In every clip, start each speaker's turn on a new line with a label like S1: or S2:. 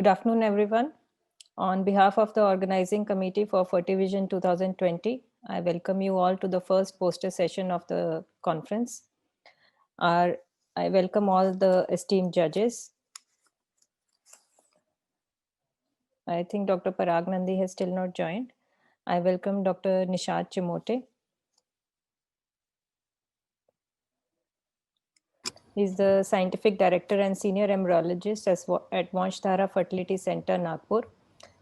S1: Good afternoon, everyone. On behalf of the organizing committee for Fertivision 2020, I welcome you all to the first poster session of the conference. I welcome all the esteemed judges. I think Dr. Parag Nandi has still not joined. I welcome Dr. Nishad Chimote. He's the Scientific Director and Senior Embryologist at Vanshthara Fertility Center, Nagpur.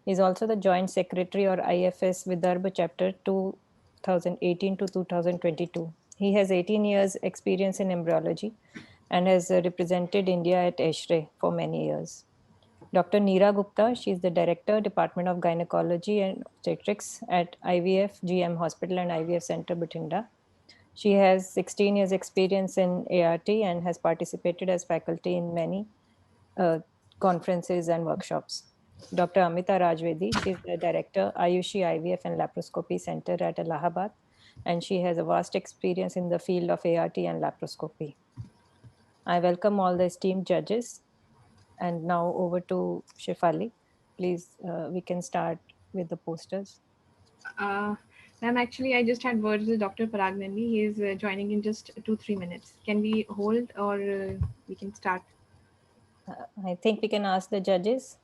S1: He's also the Joint Secretary or IFS Vidarbha Chapter 2018 to 2022. He has 18 years experience in embryology and has represented India at ESHRE for many years. Dr. Neera Gupta, she's the Director, Department of Gynecology and Obstetrics at IVF GM Hospital and IVF Center, Bathinda. She has 16 years experience in ART and has participated as faculty in many conferences and workshops. Dr. Amita Rajvedi, she's the Director, Ayushi IVF and Laparoscopy Center at Allahabad, and she has a vast experience in the field of ART and laparoscopy. I welcome all the esteemed judges. And now over to Shefali. Please, we can start with the posters.
S2: Ma'am, actually, I just had words with Dr. Parag Nandi. He is joining in just 2-3 minutes. Can we hold or we can start?
S1: I think we can ask the judges.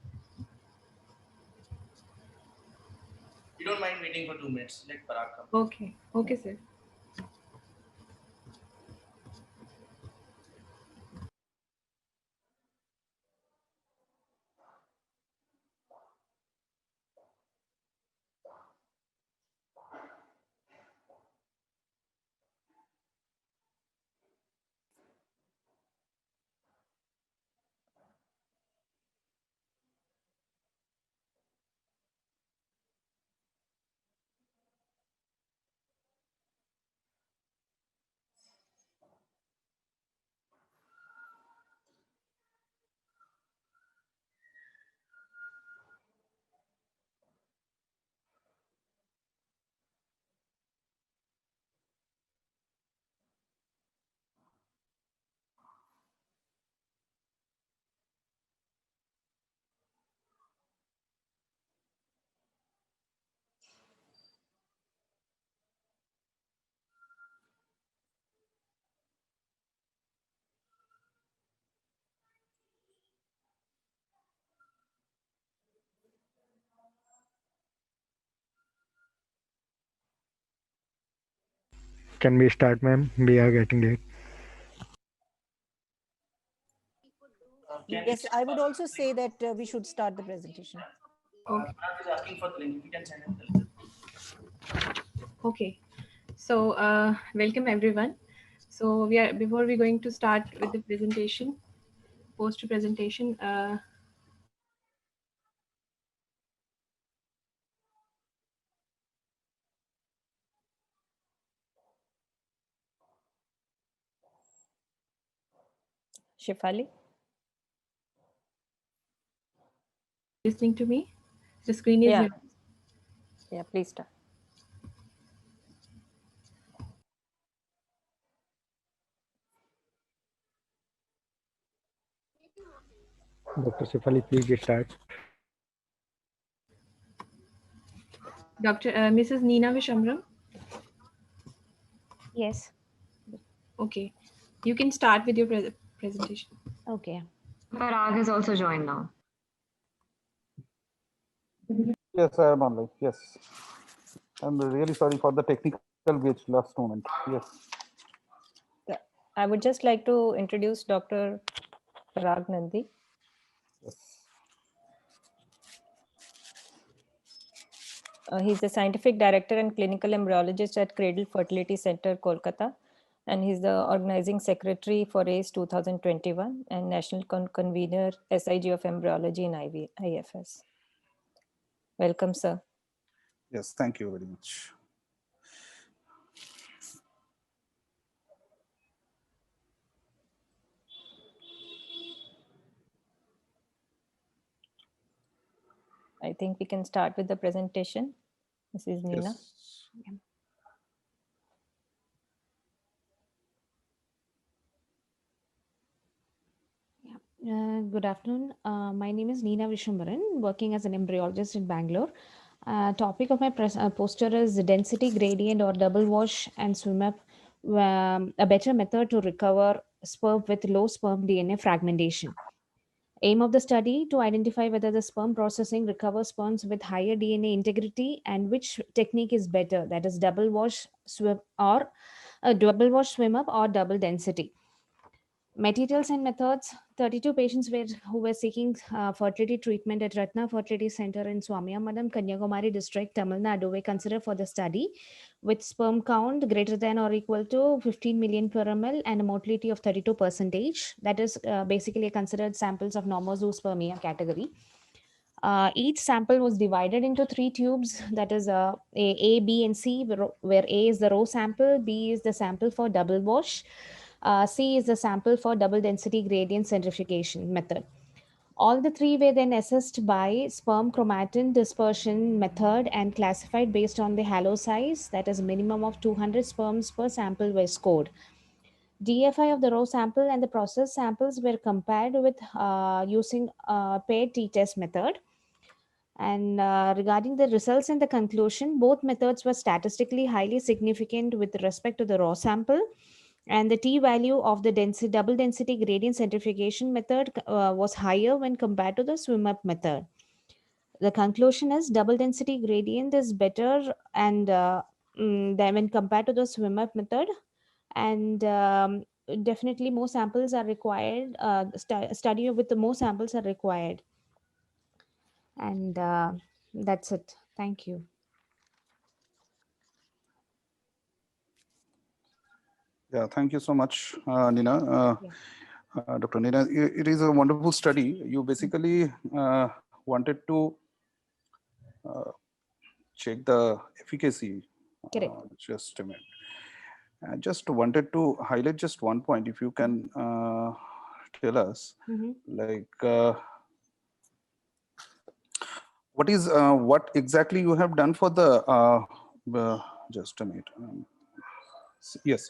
S3: You don't mind waiting for 2 minutes. Let Parag come.
S2: Okay. Okay, sir.
S4: Can we start, ma'am? We are getting late.
S5: Yes, I would also say that we should start the presentation.
S2: Okay.
S3: Parag is asking for the link. If you can send him the link.
S2: Okay. So, welcome everyone. So, before we're going to start with the presentation, poster presentation.
S1: Shefali?
S2: Listening to me? The screen is yours.
S1: Yeah, please start.
S4: Dr. Shefali, please start.
S2: Mrs. Neena Vishamram.
S5: Yes.
S2: Okay. You can start with your presentation.
S5: Okay.
S6: Parag has also joined now.
S7: Yes, I am online. Yes. I'm really sorry for the technical glitch last moment. Yes.
S1: I would just like to introduce Dr. Parag Nandi.
S7: Yes.
S1: He's the Scientific Director and Clinical Embryologist at Cradle Fertility Center, Kolkata. And he's the Organizing Secretary for ACE 2021 and National Convener SIG of Embryology in IFS. Welcome, sir.
S7: Yes, thank you very much.
S1: I think we can start with the presentation. Mrs. Neena.
S7: Yes.
S8: Good afternoon. My name is Neena Vishwambaran, working as an embryologist in Bangalore. Topic of my poster is density gradient or double wash and swim up, a better method to recover sperm with low sperm DNA fragmentation. Aim of the study to identify whether the sperm processing recovers sperms with higher DNA integrity and which technique is better, that is double wash swim or double wash swim up or double density. Materials and methods: 32 patients who were seeking fertility treatment at Ratna Fertility Center in Swamiyamadam, Kanyakumari district, Tamil Nadu were considered for the study with sperm count greater than or equal to 15 million per ml and a motility of 32%. That is basically considered samples of normozoospermia category. Each sample was divided into three tubes, that is A, B, and C, where A is the raw sample, B is the sample for double wash, C is the sample for double density gradient centrifugation method. All the three were then assessed by sperm chromatin dispersion method and classified based on the halo size, that is minimum of 200 sperms per sample were scored. DFI of the raw sample and the processed samples were compared with using paired t-test method. And regarding the results and the conclusion, both methods were statistically highly significant with respect to the raw sample. And the t-value of the double density gradient centrifugation method was higher when compared to the swim-up method. The conclusion is double density gradient is better and than when compared to the swim-up method. And definitely more samples are required. Study with the more samples are required. And that's it. Thank you.
S7: Yeah, thank you so much, Nina. Dr. Nina, it is a wonderful study. You basically wanted to check the efficacy.
S8: Correct.
S7: Just a minute. I just wanted to highlight just one point. If you can tell us, like, what exactly you have done for the just a minute. Yes,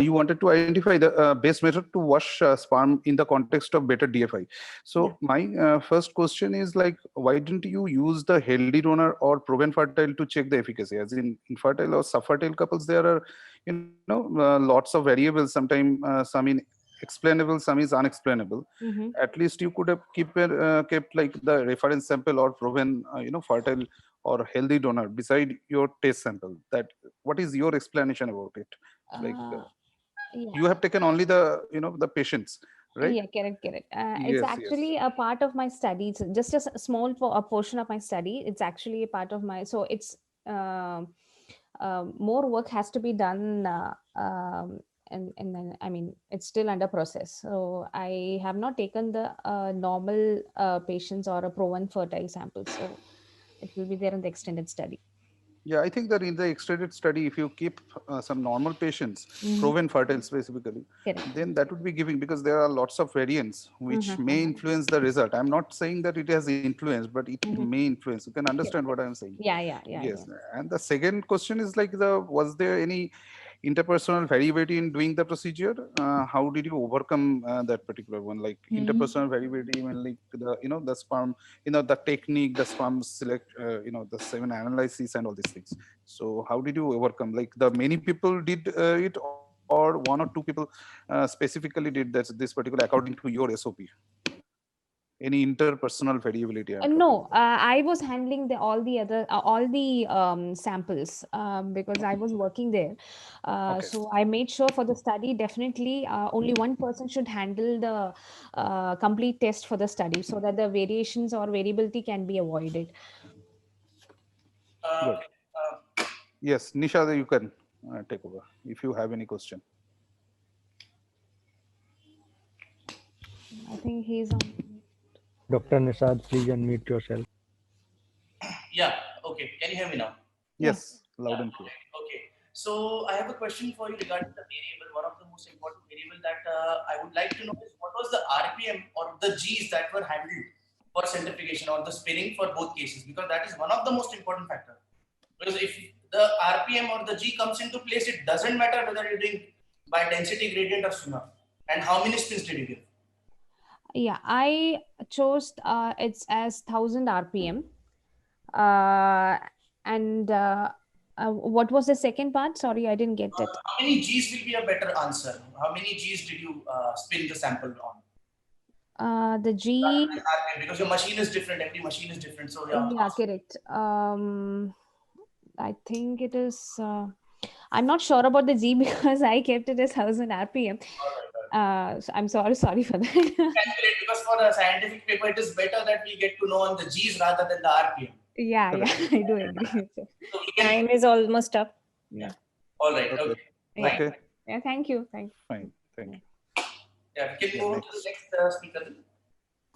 S7: you wanted to identify the best method to wash sperm in the context of better DFI. So my first question is, like, why didn't you use the healthy donor or proven fertile to check the efficacy? As in infertile or subfertile couples, there are lots of variables. Sometimes some in explainable, some is unexplainable. At least you could have kept like the reference sample or proven fertile or healthy donor beside your test sample. That, what is your explanation about it? Like you have taken only the the patients, right?
S8: Yeah, correct. It's
S7: Yes, yes.
S8: actually a part of my study. It's just a small a portion of my study. It's actually a part of my, so it's more work has to be done. And then, I mean, it's still under process. So I have not taken the normal patients or a proven fertile samples. So it will be there in the extended study.
S7: Yeah, I think that in the extended study, if you keep some normal patients, proven fertile specifically, then that would be giving, because there are lots of variants which may influence the result. I'm not saying that it has influence, but it may influence. You can understand what I'm saying.
S8: Yeah.
S7: Yes. And the second question is, like, was there any interpersonal variability in doing the procedure? How did you overcome that particular one? Like interpersonal variability, when like the sperm, the technique, the sperm select, the 7 analysis and all these things. So how did you overcome? Like, the many people did it, or 1 or 2 people specifically did this particular according to your SOP? Any interpersonal variability I'm talking
S8: No,
S7: about?
S8: I was handling all the other all the samples because I was working there.
S7: Okay.
S8: So I made sure for the study, definitely only one person should handle the complete test for the study, so that the variations or variability can be avoided.
S7: Good. Yes, Nisha, you can take over if you have any question.
S8: I think he's on.
S4: Dr. Nisad, please unmute yourself.
S3: Yeah. Okay. Can you hear me now?
S7: Yes, loud and clear.
S3: Okay. So I have a question for you regarding the variable. One of the most important variable that I would like to know is, what was the RPM or the G's that were handled for centrifugation or the spinning for both cases? Because that is one of the most important factor. Because if the RPM or the G comes into place, it doesn't matter whether you're doing by density gradient or swimmer. And how many spins did you give?
S8: Yeah, I chose it's as 1000 RPM. And what was the second part? Sorry, I didn't get it.
S3: How many Gs will be a better answer? How many Gs did you spin the sample on?
S8: The G.
S3: Because your machine is different. Every machine is different. So
S8: Yeah, correct. I think it is. I'm not sure about the G because I kept it as 1000 RPM. So I'm sorry for that.
S3: Calculate, because for a scientific paper, it is better that we get to know on the Gs rather than the RPM.
S8: Yeah, I do agree.
S3: So we can,
S1: Time is almost up.
S8: Yeah.
S3: all right.
S7: Okay.
S3: Okay.
S8: Yeah.
S7: Okay.
S8: Yeah. Thank you. Thank you.
S7: Fine. Thank you.
S3: Yeah, we can move on to the next speaker.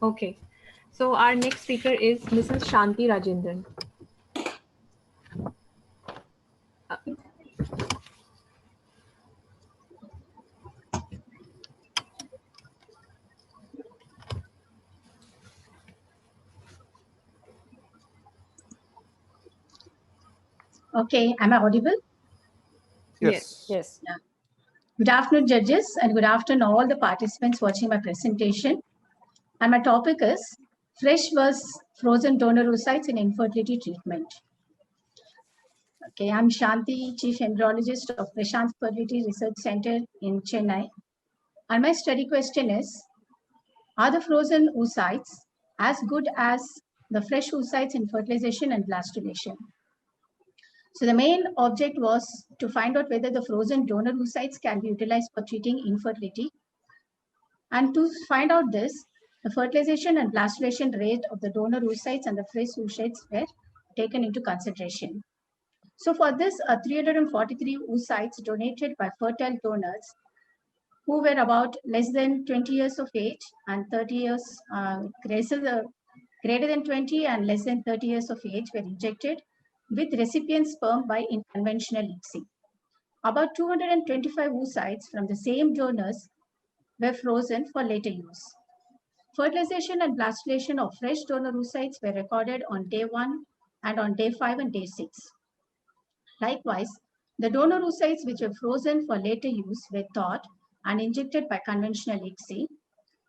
S2: Okay. So our next speaker is Mrs. Shanti Rajendran.
S9: Okay, am I audible?
S7: Yes.
S1: Yes.
S9: Yeah. Good afternoon, judges, and good afternoon, all the participants watching my presentation. And my topic is fresh versus frozen donor oocytes in infertility treatment. Okay, I'm Shanti, Chief Embryologist of Prashant Fertility Research Center in Chennai. And my study question is, are the frozen oocytes as good as the fresh oocytes in fertilization and blastulation? So the main object was to find out whether the frozen donor oocytes can be utilized for treating infertility. And to find out this, the fertilization and blastulation rate of the donor oocytes and the fresh oocytes were taken into consideration. So for this, 343 oocytes donated by fertile donors who were about less than 20 years of age and 30 years, greater than 20 and less than 30 years of age were injected with recipient sperm by unconventional leaching. About 225 oocytes from the same donors were frozen for later use. Fertilization and blastulation of fresh donor oocytes were recorded on day 1 and on day 5 and day 6. Likewise, the donor oocytes which were frozen for later use were thawed and injected by conventional leaching.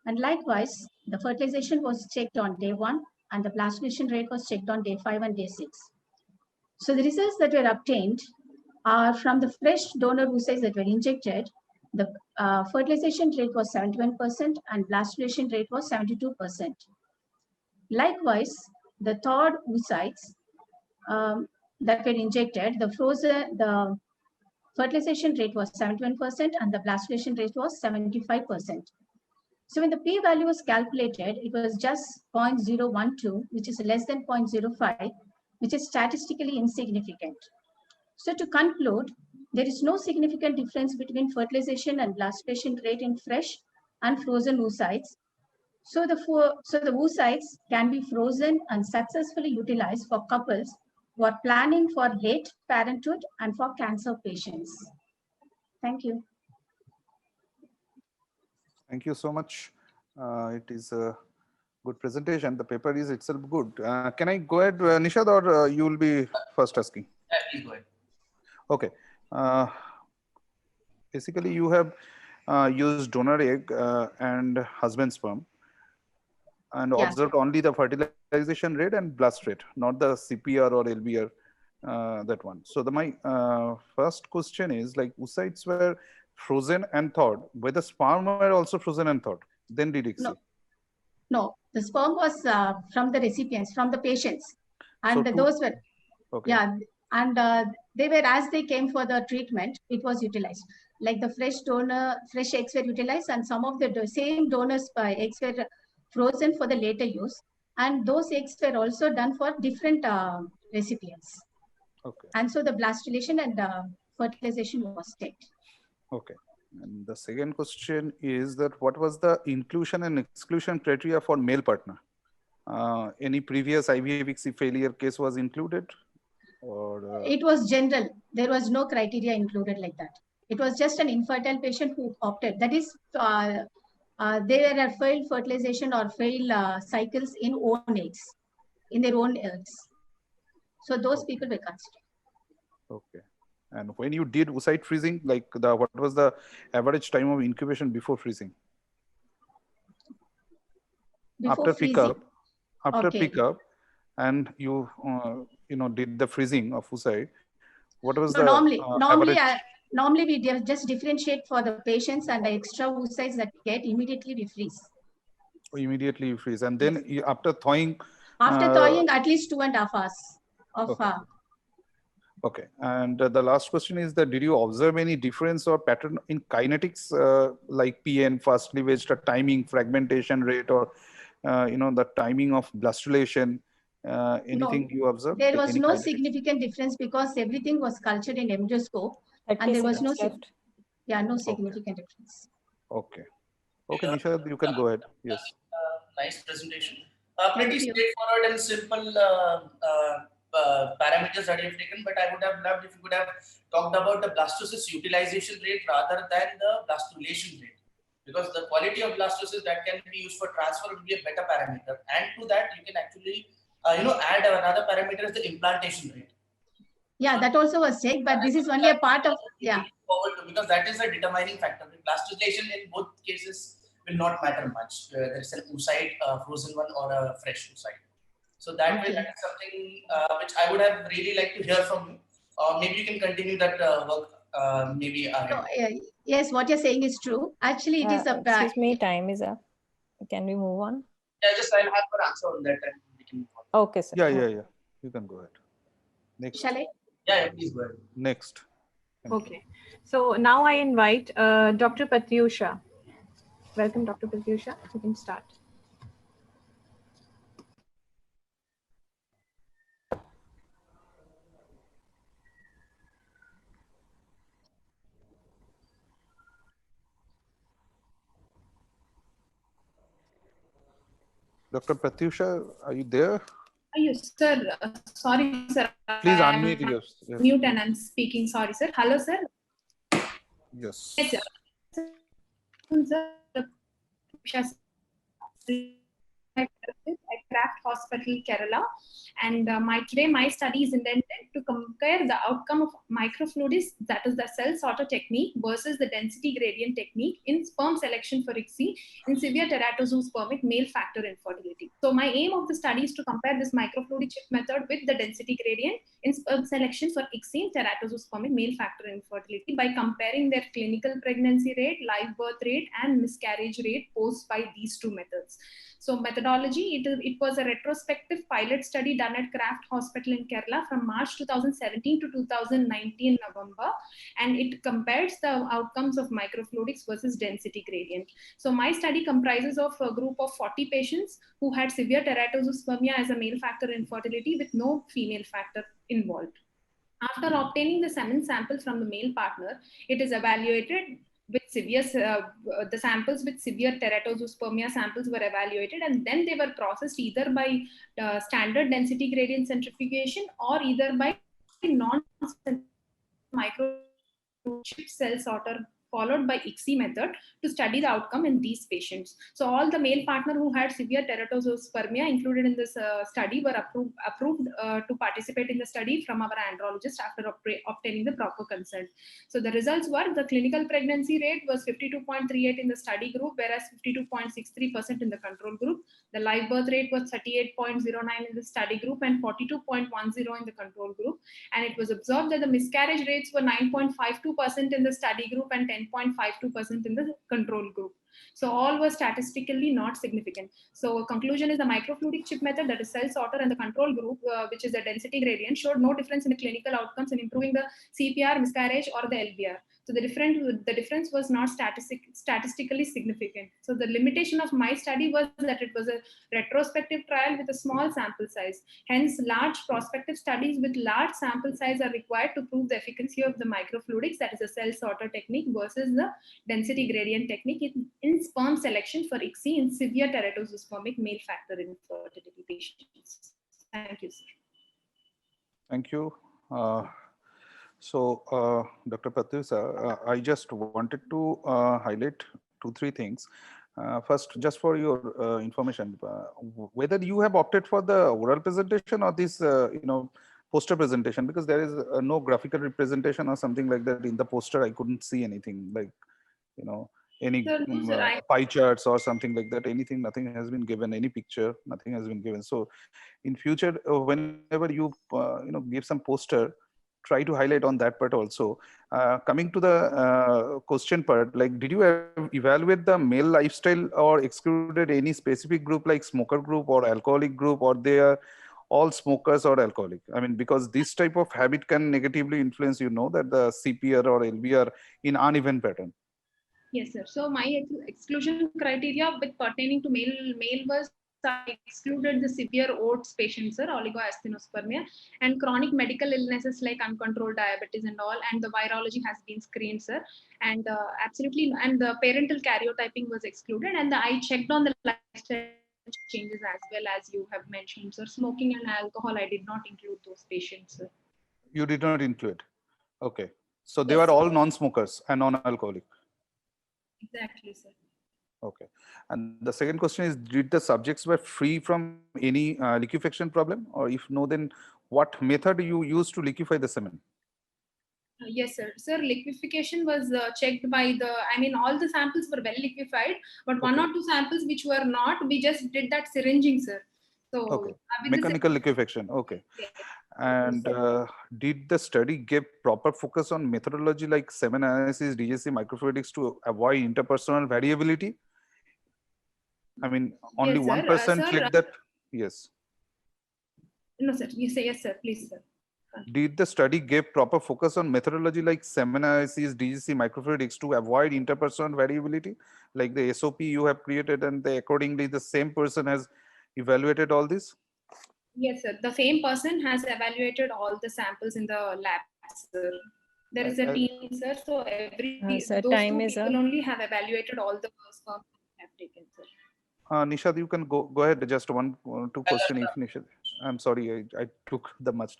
S9: And likewise, the fertilization was checked on day 1 and the blastulation rate was checked on day 5 and day 6. So the results that were obtained are from the fresh donor oocytes that were injected. The fertilization rate was 71% and blastulation rate was 72%. Likewise, the thawed oocytes that were injected, the fertilization rate was 71% and the blastulation rate was 75%. So when the p-value was calculated, it was just 0.012, which is less than 0.05, which is statistically insignificant. So to conclude, there is no significant difference between fertilization and blastulation rate in fresh and frozen oocytes. So the oocytes can be frozen and successfully utilized for couples who are planning for late parenthood and for cancer patients. Thank you.
S7: Thank you so much. It is a good presentation. The paper is itself good. Can I go ahead, Nishad, or you will be first asking?
S3: Yeah, please go ahead.
S7: Okay. Basically, you have used donor egg and husband sperm and
S9: Yeah.
S7: observed only the fertilization rate and blast rate, not the CPR or LBR, that one. So my first question is, like, oocytes were frozen and thawed, whether sperm were also frozen and thawed, then did
S9: No, no, the sperm was from the recipients, from the patients, and
S7: So
S9: those were,
S7: okay.
S9: yeah, and they were, as they came for the treatment, it was utilized. Like the fresh eggs were utilized, and some of the same donors' eggs were frozen for the later use, and those eggs were also done for different recipients.
S7: Okay.
S9: And so the blastulation and fertilization was checked.
S7: Okay. And the second question is that what was the inclusion and exclusion criteria for male partner? Any previous IVF failure case was included? Or
S9: it was general. There was no criteria included like that. It was just an infertile patient who opted. That is, they were failed fertilization or failed cycles in own eggs, in their own eggs. So those people were considered.
S7: Okay. And when you did oocyte freezing, like what was the average time of incubation before freezing?
S9: Before
S7: after
S9: freezing. Okay.
S7: pickup, and you did the freezing of oocyte, what was
S9: No,
S7: the
S9: normally
S7: average?
S9: we just differentiate for the patients, and the extra oocytes that we get immediately we freeze.
S7: Immediately you freeze, and then after thawing.
S9: After thawing, at least 2.5 hours of.
S7: Okay. Okay, and the last question is that did you observe any difference or pattern in kinetics, like PN, fast cleavage, the timing, fragmentation rate, or the timing of blastulation? Anything you observed?
S9: There was
S7: any
S9: no
S7: kinetics?
S9: significant difference because everything was cultured in embryoscope, and there was no no significant difference.
S7: Okay. Okay, Nisha, you can go ahead. Yes.
S3: Nice presentation. Pretty
S9: you.
S3: straightforward and simple parameters that you've taken, but I would have loved if you could have talked about the blastocyst utilization rate rather than the blastulation rate, because the quality of blastocyst that can be used for transfer would be a better parameter, and to that you can actually add another parameter is the implantation rate.
S9: Yeah, that also was checked, but this is only a part of
S3: forward to, because that is a determining factor. The blastulation in both cases will not matter much. There is an oocyte, frozen one, or a fresh oocyte. So that way, that is something which I would have really liked to hear from you. Maybe you can continue that work. Maybe ahead.
S9: Yes, what you're saying is true. Actually, it is a
S1: excuse me, time is up. Can we move on?
S3: Yeah, just I'll have an answer on that, and we can move on.
S1: Okay, sir.
S7: Yeah. You can go ahead. Next.
S9: Shall I?
S3: Yeah, please go ahead.
S7: Next.
S2: Okay. So now I invite Dr. Patyusha. Welcome, Dr. Patyusha. You can start.
S7: Dr. Patyusha, are you there?
S10: Yes, sir. Sorry, sir.
S7: Please unmute yourself.
S10: Mute and I'm speaking. Sorry, sir. Hello, sir.
S7: Yes.
S10: Yes, sir. At Craft Hospital, Kerala, and today my study is intended to compare the outcome of microfluidics, that is the cell sorter technique, versus the density gradient technique in sperm selection for ICSI in severe teratozoospermic male factor infertility. So my aim of the study is to compare this microfluidic chip method with the density gradient in sperm selection for ICSI in teratozoospermic male factor infertility by comparing their clinical pregnancy rate, live birth rate, and miscarriage rate posed by these two methods. So methodology, it was a retrospective pilot study done at Craft Hospital in Kerala from March 2017 to 2019 November, and it compares the outcomes of microfluidics versus density gradient. So my study comprises of a group of 40 patients who had severe teratozoospermia as a male factor infertility with no female factor involved. After obtaining the semen sample from the male partner, it is evaluated with severe, the samples with severe teratozoospermia samples were evaluated, and then they were processed either by standard density gradient centrifugation or either by non-microchip cell sorter followed by ICSI method to study the outcome in these patients. So all the male partner who had severe teratozoospermia included in this study were approved to participate in the study from our andrologist after obtaining the proper consent. So the results were the clinical pregnancy rate was 52.38 in the study group, whereas 52.63% in the control group. The live birth rate was 38.09 in the study group and 42.10 in the control group. And it was observed that the miscarriage rates were 9.52% in the study group and 10.52% in the control group. So all were statistically not significant. So conclusion is the microfluidic chip method, that is cell sorter, and the control group, which is the density gradient, showed no difference in the clinical outcomes in improving the CPR, miscarriage, or the LBR. So the difference was not statistically significant. So the limitation of my study was that it was a retrospective trial with a small sample size. Hence, large prospective studies with large sample size are required to prove the efficacy of the microfluidics, that is a cell sorter technique, versus the density gradient technique in sperm selection for ICSI in severe teratozoospermic male factor infertility patients. Thank you, sir.
S7: Thank you. Dr. Patyusha, I just wanted to highlight 2-3 things. First, just for your information, whether you have opted for the oral presentation or this, poster presentation, because there is no graphical representation or something like that in the poster. I couldn't see anything like, Any
S10: Sir, no, sir,
S7: pie charts or something like that? Anything? Nothing has been given. Any picture? Nothing has been given. So in future, whenever you give some poster, try to highlight on that part also. Coming to the question part, like, did you evaluate the male lifestyle or excluded any specific group like smoker group or alcoholic group, or they are all smokers or alcoholic? I mean, because this type of habit can negatively influence, that the CPR or LBR in uneven pattern.
S10: Yes, sir. So my exclusion criteria with pertaining to male was I excluded the severe OATS patients, sir, oligoasthenospermia, and chronic medical illnesses like uncontrolled diabetes and all, and the virology has been screened, sir, and absolutely, and the parental karyotyping was excluded, and I checked on the lifestyle changes as well as you have mentioned, sir. Smoking and alcohol, I did not include those patients, sir.
S7: You did not include. Okay. So they
S10: Yes,
S7: were
S10: sir.
S7: all non-smokers and non-alcoholic.
S10: Exactly, sir.
S7: Okay. And the second question is, did the subjects were free from any liquefaction problem? Or if no, then what method you used to liquefy the semen?
S10: Yes, sir. Sir, liquefaction was checked by all the samples were well liquefied, but one or two samples which were not, we just did that syringing, sir. So,
S7: okay. Mechanical liquefaction. Okay.
S10: Yes.
S7: And did the study give proper focus on methodology like semen analysis, DJC, microfluidics to avoid interpersonal variability? I mean, only
S10: yes,
S7: 1% checked that. Yes.
S10: No, sir. You say yes, sir. Please, sir.
S7: Did the study give proper focus on methodology like semen analysis, DGC, microfluidics to avoid interpersonal variability? Like the SOP you have created and accordingly the same person has evaluated all this?
S10: Yes, sir. The same person has evaluated all the samples in the lab, sir. There is a team, sir. So
S1: sir,
S10: those
S1: time
S10: two
S1: is
S10: people
S1: up.
S10: only have evaluated all the sperm have taken, sir.
S7: Nishad, you can go ahead. Just one or two question if Nishad. I'm sorry, I took the much.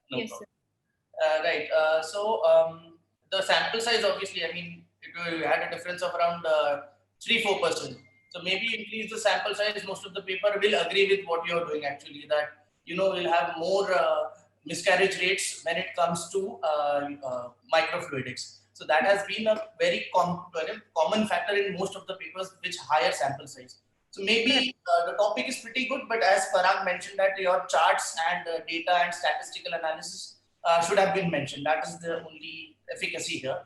S3: No yes, problem. Right. The sample size, obviously, I mean, it had a difference of around 3-4%. So maybe increase the sample size. Most of the paper will agree with what you're doing. Actually, that we'll have more miscarriage rates when it comes to microfluidics. So that has been a very common factor in most of the papers, which higher sample size. So maybe the topic is pretty good, but as Parag mentioned that your charts and data and statistical analysis should have been mentioned. That is the only efficacy here.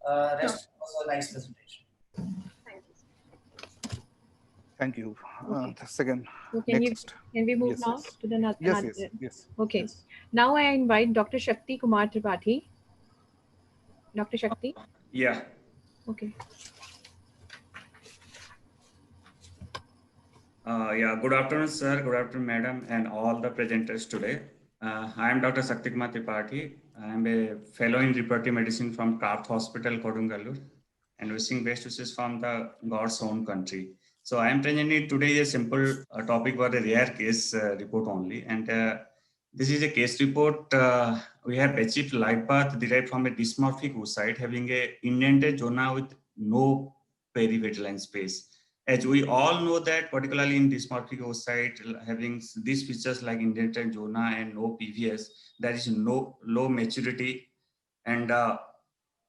S3: Rest was a nice presentation.
S7: Thank you.
S2: Okay.
S7: Second.
S2: So can we move now to the another?
S7: Yes.
S2: Okay.
S7: Yes.
S2: Now I invite Dr. Shakti Kumar Tripathi. Dr. Shakti.
S11: Yeah.
S2: Okay.
S11: Good afternoon, sir. Good afternoon, madam, and all the presenters today. I am Dr. Shakti Kumar Tripathi. I am a fellow in reproductive medicine from 6th Hospital, Kodungalur, and wishing best wishes from the God's own country. So I am presenting today a simple topic for a rare case report only. And this is a case report. We have achieved life path derived from a dysmorphic oocyte having a indented zona with no perivitelline space. As we all know that, particularly in dysmorphic oocyte, having these features like indented zona and no PVS, there is no low maturity and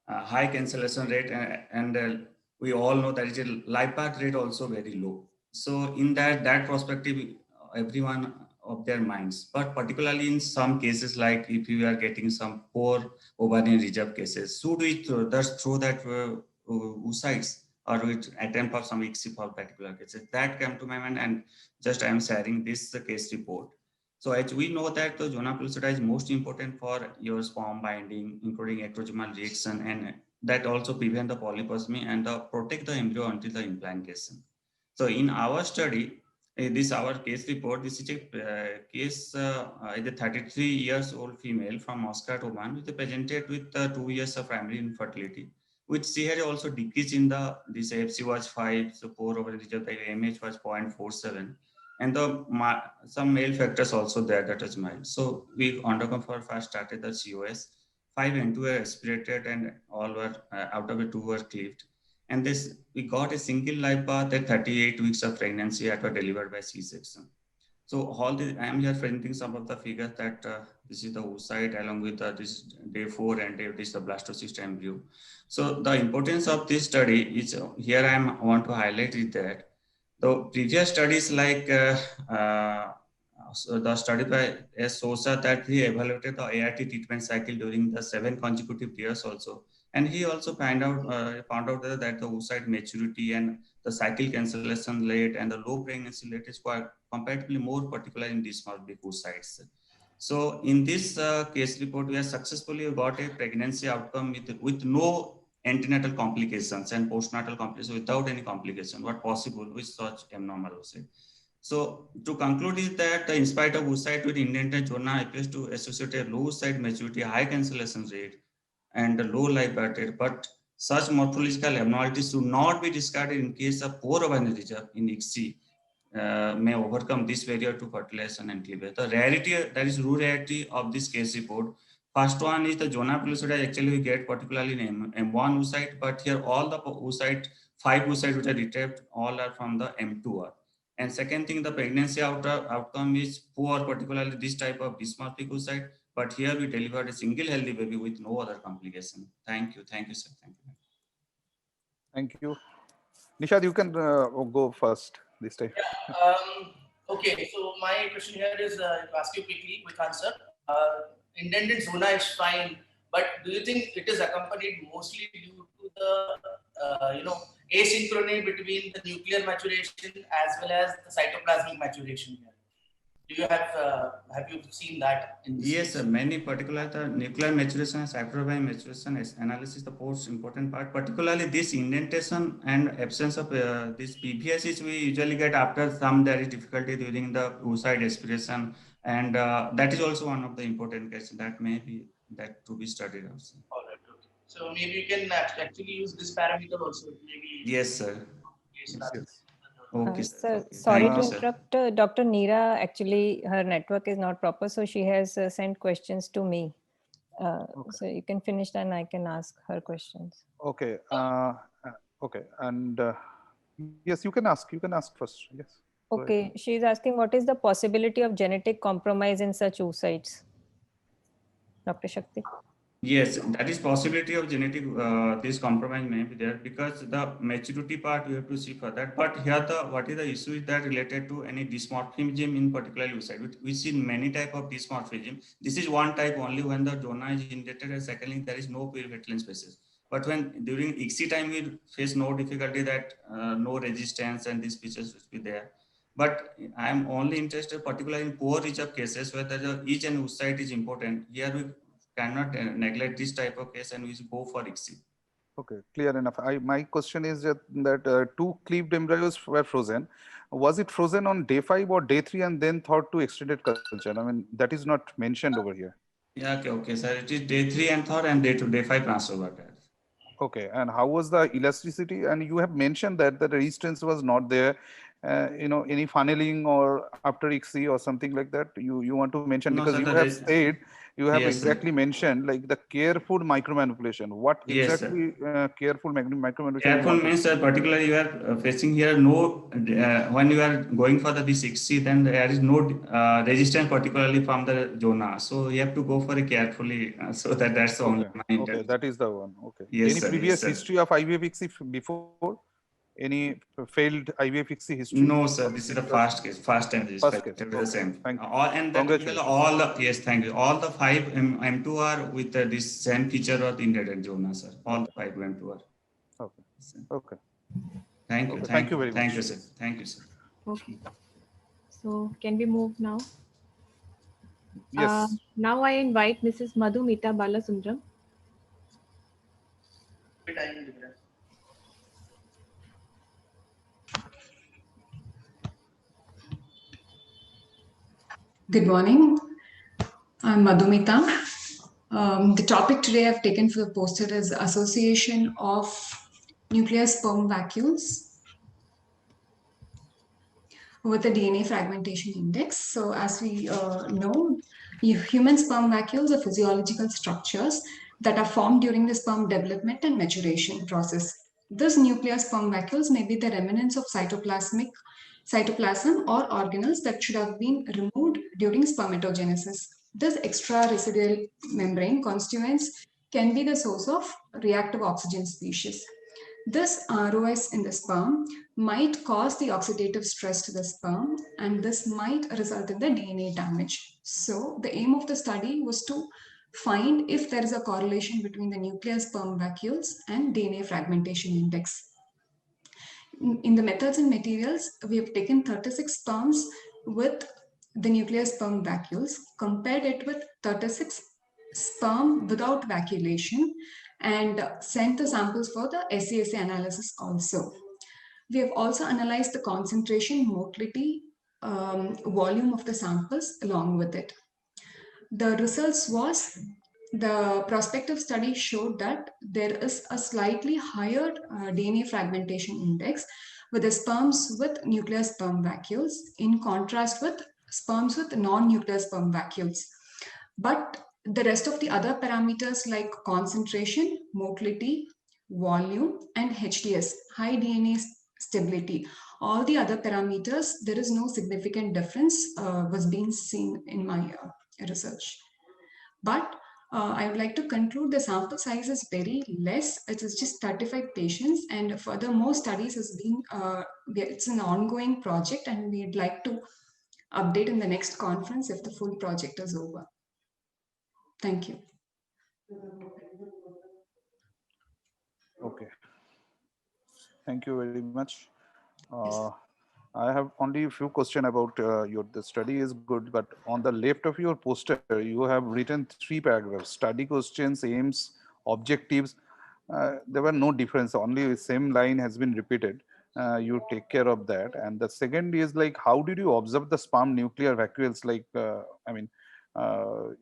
S11: high cancellation rate, and we all know that is a life path rate also very low. So in that perspective, everyone of their minds, but particularly in some cases, like if you are getting some poor ovarian reserve cases, should we throw that oocytes or with attempt of some ICSI for particular cases? That came to my mind, and just I am sharing this case report. So as we know that the zona pellucida is most important for your sperm binding, including ectodermal reaction, and that also prevent the polyposmy and protect the embryo until the implantation. So in our study, this our case report, this is a case, a 33 years old female from Muscat, Oman, with presented with 2 years of primary infertility, which she had also decreased in this AFC was 5, so poor ovarian reserve type AMH was 0.47. And some male factors also there that is mild. So we undergone for first started the COS. 5 and 2 were aspirated and all were out of the 2 were cleaved. And we got a single life path at 38 weeks of pregnancy after delivered by C-section. So I am here presenting some of the figures that this is the oocyte along with this day 4 and this is the blastocyst embryo. So the importance of this study is here I want to highlight is that the previous studies like so the study by S. Sosa that he evaluated the ART treatment cycle during the 7 consecutive years also. And he also found out that the oocyte maturity and the cycle cancellation rate and the low pregnancy rate is quite comparatively more particular in dysmorphic oocytes. So in this case report, we have successfully got a pregnancy outcome with no antenatal complications and postnatal complications without any complication, what possible with such abnormal oocyte. So to conclude is that in spite of oocyte with indented zona appears to associate a low oocyte maturity, high cancellation rate, and a low live birth rate, but such morphological abnormalities should not be discarded in case of poor ovarian reserve in ICSI may overcome this barrier to fertilization and cleavage. The rarity, that is true rarity of this case report. First one is the zona pellucida actually we get particularly in M1 oocyte, but here all the oocyte, 5 oocytes which are retrieved, all are from the M2R. And second thing, the pregnancy outcome is poor, particularly this type of dysmorphic oocyte. But here we delivered a single healthy baby with no other complication. Thank you, sir. Thank you.
S7: Thank you. Nishad, you can go first this time.
S3: Yeah, okay, so my question here is to ask you quickly, quick answer. Indented zona is fine, but do you think it is accompanied mostly due to the asynchrony between the nuclear maturation as well as the cytoplasmic maturation here? Do you have you seen that in this
S11: Yes, sir. Many particular the nuclear maturation and cytoplasmic maturation analysis is the most important part. Particularly this indentation and absence of these PVSs we usually get after some there is difficulty during the oocyte aspiration, and that is also one of the important cases that may be that to be studied also.
S3: All right. Okay. So maybe you can actually use this parameter also. Maybe.
S11: Yes, sir.
S7: Yes.
S11: Okay,
S1: sir,
S11: okay.
S1: sorry
S11: Thank
S1: to
S11: you, sir.
S1: interrupt. Dr. Neera, actually, her network is not proper, so she has sent questions to me. So you can finish and I can ask her questions.
S7: Okay. Okay. And yes, you can ask. You can ask first. Yes.
S1: Okay. She's asking what is the possibility of genetic compromise in such oocytes? Dr. Shakti.
S11: Yes, that is possibility of genetic this compromise may be there because the maturity part you have to see for that. But here what is the issue is that related to any dysmorphism in particular oocyte. We see many type of dysmorphism. This is one type only when the zona is indented, and secondly there is no perifertile spaces. But when during ICSI time we face no difficulty that no resistance and these features will be there. But I am only interested particularly in poor reserve cases where each and oocyte is important. Here we cannot neglect this type of case and we should go for ICSI.
S7: Okay, clear enough. My question is that 2 cleaved embryos were frozen. Was it frozen on day 5 or day 3 and then thought to extended culture? I mean, that is not mentioned over here.
S11: Yeah, okay, sir. It is day 3 and thought and day 2, day 5 transfer.
S7: Okay, and how was the elasticity? And you have mentioned that the resistance was not there. Any funneling or after ICSI or something like that. You want to mention
S11: No,
S7: because
S11: sir,
S7: you have said you have
S11: yes,
S7: exactly mentioned like the careful micromanipulation. What
S11: yes,
S7: exactly careful micromanipulation?
S11: Careful means particularly you are facing here no when you are going for the 60, then there is no resistance particularly from the zona. So you have to go for it carefully. So that's the only mind.
S7: Okay, that is the one. Okay.
S11: Yes,
S7: Any
S11: sir,
S7: previous
S11: yes,
S7: history of IVF ICSI before? Any failed IVF ICSI history?
S11: No, sir. This is the first case, first time this
S7: First case.
S11: the same.
S7: Thank you.
S11: All and that all the yes, thank you. All the 5 M2 are with this same feature of the indented zona, sir. All the 5 M2 are.
S7: Okay. Okay.
S11: Thank you.
S7: Okay. Thank you very much.
S11: Thank you, sir. Thank you, sir.
S2: Okay. So can we move now?
S7: Yes.
S2: Now I invite Mrs. Madhumita Balasundram.
S12: Good morning. I'm Madhumita. The topic today I've taken for the poster is Association of Nuclear Sperm Vacuoles with a DNA fragmentation index. So as we know, human sperm vacuoles are physiological structures that are formed during the sperm development and maturation process. These nuclear sperm vacuoles may be the remnants of cytoplasmic cytoplasm or organelles that should have been removed during spermatogenesis. This extra residual membrane constituents can be the source of reactive oxygen species. This ROS in the sperm might cause the oxidative stress to the sperm, and this might result in the DNA damage. So the aim of the study was to find if there is a correlation between the nuclear sperm vacuoles and DNA fragmentation index. In the methods and materials, we have taken 36 sperms with the nuclear sperm vacuoles, compared it with 36 sperm without vacuolation, and sent the samples for the SCSA analysis also. We have also analyzed the concentration, motility, volume of the samples along with it. The results was the prospective study showed that there is a slightly higher DNA fragmentation index with the sperms with nuclear sperm vacuoles in contrast with sperms with non-nuclear sperm vacuoles. But the rest of the other parameters like concentration, motility, volume, and HDS, high DNA stability, all the other parameters, there is no significant difference was being seen in my research. But I would like to conclude the sample size is very less. It is just 35 patients, and further more studies has been, it's an ongoing project, and we'd like to update in the next conference if the full project is over. Thank you.
S7: Okay. Thank you very much. I have only a few questions about the study is good, but on the left of your poster, you have written 3 paragraphs: study questions, aims, objectives. There were no difference. Only the same line has been repeated. You take care of that. And the second is like, how did you observe the sperm nuclear vacuoles? Like,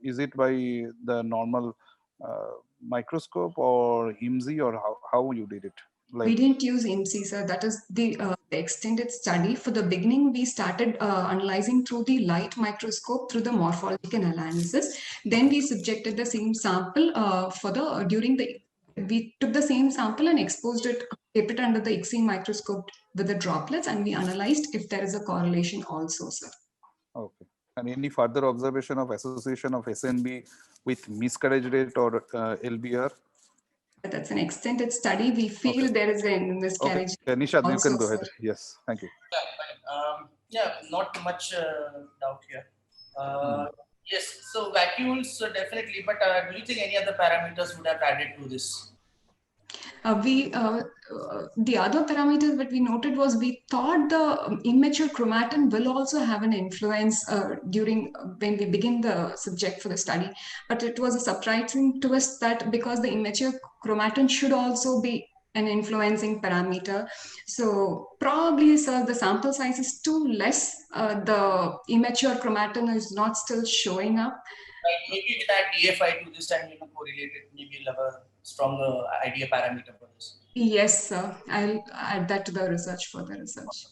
S7: is it by the normal microscope or IMSI, or how you did it? Like,
S12: we didn't use IMSI, sir. That is the extended study. For the beginning, we started analyzing through the light microscope through the morphological analysis. Then we subjected the same sample we took the same sample and exposed it, kept it under the ICSI microscope with the droplets, and we analyzed if there is a correlation also, sir.
S7: okay. And any further observation of association of SNB with miscarriage rate or LBR?
S12: That's an extended study. We feel there is a miscarriage.
S7: Okay, Nishad, you can go
S12: also,
S7: ahead. Yes, thank you.
S3: Yeah, not much doubt here. Yes, so vacuoles definitely, but do you think any other parameters would have added to this?
S12: The other parameters that we noted was we thought the immature chromatin will also have an influence during when we begin the subject for the study, but it was a surprising twist that because the immature chromatin should also be an influencing parameter. So probably, sir, the sample size is too less. The immature chromatin is not still showing up.
S3: Right, maybe you can add DFI to this and correlate it. Maybe you'll have a stronger idea parameter for this.
S12: Yes, sir. I'll add that to the research for the research.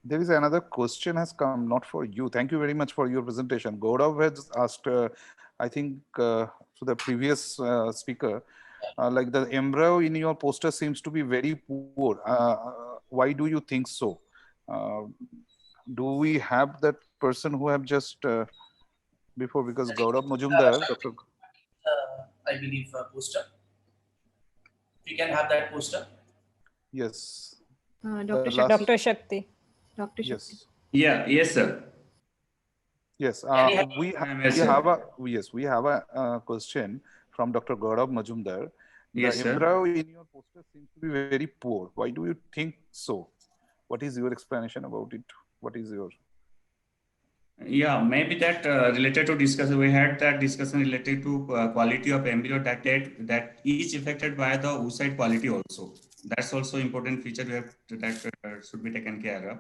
S7: There is another question has come, not for you. Thank you very much for your presentation. Gaurav has asked, I think, to the previous speaker, like the embryo in your poster seems to be very poor. Why do you think so? Do we have that person who have just before, because Gaurav Majumdar,
S3: I believe poster. We can have that poster.
S7: Yes.
S1: Dr. Shakti.
S2: Dr.
S7: Yes.
S2: Shakti.
S11: Yeah. Yes, sir.
S7: Yes. We have a question from Dr. Gaurav Majumdar.
S11: Yes,
S7: the
S11: sir.
S7: embryo in your poster seems to be very poor. Why do you think so? What is your explanation about it? What is your?
S11: Yeah, maybe that related to discussion, we had that discussion related to quality of embryo that is affected by the oocyte quality also. That's also important feature we have that should be taken care of.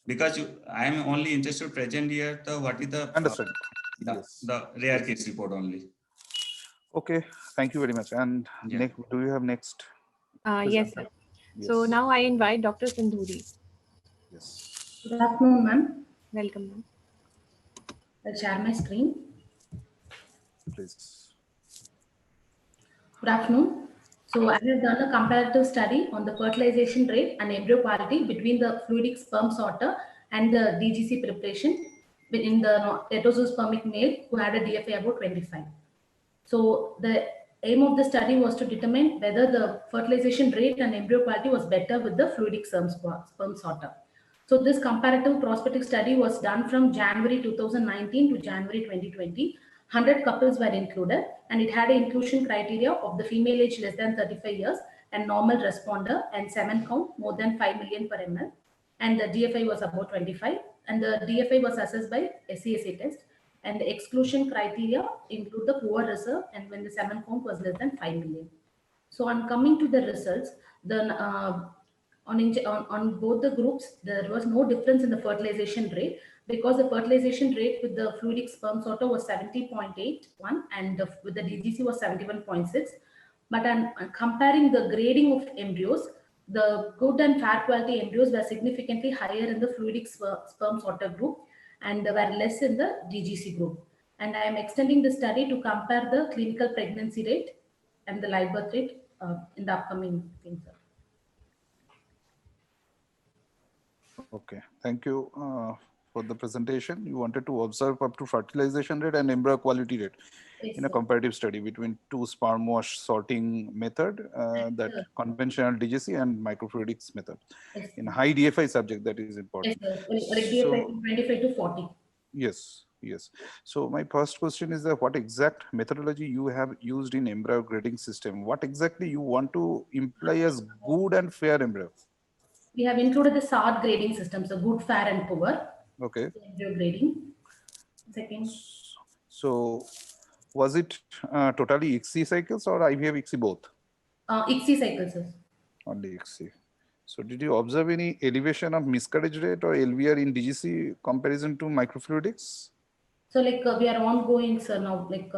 S11: Because I am only interested present here what is the
S7: Understand. Yes.
S11: The rare case report only.
S7: Okay, thank you very much. And next, do you have next?
S2: Yes, sir.
S7: Yes.
S2: So now I invite Dr. Sindhuri.
S7: Yes.
S13: Good afternoon, ma'am.
S2: Welcome, ma'am.
S13: I'll share my screen.
S7: Please.
S13: Good afternoon. So I have done a comparative study on the fertilization rate and embryo quality between the fluidic sperm sorter and the DGC preparation in the heterospermic male who had a DFA about 25. So the aim of the study was to determine whether the fertilization rate and embryo quality was better with the fluidic sperm sorter. So this comparative prospective study was done from January 2019 to January 2020. 100 couples were included, and it had an inclusion criteria of the female age less than 35 years and normal responder and semen count more than 5 million per ml. And the DFI was about 25, and the DFI was assessed by SCSA test. And the exclusion criteria include the poor reserve and when the semen count was less than 5 million. So on coming to the results, then on both the groups, there was no difference in the fertilization rate because the fertilization rate with the fluidic sperm sorter was 70.81 and with the DGC was 71.6. But on comparing the grading of embryos, the good and fair quality embryos were significantly higher in the fluidic sperm sorter group and were less in the DGC group. And I am extending the study to compare the clinical pregnancy rate and the live birth rate in the upcoming things.
S7: Okay, thank you for the presentation. You wanted to observe up to fertilization rate and embryo quality rate
S13: Yes,
S7: in a
S13: sir.
S7: comparative study between two sperm wash sorting method, that
S13: sir.
S7: conventional DGC and microfluidics method.
S13: Yes,
S7: In
S13: sir.
S7: high DFI subject, that is
S13: Yes,
S7: important.
S13: sir. Like DFI from 25 to 40.
S7: Yes, yes. So my first question is that what exact methodology you have used in embryo grading system? What exactly you want to imply as good and fair embryo?
S13: We have included the SART grading system, so good, fair, and poor.
S7: Okay.
S13: Embryo grading. Second.
S7: So was it totally ICSI cycles or IVF ICSI both?
S13: ICSI cycles, sir.
S7: Only ICSI. So did you observe any elevation of miscarriage rate or LVR in DGC comparison to microfluidics?
S13: So like we are ongoing, sir, now, like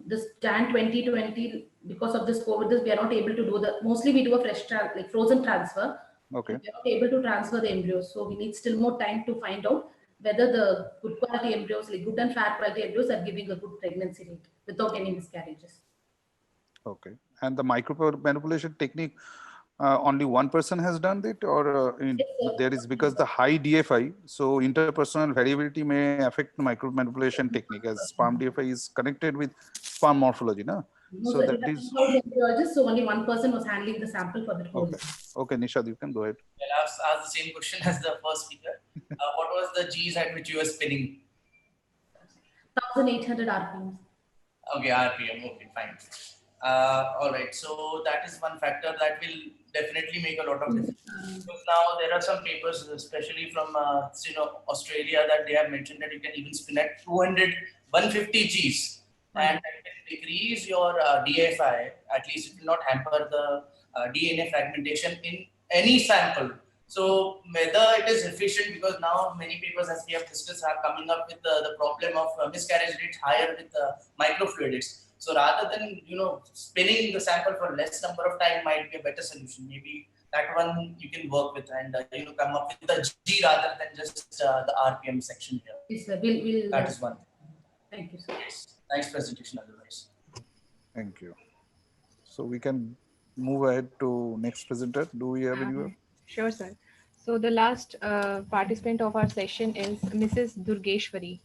S13: this Jan 2020, because of this COVID, we are not able to do mostly we do a fresh, like frozen transfer.
S7: Okay.
S13: We are not able to transfer the embryos. So we need still more time to find out whether the good quality embryos, like good and fair quality embryos are giving a good pregnancy rate without any miscarriages.
S7: Okay. And the micro manipulation technique, only one person has done it, or there is, because the high DFI, so interpersonal variability may affect the micro manipulation technique as sperm DFI is connected with sperm morphology, no?
S13: No,
S7: So
S13: sir,
S7: that
S13: we have
S7: is
S13: embryologists, so only one person was handling the sample for the whole.
S7: okay. Okay, Nishad, you can go ahead.
S3: I'll ask the same question as the first speaker. What was the G's at which you were spinning?
S13: 1,800 RPMs.
S3: Okay, RPM. Okay, fine. All right. So that is one factor that will definitely make a lot of difference. Because now there are some papers, especially from Australia, that they have mentioned that you can even spin at 200, 150 Gs, and that can decrease your DFI. At least it will not hamper the DNA fragmentation in any sample. So whether it is efficient, because now many papers, as we have discussed, are coming up with the problem of miscarriage rates higher with microfluidics. So rather than spinning the sample for less number of time might be a better solution. Maybe that one you can work with and come up with the G rather than just the RPM section here.
S13: Yes, sir. We'll
S3: that is one.
S13: Thank you, sir.
S3: Yes. Nice presentation otherwise.
S7: Thank you. So we can move ahead to next presenter. Do we have anyone?
S2: Sure, sir. So the last participant of our session is Mrs. Durgeshwari.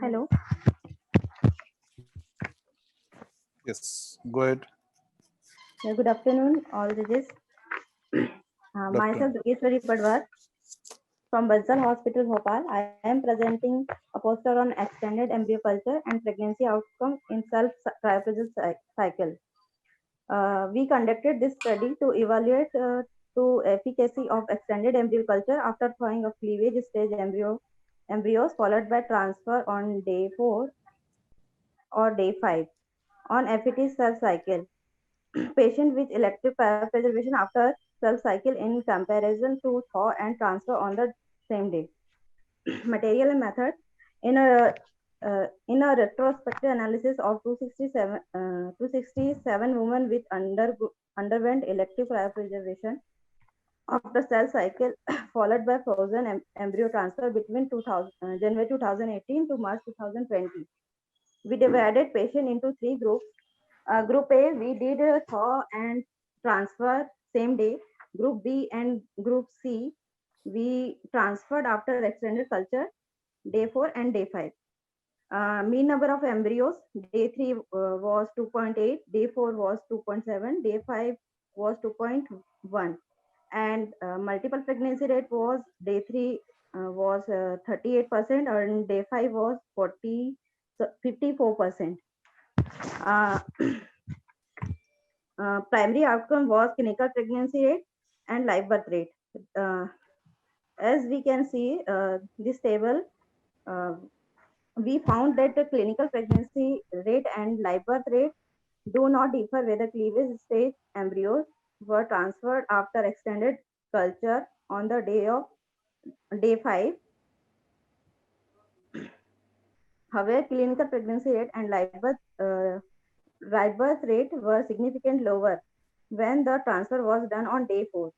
S14: Hello.
S7: Yes, go ahead.
S14: Good afternoon, all judges. Myself, Durgeshwari Padwar from Bansal Hospital, Bhopal. I am presenting a poster on extended embryo culture and pregnancy outcome in self-triaphysial cycle. We conducted this study to evaluate the efficacy of extended embryo culture after thawing of cleavage stage embryos followed by transfer on day 4 or day 5 on FET cell cycle. Patient with elective cryopreservation after cell cycle in comparison to thaw and transfer on the same day. Material and method. In a retrospective analysis of 267 women with underwent elective cryopreservation after cell cycle followed by frozen embryo transfer between January 2018 to March 2020. We divided patient into three groups. Group A, we did thaw and transfer same day. Group B and Group C, we transferred after extended culture, day 4 and day 5. Mean number of embryos, day 3 was 2.8, day 4 was 2.7, day 5 was 2.1. And multiple pregnancy rate was day 3 was 38% and day 5 was 54%. Primary outcome was clinical pregnancy rate and live birth rate. As we can see this table, we found that the clinical pregnancy rate and live birth rate do not differ whether cleavage stage embryos were transferred after extended culture on the day of day 5. However, clinical pregnancy rate and live birth rate were significantly lower when the transfer was done on day 4.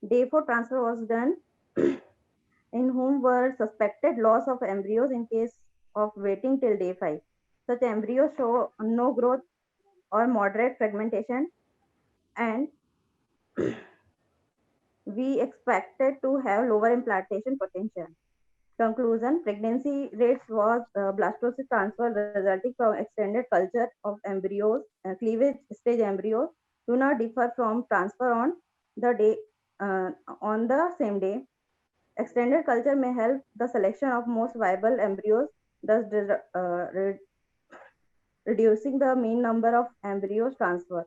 S14: Day 4 transfer was done in whom were suspected loss of embryos in case of waiting till day 5. Such embryos show no growth or moderate fragmentation, and we expected to have lower implantation potential. Conclusion, pregnancy rates was blastocyst transfer resulting from extended culture of embryos, cleavage stage embryos do not differ from transfer on the same day. Extended culture may help the selection of most viable embryos, thus reducing the mean number of embryos transferred.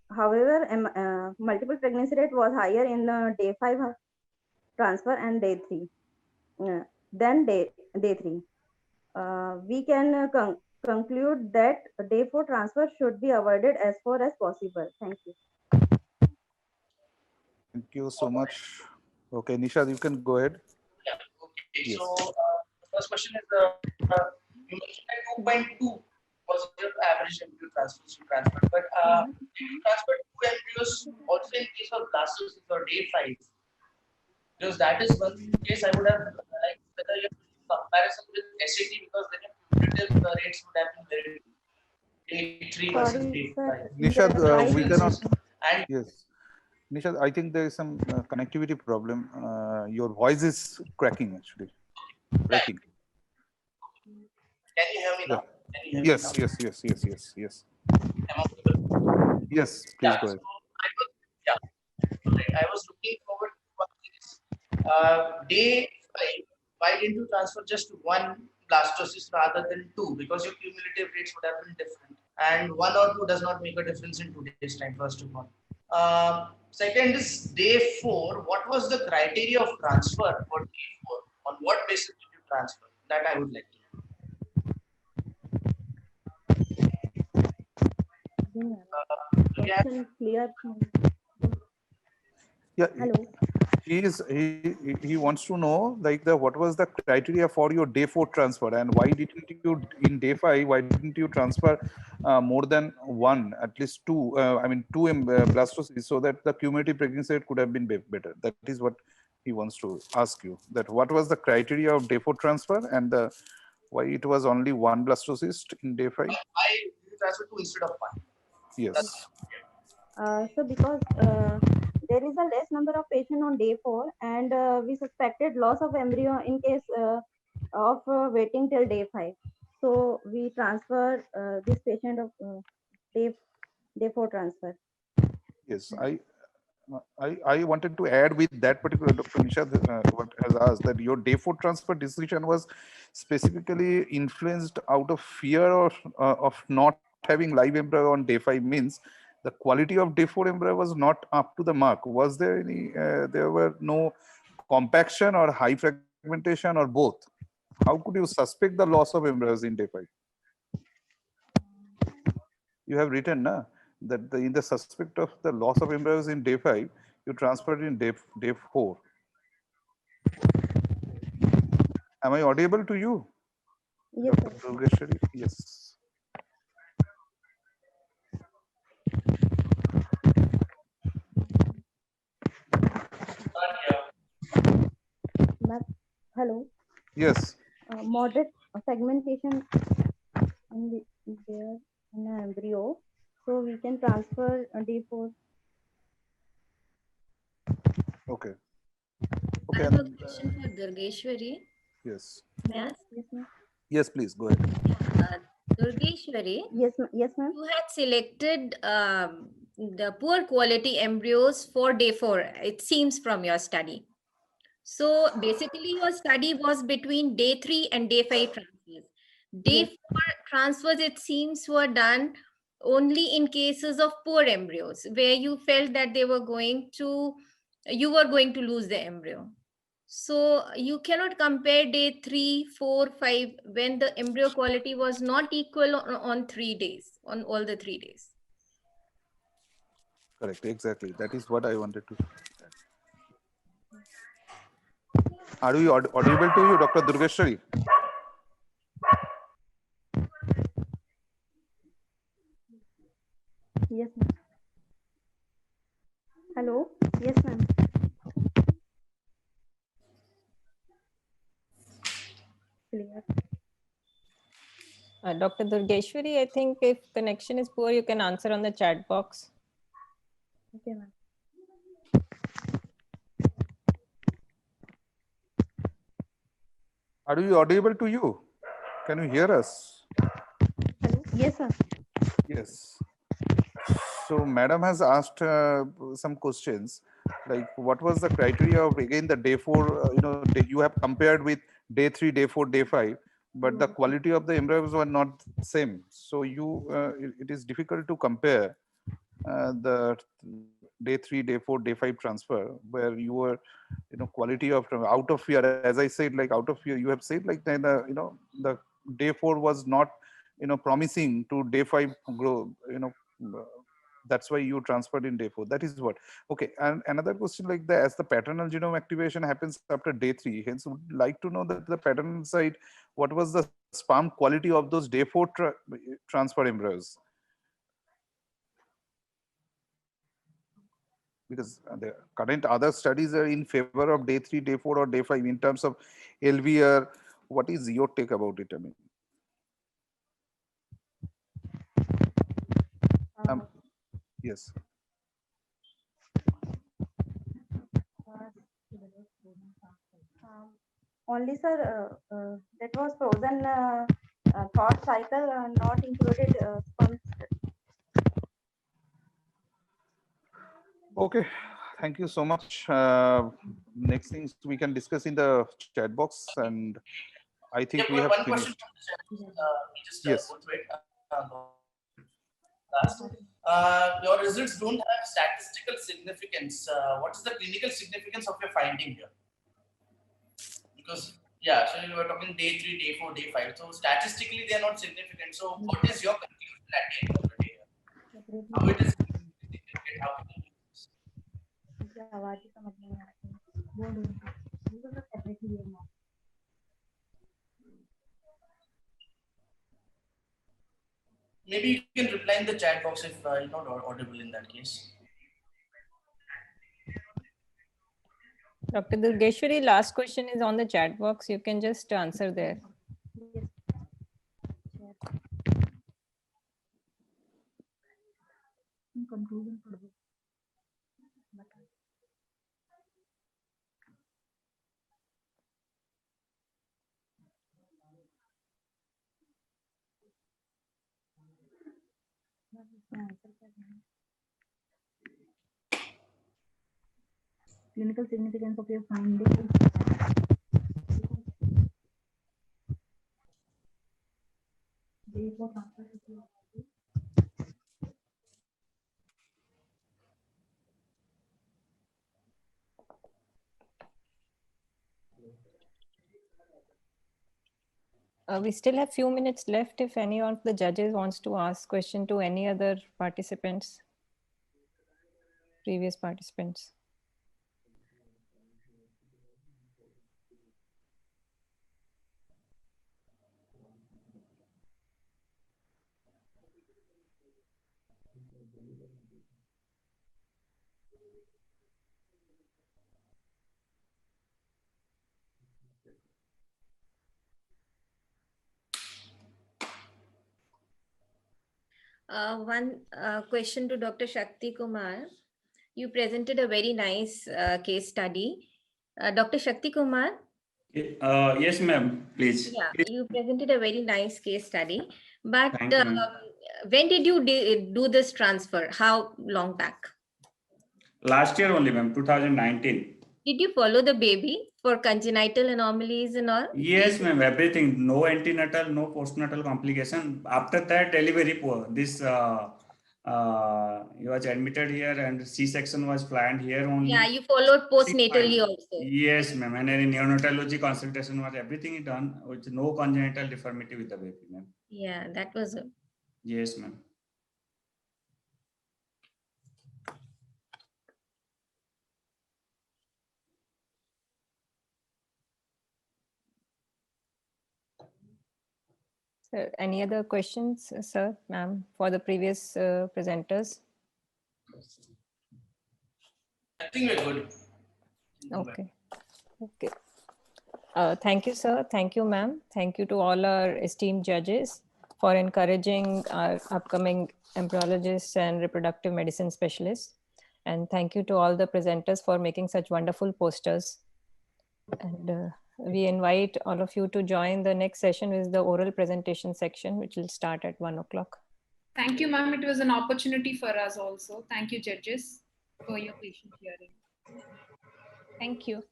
S14: However, multiple pregnancy rate was higher in day 5 transfer and day 3 than day 3. We can conclude that day 4 transfer should be avoided as far as possible. Thank you.
S7: Thank you so much. Okay, Nisha, you can go ahead.
S3: Yeah. Okay.
S7: Yes.
S3: So the first question is you mentioned that 2.2 was your average embryo transfer, but you transferred 2 embryos also in case of blastocyst or day 5. Because that is one case I would have liked whether you have comparison with SAT, because then your cumulative rates would have been very day 3 versus day 5.
S7: Nisha, we cannot.
S3: And
S7: Yes. Nisha, I think there is some connectivity problem. Your voice is cracking actually. Breaking.
S3: Can you hear me now?
S7: Yes. Yes, please go ahead.
S3: I was looking forward to one case. Day 5, why didn't you transfer just one blastocyst rather than 2? Because your cumulative rates would have been different. And 1 or 2 does not make a difference in today's time, first of all. Second is day 4. What was the criteria of transfer for day 4? On what basis did you transfer? That I would like to know.
S14: Clear.
S7: Yeah.
S14: Hello.
S7: He wants to know like what was the criteria for your day 4 transfer, and why didn't you in day 5? Why didn't you transfer more than one, at least 2? I mean 2 blastocysts, so that the cumulative pregnancy rate could have been better. That is what he wants to ask you. That what was the criteria of day 4 transfer, and why it was only 1 blastocyst in day 5?
S3: I transfer 2 instead of 1.
S7: Yes.
S14: So because there is a less number of patients on day 4, and we suspected loss of embryo in case of waiting till day 5. So we transfer this patient of day 4 transfer.
S7: Yes, I wanted to add with that particular Dr. Nisha what has asked that your day 4 transfer decision was specifically influenced out of fear of not having live embryo on day 5, means the quality of day 4 embryo was not up to the mark. Was there any, there were no compaction or high fragmentation or both? How could you suspect the loss of embryos in day 5? You have written that in the suspect of the loss of embryos in day 5, you transferred in day 4. Am I audible to you?
S14: Yes,
S7: Dr. Yes.
S14: Hello.
S7: Yes.
S14: Moderate segmentation is there in an embryo, so we can transfer D4.
S7: Okay.
S15: I
S7: Okay.
S15: have a question for Durgeshwari.
S7: Yes.
S15: Yes.
S14: Yes, ma'am.
S7: Yes, please go ahead.
S15: Durgeshwari,
S14: Yes, yes, ma'am.
S15: you had selected the poor quality embryos for day 4, it seems from your study. So basically your study was between day 3 and day 5 transfers. Day 4 transfers, it seems, were done only in cases of poor embryos where you felt that you were going to lose the embryo. So you cannot compare day 3, 4, 5 when the embryo quality was not equal on 3 days, on all the 3 days.
S7: Correct. Exactly. That is what I wanted to. Are we audible to you, Dr. Durgeshwari?
S14: Yes, ma'am. Hello. Yes, ma'am. Clear.
S1: Dr. Durgeshwari, I think if connection is poor, you can answer on the chat box.
S14: Okay, ma'am.
S7: Are we audible to you? Can you hear us?
S14: Hello. Yes, sir.
S7: Yes. So madam has asked some questions like what was the criteria of again the day 4, you have compared with day 3, day 4, day 5, but the quality of the embryos were not same. So it is difficult to compare the day 3, day 4, day 5 transfer where you were, quality of out of fear, as I said, like out of fear, you have said like the day 4 was not, promising to day 5 grow, that's why you transferred in day 4. That is what. Okay. And another question like as the paternal genome activation happens after day 3, hence would like to know that the paternal side, what was the sperm quality of those day 4 transfer embryos? Because the current other studies are in favor of day 3, day 4, or day 5 in terms of LVR. What is your take about it? I mean, yes.
S14: Only, sir, that was frozen thought cycle, not included sperm.
S7: Okay, thank you so much. Next things we can discuss in the chat box, and I think we have
S3: one question
S7: finished.
S3: from the chat. We just
S7: Yes.
S3: go through it. Your results don't have statistical significance. What is the clinical significance of your finding here? Because yeah, so you were talking day 3, day 4, day 5. So statistically, they are not significant. So what is your conclusion at the end of the day? How it is significant? How can you use this? Maybe you can reply in the chat box if you're not audible in that case.
S1: Dr. Durgeshwari, last question is on the chat box. You can just answer there.
S14: Conclusion for this. Clinical significance of your finding.
S1: We still have few minutes left if any of the judges wants to ask question to any other participants, previous participants.
S15: One question to Dr. Shakti Kumar. You presented a very nice case study. Dr. Shakti Kumar?
S11: Yes, ma'am, please.
S15: Yeah, you presented a very nice case study. But
S11: Thank you, ma'am.
S15: when did you do this transfer? How long back?
S11: Last year only, ma'am, 2019.
S15: Did you follow the baby for congenital anomalies and all?
S11: Yes, ma'am, everything. No antenatal, no postnatal complication. After that, delivery poor. He was admitted here and C-section was planned here only.
S15: Yeah, you followed postnatally also.
S11: Yes, ma'am. And any neonatology consultation was everything done with no congenital deformity with the baby, ma'am.
S15: Yeah, that was it.
S11: Yes, ma'am.
S1: So any other questions, sir, ma'am, for the previous presenters?
S3: I think we're good.
S1: Okay. Okay. Thank you, sir. Thank you, ma'am. Thank you to all our esteemed judges for encouraging our upcoming embryologists and reproductive medicine specialists. And thank you to all the presenters for making such wonderful posters. And we invite all of you to join the next session with the oral presentation section, which will start at 1 o'clock.
S10: Thank you, ma'am. It was an opportunity for us also. Thank you, judges, for your patient hearing.
S8: Thank you.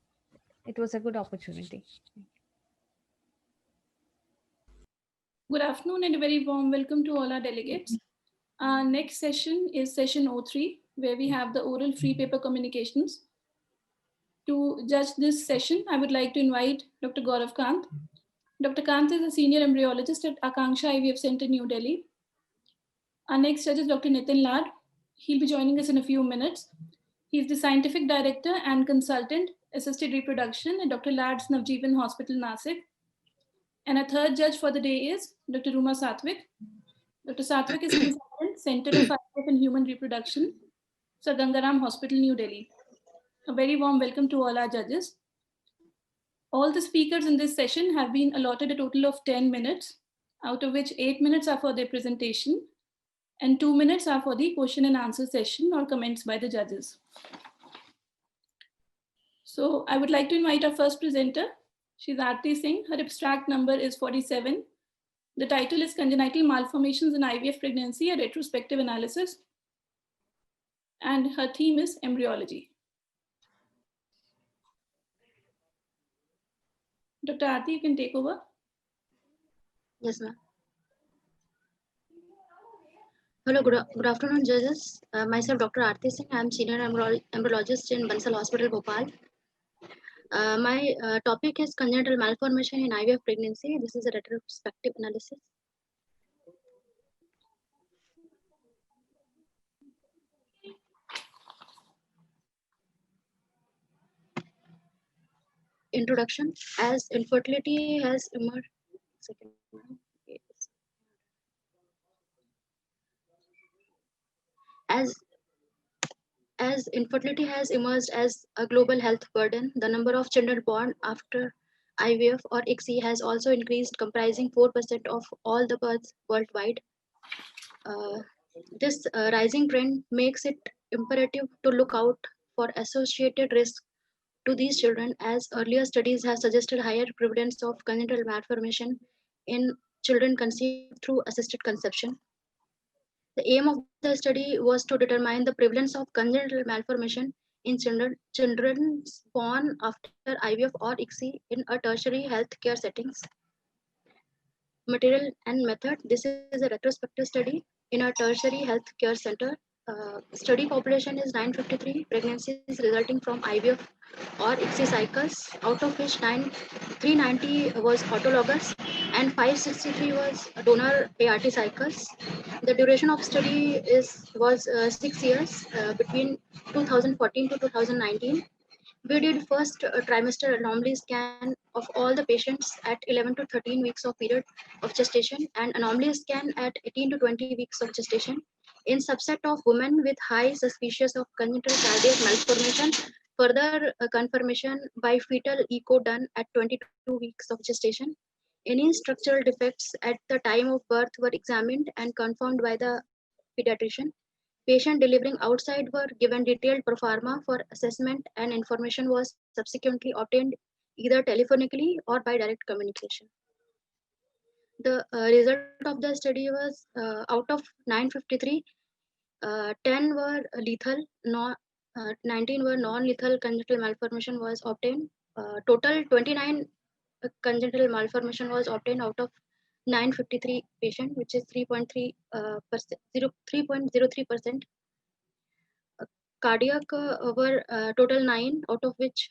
S8: It was a good opportunity.
S16: Good afternoon and a very warm welcome to all our delegates. Our next session is session 03, where we have the oral free paper communications. To judge this session, I would like to invite Dr. Gaurav Kant. Dr. Kant is a senior embryologist at Akanksha IVF Center, New Delhi. Our next judge is Dr. Nitin Lad. He'll be joining us in a few minutes. He's the scientific director and consultant, assisted reproduction at Dr. Lad's Navjeevan Hospital, Nasik. And our third judge for the day is Dr. Ruma Sathwik. Dr. Sathwik is consultant, Center of IVF and Human Reproduction, Sir Gangaram Hospital, New Delhi. A very warm welcome to all our judges. All the speakers in this session have been allotted a total of 10 minutes, out of which 8 minutes are for their presentation and 2 minutes are for the question and answer session or comments by the judges. So I would like to invite our first presenter. She's Aarti Singh. Her abstract number is 47. The title is Congenital Malformations in IVF Pregnancy, a Retrospective Analysis. And her theme is embryology. Dr. Aarti, you can take over.
S17: Yes, ma'am. Hello, good afternoon, judges. Myself, Dr. Aarti Singh. I am senior embryologist in Bansal Hospital, Bhopal. My topic is congenital malformation in IVF pregnancy. This is a retrospective analysis. Introduction. As infertility has emerged, as infertility has emerged as a global health burden, the number of children born after IVF or ICSI has also increased, comprising 4% of all the births worldwide. This rising trend makes it imperative to look out for associated risks to these children, as earlier studies have suggested higher prevalence of congenital malformation in children conceived through assisted conception. The aim of the study was to determine the prevalence of congenital malformation in children born after IVF or ICSI in a tertiary healthcare settings. Material and method. This is a retrospective study in a tertiary healthcare center. Study population is 953 pregnancies resulting from IVF or ICSI cycles, out of which 390 was autologous and 563 was donor ART cycles. The duration of study was 6 years, between 2014 to 2019. We did first trimester anomaly scan of all the patients at 11 to 13 weeks of period of gestation and anomaly scan at 18 to 20 weeks of gestation. In subset of women with high suspicious of congenital cardiac malformation, further confirmation by fetal echo done at 22 weeks of gestation. Any structural defects at the time of birth were examined and confirmed by the pediatrician. Patient delivering outside were given detailed proforma for assessment, and information was subsequently obtained either telephonically or by direct communication. The result of the study was out of 953, 10 were lethal, 19 were non-lethal congenital malformation was obtained. Total 29 congenital malformation was obtained out of 953 patients, which is 3.03%. Cardiac were total 9, out of which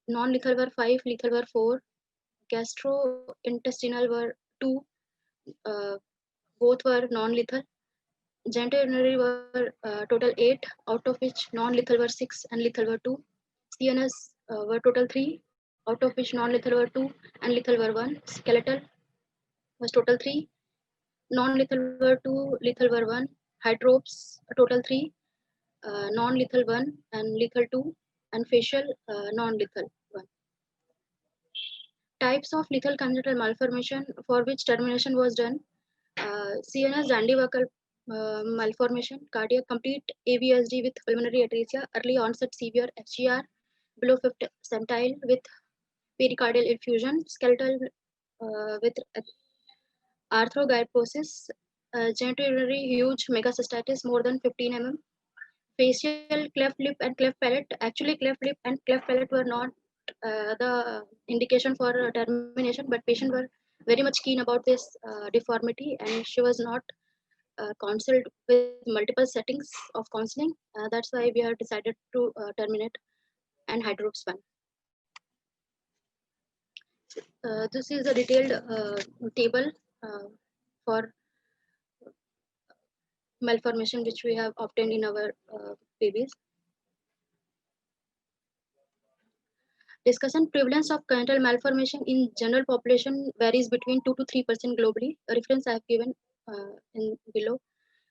S17: non-lethal were 5, lethal were 4. Gastrointestinal were 2, both were non-lethal. Genitourinary were total 8, out of which non-lethal were 6 and lethal were 2. CNS were total 3, out of which non-lethal were 2 and lethal were 1. Skeletal was total 3, non-lethal were 2, lethal were 1. Hydropes total 3, non-lethal 1 and lethal 2, and facial non-lethal 1. Types of lethal congenital malformation for which termination was done: CNS Zandy-Walker malformation, cardiac complete AVSD with pulmonary atresia, early onset severe FGR below 5th centile with pericardial effusion, skeletal with arthrogryposis, genitourinary huge megacystitis more than 15 mm, facial cleft lip and cleft palate. Actually, cleft lip and cleft palate were not the indication for termination, but patient were very much keen about this deformity, and she was not counseled with multiple settings of counseling. That's why we have decided to terminate and hydrops 1. This is a detailed table for malformation which we have obtained in our babies. Discussion: prevalence of congenital malformation in general population varies between 2 to 3% globally. A reference I have given in below.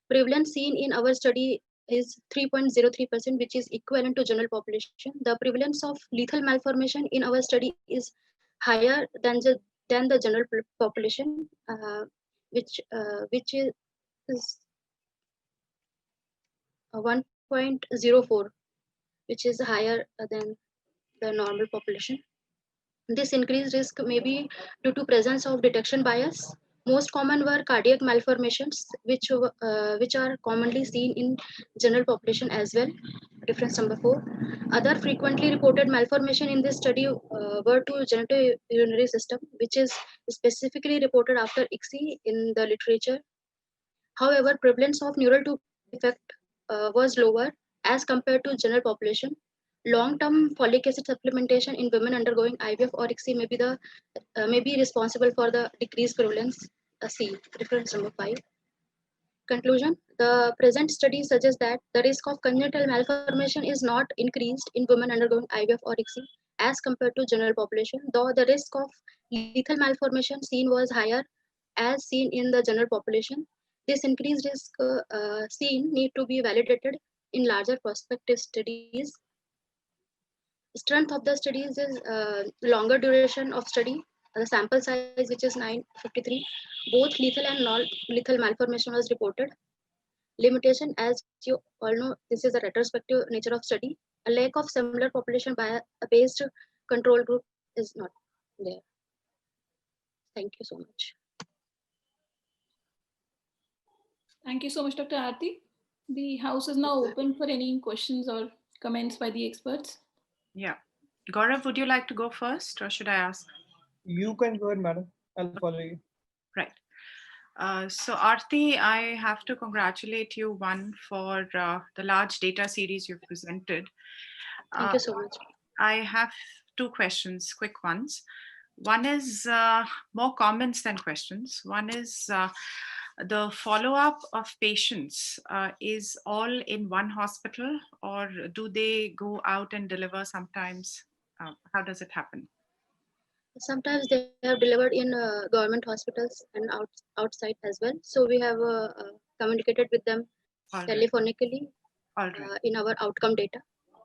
S17: Prevalence seen in our study is 3.03%, which is equivalent to general population. The prevalence of lethal malformation in our study is higher than the general population, which is 1.04, which is higher than the normal population. This increased risk may be due to presence of detection bias. Most common were cardiac malformations, which are commonly seen in general population as well. Reference number 4. Other frequently reported malformation in this study were to genitourinary system, which is specifically reported after ICSI in the literature. However, prevalence of neural tube defect was lower as compared to general population. Long-term folic acid supplementation in women undergoing IVF or ICSI may be responsible for the decreased prevalence. C. Reference number 5. Conclusion: the present study suggests that the risk of congenital malformation is not increased in women undergoing IVF or ICSI as compared to general population, though the risk of lethal malformation seen was higher as seen in the general population. This increased risk seen need to be validated in larger prospective studies. Strength of the studies is longer duration of study. The sample size, which is 953, both lethal and non-lethal malformation was reported. Limitation: as you all know, this is a retrospective nature of study. A lack of similar population based control group is not there. Thank you so much.
S16: Thank you so much, Dr. Aarti. The house is now open for any questions or comments by the experts.
S18: Yeah. Gaurav, would you like to go first, or should I ask?
S19: You can go ahead, madam. I'll follow you.
S18: Right. So Aarti, I have to congratulate you, one, for the large data series you've presented.
S17: Thank you so much.
S18: I have 2 questions, quick ones. One is more comments than questions. One is the follow-up of patients is all in one hospital, or do they go out and deliver sometimes? How does it happen?
S17: Sometimes they have delivered in government hospitals and outside as well. So we have communicated with them telephonically in our outcome data.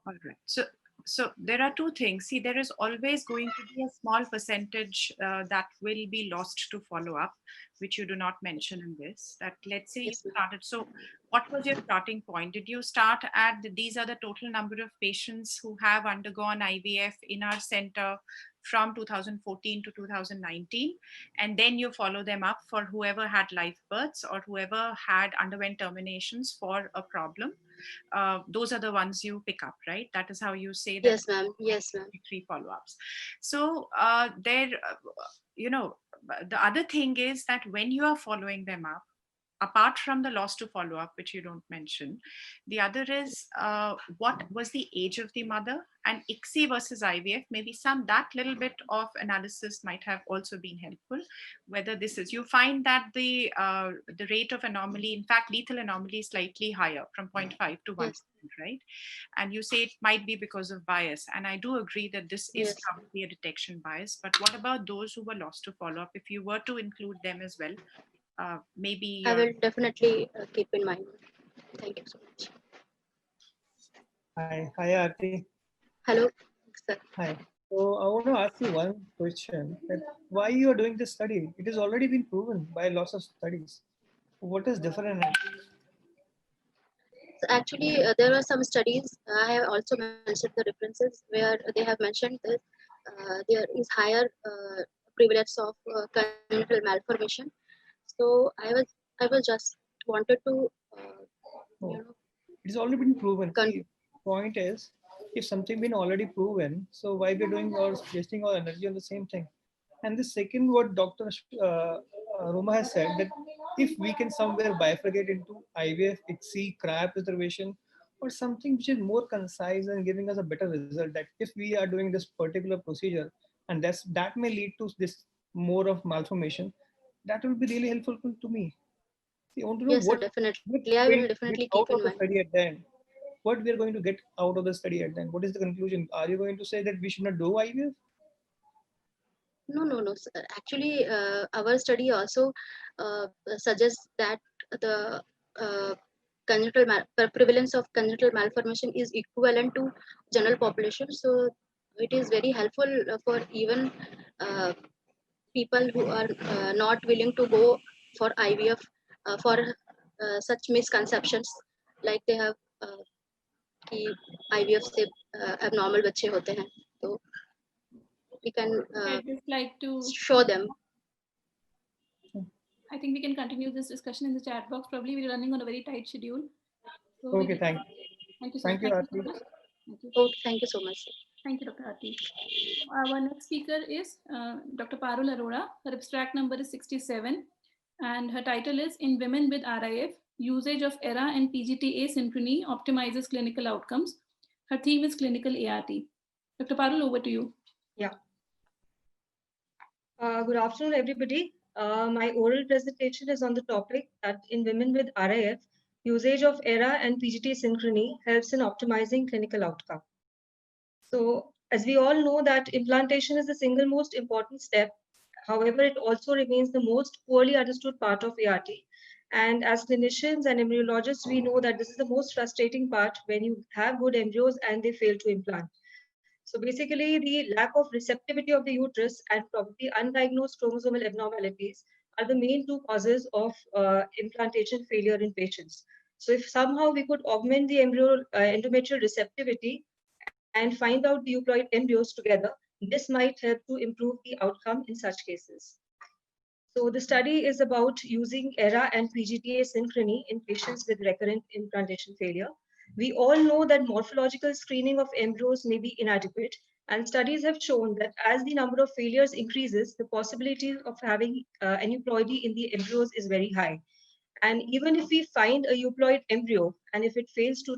S18: All right. So So there are two things. See, there is always going to be a small percentage that will be lost to follow up, which you do not mention in this. That let's say you started. So what was your starting point? Did you start at these are the total number of patients who have undergone IVF in our center from 2014 to 2019, and then you follow them up for whoever had live births or whoever had underwent terminations for a problem. Those are the ones you pick up, right? That is how you say that.
S17: Yes, ma'am. Yes, ma'am.
S18: 3 follow-ups. So the other thing is that when you are following them up, apart from the loss to follow-up, which you don't mention, the other is what was the age of the mother, and ICSI versus IVF, maybe that little bit of analysis might have also been helpful. Whether this is, you find that the rate of anomaly, in fact, lethal anomaly is slightly higher from 0.5 to 1%, right? And you say it might be because of bias. And I do agree that this is probably a detection bias, but what about those who were lost to follow-up? If you were to include them as well, maybe
S17: I will definitely keep in mind. Thank you so much.
S19: Hi, Aarti.
S17: Hello, sir.
S19: Hi. So I want to ask you one question: that why you are doing this study? It has already been proven by lots of studies. What is different?
S17: So actually, there are some studies. I have also mentioned the references where they have mentioned that there is higher prevalence of congenital malformation. So I was just wanted to,
S19: It has already been proven. See, point is, if something been already proven, so why we're doing or wasting our energy on the same thing? And the second, what Dr. Roma has said, that if we can somewhere bifurcate into IVF, ICSI, cryo preservation, or something which is more concise and giving us a better result, that if we are doing this particular procedure, and that may lead to this more of malformation, that will be really helpful to me. See, I want to know
S17: yes, sir, definitely. I will definitely keep
S19: out
S17: in
S19: of the
S17: mind.
S19: study at the end. What we are going to get out of the study at the end? What is the conclusion? Are you going to say that we should not do IVF?
S17: No, sir. Actually, our study also suggests that the prevalence of congenital malformation is equivalent to general population. So it is very helpful for even people who are not willing to go for IVF for such misconceptions, like they have कि IVF से abnormal बच्चे होते हैं, तो we can
S16: I'd just like to
S17: show them.
S16: I think we can continue this discussion in the chat box. Probably we're running on a very tight schedule. So
S19: Okay, thank you.
S16: Thank you, sir.
S19: Thank you, Aarti.
S16: Thank you.
S17: Oh, thank you so much, sir.
S16: Thank you, Dr. Aarti. Our next speaker is Dr. Parul Arora. Her abstract number is 67, and her title is "In Women with RIF, Usage of ERA and PGTA Synchrony Optimizes Clinical Outcomes." Her theme is clinical ART. Dr. Parul, over to you.
S20: Yeah. Good afternoon, everybody. My oral presentation is on the topic that in women with RIF, usage of ERA and PGT synchrony helps in optimizing clinical outcome. So, as we all know that implantation is the single most important step. However, it also remains the most poorly understood part of ART. And as clinicians and embryologists, we know that this is the most frustrating part when you have good embryos and they fail to implant. So basically, the lack of receptivity of the uterus and probably undiagnosed chromosomal abnormalities are the main two causes of implantation failure in patients. So if somehow we could augment the endometrial receptivity and find out the euploid embryos together, this might help to improve the outcome in such cases. So the study is about using ERA and PGTA synchrony in patients with recurrent implantation failure. We all know that morphological screening of embryos may be inadequate, and studies have shown that as the number of failures increases, the possibility of having aneuploidy in the embryos is very high. And even if we find a euploid embryo, and if it fails to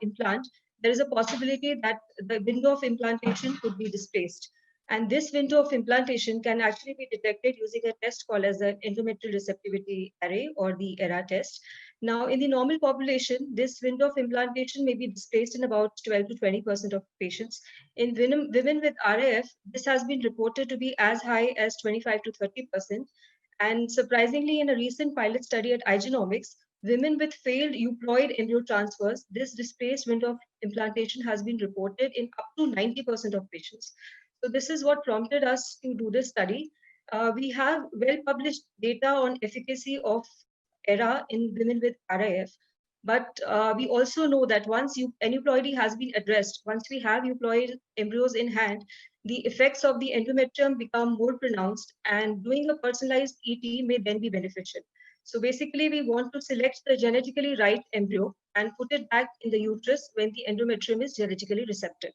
S20: implant, there is a possibility that the window of implantation could be displaced. And this window of implantation can actually be detected using a test called as the endometrial receptivity array, or the ERA test. Now, in the normal population, this window of implantation may be displaced in about 12 to 20% of patients. In women with RAF, this has been reported to be as high as 25 to 30%. And surprisingly, in a recent pilot study at iGenomics, women with failed euploid embryo transfers, this displaced window of implantation has been reported in up to 90% of patients. So this is what prompted us to do this study. We have well-published data on efficacy of ERA in women with RIF, but we also know that once aneuploidy has been addressed, once we have euploid embryos in hand, the effects of the endometrium become more pronounced, and doing a personalized ET may then be beneficial. So basically, we want to select the genetically right embryo and put it back in the uterus when the endometrium is genetically receptive.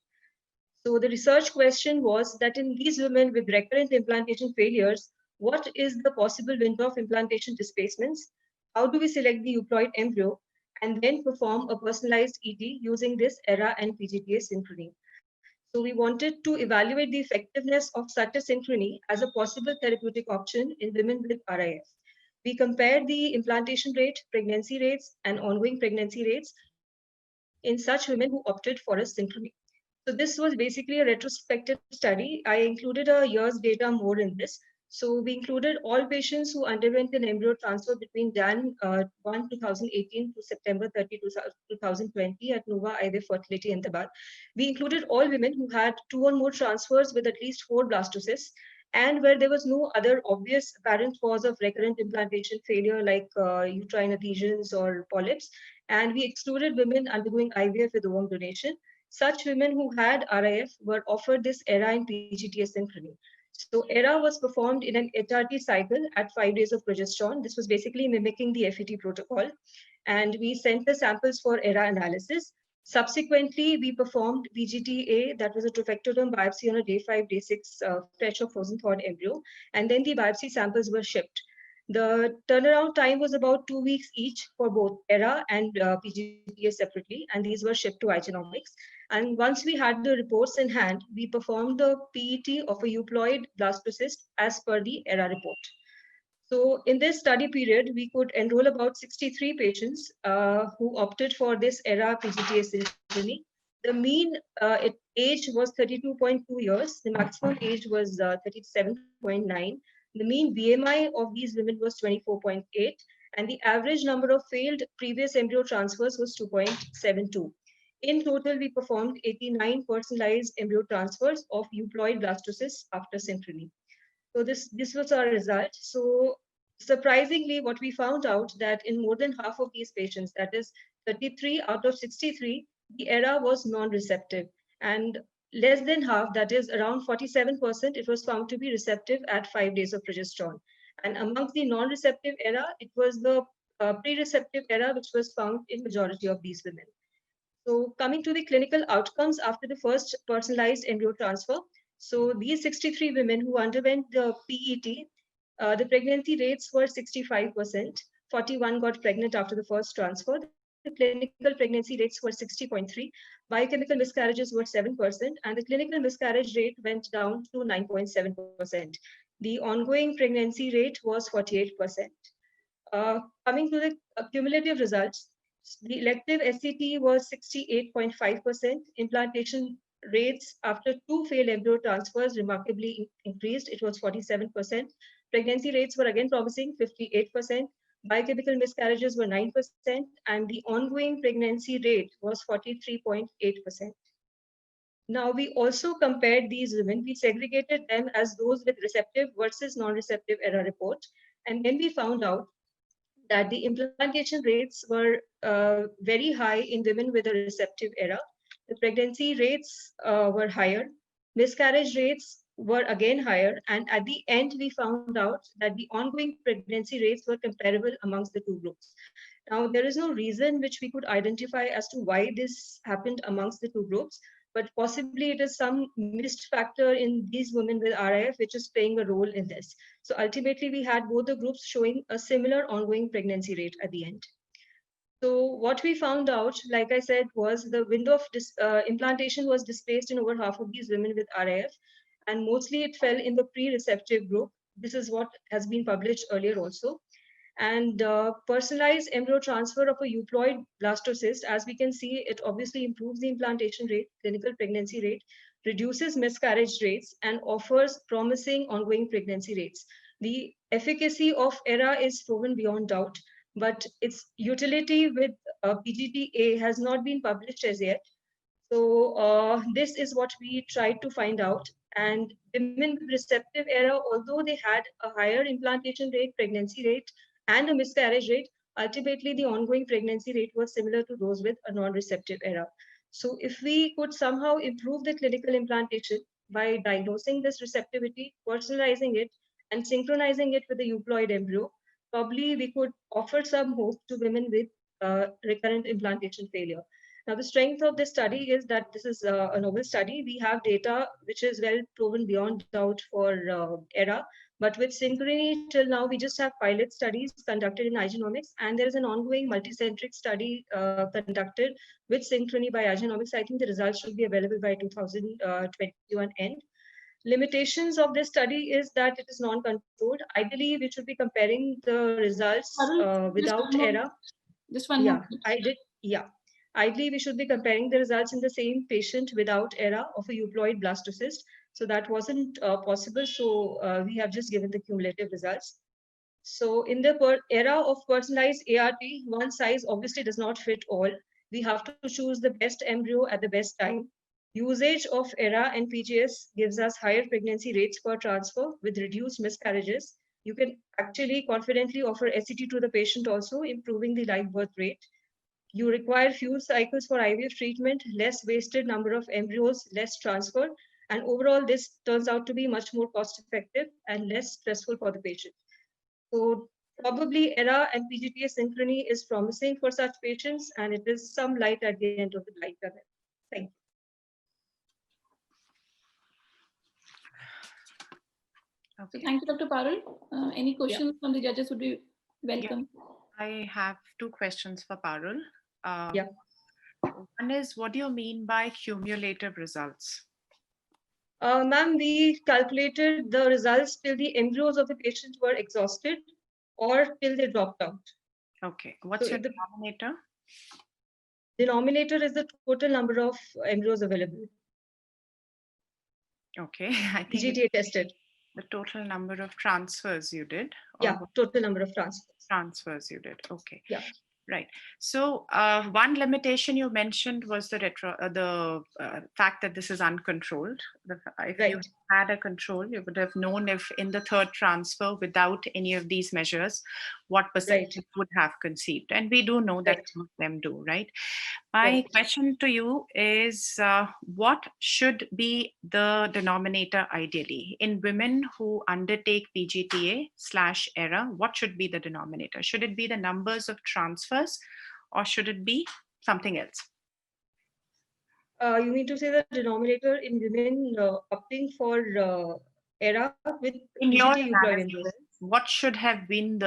S20: So the research question was that in these women with recurrent implantation failures, what is the possible window of implantation displacements? How do we select the euploid embryo and then perform a personalized ET using this ERA and PGTA synchrony? So we wanted to evaluate the effectiveness of such a synchrony as a possible therapeutic option in women with RIF. We compared the implantation rate, pregnancy rates, and ongoing pregnancy rates in such women who opted for a synchrony. So this was basically a retrospective study. I included a year's data more in this. So we included all patients who underwent an embryo transfer between Jan 1, 2018 to September 30, 2020 at Nova IVF Fertility in Tabad. We included all women who had 2 or more transfers with at least 4 blastocysts, and where there was no other obvious apparent cause of recurrent implantation failure like uterine adhesions or polyps. And we excluded women undergoing IVF with ovum donation. Such women who had RIF were offered this ERA and PGTA synchrony. So ERA was performed in an HRT cycle at 5 days of progesterone. This was basically mimicking the FET protocol. And we sent the samples for ERA analysis. Subsequently, we performed PGTA, that was a trophectoderm biopsy on a day 5, day 6 fresh or frozen thawed embryo. And then the biopsy samples were shipped. The turnaround time was about 2 weeks each for both ERA and PGTA separately, and these were shipped to iGenomics. And once we had the reports in hand, we performed the PET of a euploid blastocyst as per the ERA report. So in this study period, we could enroll about 63 patients who opted for this ERA PGTA synchrony. The mean age was 32.2 years. The maximum age was 37.9. The mean BMI of these women was 24.8, and the average number of failed previous embryo transfers was 2.72. In total, we performed 89 personalized embryo transfers of euploid blastocysts after synchrony. So this was our result. So surprisingly, what we found out that in more than half of these patients, that is 33 out of 63, the ERA was non-receptive, and less than half, that is around 47%, it was found to be receptive at 5 days of progesterone. And amongst the non-receptive ERA, it was the pre-receptive ERA which was found in majority of these women. So coming to the clinical outcomes after the first personalized embryo transfer. So these 63 women who underwent the PET, the pregnancy rates were 65%. 41 got pregnant after the first transfer. The clinical pregnancy rates were 60.3. Biochemical miscarriages were 7%, and the clinical miscarriage rate went down to 9.7%. The ongoing pregnancy rate was 48%. Coming to the cumulative results, the elective SCT was 68.5%. Implantation rates after 2 failed embryo transfers remarkably increased. It was 47%. Pregnancy rates were again promising, 58%. Biochemical miscarriages were 9%, and the ongoing pregnancy rate was 43.8%. Now, we also compared these women. We segregated them as those with receptive versus non-receptive ERA report. And then we found out that the implantation rates were very high in women with a receptive ERA. The pregnancy rates were higher. Miscarriage rates were again higher. And at the end, we found out that the ongoing pregnancy rates were comparable amongst the 2 groups. Now, there is no reason which we could identify as to why this happened amongst the 2 groups, but possibly it is some missed factor in these women with RIF, which is playing a role in this. So ultimately, we had both the groups showing a similar ongoing pregnancy rate at the end. So what we found out, like I said, was the window of implantation was displaced in over half of these women with RIF, and mostly it fell in the pre-receptive group. This is what has been published earlier also. And personalized embryo transfer of a euploid blastocyst, as we can see, it obviously improves the implantation rate, clinical pregnancy rate, reduces miscarriage rates, and offers promising ongoing pregnancy rates. The efficacy of ERA is proven beyond doubt. but its utility with PGTA has not been published as yet. So this is what we tried to find out. And women with receptive era, although they had a higher implantation rate, pregnancy rate, and a miscarriage rate, ultimately the ongoing pregnancy rate was similar to those with a non-receptive era. So if we could somehow improve the clinical implantation by diagnosing this receptivity, personalizing it, and synchronizing it with the euploid embryo, probably we could offer some hope to women with recurrent implantation failure. Now, the strength of this study is that this is a novel study. We have data which is well proven beyond doubt for ERA, but with Synchrony, till now, we just have pilot studies conducted in Igenomics, and there is an ongoing multicentric study conducted with Synchrony by Igenomics. I think the results should be available by 2021 end. Limitations of this study is that it is non-controlled. Ideally, we should be comparing the results without ERA.
S16: Just one more.
S20: Yeah. Ideally, we should be comparing the results in the same patient without ERA of a euploid blastocyst. So that wasn't possible. So we have just given the cumulative results. So in the era of personalized ART, one size obviously does not fit all. We have to choose the best embryo at the best time. Usage of ERA and PGS gives us higher pregnancy rates per transfer with reduced miscarriages. You can actually confidently offer SCT to the patient also, improving the live birth rate. You require few cycles for IVF treatment, less wasted number of embryos, less transfer, and overall this turns out to be much more cost effective and less stressful for the patient. So probably ERA and PGTA synchrony is promising for such patients, and it is some light at the end of the light tunnel. Thank you.
S16: Okay. So thank you, Dr. Parul. Any questions from the judges would be welcome.
S18: Yeah. I have two questions for Parul.
S20: Yeah.
S18: One is, what do you mean by cumulative results?
S20: Ma'am, we calculated the results till the embryos of the patient were exhausted or till they dropped out.
S18: Okay. What's your denominator?
S20: Denominator is the total number of embryos available.
S18: Okay. I think
S20: PGTA tested.
S18: The total number of transfers you did?
S20: Yeah, total number of transfers.
S18: Transfers you did. Okay.
S20: Yeah.
S18: Right. So one limitation you mentioned was the fact that this is uncontrolled. If you had a control, you would have known if in the third transfer without any of these measures, what percentage would have conceived. And we do know that some of them do, right? My question to you is, what should be the denominator ideally? In women who undertake PGTA/ERA, what should be the denominator? Should it be the numbers of transfers or should it be something else?
S20: You mean to say the denominator in women opting for ERA with
S18: in your
S20: PGTA euploid embryos?
S18: What should have been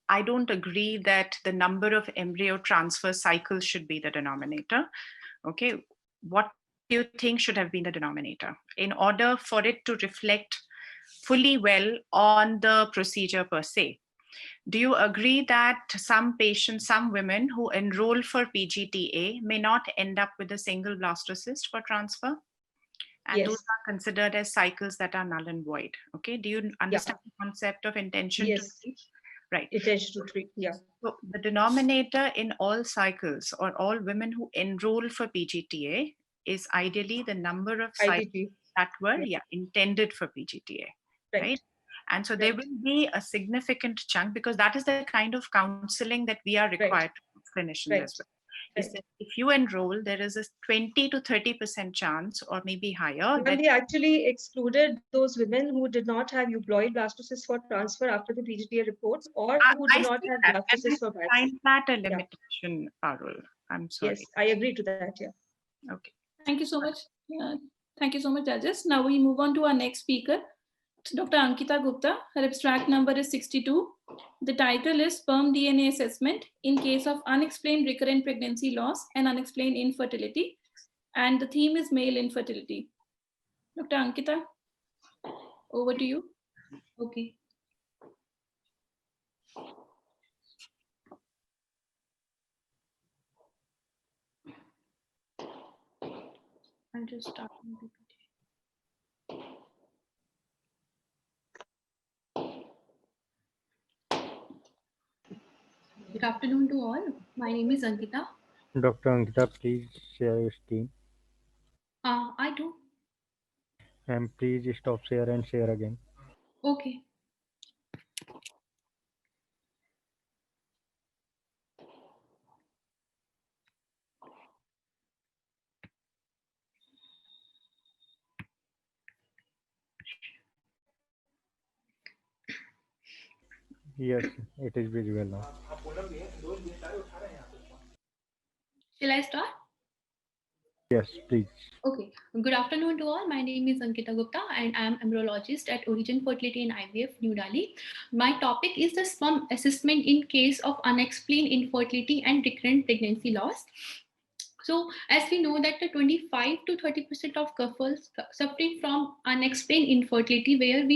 S18: I don't agree that the number of embryo transfer cycles should be the denominator. Okay, what do you think should have been the denominator in order for it to reflect fully well on the procedure per se? Do you agree that some patients, some women who enroll for PGTA may not end up with a single blastocyst for transfer? And those are considered as cycles that are null and void. Okay, do you understand the concept of intention to treat? Right.
S20: Intention to treat, yeah.
S18: So the denominator in all cycles or all women who enroll for PGTA is ideally the number of cycles that were intended for PGTA, right? And so there will be a significant chunk, because that is the kind of counseling that we are required to clinicians as well. Is that if you enroll, there is a 20 to 30% chance, or maybe higher.
S20: And they actually excluded those women who did not have euploid blastocysts for transfer after the PGTA reports, or who did not have blastocysts for biopsy.
S18: I find that a limitation, Parul. I'm sorry.
S20: Yes, I agree to that. Yeah.
S18: Okay.
S16: Thank you so much. Thank you so much, judges. Now we move on to our next speaker, Dr. Ankita Gupta. Her abstract number is 62. The title is Sperm DNA Assessment in Case of Unexplained Recurrent Pregnancy Loss and Unexplained Infertility. And the theme is male infertility. Dr. Ankita, over to you.
S13: Okay.
S18: I'll just start with the
S10: Good afternoon to all. My name is Ankita.
S4: Dr. Ankita, please share your screen.
S10: I do.
S4: And please stop share and share again.
S10: Okay.
S4: Yes, it is visible now.
S10: Shall I start?
S4: Yes, please.
S10: Okay. Good afternoon to all. My name is Ankita Gupta and I am embryologist at Origin Fertility and IVF, New Delhi. My topic is the sperm assessment in case of unexplained infertility and recurrent pregnancy loss. So, as we know that the 25 to 30% of couples suffering from unexplained infertility, where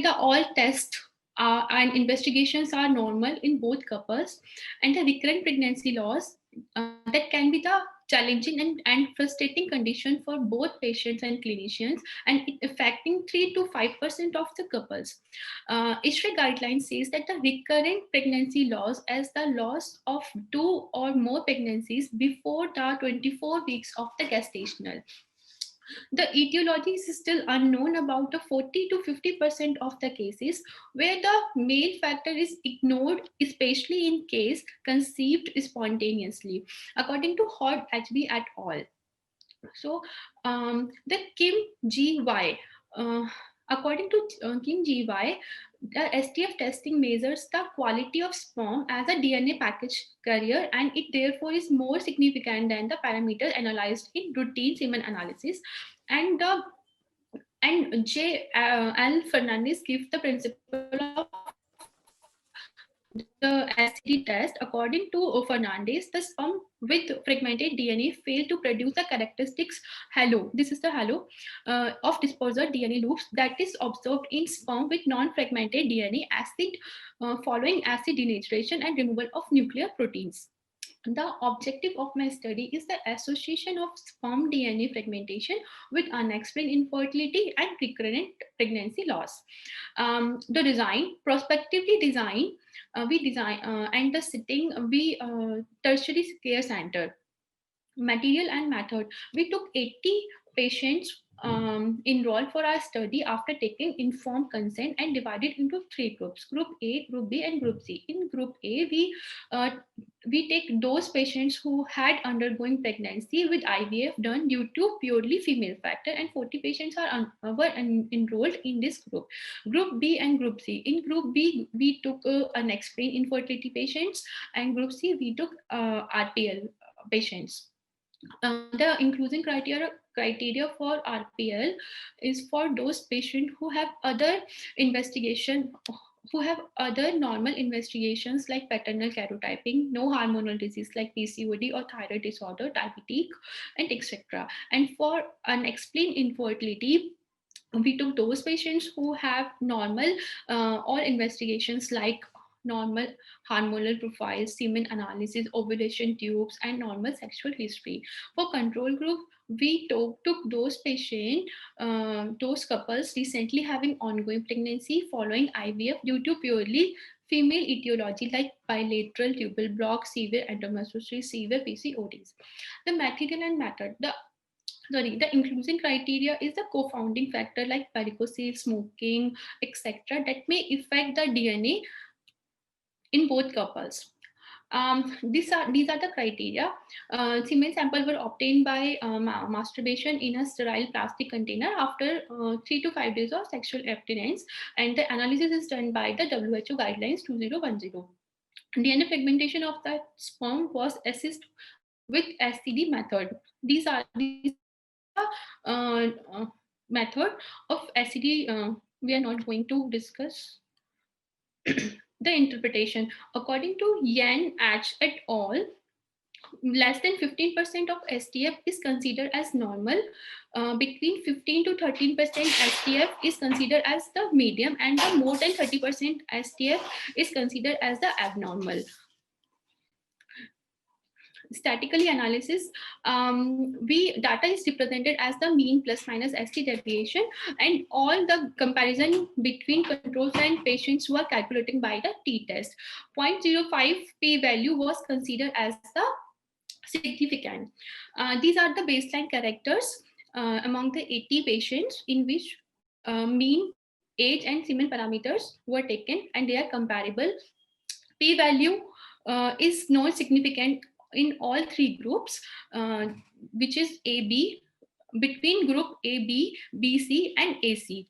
S10: the all tests and investigations are normal in both couples, and the recurrent pregnancy loss, that can be the challenging and frustrating condition for both patients and clinicians, and it affecting 3 to 5% of the couples. ISHRA guideline says that the recurrent pregnancy loss as the loss of 2 or more pregnancies before the 24 weeks of the gestational. The etiology is still unknown about the 40 to 50% of the cases where the male factor is ignored, especially in case conceived spontaneously, according to Hod HB et al. So, the Kim G.Y. According to Kim G.Y., the STF testing measures the quality of sperm as a DNA package carrier, and it therefore is more significant than the parameters analyzed in routine semen analysis. And J. L. Fernandez gives the principle of the STD test. According to Fernandez, the sperm with fragmented DNA failed to produce the characteristics halo. This is the halo of dispersal DNA loops that is observed in sperm with non-fragmented DNA acid following acid denaturation and removal of nuclear proteins. The objective of my study is the association of sperm DNA fragmentation with unexplained infertility and recurrent pregnancy loss. The design, prospectively design, we design and the setting, we tertiary care center. Material and method. We took 80 patients enrolled for our study after taking informed consent and divided into 3 groups: Group A, Group B, and Group C. In Group A, we take those patients who had undergoing pregnancy with IVF done due to purely female factor, and 40 patients were enrolled in this group. Group B and Group C. In Group B, we took unexplained infertility patients, and Group C, we took RPL patients. The inclusion criteria for RPL is for those patients who have other normal investigations like paternal karyotyping, no hormonal disease like PCOD or thyroid disorder, diabetic, and etc. And for unexplained infertility, we took those patients who have normal all investigations like normal hormonal profiles, semen analysis, ovulation tubes, and normal sexual history. For control group, we took those patients, those couples recently having ongoing pregnancy following IVF due to purely female etiology like bilateral tubal block, severe endometriosis, severe PCODs. The material and method. The inclusion criteria is the co-founding factor like varicocele, smoking, etc. that may affect the DNA in both couples. These are the criteria. Semen samples were obtained by masturbation in a sterile plastic container after 3 to 5 days of sexual abstinence, and the analysis is done by the WHO guidelines 2010. DNA fragmentation of the sperm was assessed with SCD method. These are the method of SCD. We are not going to discuss. The interpretation, according to Yan H et al., less than 15% of STF is considered as normal. Between 15 to 13% STF is considered as the medium, and the more than 30% STF is considered as the abnormal. statically analysis, data is represented as the mean plus minus ST deviation, and all the comparison between controls and patients were calculating by the t-test. 0.05 p-value was considered as the significant. These are the baseline characters among the 80 patients in which mean, age, and semen parameters were taken, and they are comparable. P-value is not significant in all three groups, which is AB, between group AB, BC, and AC.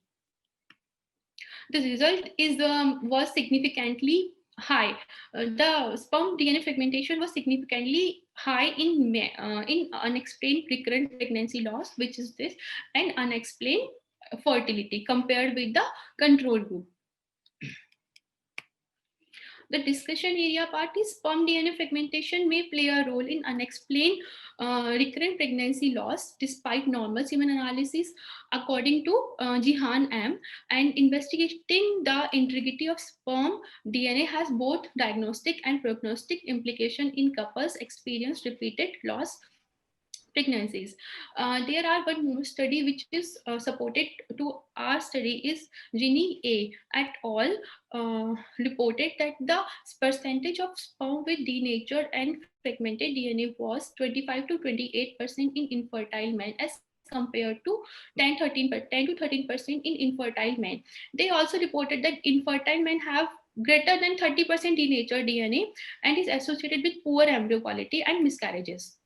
S10: The result is was significantly high. The sperm DNA fragmentation was significantly high in unexplained recurrent pregnancy loss, which is this, and unexplained fertility compared with the control group. The discussion area part is sperm DNA fragmentation may play a role in unexplained recurrent pregnancy loss despite normal semen analysis, according to Jihan M. And investigating the integrity of sperm DNA has both diagnostic and prognostic implication in couples experience repeated loss pregnancies. There are one more study which is supported to our study is Ginny A et al. Reported that the percentage of sperm with denatured and fragmented DNA was 25 to 28% in infertile men as compared to 10 to 13% in infertile men. They also reported that infertile men have greater than 30% denatured DNA and is associated with poor embryo quality and miscarriages.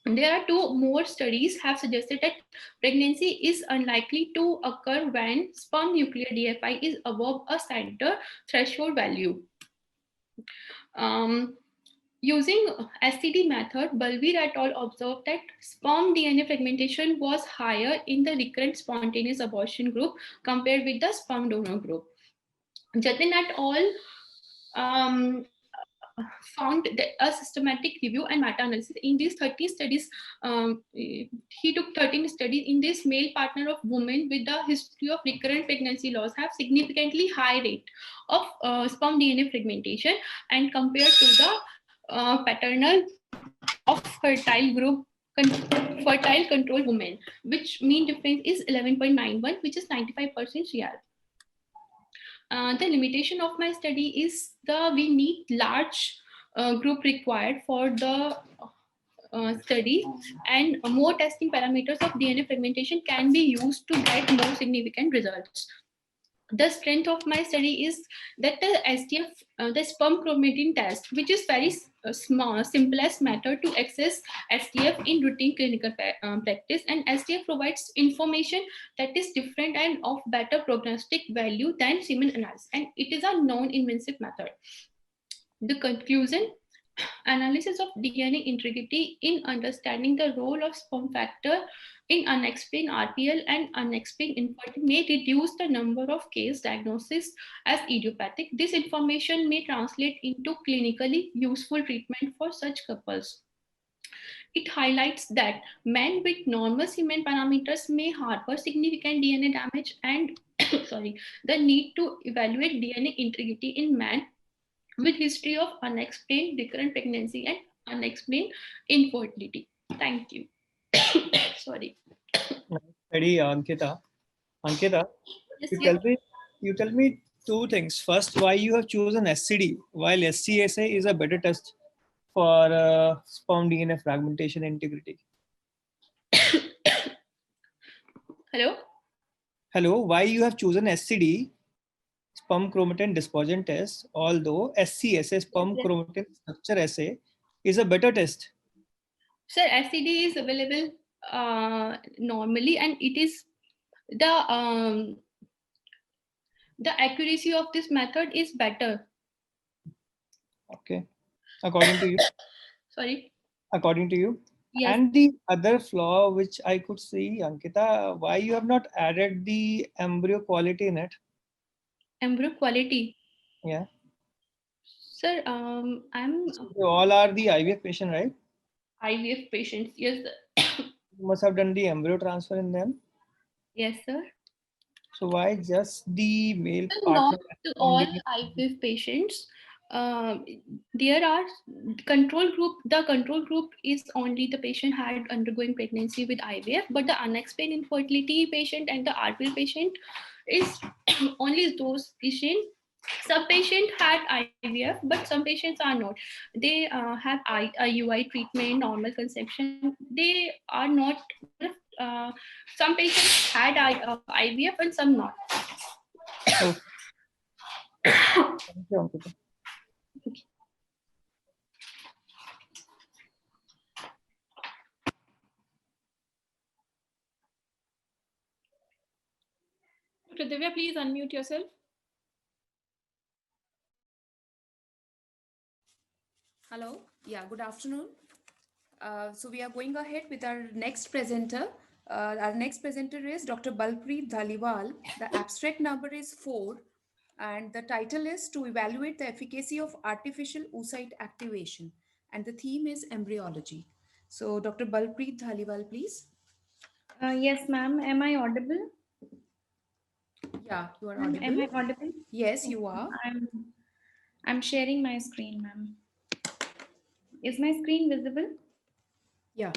S10: There are two more studies have suggested that pregnancy is unlikely to occur when sperm nuclear DFI is above a center threshold value. Using STD method, Balveer et al. Observed that sperm DNA fragmentation was higher in the recurrent spontaneous abortion group compared with the sperm donor group. Jatin et al. Found a systematic review and meta-analysis in these 13 studies. He took 13 studies in this male partner of women with the history of recurrent pregnancy loss have significantly high rate of sperm DNA fragmentation and compared to the paternal of fertile control women, which mean difference is 11.91, which is 95% real. The limitation of my study is we need large group required for the study, and more testing parameters of DNA fragmentation can be used to get more significant results. The strength of my study is that the STF, the sperm chromatin test, which is very simplest method to access STF in routine clinical practice, and STF provides information that is different and of better prognostic value than semen analysis, and it is a non-invasive method. The conclusion: analysis of DNA integrity in understanding the role of sperm factor in unexplained RPL and unexplained infertility may reduce the number of case diagnoses as idiopathic. This information may translate into clinically useful treatment for such couples. It highlights that men with normal semen parameters may harbor significant DNA damage and the need to evaluate DNA integrity in men with history of unexplained recurrent pregnancy and unexplained infertility. Thank you. Sorry.
S19: Study, Ankita. Ankita,
S10: Yes,
S19: you tell me two things. First, why you have chosen SCD while SCSA is a better test for sperm DNA fragmentation integrity. Hello, why you have chosen SCD, sperm chromatin dispersion test, although SCSA, sperm chromatin structure assay, is a better test?
S10: Sir, SCD is available normally, and it is the accuracy of this method is better.
S19: Okay, according to you.
S10: Sorry.
S19: According to you.
S10: Yes.
S19: And the other flaw which I could see, Ankita, why you have not added the embryo quality in it?
S10: Embryo quality.
S19: Yeah.
S10: Sir, I'm.
S19: So they all are the IVF patient, right?
S10: IVF patients, yes.
S19: You must have done the embryo transfer in them.
S10: Yes, sir.
S19: So why just the male
S10: Sir,
S19: partner?
S10: not all IVF patients. there are control group. The control group is only the patient had undergoing pregnancy with IVF, but the unexplained infertility patient and the RPL patient is only those patients. Some patients had IVF, but some patients are not. They have IUI treatment, normal conception. They are not. Some patients had IVF and some not.
S19: Thank you, Ankita.
S16: Dr. Divya, please unmute yourself.
S21: Hello. Yeah, good afternoon. So we are going ahead with our next presenter. Our next presenter is Dr. Balpreet Dhaliwal. The abstract number is 4 and the title is to evaluate the efficacy of artificial oocyte activation and the theme is embryology. So Dr. Balpreet Dhaliwal, please.
S22: Yes, ma'am. Am I audible?
S21: Yeah, you are
S22: Am
S21: audible.
S22: I audible?
S21: Yes, you are.
S22: I'm sharing my screen, ma'am. Is my screen visible?
S21: Yeah.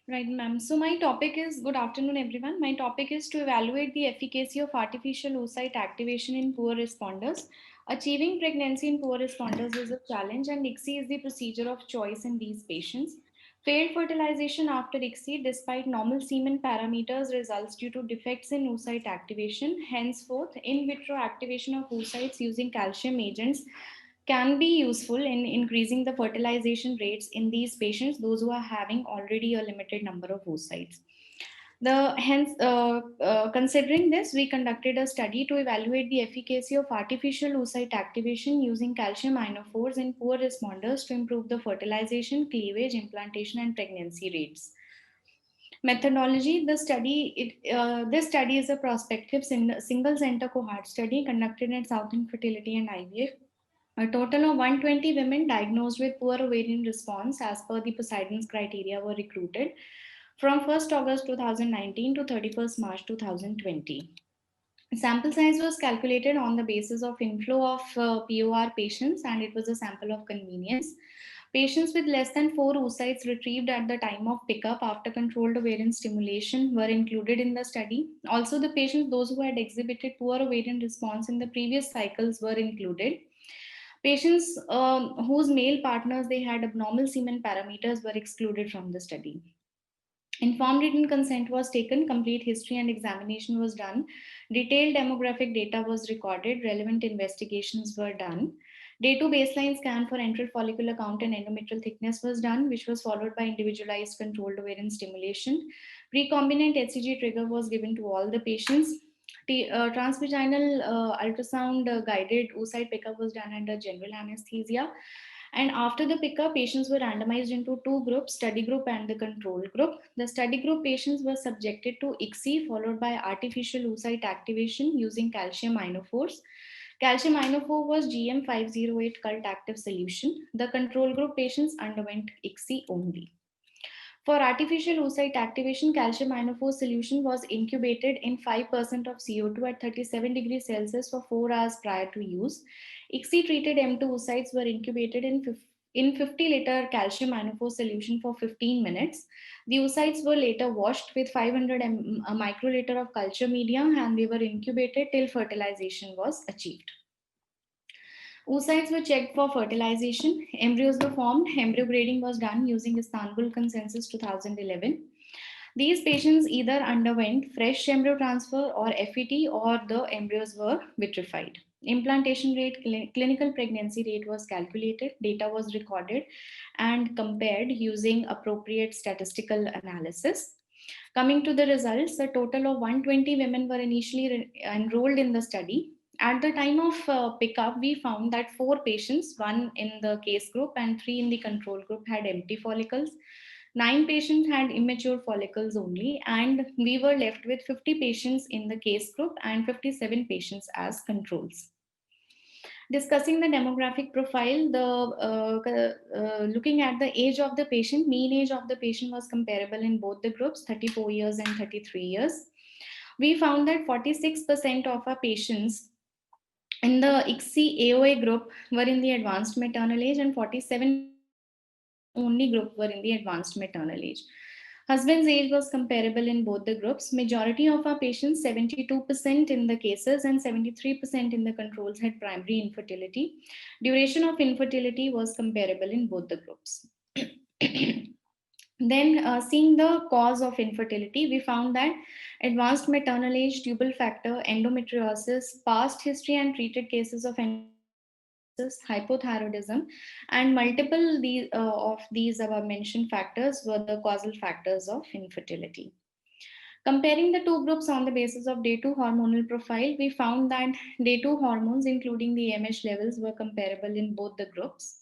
S22: Right, ma'am. So my topic is, good afternoon, everyone. My topic is to evaluate the efficacy of artificial oocyte activation in poor responders. Achieving pregnancy in poor responders is a challenge and ICSI is the procedure of choice in these patients. Failed fertilization after ICSI, despite normal semen parameters, results due to defects in oocyte activation. Henceforth, in vitro activation of oocytes using calcium agents can be useful in increasing the fertilization rates in these patients, those who are having already a limited number of oocytes. Considering this, we conducted a study to evaluate the efficacy of artificial oocyte activation using calcium ionophores in poor responders to improve the fertilization, cleavage, implantation, and pregnancy rates. Methodology: this study is a prospective single center cohort study conducted at Southern Fertility and IVF. A total of 120 women diagnosed with poor ovarian response as per the Poseidon's criteria were recruited from 1st August 2019 to 31st March 2020. Sample size was calculated on the basis of inflow of POR patients and it was a sample of convenience. Patients with less than 4 oocytes retrieved at the time of pickup after controlled ovarian stimulation were included in the study. Also, the patients, those who had exhibited poor ovarian response in the previous cycles were included. Patients whose male partners they had abnormal semen parameters were excluded from the study. Informed written consent was taken, complete history and examination was done, detailed demographic data was recorded, relevant investigations were done. Day 2 baseline scan for enteral follicular count and endometrial thickness was done, which was followed by individualized controlled ovarian stimulation. Recombinant HCG trigger was given to all the patients. Transvaginal ultrasound guided oocyte pickup was done under general anesthesia. And after the pickup, patients were randomized into 2 groups, study group and the control group. The study group patients were subjected to ICSI followed by artificial oocyte activation using calcium ionophores. Calcium ionophore was GM508 cult active solution. The control group patients underwent ICSI only. For artificial oocyte activation, calcium ionophore solution was incubated in 5% of CO2 at 37 degrees Celsius for 4 hours prior to use. ICSI treated M2 oocytes were incubated in 50-liter calcium ionophore solution for 15 minutes. The oocytes were later washed with 500 microliter of culture media and they were incubated till fertilization was achieved. Oocytes were checked for fertilization. Embryos were formed. Embryo grading was done using Istanbul Consensus 2011. These patients either underwent fresh embryo transfer or FET or the embryos were vitrified. Implantation rate, clinical pregnancy rate was calculated, data was recorded and compared using appropriate statistical analysis. Coming to the results, a total of 120 women were initially enrolled in the study. At the time of pickup, we found that 4 patients, 1 in the case group and 3 in the control group, had empty follicles. 9 patients had immature follicles only, and we were left with 50 patients in the case group and 57 patients as controls. Discussing the demographic profile, looking at the age of the patient, mean age of the patient was comparable in both the groups, 34 years and 33 years. We found that 46% of our patients in the ICSI AOA group were in the advanced maternal age, and 47 only group were in the advanced maternal age. Husband's age was comparable in both the groups. Majority of our patients, 72% in the cases and 73% in the controls, had primary infertility. Duration of infertility was comparable in both the groups. Then seeing the cause of infertility, we found that advanced maternal age, tubal factor, endometriosis, past history and treated cases of hypothyroidism, and multiple of these above mentioned factors were the causal factors of infertility. Comparing the two groups on the basis of day 2 hormonal profile, we found that day 2 hormones, including the AMH levels, were comparable in both the groups.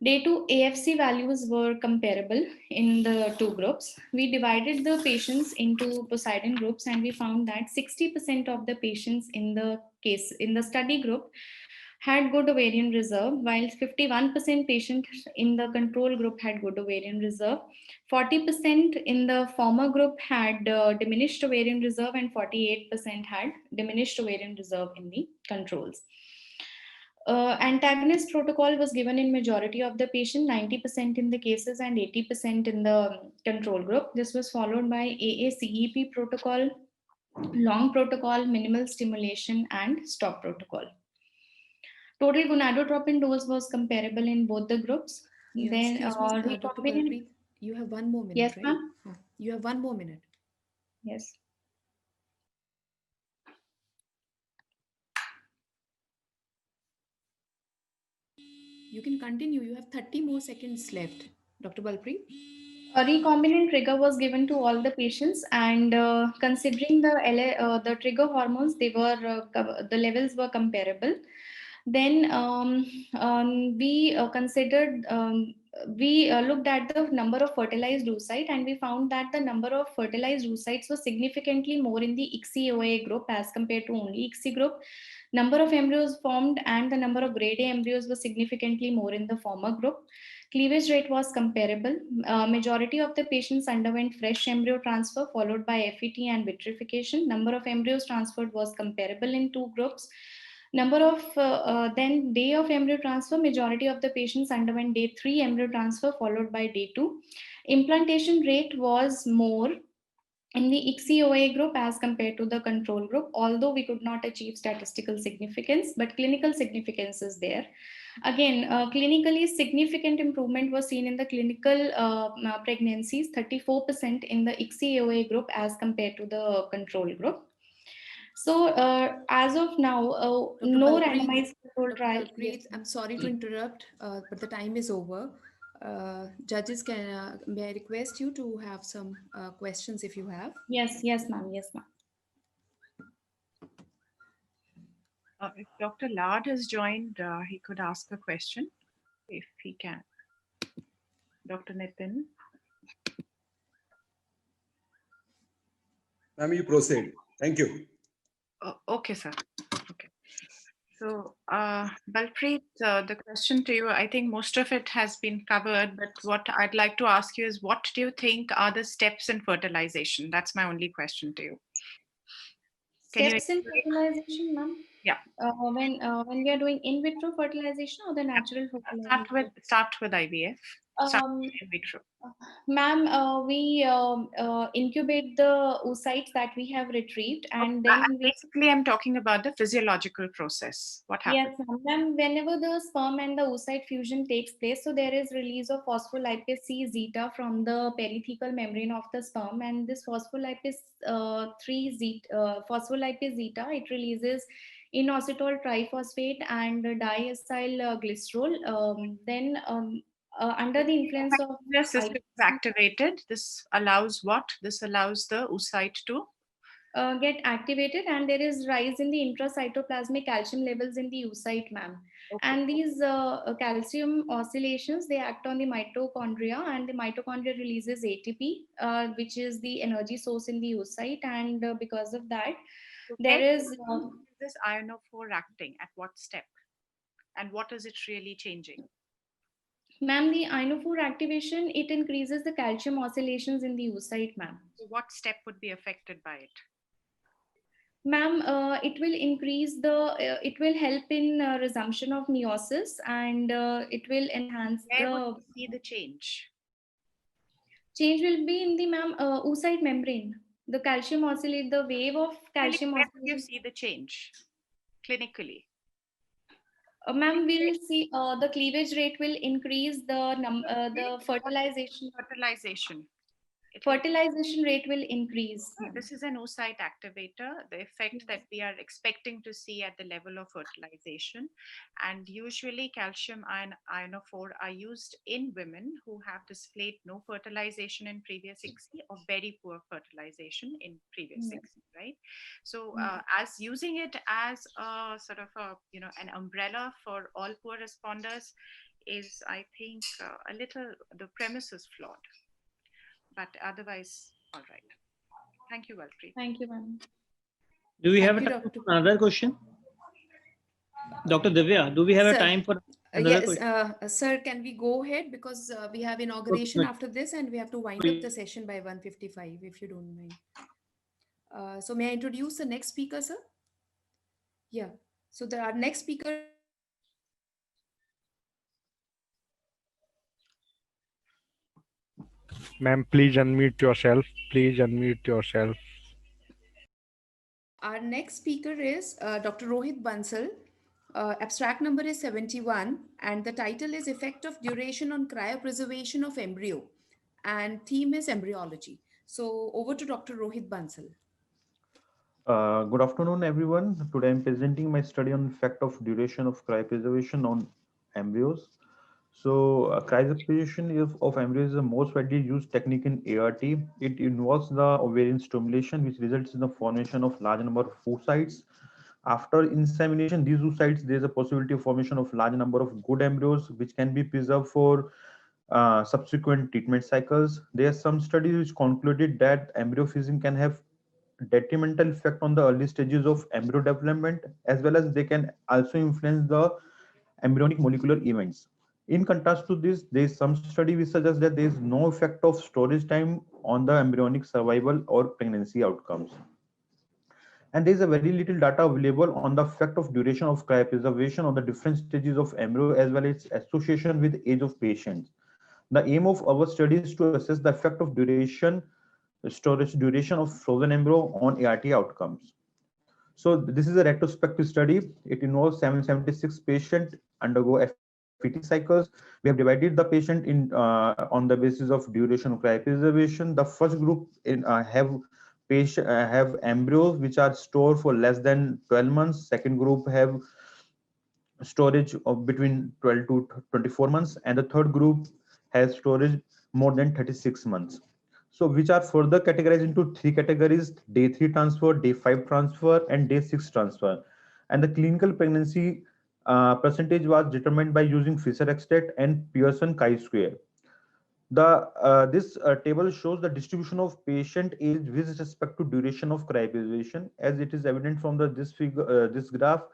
S22: Day 2 AFC values were comparable in the two groups. We divided the patients into Poseidon groups, and we found that 60% of the patients in the study group had good ovarian reserve, while 51% patients in the control group had good ovarian reserve. 40% in the former group had diminished ovarian reserve, and 48% had diminished ovarian reserve in the controls. Antagonist protocol was given in majority of the patient, 90% in the cases and 80% in the control group. This was followed by AACEP protocol, long protocol, minimal stimulation, and stop protocol. Total gonadotropin dose was comparable in both the groups.
S21: Yeah,
S22: Then
S21: excuse me, Dr. Balpreet, you have 1 more minute,
S22: yes,
S21: right?
S22: ma'am.
S21: You have 1 more minute.
S22: Yes.
S21: You can continue. You have 30 more seconds left. Dr. Balpreet?
S22: A recombinant trigger was given to all the patients, and considering the trigger hormones, the levels were comparable. Then we looked at the number of fertilized oocyte, and we found that the number of fertilized oocytes was significantly more in the ICSI-OA group as compared to only ICSI group. Number of embryos formed and the number of grade A embryos was significantly more in the former group. Cleavage rate was comparable. Majority of the patients underwent fresh embryo transfer followed by FET and vitrification. Number of embryos transferred was comparable in two groups. Number of then day of embryo transfer, majority of the patients underwent day 3 embryo transfer followed by day 2. Implantation rate was more in the ICSI-OA group as compared to the control group, although we could not achieve statistical significance, but clinical significance is there. Again, clinically significant improvement was seen in the clinical pregnancies, 34% in the ICSI-OA group as compared to the control group. So as of now, no randomized control trial.
S21: Balpreet, I'm sorry to interrupt, but the time is over. Judges, may I request you to have some questions if you have?
S22: Yes, ma'am. Yes, ma'am.
S18: If Dr. Lard has joined, he could ask a question if he can. Dr. Nitin.
S5: Ma'am, you proceed. Thank you.
S18: Okay, sir. Okay. So, Balpreet, the question to you, I think most of it has been covered, but what I'd like to ask you is, what do you think are the steps in fertilization? That's my only question to you.
S22: Steps in fertilization, ma'am?
S18: Yeah.
S22: When we are doing in vitro fertilization or the natural fertilization?
S18: Start with IVF. Start with in vitro.
S22: Ma'am, we incubate the oocytes that we have retrieved, and then
S18: basically I'm talking about the physiological process. What happens?
S22: Yes, ma'am. Whenever the sperm and the oocyte fusion takes place, so there is release of phospholipase C zeta from the perithecal membrane of the sperm, and this phospholipase phospholipase zeta, it releases inositol triphosphate and diacyl glycerol. Then under the influence of
S18: the system is activated, this allows what? This allows the oocyte to
S22: get activated, and there is rise in the intracytoplasmic calcium levels in the oocyte, ma'am. Okay. And these calcium oscillations, they act on the mitochondria, and the mitochondria releases ATP, which is the energy source in the oocyte, and because of that,
S18: so
S22: there is
S18: this ionophore acting at what step, and what is it really changing?
S22: Ma'am, the ionophore activation, it increases the calcium oscillations in the oocyte, ma'am.
S18: So what step would be affected by it?
S22: Ma'am, it will increase it will help in resumption of meiosis, and it will enhance
S18: Where would
S22: the
S18: you see the change?
S22: change will be in the ma'am oocyte membrane. The calcium oscillate, the wave of calcium
S18: Where would you
S22: oscillation.
S18: see the change clinically?
S22: Ma'am, we'll see the cleavage rate will increase, the fertilization
S18: Fertilization.
S22: fertilization rate will increase.
S18: This is an oocyte activator, the effect that we are expecting to see at the level of fertilization. And usually calcium ionophore are used in women who have displayed no fertilization in previous ICSI or very poor fertilization in previous ICSI, right? So as using it as a sort of an umbrella for all poor responders is, I think, the premise is flawed. But otherwise, all right. Thank you, Valpreet.
S22: Thank you, ma'am.
S19: Do we have a
S21: Thank you,
S19: time
S21: Dr.
S19: for another question? Dr. Divya, do we have a
S21: Sir,
S19: time for another
S21: yes,
S19: question?
S21: sir, can we go ahead because we have inauguration
S19: Okay.
S21: after this and we have to wind up the session by 1:55 if you don't mind. So may I introduce the next speaker, sir? Yeah. So our next speaker is
S4: Ma'am, please unmute yourself. Please unmute yourself.
S21: our next speaker is Dr. Rohit Bansal. Abstract number is 71 and the title is Effect of Duration on Cryopreservation of Embryo and theme is embryology. So over to Dr. Rohit Bansal.
S6: Good afternoon, everyone. Today I'm presenting my study on effect of duration of cryopreservation on embryos. So, cryopreservation of embryos is the most widely used technique in ART. It involves the ovarian stimulation, which results in the formation of large number of oocytes. After insemination, these oocytes, there is a possibility of formation of large number of good embryos, which can be preserved for subsequent treatment cycles. There are some studies which concluded that embryo freezing can have detrimental effect on the early stages of embryo development, as well as they can also influence the embryonic molecular events. In contrast to this, there is some study which suggests that there is no effect of storage time on the embryonic survival or pregnancy outcomes. And there is a very little data available on the effect of duration of cryopreservation on the different stages of embryo as well as association with age of patients. The aim of our study is to assess the effect of storage duration of frozen embryo on ART outcomes. So this is a retrospective study. It involves 776 patients undergo FET cycles. We have divided the patient in on the basis of duration of cryopreservation. The first group have embryos which are stored for less than 12 months. Second group have storage of between 12 to 24 months, and the third group has storage more than 36 months. So which are further categorized into three categories: day 3 transfer, day 5 transfer, and day 6 transfer. And the clinical pregnancy percentage was determined by using Fisher-Exted and Pearson chi-square. This table shows the distribution of patient age with respect to duration of cryopreservation. As it is evident from this figure, this graph,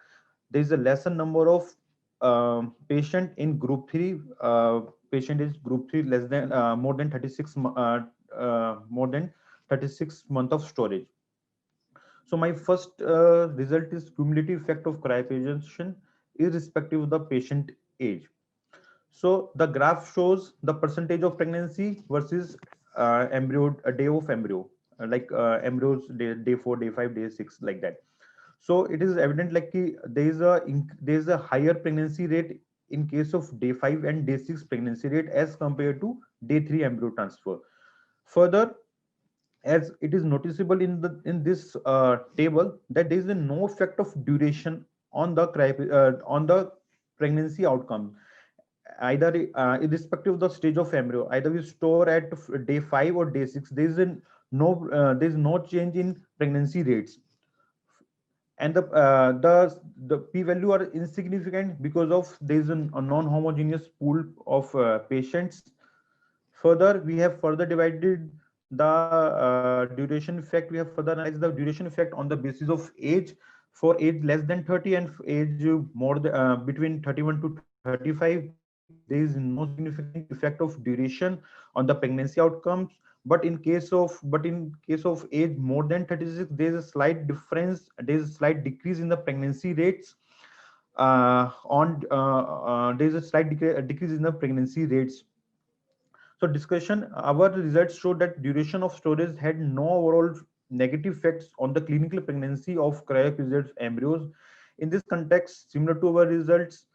S6: there is a lesser number of patient in group 3. Patient is group 3 less than more than 36 month of storage. So my first result is cumulative effect of cryopreservation irrespective of the patient age. So the graph shows the percentage of pregnancy versus embryo, a day of embryo, embryos day 4, day 5, day 6, like that. So it is evident like there is a higher pregnancy rate in case of day 5 and day 6 pregnancy rate as compared to day 3 embryo transfer. Further, as it is noticeable in this table that there is no effect of duration on the pregnancy outcome, either irrespective of the stage of embryo. Either we store at day 5 or day 6, there is no change in pregnancy rates, and the p value are insignificant because of there is a non-homogeneous pool of patients. Further, we have further divided the duration effect. We have further analyzed the duration effect on the basis of age, for age less than 30 and age more between 31 to 35. there is no significant effect of duration on the pregnancy outcomes. But in case of age more than 36, there is a slight difference. There is a slight decrease in the pregnancy rates. There is a slight decrease in the pregnancy rates. So discussion, our results showed that duration of storage had no overall negative effects on the clinical pregnancy of cryopreserved embryos. In this context, similar to our results,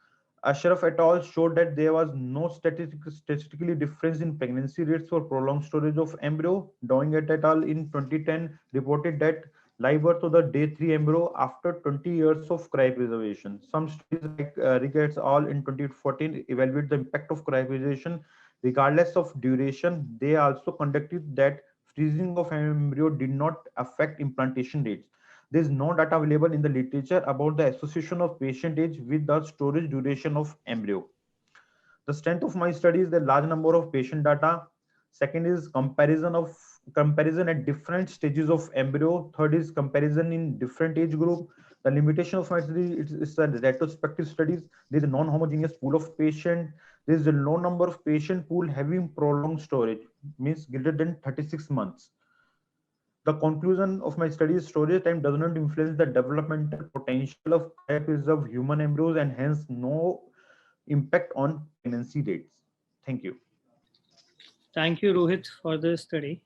S6: Ashraf et al. Showed that there was no statistically difference in pregnancy rates for prolonged storage of embryo. Downing et al. In 2010 reported that live birth of the day 3 embryo after 20 years of cryopreservation. Some studies like Rick et al. In 2014 evaluate the impact of cryopreservation regardless of duration. They also conducted that freezing of embryo did not affect implantation rates. There is no data available in the literature about the association of patient age with the storage duration of embryo. The strength of my study is the large number of patient data. Second is comparison at different stages of embryo. Third is comparison in different age group. The limitation of my study is a retrospective studies. There is a non-homogeneous pool of patient. There is a low number of patient pool having prolonged storage, means greater than 36 months. The conclusion of my study is storage time does not influence the developmental potential of cryopreserved human embryos and hence no impact on pregnancy rates. Thank you.
S19: Thank you, Rohit, for the study.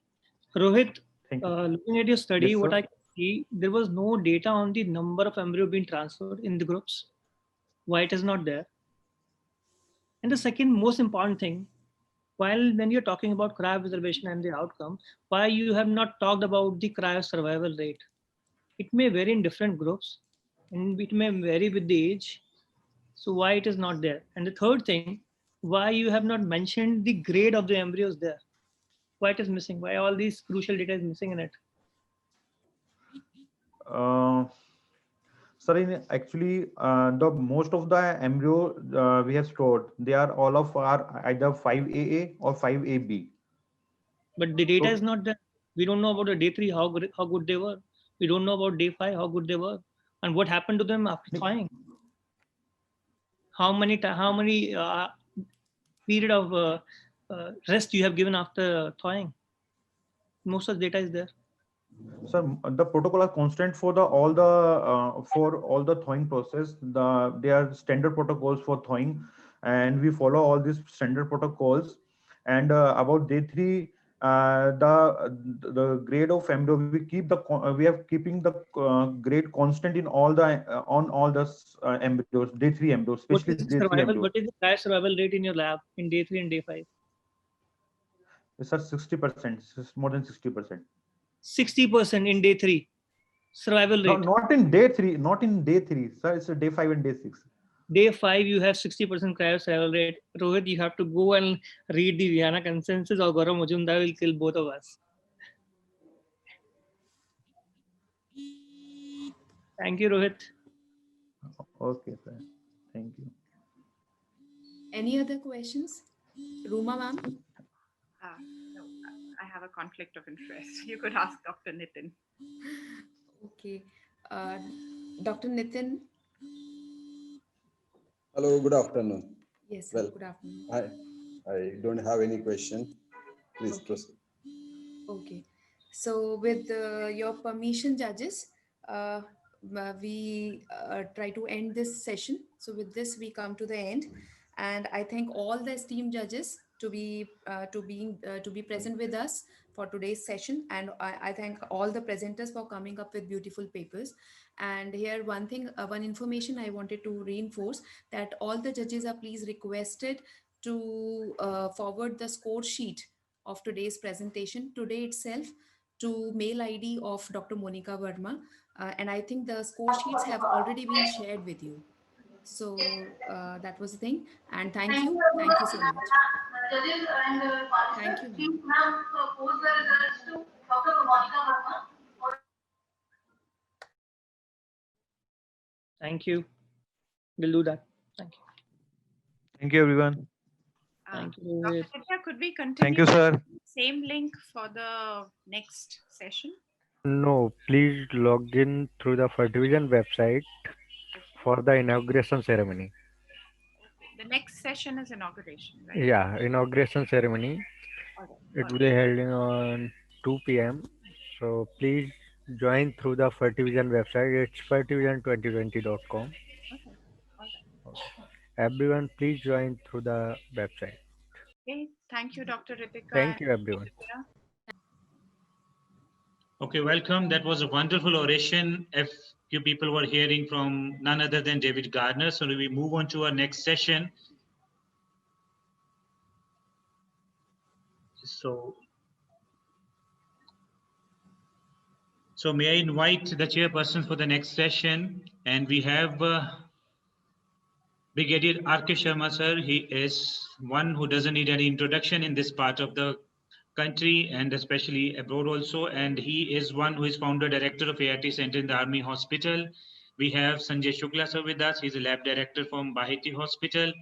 S19: Rohit,
S6: Thank you.
S19: looking at your study,
S6: Yes,
S19: what
S6: sir.
S19: I can see, there was no data on the number of embryo being transferred in the groups. Why it is not there? And the second most important thing, while when you're talking about cryopreservation and the outcome, why you have not talked about the cryo survival rate? It may vary in different groups, and it may vary with the age. So why it is not there? And the third thing, why you have not mentioned the grade of the embryos there? Why it is missing? Why all these crucial data is missing in it?
S6: Sir, actually, the most of the embryo we have stored, they are all of are either 5AA or 5AB.
S19: But the data
S6: So-
S19: is not there. We don't know about the day 3 how good they were. We don't know about day 5 how good they were, and what happened to them after thawing. How many period of rest you have given after thawing? Most of the data is there.
S6: Sir, the protocol are constant for all the thawing process. They are standard protocols for thawing, and we follow all these standard protocols. And about day 3, the grade of embryo, we are keeping the grade constant in all the on all the embryos, day 3 embryos,
S19: What
S6: especially
S19: is the
S6: day 3
S19: survival?
S6: embryos.
S19: What is the cryo survival rate in your lab in day 3 and day 5?
S6: Sir, 60%, more than 60%.
S19: 60% in day 3 survival
S6: No,
S19: rate.
S6: not in day 3, not in day 3, sir. It's a day 5 and day 6.
S19: Day 5 you have 60% cryo survival rate. Rohit, you have to go and read the Vienna consensus, or Gaurav Majumdar will kill both of us. Thank you, Rohit.
S6: Okay, sir. Thank you.
S21: Any other questions? Ruma ma'am?
S18: No, I have a conflict of interest. You could ask Dr. Nitin.
S21: Okay. Dr. Nitin?
S5: Hello, good afternoon.
S21: Yes,
S5: Well,
S21: good afternoon.
S5: I don't have any question. Please
S21: Okay.
S5: proceed.
S21: Okay. So with your permission, judges, we try to end this session. So with this, we come to the end, and I thank all the esteemed judges to be present with us for today's session, and I thank all the presenters for coming up with beautiful papers. And here, one information I wanted to reinforce, that all the judges are please requested to forward the score sheet of today's presentation today itself to mail ID of Dr. Monica Verma. And I think the score sheets have already been shared with you. So that was the thing. And thank you. Thank you so much. Thank you, ma'am.
S19: Thank you. We'll do that. Thank you.
S6: Thank you, everyone.
S19: Thank you,
S18: Dr.
S19: Rohit.
S18: Nitya, could we continue?
S6: Thank you, sir.
S18: Same link for the next session?
S4: No, please log in through the Fertivision website for the inauguration ceremony.
S18: The next session is inauguration, right?
S4: Yeah, inauguration ceremony.
S18: All right.
S4: It will be held on 2 p.m. So please join through the Fertivision website. It's fertivision2020.com.
S18: Okay. All right.
S4: Everyone, please join through the website.
S18: Okay. Thank you, Dr. Ritika and
S4: Thank you, everyone.
S18: Divya.
S9: Okay, welcome. That was a wonderful oration. If you people were hearing from none other than David Gardner. So we move on to our next session. So may I invite the chairperson for the next session, and we have Brigadier R.K. Sharma, sir. He is one who doesn't need any introduction in this part of the country and especially abroad also. And he is one who is founder director of ART Center in the Army Hospital. We have Sanjay Shukla, sir, with us. He's a lab director from Baheti Hospital.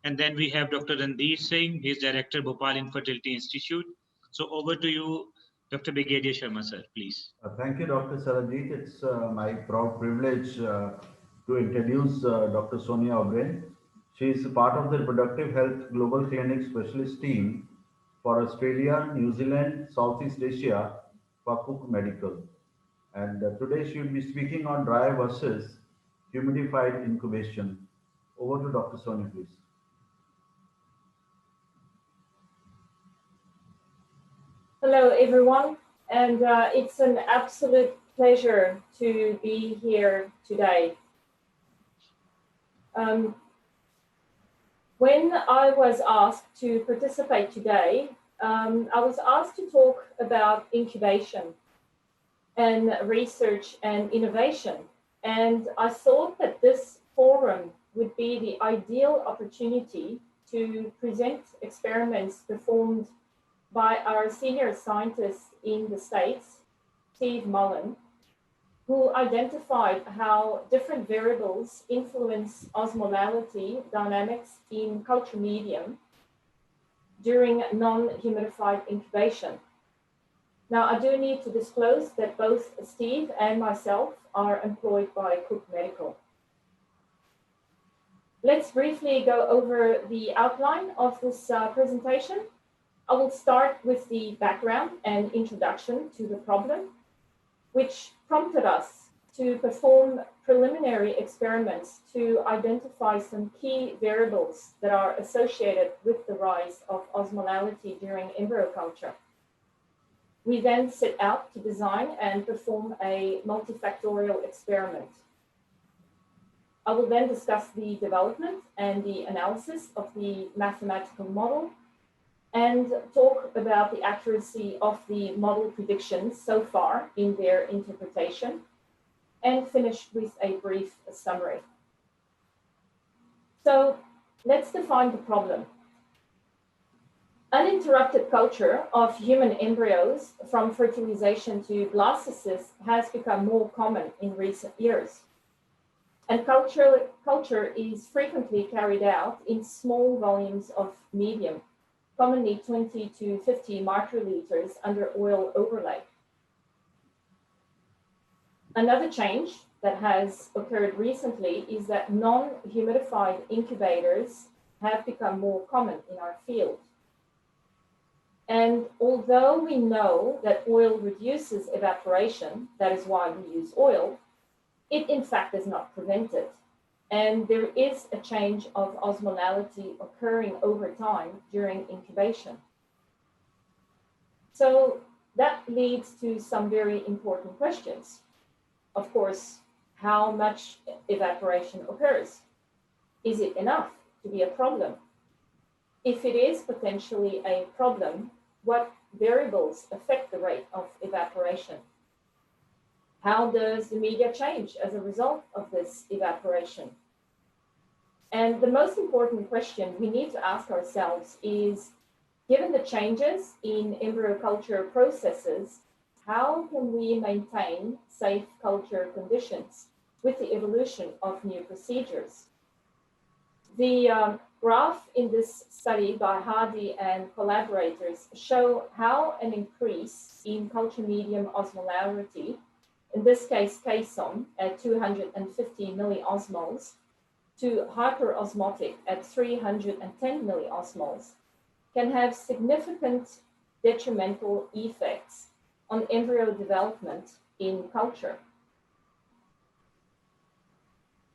S9: And then we have Dr. Randir Singh. He's director Bhopal Infertility Institute. So over to you, Dr. Brigadier Sharma, sir, please.
S12: Thank you, Dr. Sarajit. It's my proud privilege to introduce Dr. Sonia Oberyn. She is part of the Reproductive Health Global Clinic Specialist Team for Australia, New Zealand, Southeast Asia for Cook Medical. And today she will be speaking on dry versus humidified incubation. Over to Dr. Sonia, please.
S1: Hello, everyone, and it's an absolute pleasure to be here today. When I was asked to participate today, I was asked to talk about incubation and research and innovation. And I thought that this forum would be the ideal opportunity to present experiments performed by our senior scientist in the States, Steve Mullen, who identified how different variables influence osmolality dynamics in culture medium during non-humidified incubation. Now, I do need to disclose that both Steve and myself are employed by Cook Medical. Let's briefly go over the outline of this presentation. I will start with the background and introduction to the problem, which prompted us to perform preliminary experiments to identify some key variables that are associated with the rise of osmolality during embryo culture. We then set out to design and perform a multifactorial experiment. I will then discuss the development and the analysis of the mathematical model and talk about the accuracy of the model predictions so far in their interpretation, and finish with a brief summary. So let's define the problem. Uninterrupted culture of human embryos from fertilization to blastocyst has become more common in recent years. And culture is frequently carried out in small volumes of medium, commonly 20 to 50 microliters under oil overlay. Another change that has occurred recently is that non-humidified incubators have become more common in our field. And although we know that oil reduces evaporation, that is why we use oil, it in fact does not prevent it. And there is a change of osmolality occurring over time during incubation. So that leads to some very important questions. Of course, how much evaporation occurs? Is it enough to be a problem? If it is potentially a problem, what variables affect the rate of evaporation? How does the media change as a result of this evaporation? And the most important question we need to ask ourselves is, given the changes in embryo culture processes, how can we maintain safe culture conditions with the evolution of new procedures? The graph in this study by Hardy and collaborators show how an increase in culture medium osmolarity, in this case Ksom at 250 milliosmoles, to hyperosmotic at 310 milliosmoles can have significant detrimental effects on embryo development in culture.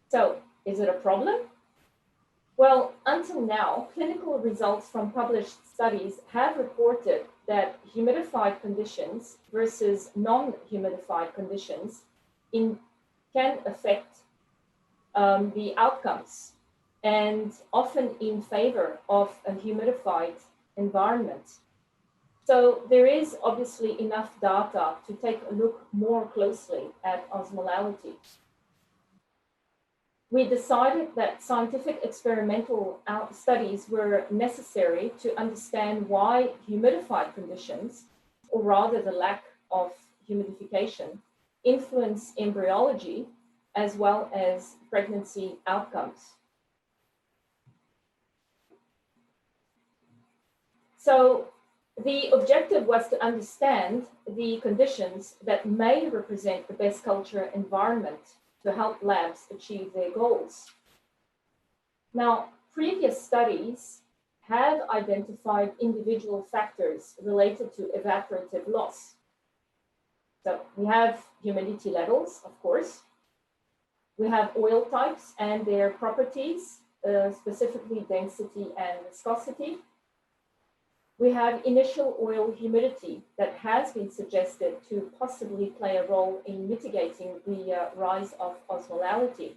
S1: So, is it a problem? Well, until now, clinical results from published studies have reported that humidified conditions versus non-humidified conditions can affect the outcomes, and often in favor of a humidified environment. So there is obviously enough data to take a look more closely at osmolality. We decided that scientific experimental studies were necessary to understand why humidified conditions, or rather the lack of humidification, influence embryology as well as pregnancy outcomes. So the objective was to understand the conditions that may represent the best culture environment to help labs achieve their goals. Now, previous studies have identified individual factors related to evaporative loss. So we have humidity levels, of course. We have oil types and their properties, specifically density and viscosity. We have initial oil humidity that has been suggested to possibly play a role in mitigating the rise of osmolality.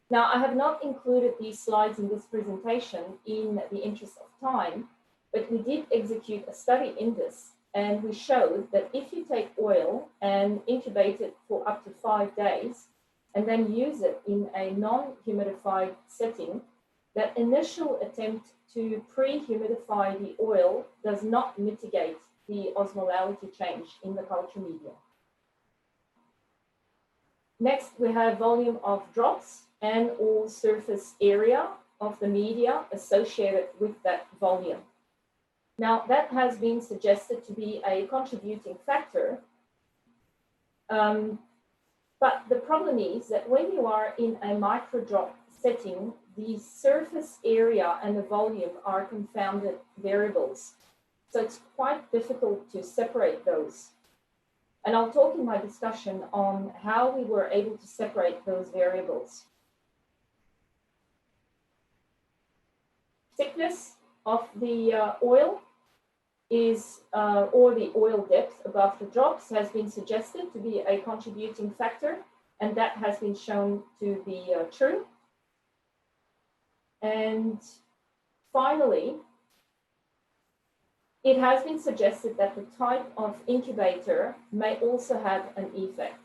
S1: Now, I have not included these slides in this presentation in the interest of time, but we did execute a study in this, and we showed that if you take oil and incubate it for up to 5 days, and then use it in a non-humidified setting, that initial attempt to pre-humidify the oil does not mitigate the osmolality change in the culture medium. Next, we have volume of drops and all surface area of the media associated with that volume. Now, that has been suggested to be a contributing factor. But the problem is that when you are in a microdrop setting, the surface area and the volume are confounded variables. So it's quite difficult to separate those. And I'll talk in my discussion on how we were able to separate those variables. Thickness of the oil is, or the oil depth above the drops has been suggested to be a contributing factor, and that has been shown to be true. And finally, it has been suggested that the type of incubator may also have an effect.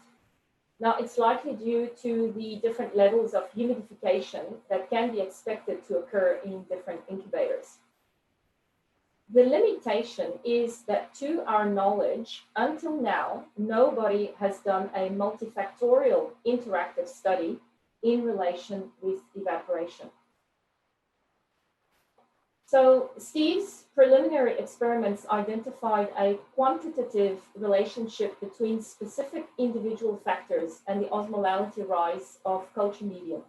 S1: Now, it's likely due to the different levels of humidification that can be expected to occur in different incubators. The limitation is that, to our knowledge, until now, nobody has done a multifactorial interactive study in relation with evaporation. So Steve's preliminary experiments identified a quantitative relationship between specific individual factors and the osmolality rise of culture medium.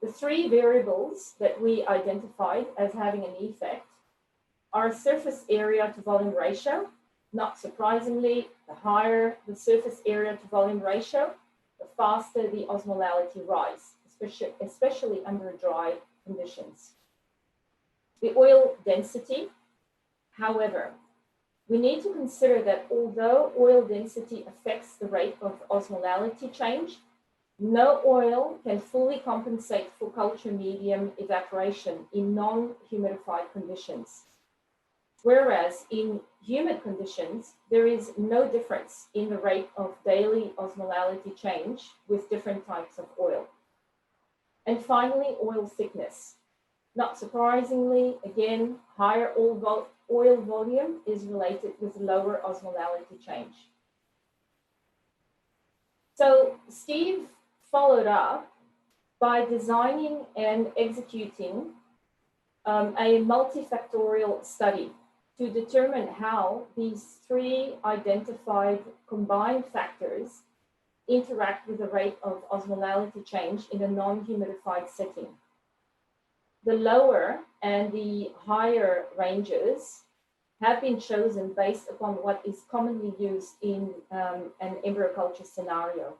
S1: The 3 variables that we identified as having an effect are surface area to volume ratio. Not surprisingly, the higher the surface area to volume ratio, the faster the osmolality rise, especially under dry conditions. The oil density, however, we need to consider that although oil density affects the rate of osmolality change, no oil can fully compensate for culture medium evaporation in non-humidified conditions. Whereas in humid conditions, there is no difference in the rate of daily osmolality change with different types of oil. And finally, oil thickness. Not surprisingly, again, higher oil volume is related with lower osmolality change. So Steve followed up by designing and executing a multifactorial study to determine how these 3 identified combined factors interact with the rate of osmolality change in a non-humidified setting. The lower and the higher ranges have been chosen based upon what is commonly used in an embryo culture scenario.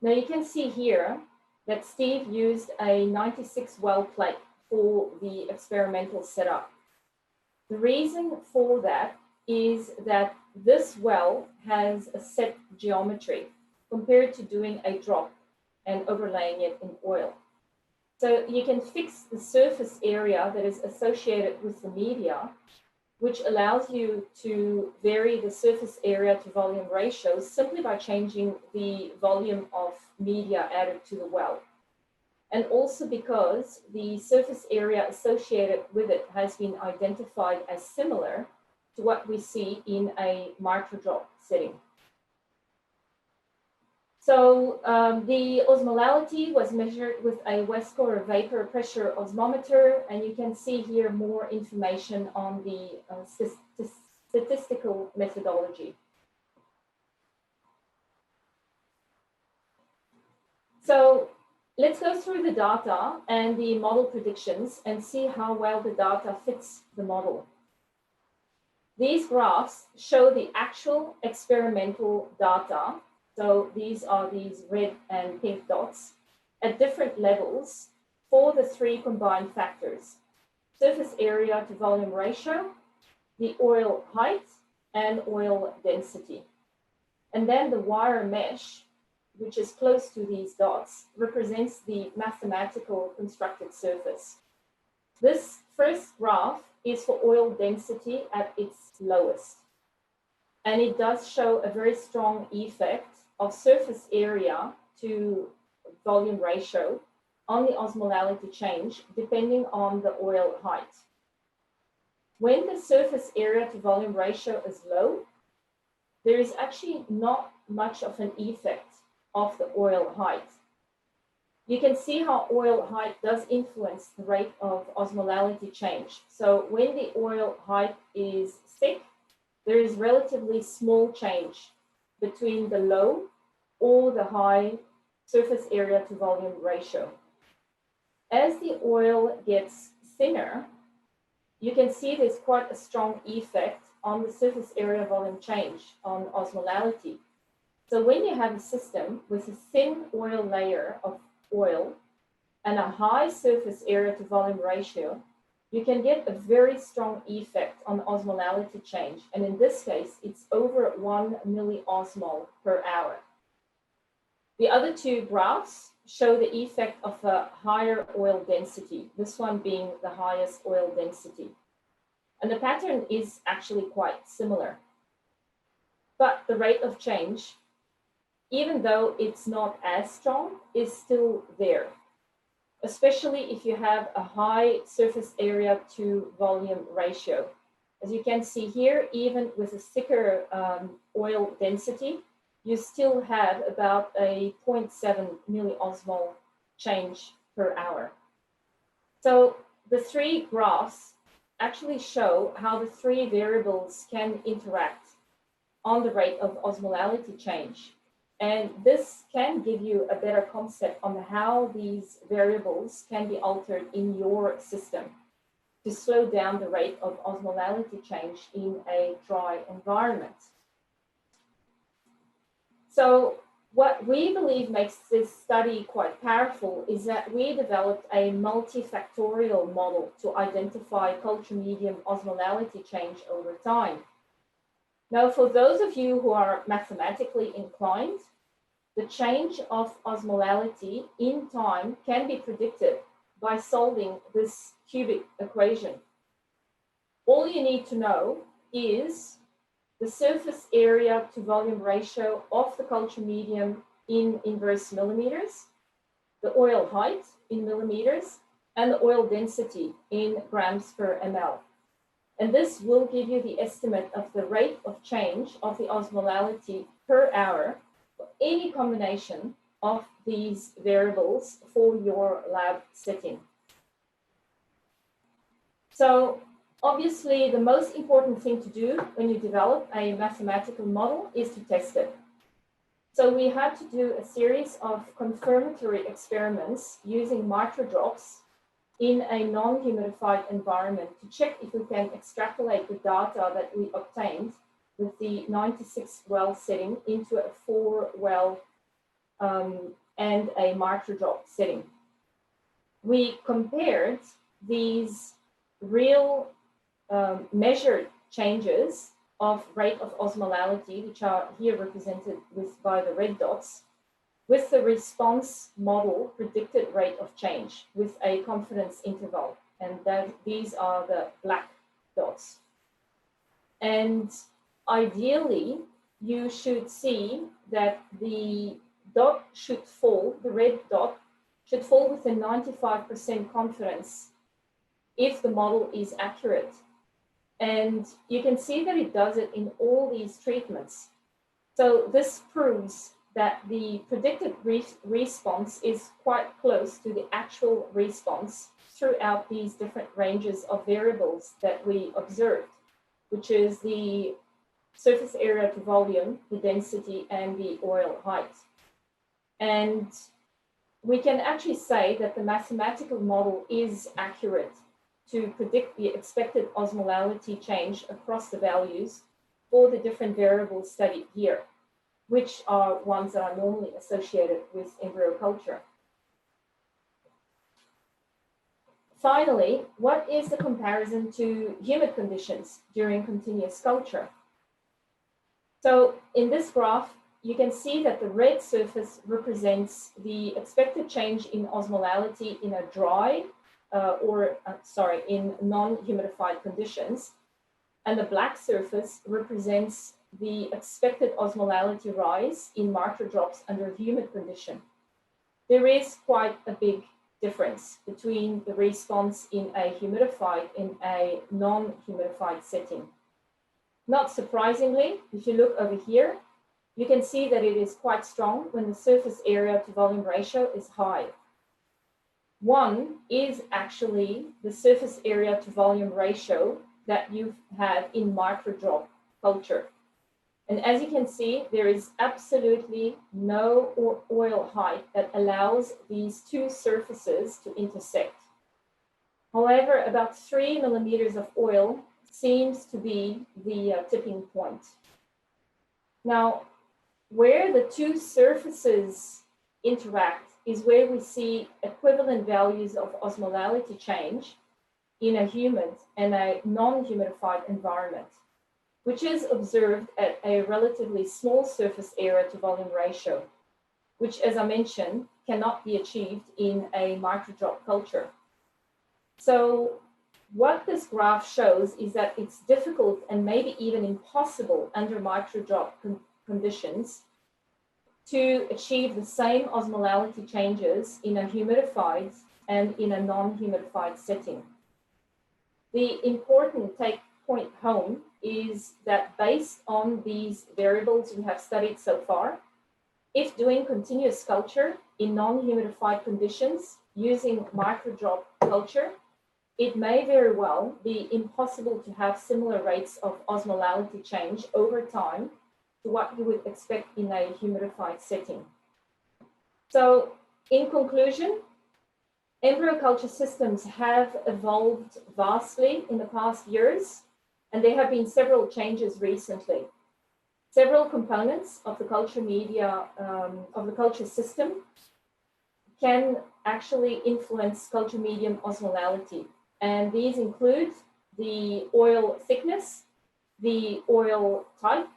S1: Now you can see here that Steve used a 96 well plate for the experimental setup. The reason for that is that this well has a set geometry compared to doing a drop and overlaying it in oil. So you can fix the surface area that is associated with the media, which allows you to vary the surface area to volume ratio simply by changing the volume of media added to the well. And also because the surface area associated with it has been identified as similar to what we see in a microdrop setting. So the osmolality was measured with a Westcore vapor pressure osmometer, and you can see here more information on the statistical methodology. So let's go through the data and the model predictions and see how well the data fits the model. These graphs show the actual experimental data. So these are these red and pink dots at different levels for the three combined factors: surface area to volume ratio, the oil height, and oil density. And then the wire mesh, which is close to these dots, represents the mathematical constructed surface. This first graph is for oil density at its lowest. And it does show a very strong effect of surface area to volume ratio on the osmolality change, depending on the oil height. When the surface area to volume ratio is low, there is actually not much of an effect of the oil height. You can see how oil height does influence the rate of osmolality change. So when the oil height is thick, there is relatively small change between the low or the high surface area to volume ratio. As the oil gets thinner, you can see there's quite a strong effect on the surface area volume change on osmolality. So when you have a system with a thin oil layer of oil and a high surface area to volume ratio, you can get a very strong effect on osmolality change. And in this case, it's over 1 milliosmol per hour. The other two graphs show the effect of a higher oil density, this one being the highest oil density. And the pattern is actually quite similar. But the rate of change, even though it's not as strong, is still there, especially if you have a high surface area to volume ratio. As you can see here, even with a thicker oil density, you still have about a 0.7 milliosmol change per hour. So the three graphs actually show how the three variables can interact on the rate of osmolality change. And this can give you a better concept on how these variables can be altered in your system to slow down the rate of osmolality change in a dry environment. So what we believe makes this study quite powerful is that we developed a multifactorial model to identify culture medium osmolality change over time. Now, for those of you who are mathematically inclined, the change of osmolality in time can be predicted by solving this cubic equation. All you need to know is the surface area to volume ratio of the culture medium in inverse millimeters, the oil height in millimeters, and the oil density in grams per ml. And this will give you the estimate of the rate of change of the osmolality per hour for any combination of these variables for your lab setting. So obviously, the most important thing to do when you develop a mathematical model is to test it. So we had to do a series of confirmatory experiments using microdrops in a non-humidified environment to check if we can extrapolate the data that we obtained with the 96 well setting into a 4 well and a microdrop setting. We compared these real measured changes of rate of osmolality, which are here represented by the red dots, with the response model predicted rate of change with a confidence interval. And these are the black dots. And ideally, you should see that the dot should fall, the red dot should fall with a 95% confidence if the model is accurate. And you can see that it does it in all these treatments. So this proves that the predicted response is quite close to the actual response throughout these different ranges of variables that we observed, which is the surface area to volume, the density, and the oil height. And we can actually say that the mathematical model is accurate to predict the expected osmolality change across the values for the different variables studied here, which are ones that are normally associated with embryo culture. Finally, what is the comparison to humid conditions during continuous culture? So in this graph, you can see that the red surface represents the expected change in osmolality in a dry in non-humidified conditions. And the black surface represents the expected osmolality rise in microdrops under humid condition. There is quite a big difference between the response in a humidified and a non-humidified setting. Not surprisingly, if you look over here, you can see that it is quite strong when the surface area to volume ratio is high. 1 is actually the surface area to volume ratio that you have in microdrop culture. And as you can see, there is absolutely no oil height that allows these two surfaces to intersect. However, about 3 millimeters of oil seems to be the tipping point. Now, where the two surfaces interact is where we see equivalent values of osmolality change in a humid and a non-humidified environment, which is observed at a relatively small surface area to volume ratio, which, as I mentioned, cannot be achieved in a microdrop culture. So what this graph shows is that it's difficult and maybe even impossible under microdrop conditions to achieve the same osmolality changes in a humidified and in a non-humidified setting. The important take point home is that based on these variables we have studied so far, if doing continuous culture in non-humidified conditions using microdrop culture, it may very well be impossible to have similar rates of osmolality change over time to what you would expect in a humidified setting. So in conclusion, embryo culture systems have evolved vastly in the past years, and there have been several changes recently. Several components of the culture media, of the culture system can actually influence culture medium osmolality. And these include the oil thickness, the oil type,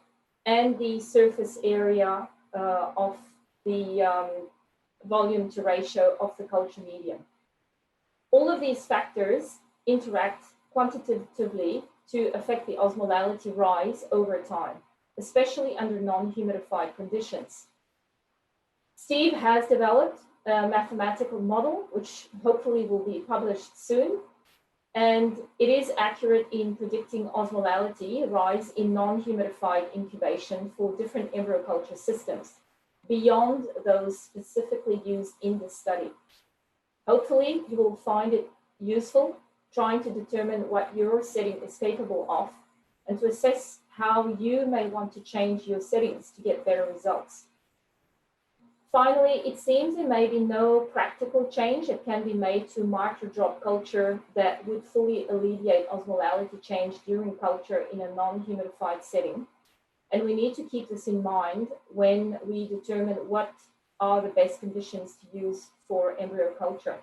S1: and the surface area of the volume to ratio of the culture medium. All of these factors interact quantitatively to affect the osmolality rise over time, especially under non-humidified conditions. Steve has developed a mathematical model, which hopefully will be published soon, and it is accurate in predicting osmolality rise in non-humidified incubation for different embryo culture systems, beyond those specifically used in this study. Hopefully, you will find it useful trying to determine what your setting is capable of and to assess how you may want to change your settings to get better results.
S2: Finally, it seems there may be no practical change that can be made to microdrop culture that would fully alleviate osmolality change during culture in a non-humidified setting. And we need to keep this in mind when we determine what are the best conditions to use for embryo culture.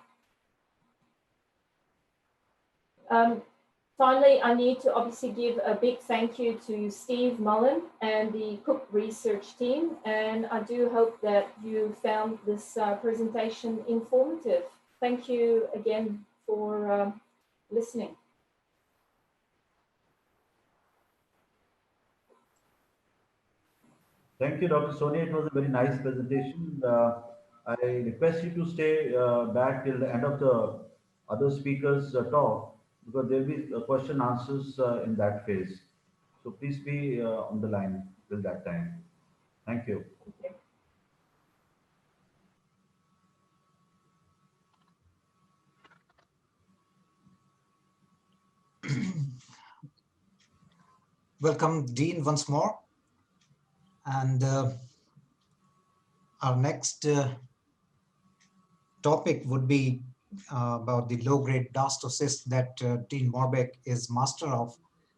S2: Finally, I need to obviously give a big thank you to Steve Mullen and the Cook research team. And I do hope that you found this presentation informative. Thank you again for listening.
S12: Thank you, Dr. Sonia. It was a very nice presentation. I request you to stay back till the end of the other speakers' talk, because there will be question answers in that phase. So please be on the line till that time. Thank you.
S7: Welcome, Dean, once more. And our next topic would be about the low-grade blastocyst that Dean Morbeck is master of,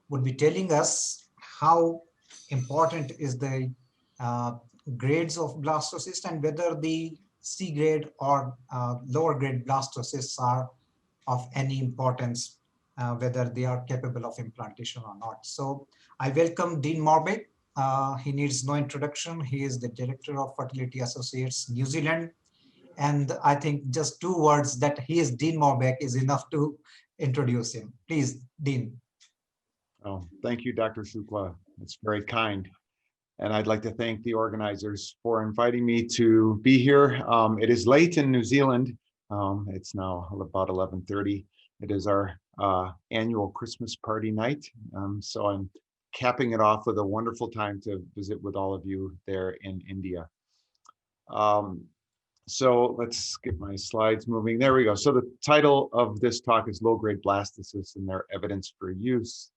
S7: would be telling us how important is the grades of blastocyst and whether the C-grade or lower-grade blastocysts are of any importance, whether they are capable of implantation or not. So I welcome Dean Morbeck. He needs no introduction. He is the Director of Fertility Associates, New Zealand. And I think just 2 words that he is Dean Morbeck is enough to introduce him. Please, Dean.
S23: Oh, thank you, Dr. Shukla. It's very kind. And I'd like to thank the organizers for inviting me to be here. It is late in New Zealand. It's now about 11:30. It is our annual Christmas party night. So I'm capping it off with a wonderful time to visit with all of you there in India. So let's get my slides moving. There we go. So the title of this talk is Low-Grade Blastocysts and Their Evidence for Use.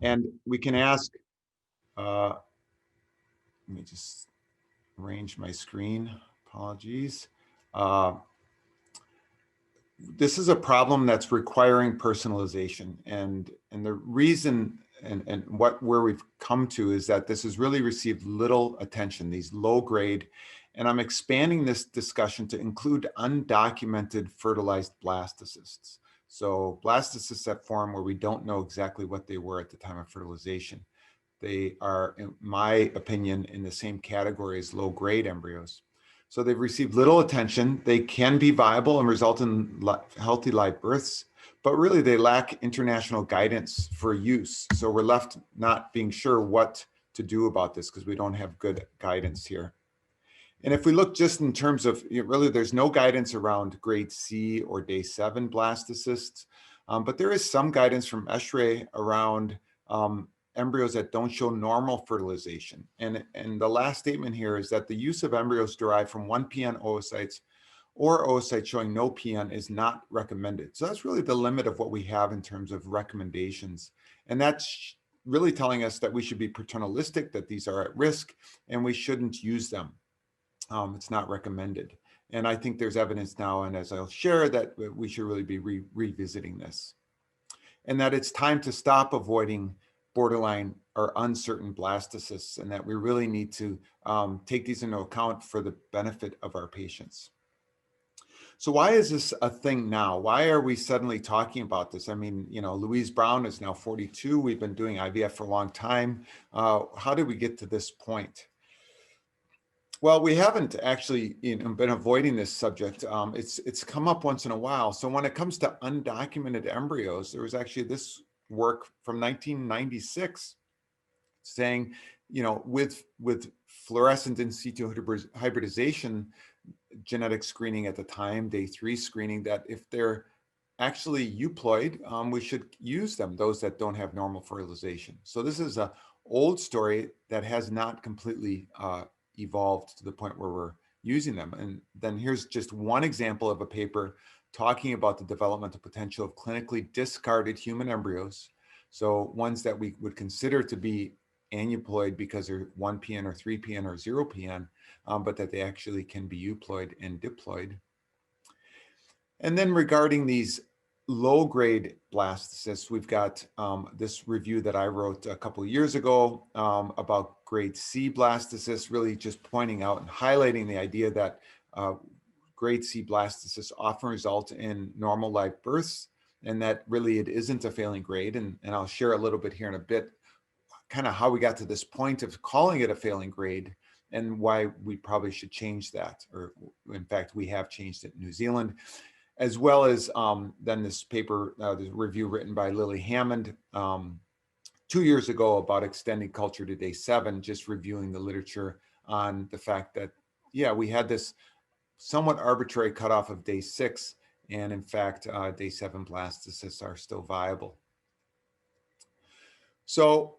S23: And we can ask, let me just arrange my screen, apologies. This is a problem that's requiring personalization. And the reason and where we've come to is that this has really received little attention, these low grade, and I'm expanding this discussion to include undocumented fertilized blastocysts. So blastocysts that form where we don't know exactly what they were at the time of fertilization. They are, in my opinion, in the same category as low grade embryos. So they've received little attention. They can be viable and result in healthy live births, but really they lack international guidance for use. So we're left not being sure what to do about this because we don't have good guidance here. And if we look just in terms of, really there's no guidance around grade C or day 7 blastocysts, but there is some guidance from ESHRE around embryos that don't show normal fertilization. And the last statement here is that the use of embryos derived from 1PN oocytes or oocytes showing no PN is not recommended. So that's really the limit of what we have in terms of recommendations. And that's really telling us that we should be paternalistic, that these are at risk, and we shouldn't use them. It's not recommended. And I think there's evidence now, and as I'll share, that we should really be revisiting this. And that it's time to stop avoiding borderline or uncertain blastocysts, and that we really need to take these into account for the benefit of our patients. So why is this a thing now? Why are we suddenly talking about this? I mean, Louise Brown is now 42. We've been doing IVF for a long time. How did we get to this point? Well, we haven't actually been avoiding this subject. It's come up once in a while. So when it comes to undocumented embryos, there was actually this work from 1996 saying, with fluorescent in situ hybridization, genetic screening at the time, day 3 screening, that if they're actually euploid, we should use them, those that don't have normal fertilization. So this is an old story that has not completely evolved to the point where we're using them. And then here's just one example of a paper talking about the developmental potential of clinically discarded human embryos. So ones that we would consider to be aneuploid because they're 1 PN or 3 PN or 0 PN, but that they actually can be euploid and diploid. And then regarding these low-grade blastocysts, we've got this review that I wrote a couple of years ago about grade C blastocysts, really just pointing out and highlighting the idea that grade C blastocysts often result in normal live births, and that really it isn't a failing grade. And I'll share a little bit here in a bit, kind of how we got to this point of calling it a failing grade and why we probably should change that. Or in fact, we have changed it in New Zealand, as well as then this paper, the review written by Lily Hammond 2 years ago about extending culture to day 7, just reviewing the literature on the fact that, yeah, we had this somewhat arbitrary cutoff of day 6, and in fact, day 7 blastocysts are still viable. So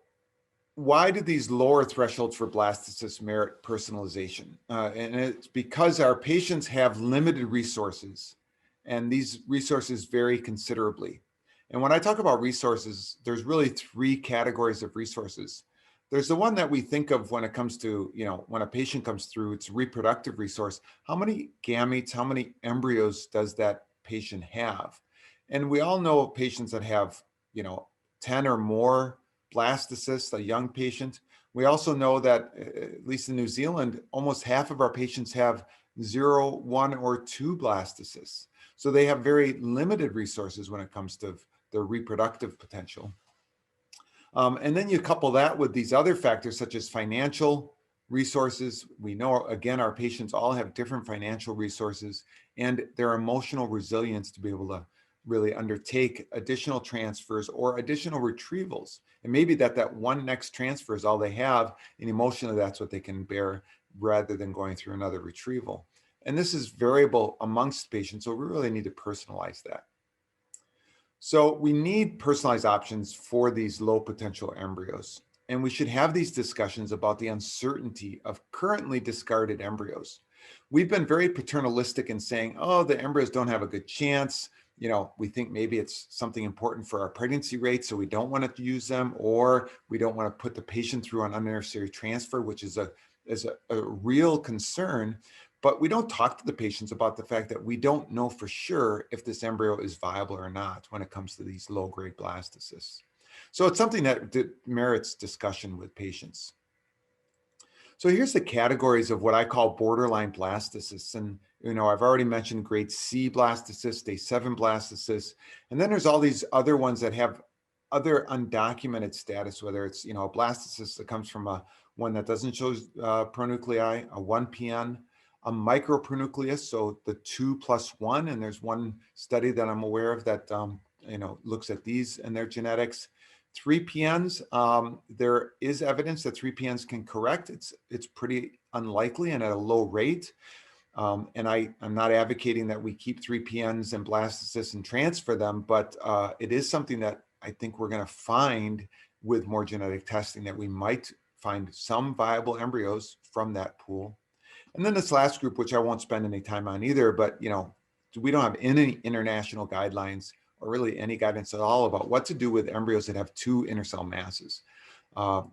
S23: why do these lower thresholds for blastocysts merit personalization? And it's because our patients have limited resources, and these resources vary considerably. And when I talk about resources, there's really 3 categories of resources. There's the one that we think of when it comes to, when a patient comes through, it's a reproductive resource. How many gametes, how many embryos does that patient have? And we all know patients that have, 10 or more blastocysts, a young patient. We also know that, at least in New Zealand, almost half of our patients have 0, 1, or 2 blastocysts. So they have very limited resources when it comes to their reproductive potential. And then you couple that with these other factors such as financial resources. We know, again, our patients all have different financial resources and their emotional resilience to be able to really undertake additional transfers or additional retrievals. And maybe that one next transfer is all they have, and emotionally that's what they can bear rather than going through another retrieval. And this is variable amongst patients, so we really need to personalize that. So we need personalized options for these low potential embryos. And we should have these discussions about the uncertainty of currently discarded embryos. We've been very paternalistic in saying, oh, the embryos don't have a good chance. We think maybe it's something important for our pregnancy rate, so we don't want to use them, or we don't want to put the patient through an unnecessary transfer, which is a real concern. But we don't talk to the patients about the fact that we don't know for sure if this embryo is viable or not when it comes to these low-grade blastocysts. So it's something that merits discussion with patients. So here's the categories of what I call borderline blastocysts. And, I've already mentioned grade C blastocysts, day 7 blastocysts. And then there's all these other ones that have other undocumented status, whether it's, a blastocyst that comes from one that doesn't show pronuclei, a 1 PN, a micropronucleus, so the 2+1, and there's one study that I'm aware of that looks at these and their genetics. 3 PNs, there is evidence that 3 PNs can correct. It's pretty unlikely and at a low rate. And I'm not advocating that we keep 3 PNs and blastocysts and transfer them, but it is something that I think we're going to find with more genetic testing, that we might find some viable embryos from that pool. And then this last group, which I won't spend any time on either, but we don't have any international guidelines or really any guidance at all about what to do with embryos that have 2 inner cell masses.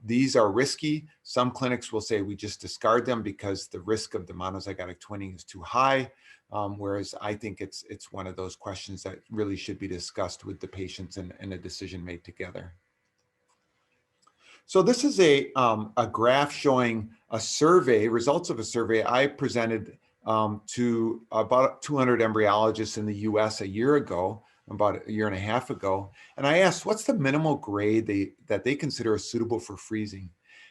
S23: These are risky. Some clinics will say we just discard them because the risk of the monozygotic twinning is too high, whereas I think it's one of those questions that really should be discussed with the patients and a decision made together. So this is a graph showing a survey, results of a survey I presented to about 200 embryologists in the US a year ago, about a year and a half ago. And I asked, what's the minimal grade that they consider suitable for freezing?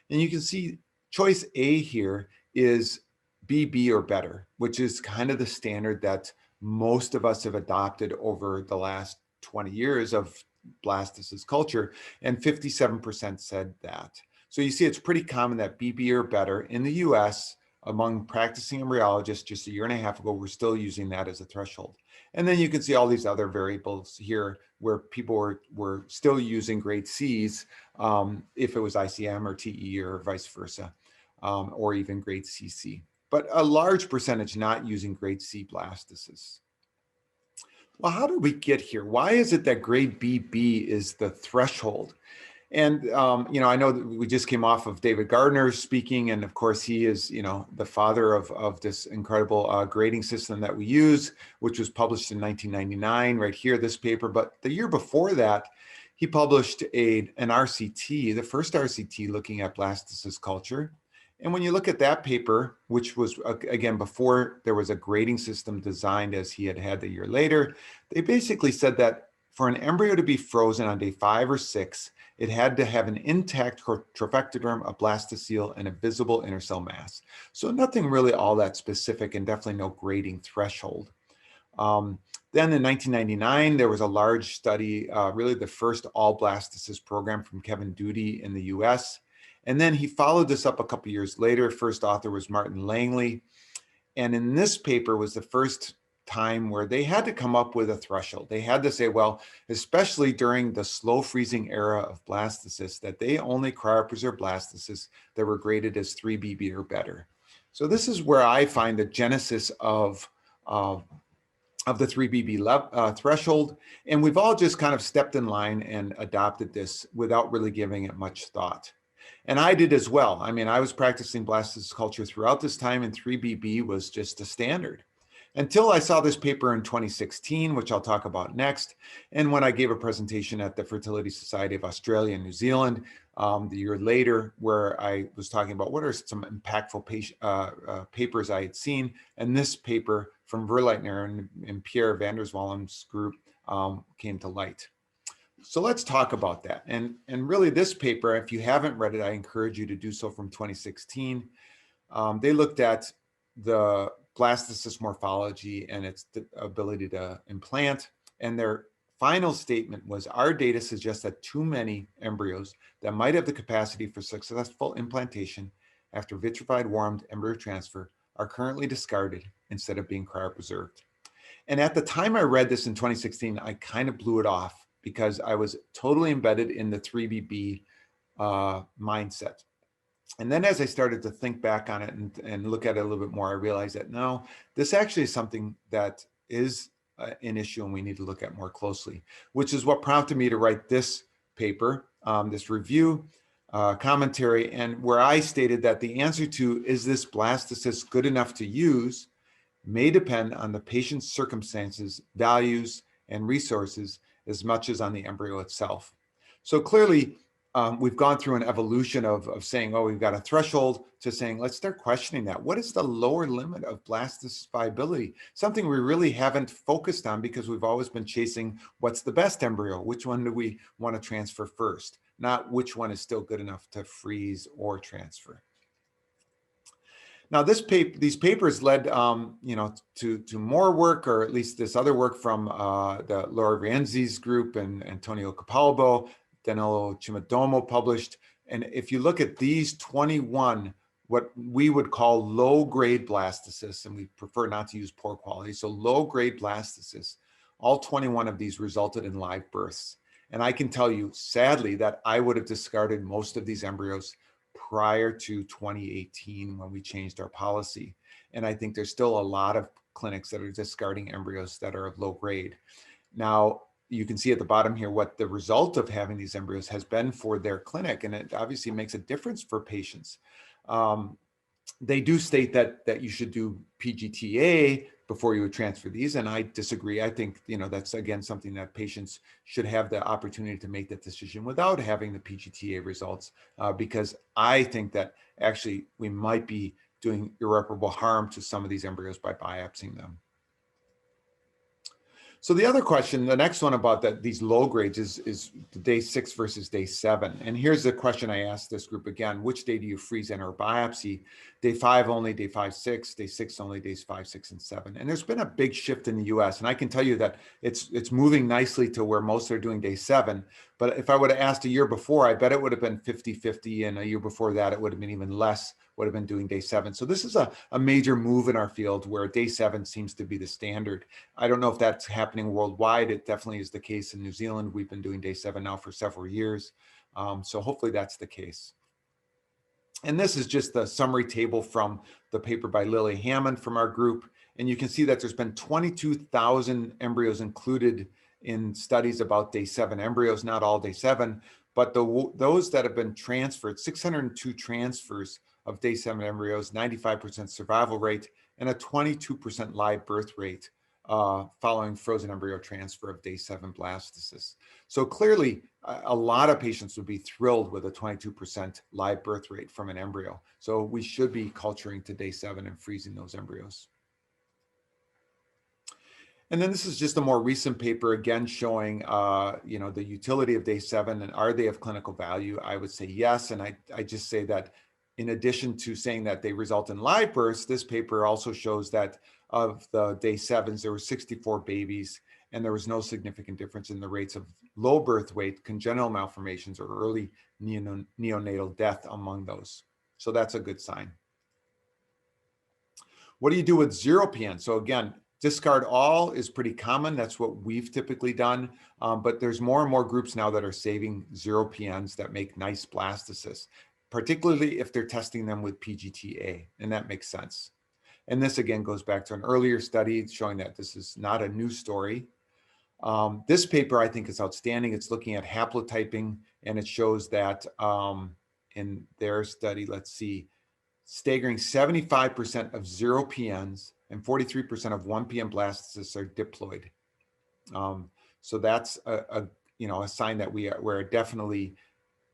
S23: And you can see choice A here is BB or better, which is kind of the standard that most of us have adopted over the last 20 years of blastocyst culture, and 57% said that. So you see it's pretty common that BB or better in the US among practicing embryologists just a year and a half ago, we're still using that as a threshold. And then you can see all these other variables here where people were still using grade Cs if it was ICM or TE or vice versa, or even grade CC. But a large percentage not using grade C blastocysts. Well, how did we get here? Why is it that grade BB is the threshold? And, I know that we just came off of David Gardner speaking, and of course he is, the father of this incredible grading system that we use, which was published in 1999, right here, this paper. But the year before that, he published an RCT, the first RCT looking at blastocyst culture. And when you look at that paper, which was, again, before there was a grading system designed as he had the year later, they basically said that for an embryo to be frozen on day 5 or 6, it had to have an intact trophectoderm, a blastocele, and a visible inner cell mass. So nothing really all that specific, and definitely no grading threshold. Then in 1999, there was a large study, really the first all blastocyst program from Kevin Duty in the US. And then he followed this up a couple years later. First author was Martin Langley. And in this paper was the first time where they had to come up with a threshold. They had to say, well, especially during the slow freezing era of blastocysts, that they only cryopreserved blastocysts that were graded as 3BB or better. So this is where I find the genesis of the 3BB threshold. And we've all just kind of stepped in line and adopted this without really giving it much thought. And I did as well. I mean, I was practicing blastocyst culture throughout this time, and 3BB was just a standard. Until I saw this paper in 2016, which I'll talk about next. And when I gave a presentation at the Fertility Society of Australia and New Zealand the year later, where I was talking about what are some impactful papers I had seen. And this paper from Verleitner and Pierre van der Zwalem's group came to light. So let's talk about that. And really this paper, if you haven't read it, I encourage you to do so, from 2016. They looked at the blastocyst morphology and its ability to implant. And their final statement was, our data suggests that too many embryos that might have the capacity for successful implantation after vitrified warmed embryo transfer are currently discarded instead of being cryopreserved. And at the time I read this in 2016, I kind of blew it off because I was totally embedded in the 3BB mindset. And then as I started to think back on it and look at it a little bit more, I realized that no, this actually is something that is an issue and we need to look at more closely, which is what prompted me to write this paper, this review commentary, and where I stated that the answer to, is this blastocyst good enough to use, may depend on the patient's circumstances, values, and resources as much as on the embryo itself. So clearly, we've gone through an evolution of saying, oh, we've got a threshold, to saying, let's start questioning that. What is the lower limit of blastocyst viability? Something we really haven't focused on because we've always been chasing what's the best embryo, which one do we want to transfer first, not which one is still good enough to freeze or transfer. Now, these papers led, to more work, or at least this other work from the Laura Rienzi's group and Antonio Capalbo, Danilo Cimadomo published. And if you look at these 21, what we would call low-grade blastocysts, and we prefer not to use poor quality, so low-grade blastocysts, all 21 of these resulted in live births. And I can tell you, sadly, that I would have discarded most of these embryos prior to 2018 when we changed our policy. And I think there's still a lot of clinics that are discarding embryos that are of low grade. Now, you can see at the bottom here what the result of having these embryos has been for their clinic, and it obviously makes a difference for patients. They do state that you should do PGTA before you would transfer these, and I disagree. I think that's again something that patients should have the opportunity to make that decision without having the PGTA results, because I think that actually we might be doing irreparable harm to some of these embryos by biopsying them. So the other question, the next one about these low grades is day 6 versus day 7. And here's the question I asked this group again: which day do you freeze and or biopsy? Day 5 only, day 5, 6, day 6 only, days 5, 6, and 7. And there's been a big shift in the US. And I can tell you that it's moving nicely to where most are doing day 7. But if I would have asked a year before, I bet it would have been 50-50. And a year before that, it would have been even less, would have been doing day 7. So this is a major move in our field where day 7 seems to be the standard. I don't know if that's happening worldwide. It definitely is the case in New Zealand. We've been doing day 7 now for several years. So hopefully that's the case. And this is just the summary table from the paper by Lily Hammond from our group. And you can see that there's been 22,000 embryos included in studies about day 7 embryos, not all day 7, But those that have been transferred, 602 transfers of day 7 embryos, 95% survival rate, and a 22% live birth rate following frozen embryo transfer of day 7 blastocysts. So clearly, a lot of patients would be thrilled with a 22% live birth rate from an embryo. So we should be culturing to day 7 and freezing those embryos. And then this is just a more recent paper, again, showing, you know, the utility of day 7 and are they of clinical value? I would say yes. And I just say that in addition to saying that they result in live births, this paper also shows that of the day 7s, there were 64 babies, and there was no significant difference in the rates of low birth weight, congenital malformations, or early neonatal death among those. So that's a good sign. What do you do with 0 PN? So again, discard all is pretty common. That's what we've typically done. But there's more and more groups now that are saving 0 PNs that make nice blastocysts, particularly if they're testing them with PGTA, and that makes sense. And this again goes back to an earlier study showing that this is not a new story. This paper I think is outstanding. It's looking at haplotyping, and it shows that in their study, let's see, staggering 75% of 0 PNs and 43% of 1 PN blastocysts are diploid. So that's a sign that we're definitely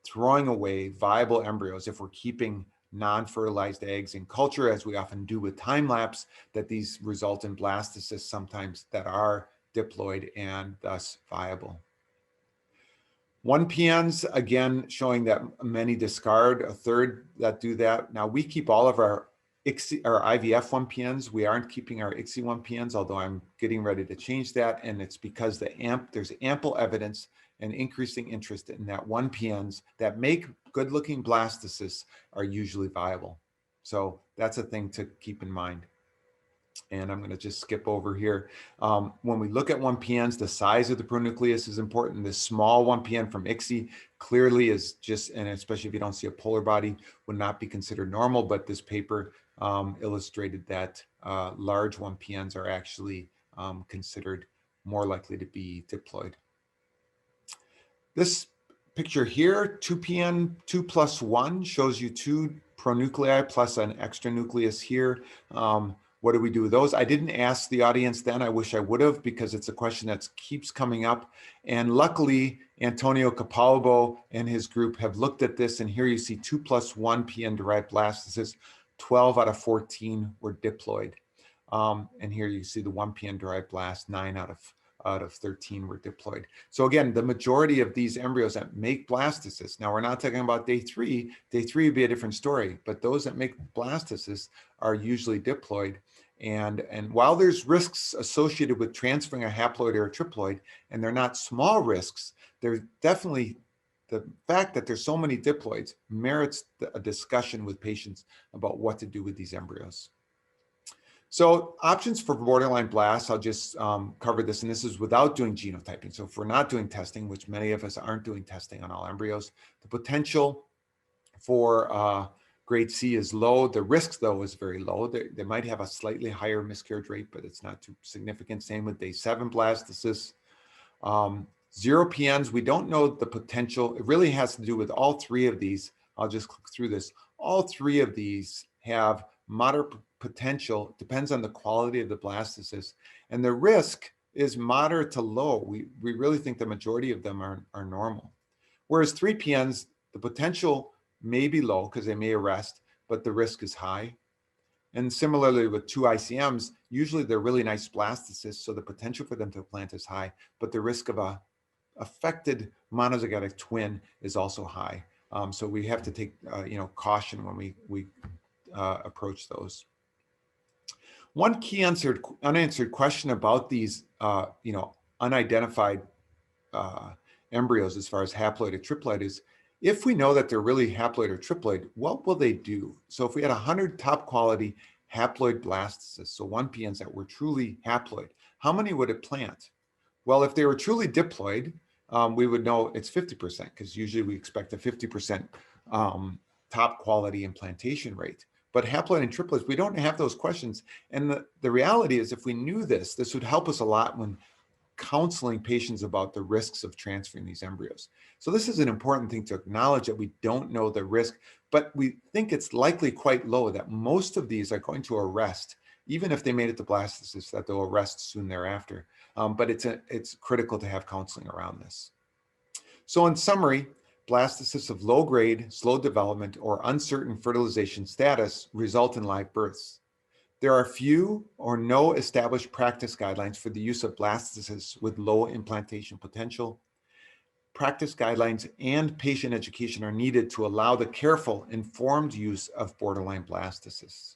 S23: throwing away viable embryos if we're keeping non-fertilized eggs in culture, as we often do with time lapse, that these result in blastocysts sometimes that are diploid and thus viable. 1 PNs, again, showing that many discard, a third that do that. Now we keep all of our IVF 1 PNs. We aren't keeping our ICSI 1 PNs, although I'm getting ready to change that. And it's because there's ample evidence and increasing interest in that 1 PNs that make good looking blastocysts are usually viable. So that's a thing to keep in mind. And I'm going to just skip over here. When we look at 1 PNs, the size of the pronucleus is important. The small 1 PN from ICSI clearly is just, and especially if you don't see a polar body, would not be considered normal. But this paper illustrated that large 1 PNs are actually considered more likely to be diploid. This picture here, 2 PN, 2 plus 1, shows you 2 pronuclei plus an extra nucleus here. What do we do with those? I didn't ask the audience then. I wish I would have, because it's a question that keeps coming up. And luckily, Antonio Capalbo and his group have looked at this. And here you see 2 plus 1 PN-derived blastocysts. 12 out of 14 were diploid. And here you see the 1 PN-derived blast, 9 out of 13 were diploid. So again, the majority of these embryos that make blastocysts, now we're not talking about day 3. Day 3 would be a different story, but those that make blastocysts are usually diploid. And while there's risks associated with transferring a haploid or a triploid, and they're not small risks, there's definitely the fact that there's so many diploids merits a discussion with patients about what to do with these embryos. So options for borderline blasts, I'll just cover this, and this is without doing genotyping. So if we're not doing testing, which many of us aren't doing testing on all embryos, the potential for grade C is low. The risk, though, is very low. They might have a slightly higher miscarriage rate, but it's not too significant. Same with day 7 blastocysts. 0 PNs, we don't know the potential. It really has to do with all 3 of these. I'll just click through this. All 3 of these have moderate potential, depends on the quality of the blastocyst, and the risk is moderate to low. We really think the majority of them are normal. Whereas 3 PNs, the potential may be low because they may arrest, but the risk is high. And similarly with 2 ICMs, usually they're really nice blastocysts, so the potential for them to implant is high, but the risk of a affected monozygotic twin is also high. So we have to take caution when we approach those. One key unanswered question about these unidentified embryos as far as haploid or triploid is, if we know that they're really haploid or triploid, what will they do? So if we had 100 top quality haploid blastocysts, so 1 PNs that were truly haploid, how many would it plant? Well, if they were truly diploid, we would know it's 50%, because usually we expect a 50% top quality implantation rate. But haploid and triploids, we don't have those questions. And the reality is, if we knew this would help us a lot when counseling patients about the risks of transferring these embryos. So this is an important thing to acknowledge, that we don't know the risk, but we think it's likely quite low that most of these are going to arrest, even if they made it to blastocysts, that they'll arrest soon thereafter. But it's critical to have counseling around this. So in summary, blastocysts of low grade, slow development, or uncertain fertilization status result in live births. There are few or no established practice guidelines for the use of blastocysts with low implantation potential. Practice guidelines and patient education are needed to allow the careful, informed use of borderline blastocysts.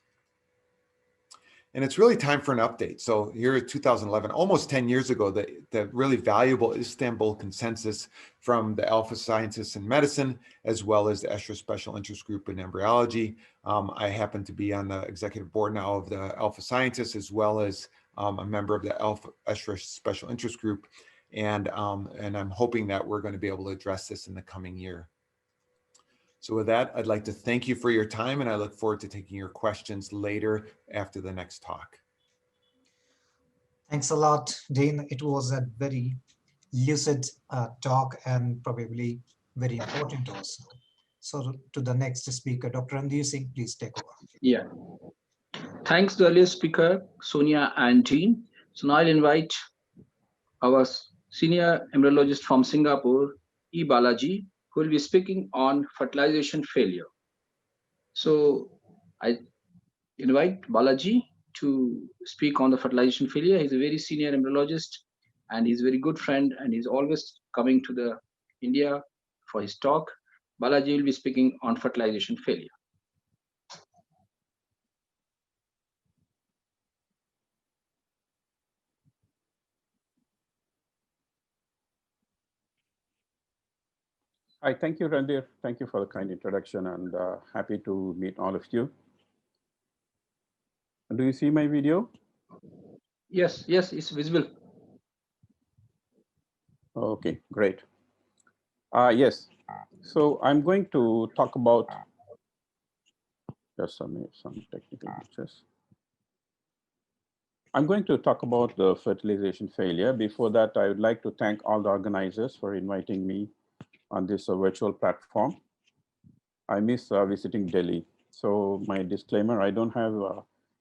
S23: And it's really time for an update. So here in 2011, almost 10 years ago, the really valuable Istanbul consensus from the alpha scientists in medicine, as well as the ESHRE Special Interest Group in embryology. I happen to be on the executive board now of the alpha scientists, as well as a member of the ESHRE Special Interest Group. And I'm hoping that we're going to be able to address this in the coming year. So with that, I'd like to thank you for your time, and I look forward to taking your questions later after the next talk.
S7: Thanks a lot, Dean. It was a very lucid talk and probably very important also. So to the next speaker, Dr. Randir Singh, please take over.
S11: Yeah. Thanks to earlier speaker, Sonia and Dean. So now I'll invite our senior embryologist from Singapore, E. Balaji, who will be speaking on fertilization failure. So I invite Balaji to speak on the fertilization failure. He's a very senior embryologist and he's a very good friend, and he's always coming to the India for his talk. Balaji will be speaking on fertilization failure.
S14: Hi, thank you, Randir. Thank you for the kind introduction, and happy to meet all of you. Do you see my video?
S11: Yes, yes, it's visible.
S14: Okay, great. Yes, so I'm going to talk about just some technical glitches. I'm going to talk about the fertilization failure. Before that, I would like to thank all the organizers for inviting me on this virtual platform. I miss visiting Delhi. So my disclaimer, I don't have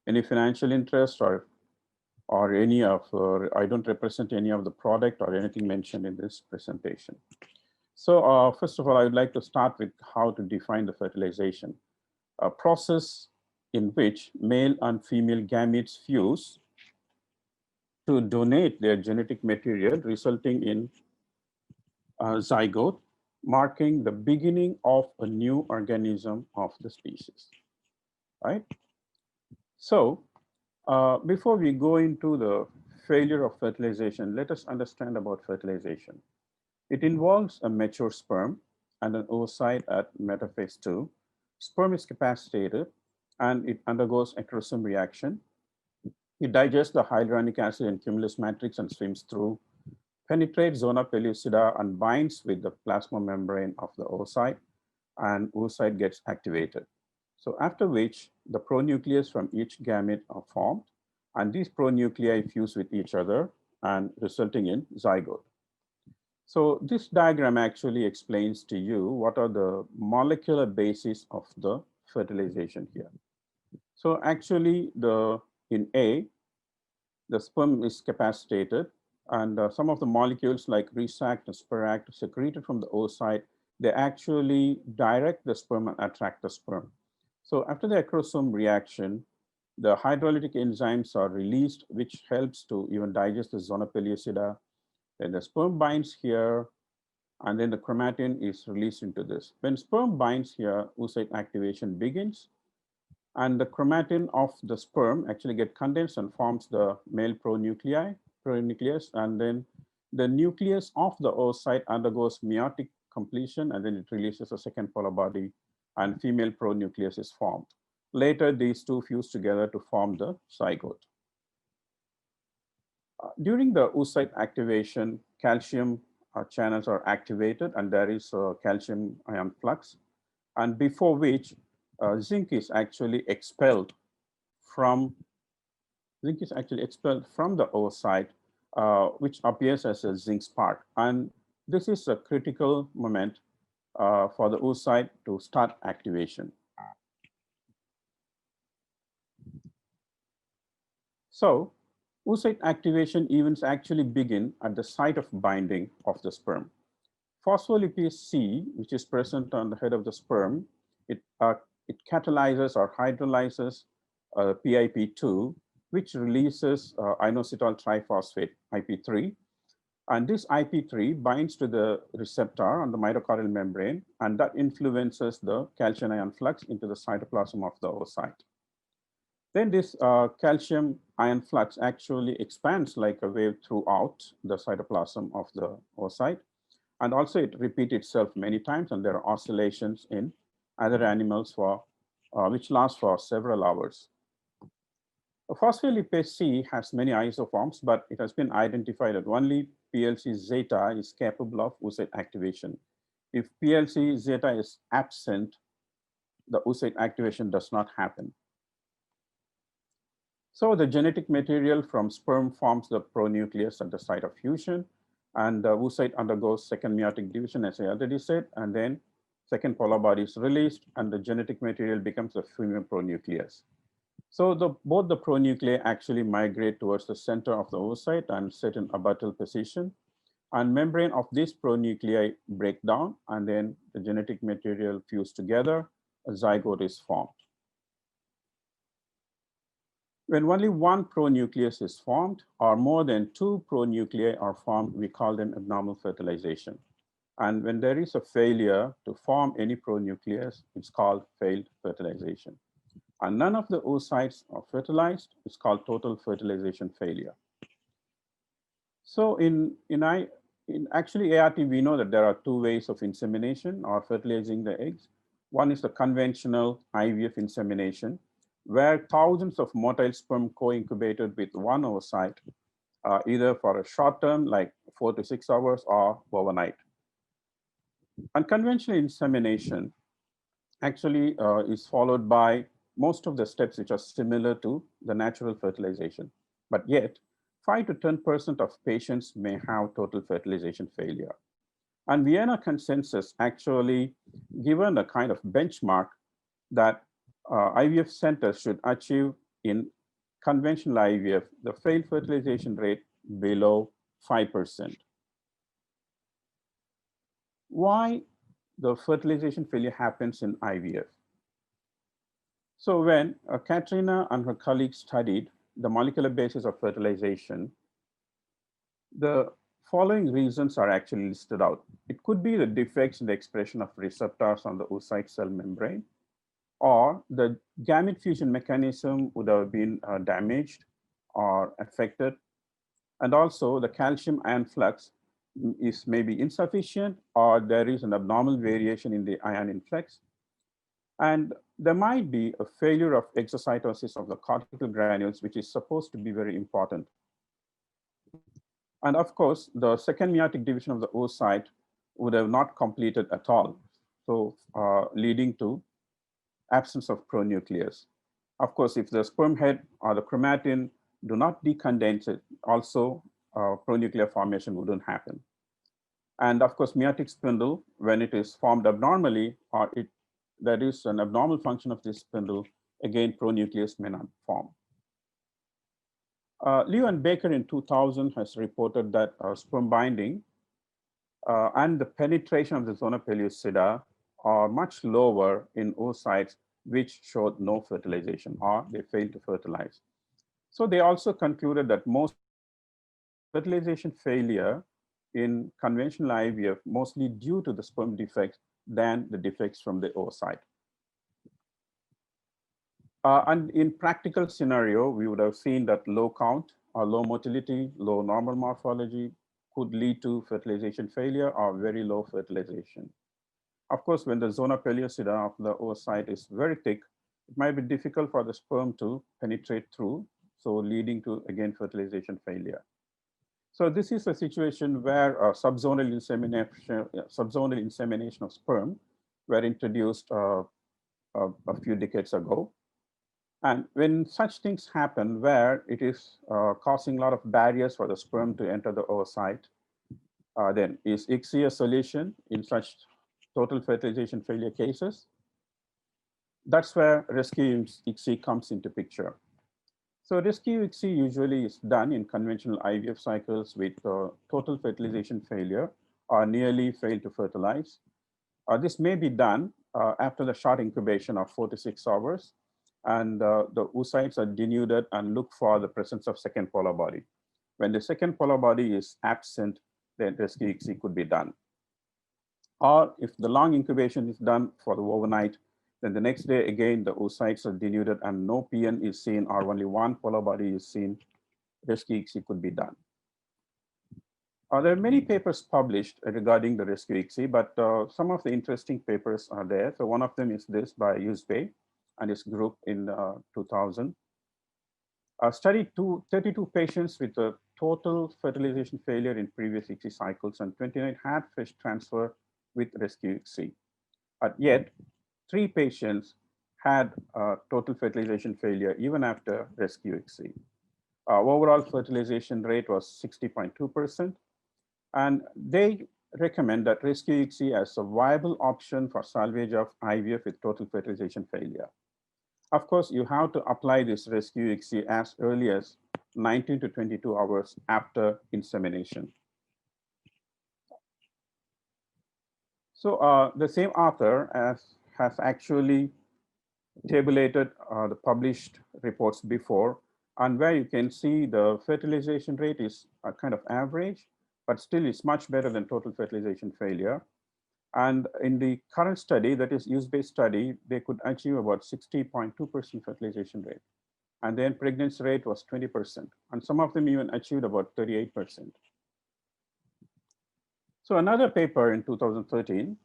S14: any financial interest or any of, I don't represent any of the product or anything mentioned in this presentation. So first of all, I would like to start with how to define the fertilization, a process in which male and female gametes fuse to donate their genetic material, resulting in a zygote, marking the beginning of a new organism of the species, right? So before we go into the failure of fertilization, let us understand about fertilization. It involves a mature sperm and an oocyte at metaphase 2. Sperm is capacitated and it undergoes acrosome reaction. It digests the hyaluronic acid and cumulus matrix and swims through, penetrates zona pellucida and binds with the plasma membrane of the oocyte, and oocyte gets activated. So after which the pronucleus from each gamete are formed, and these pronuclei fuse with each other and resulting in zygote. So this diagram actually explains to you what are the molecular basis of the fertilization here. So actually in A, the sperm is capacitated, and some of the molecules like resact and spiract secreted from the oocyte, they actually direct the sperm and attract the sperm. So after the acrosome reaction, the hydrolytic enzymes are released, which helps to even digest the zona pellucida. Then the sperm binds here, and then the chromatin is released into this. When sperm binds here, oocyte activation begins, and the chromatin of the sperm actually get condensed and forms the male pronucleus, and then the nucleus of the oocyte undergoes meiotic completion, and then it releases a second polar body, and female pronucleus is formed. Later, these two fuse together to form the zygote. During the oocyte activation, calcium channels are activated, and there is a calcium ion flux, and before which zinc is actually expelled from the oocyte, which appears as a zinc spark. And this is a critical moment for the oocyte to start activation. So oocyte activation events actually begin at the site of binding of the sperm. Phospholipase C, which is present on the head of the sperm, it catalyzes or hydrolyzes PIP2, which releases inositol triphosphate, IP3. And this IP3 binds to the receptor on the mitochondrial membrane, and that influences the calcium ion flux into the cytoplasm of the oocyte. Then this calcium ion flux actually expands like a wave throughout the cytoplasm of the oocyte. And also it repeats itself many times, and there are oscillations in other animals which last for several hours. Phospholipase C has many isoforms, but it has been identified that only PLC zeta is capable of oocyte activation. If PLC zeta is absent, the oocyte activation does not happen. So the genetic material from sperm forms the pronucleus at the site of fusion, and the oocyte undergoes second meiotic division, as I already said, and then second polar body is released, and the genetic material becomes the female pronucleus. So both the pronuclei actually migrate towards the center of the oocyte and sit in abatal position, and membrane of these pronuclei break down, and then the genetic material fuse together, a zygote is formed. When only one pronucleus is formed, or more than two pronuclei are formed, we call them abnormal fertilization. And when there is a failure to form any pronucleus, it's called failed fertilization. And none of the oocytes are fertilized, it's called total fertilization failure. So in actually ART, we know that there are two ways of insemination or fertilizing the eggs. One is the conventional IVF insemination, where thousands of motile sperm co-incubated with one oocyte, either for a short term, like 4 to 6 hours, or overnight. And conventional insemination actually is followed by most of the steps which are similar to the natural fertilization. But yet, 5 to 10% of patients may have total fertilization failure. And Vienna consensus actually given a kind of benchmark that IVF centers should achieve in conventional IVF, the failed fertilization rate below 5%. Why the fertilization failure happens in IVF? So when Katrina and her colleagues studied the molecular basis of fertilization, the following reasons are actually listed out. It could be the defects in the expression of receptors on the oocyte cell membrane, or the gamete fusion mechanism would have been damaged or affected. And also the calcium ion flux is maybe insufficient, or there is an abnormal variation in the ion influx. And there might be a failure of exocytosis of the cortical granules, which is supposed to be very important. And of course, the second meiotic division of the oocyte would have not completed at all, so leading to absence of pronucleus. Of course, if the sperm head or the chromatin do not decondense it, also pronuclear formation wouldn't happen. And of course, meiotic spindle, when it is formed abnormally, or there is an abnormal function of this spindle, again, pronucleus may not form. Liu and Baker in 2000 has reported that sperm binding and the penetration of the zona pellucida are much lower in oocytes which showed no fertilization, or they failed to fertilize. So they also concluded that most fertilization failure in conventional IVF mostly due to the sperm defects than the defects from the oocyte. And in practical scenario, we would have seen that low count or low motility, low normal morphology could lead to fertilization failure or very low fertilization. Of course, when the zona pellucida of the oocyte is very thick, it might be difficult for the sperm to penetrate through, so leading to, again, fertilization failure. So this is a situation where subzonal insemination of sperm were introduced a few decades ago. And when such things happen where it is causing a lot of barriers for the sperm to enter the oocyte, then is ICSI a solution in such total fertilization failure cases? That's where rescue ICSI comes into picture. So rescue ICSI usually is done in conventional IVF cycles with total fertilization failure or nearly failed to fertilize. This may be done after the short incubation of 4 to 6 hours, and the oocytes are denuded and look for the presence of second polar body. When the second polar body is absent, then rescue ICSI could be done. Or if the long incubation is done for the overnight, then the next day again the oocytes are denuded and no PN is seen or only one polar body is seen, rescue ICSI could be done. There are many papers published regarding the rescue ICSI, but some of the interesting papers are there. So one of them is this by Yusbei and his group in 2000. Studied 32 patients with a total fertilization failure in previous ICSI cycles, and 29 had fish transfer with rescue ICSI. Yet 3 patients had total fertilization failure even after rescue ICSI. Overall fertilization rate was 60.2%. And they recommend that rescue ICSI as a viable option for salvage of IVF with total fertilization failure. Of course, you have to apply this rescue ICSI as early as 19 to 22 hours after insemination. So the same author has actually tabulated the published reports before, and where you can see the fertilization rate is a kind of average, but still it's much better than total fertilization failure. And in the current study, that is use-based study, they could achieve about 60.2% fertilization rate. And then pregnancy rate was 20%. And some of them even achieved about 38%. So another paper in 2013,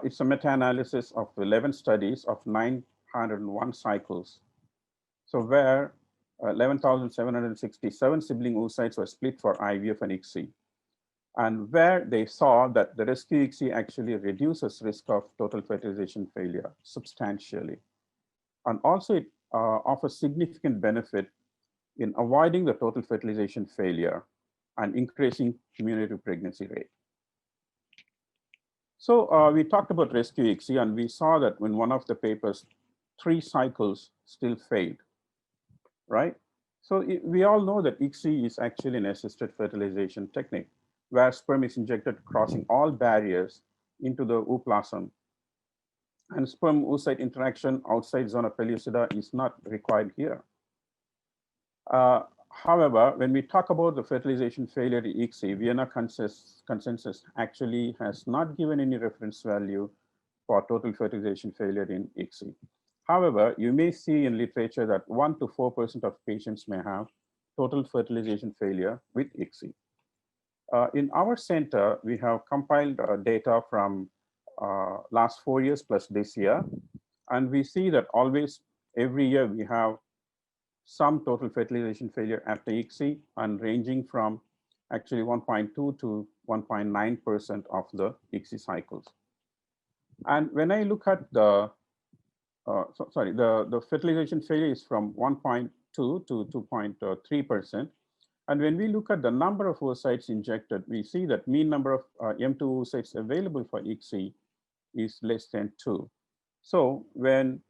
S14: it's a meta-analysis of 11 studies of 901 cycles. So where 11,767 sibling oocytes were split for IVF and ICSI. And where they saw that the rescue ICSI actually reduces risk of total fertilization failure substantially. And also it offers significant benefit in avoiding the total fertilization failure and increasing cumulative pregnancy rate. So we talked about rescue ICSI, and we saw that in one of the papers, 3 cycles still failed, right? So we all know that ICSI is actually an assisted fertilization technique where sperm is injected crossing all barriers into the ooplasm. And sperm oocyte interaction outside zona pellucida is not required here. However, when we talk about the fertilization failure in ICSI, Vienna consensus actually has not given any reference value for total fertilization failure in ICSI. However, you may see in literature that 1 to 4% of patients may have total fertilization failure with ICSI. In our center, we have compiled data from last 4 years plus this year. And we see that always every year we have some total fertilization failure after ICSI, and ranging from actually 1.2 to 1.9% of the ICSI cycles. And when I look at the, the fertilization failure is from 1.2 to 2.3%. And when we look at the number of oocytes injected, we see that mean number of M2 oocytes available for ICSI is less than 2. So when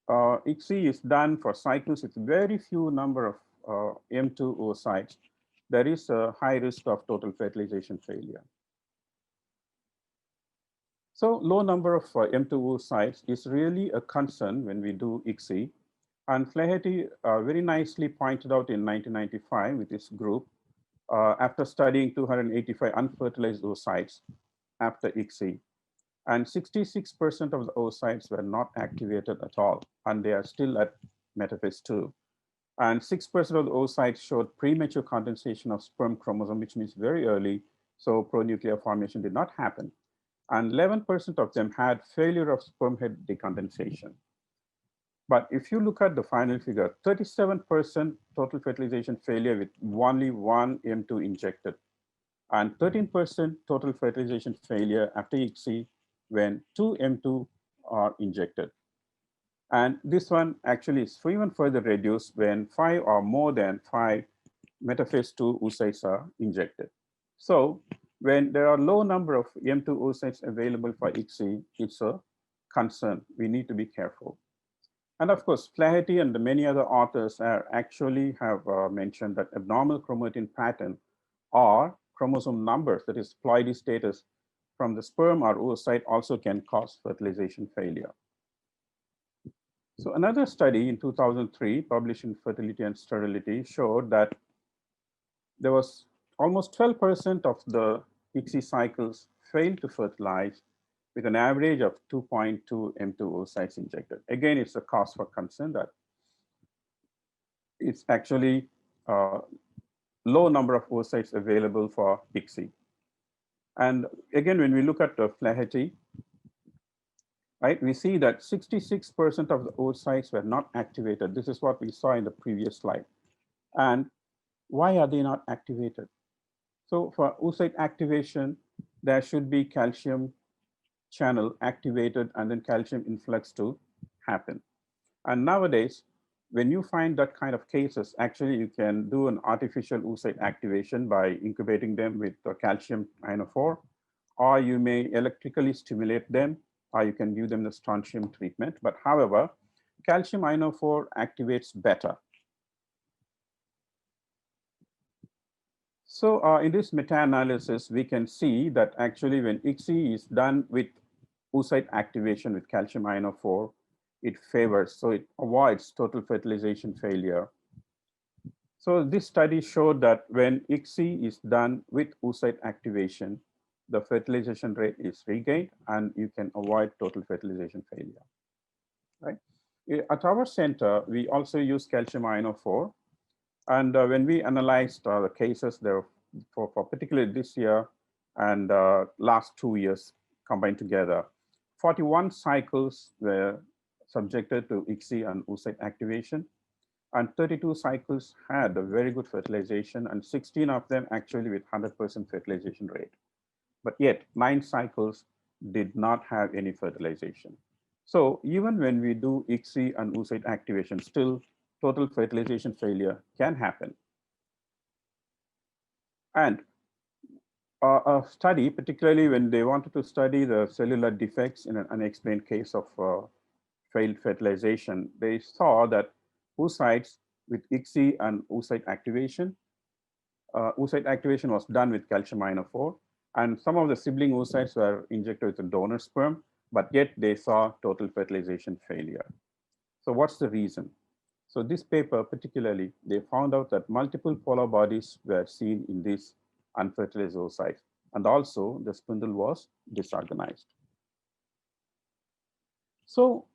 S14: ICSI is done for cycles with very few number of M2 oocytes, there is a high risk of total fertilization failure. So low number of M2 oocytes is really a concern when we do ICSI. And Flaherty very nicely pointed out in 1995 with his group, after studying 285 unfertilized oocytes after ICSI. And 66% of the oocytes were not activated at all, and they are still at metaphase 2. And 6% of the oocytes showed premature condensation of sperm chromosome, which means very early, so pronuclear formation did not happen. And 11% of them had failure of sperm head decondensation. But if you look at the final figure, 37% total fertilization failure with only 1 M2 injected, and 13% total fertilization failure after ICSI when 2 M2 are injected. And this one actually is even further reduced when 5 or more than 5 metaphase 2 oocytes are injected. So when there are low number of M2 oocytes available for ICSI, it's a concern. We need to be careful. And of course, Flaherty and many other authors actually have mentioned that abnormal chromatin pattern or chromosome numbers, that is ploidy status, from the sperm or oocyte also can cause fertilization failure. So another study in 2003 published in Fertility and Sterility showed that there was almost 12% of the ICSI cycles failed to fertilize with an average of 2.2 M2 oocytes injected. Again, it's a cause for concern that it's actually low number of oocytes available for ICSI. And again, when we look at the Flaherty, right, we see that 66% of the oocytes were not activated. This is what we saw in the previous slide. And why are they not activated? So for oocyte activation, there should be calcium channel activated and then calcium influx to happen. And nowadays, when you find that kind of cases, actually you can do an artificial oocyte activation by incubating them with calcium ionophore, or you may electrically stimulate them, or you can give them the strontium treatment. But however, calcium ionophore activates better. So in this meta-analysis, we can see that actually when ICSI is done with oocyte activation with calcium ionophore, it favors, so it avoids total fertilization failure. So this study showed that when ICSI is done with oocyte activation, the fertilization rate is regained and you can avoid total fertilization failure, right? At our center, we also use calcium ionophore. And when we analyzed the cases there for particularly this year and last 2 years combined together, 41 cycles were subjected to ICSI and oocyte activation, and 32 cycles had a very good fertilization, and 16 of them actually with 100% fertilization rate. But yet 9 cycles did not have any fertilization. So even when we do ICSI and oocyte activation, still total fertilization failure can happen. And a study, particularly when they wanted to study the cellular defects in an unexplained case of failed fertilization, they saw that oocytes with ICSI and oocyte activation was done with calcium ionophore, and some of the sibling oocytes were injected with a donor sperm, but yet they saw total fertilization failure. So what's the reason? So this paper particularly, they found out that multiple polar bodies were seen in these unfertilized oocytes, and also the spindle was disorganized. So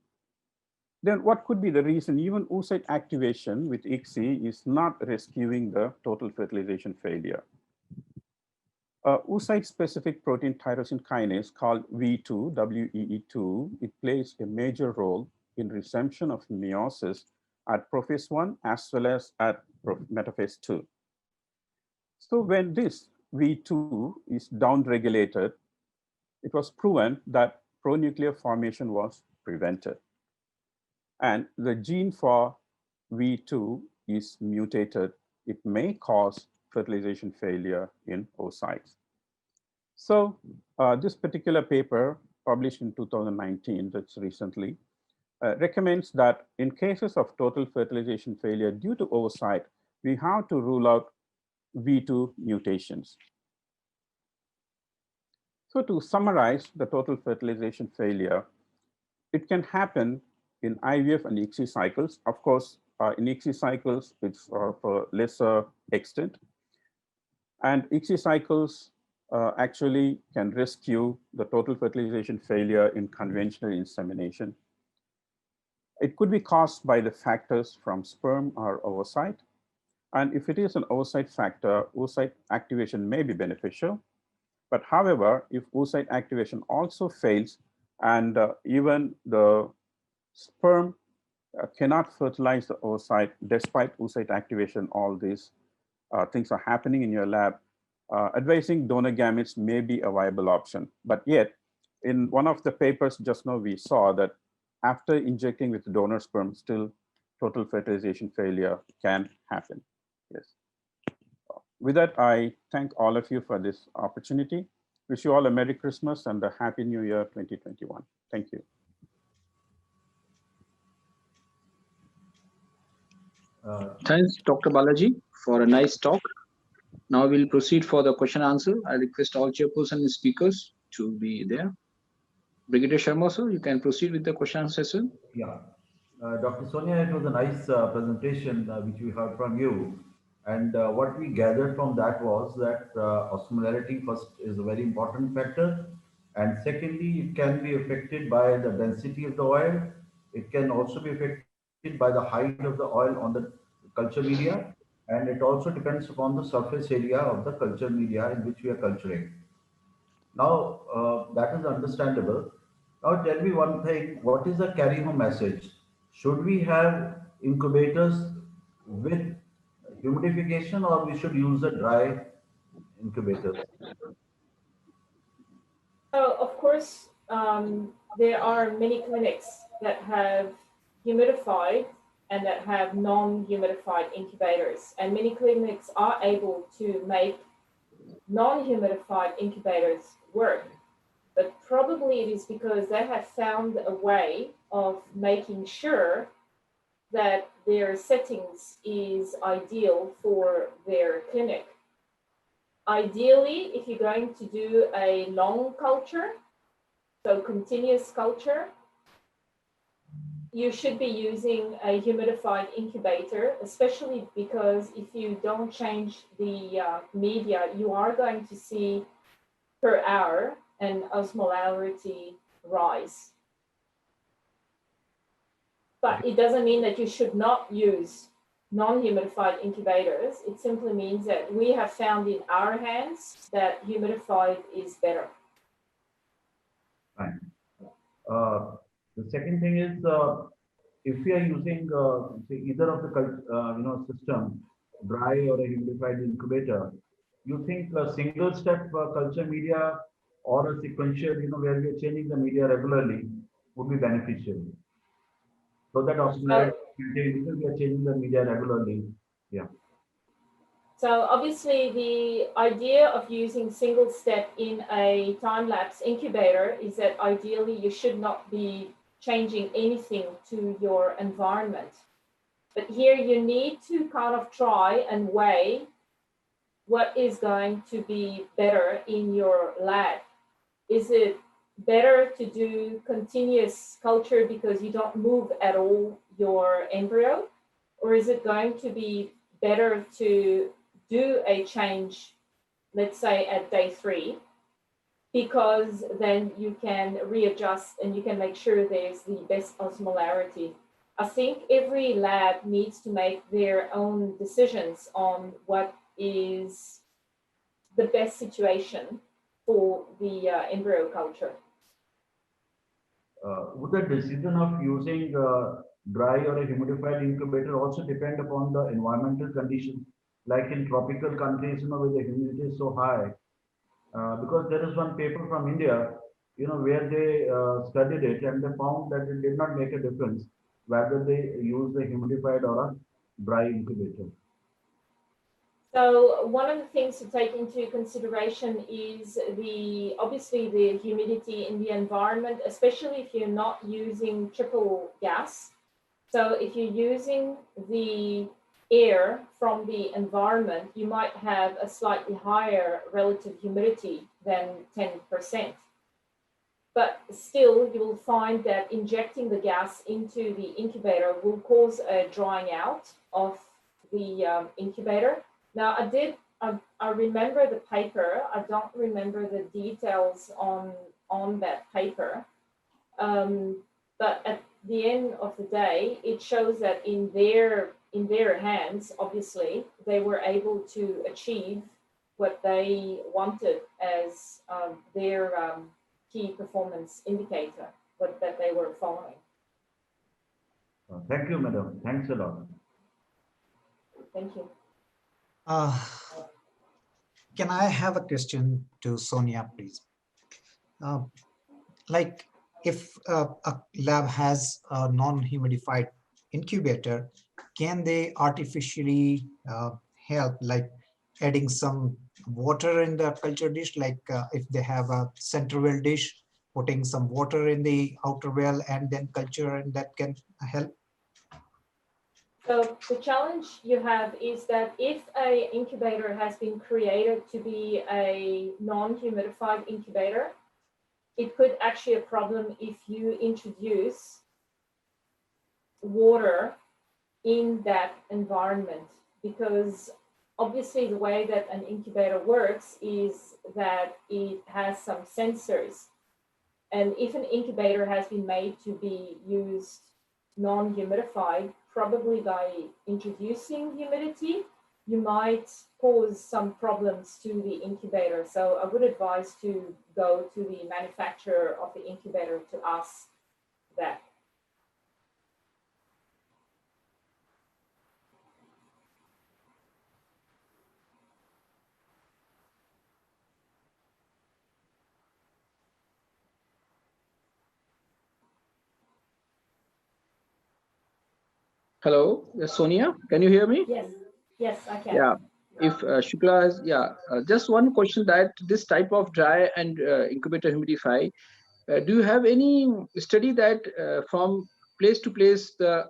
S14: then what could be the reason? Even oocyte activation with ICSI is not rescuing the total fertilization failure. Oocyte-specific protein tyrosine kinase called V2, WEE2, it plays a major role in resumption of meiosis at prophase 1 as well as at metaphase 2. So when this V2 is downregulated, it was proven that pronuclear formation was prevented. And the gene for V2 is mutated. It may cause fertilization failure in oocytes. So this particular paper published in 2019, that's recently, recommends that in cases of total fertilization failure due to oocyte, we have to rule out V2 mutations. So to summarize the total fertilization failure, it can happen in IVF and ICSI cycles. Of course, in ICSI cycles, it's of a lesser extent. And ICSI cycles actually can rescue the total fertilization failure in conventional insemination. It could be caused by the factors from sperm or oocyte. And if it is an oocyte factor, oocyte activation may be beneficial. But however, if oocyte activation also fails and even the sperm cannot fertilize the oocyte despite oocyte activation, all these things are happening in your lab, advising donor gametes may be a viable option. But yet, in one of the papers just now, we saw that after injecting with donor sperm, still total fertilization failure can happen. Yes. With that, I thank all of you for this opportunity. Wish you all a Merry Christmas and a Happy New Year 2021. Thank you.
S11: Thanks, Dr. Balaji, for a nice talk. Now we'll proceed for the question answer. I request all chairperson and speakers to be there. Brigadier Sharma, sir, you can proceed with the question answer session.
S12: Yeah. Dr. Sonia, it was a nice presentation which we heard from you. And what we gathered from that was that osmolarity first is a very important factor. And secondly, it can be affected by the density of the oil. It can also be affected by the height of the oil on the culture media. And it also depends upon the surface area of the culture media in which we are culturing. Now, that is understandable. Now, tell me one thing, what is the carry home message? Should we have incubators with humidification or we should use the dry incubators?
S2: Of course, there are many clinics that have humidified and that have non-humidified incubators, and many clinics are able to make non-humidified incubators work. But probably it is because they have found a way of making sure that their settings is ideal for their clinic. Ideally, if you're going to do a long culture, so continuous culture, you should be using a humidified incubator, especially because if you don't change the media, you are going to see per hour an osmolarity rise. But it doesn't mean that you should not use non-humidified incubators. It simply means that we have found in our hands that humidified is better.
S12: Fine. The second thing is, if we are using say either of the system, dry or a humidified incubator, you think a single step culture media or a sequential, where we are changing the media regularly would be beneficial. So that osmolarity because we are changing the media regularly. Yeah.
S2: So obviously the idea of using single step in a time-lapse incubator is that ideally you should not be changing anything to your environment. But here you need to kind of try and weigh what is going to be better in your lab. Is it better to do continuous culture because you don't move at all your embryo? Or is it going to be better to do a change, let's say at day 3, because then you can readjust and you can make sure there's the best osmolarity. I think every lab needs to make their own decisions on what is the best situation for the embryo culture.
S12: Would the decision of using dry or a humidified incubator also depend upon the environmental conditions? Like in tropical countries, where the humidity is so high, because there is one paper from India, where they studied it and they found that it did not make a difference whether they use the humidified or a dry incubator.
S2: So one of the things to take into consideration is obviously the humidity in the environment, especially if you're not using triple gas. So if you're using the air from the environment, you might have a slightly higher relative humidity than 10%. But still, you will find that injecting the gas into the incubator will cause a drying out of the incubator. Now, I remember the paper. I don't remember the details on that paper. But at the end of the day, it shows that in their hands, obviously, they were able to achieve what they wanted as their key performance indicator, that they were following.
S12: Thank you, madam. Thanks a lot.
S2: Thank you.
S7: Can I have a question to Sonia, please? Like if a lab has a non-humidified incubator, can they artificially help, like adding some water in the culture dish, like if they have a center well dish, putting some water in the outer well and then culture, and that can help?
S2: So the challenge you have is that if an incubator has been created to be a non-humidified incubator, it could actually a problem if you introduce water in that environment, because obviously the way that an incubator works is that it has some sensors. And if an incubator has been made to be used non-humidified, probably by introducing humidity, you might cause some problems to the incubator. So I would advise to go to the manufacturer of the incubator to ask that.
S11: Hello, Sonia, can you hear me?
S2: Yes, I can.
S11: Yeah, if Shukla has, yeah, just one question, that this type of dry and incubator humidify, do you have any study that from place to place, the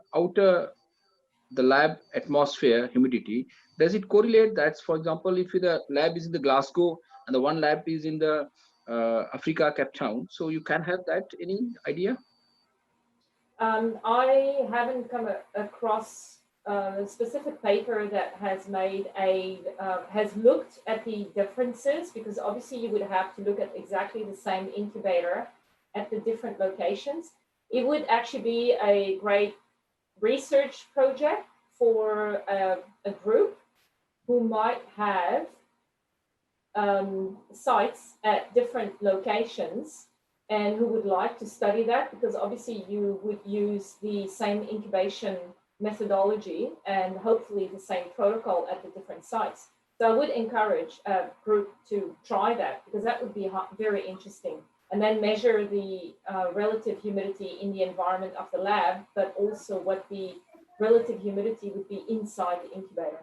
S11: lab atmosphere humidity, does it correlate? That's, for example, if the lab is in the Glasgow and the one lab is in the Africa, Cape Town, so you can have that, any idea?
S2: I haven't come across a specific paper that has made has looked at the differences, because obviously you would have to look at exactly the same incubator at the different locations. It would actually be a great research project for a group who might have sites at different locations and who would like to study that, because obviously you would use the same incubation methodology and hopefully the same protocol at the different sites. So I would encourage a group to try that, because that would be very interesting. And then measure the relative humidity in the environment of the lab, but also what the relative humidity would be inside the incubator.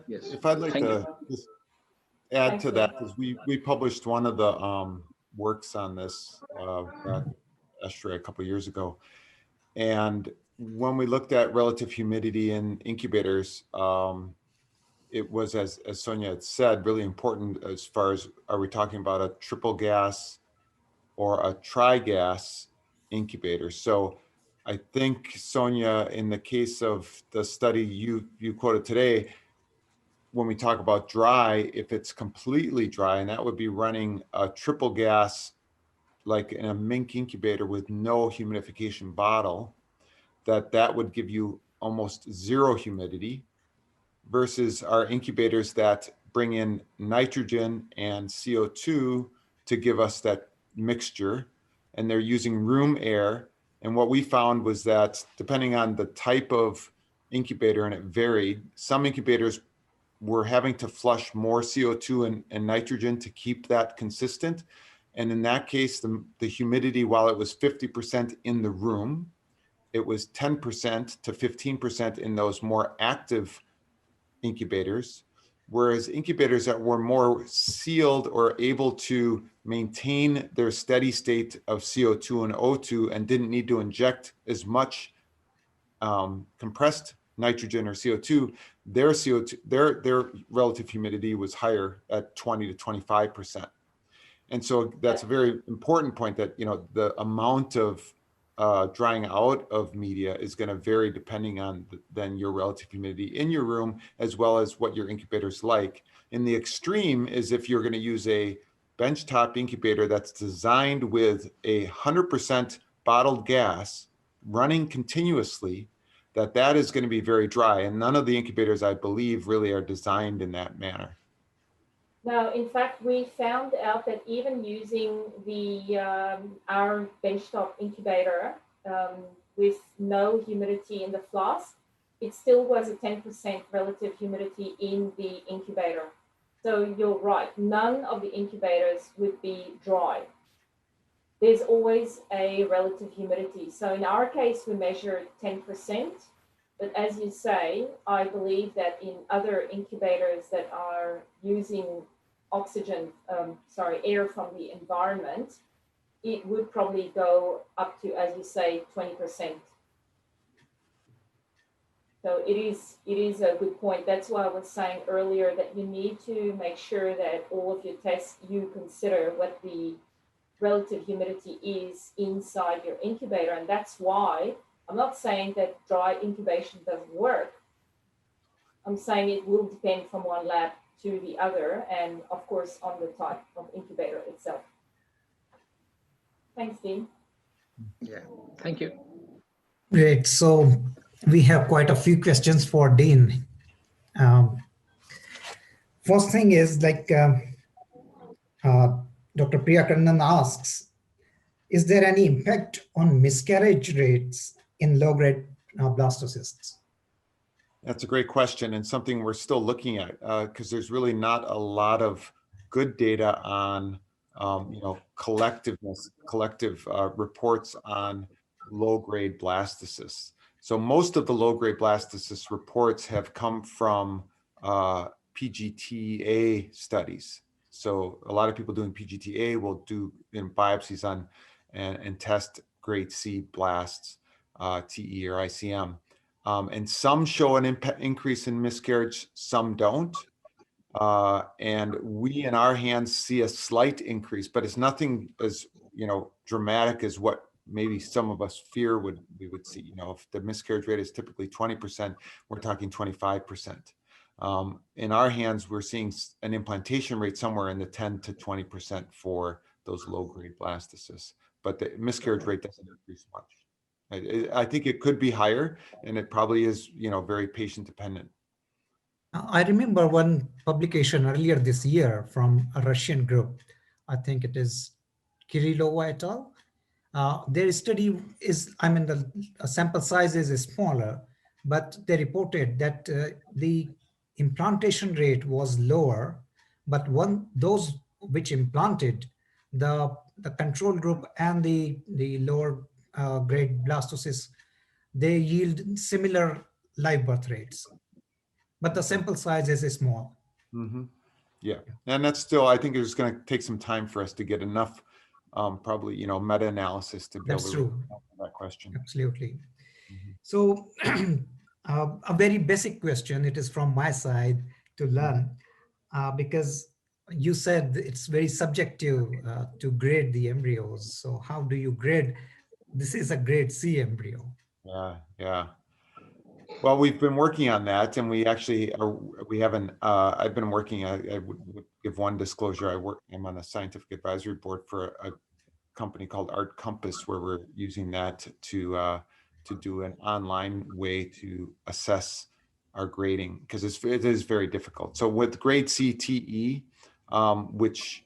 S11: Yes.
S23: If I'd like to just add
S2: Thank
S23: to
S2: you.
S23: that, because we published one of the works on this back a couple of years ago. And when we looked at relative humidity in incubators, it was, as Sonia had said, really important as far as, are we talking about a triple gas or a tri-gas incubator? So I think, Sonia, in the case of the study you quoted today, when we talk about dry, if it's completely dry, and that would be running a triple gas, like in a mink incubator with no humidification bottle, that would give you almost zero humidity, versus our incubators that bring in nitrogen and CO2 to give us that mixture, and they're using room air. And what we found was that depending on the type of incubator, and it varied, some incubators were having to flush more CO2 and nitrogen to keep that consistent. And in that case, the humidity, while it was 50% in the room, it was 10% to 15% in those more active incubators. Whereas incubators that were more sealed or able to maintain their steady state of CO2 and O2 and didn't need to inject as much compressed nitrogen or CO2, their relative humidity was higher at 20 to 25%. And so that's a very important point, that, you know, the amount of drying out of media is going to vary depending on then your relative humidity in your room, as well as what your incubator's like. In the extreme is if you're going to use a benchtop incubator that's designed with 100% bottled gas running continuously, that is going to be very dry. And none of the incubators, I believe, really are designed in that manner.
S2: Now, in fact, we found out that even using the our benchtop incubator with no humidity in the flask, it still was a 10% relative humidity in the incubator. So you're right, none of the incubators would be dry. there's always a relative humidity. So in our case, we measure 10%. But as you say, I believe that in other incubators that are using air from the environment, it would probably go up to, as you say, 20%. So it is a good point. That's why I was saying earlier that you need to make sure that all of your tests, you consider what the relative humidity is inside your incubator. And that's why I'm not saying that dry incubation doesn't work. I'm saying it will depend from one lab to the other, and of course on the type of incubator itself. Thanks, Dean.
S11: Yeah, thank you.
S7: Great. So we have quite a few questions for Dean. First thing is Dr. Priya Kannan asks, is there any impact on miscarriage rates in low-grade blastocysts?
S23: That's a great question, and something we're still looking at because there's really not a lot of good data on collective reports on low-grade blastocysts. So most of the low-grade blastocyst reports have come from PGTA studies. So a lot of people doing PGTA will do biopsies on and test grade C blasts, TE or ICM. And some show an increase in miscarriage, some don't. And we in our hands see a slight increase, but it's nothing as dramatic as what maybe some of us fear we would see. If the miscarriage rate is typically 20%, we're talking 25%. In our hands, we're seeing an implantation rate somewhere in the 10 to 20% for those low-grade blastocysts, but the miscarriage rate doesn't increase much. I think it could be higher, and it probably is, very patient dependent.
S7: I remember one publication earlier this year from a Russian group. I think it is Kirillova et al. Their study is, the sample size is smaller, but they reported that the implantation rate was lower, but those which implanted, the control group and the lower grade blastocysts, they yield similar live birth rates, but the sample size is small.
S23: Mm-hmm. Yeah, and that's still, I think it's going to take some time for us to get enough, probably, meta-analysis to be able to answer that question.
S7: Absolutely. Mm-hmm. So a very basic question, it is from my side to learn, because you said it's very subjective to grade the embryos. So how do you grade? This is a grade C embryo.
S23: Yeah. Well, we've been working on that, and we actually I've been working, I would give one disclosure. I'm on the scientific advisory board for a company called Art Compass, where we're using that to do an online way to assess our grading, because it is very difficult. So with grade CTE, which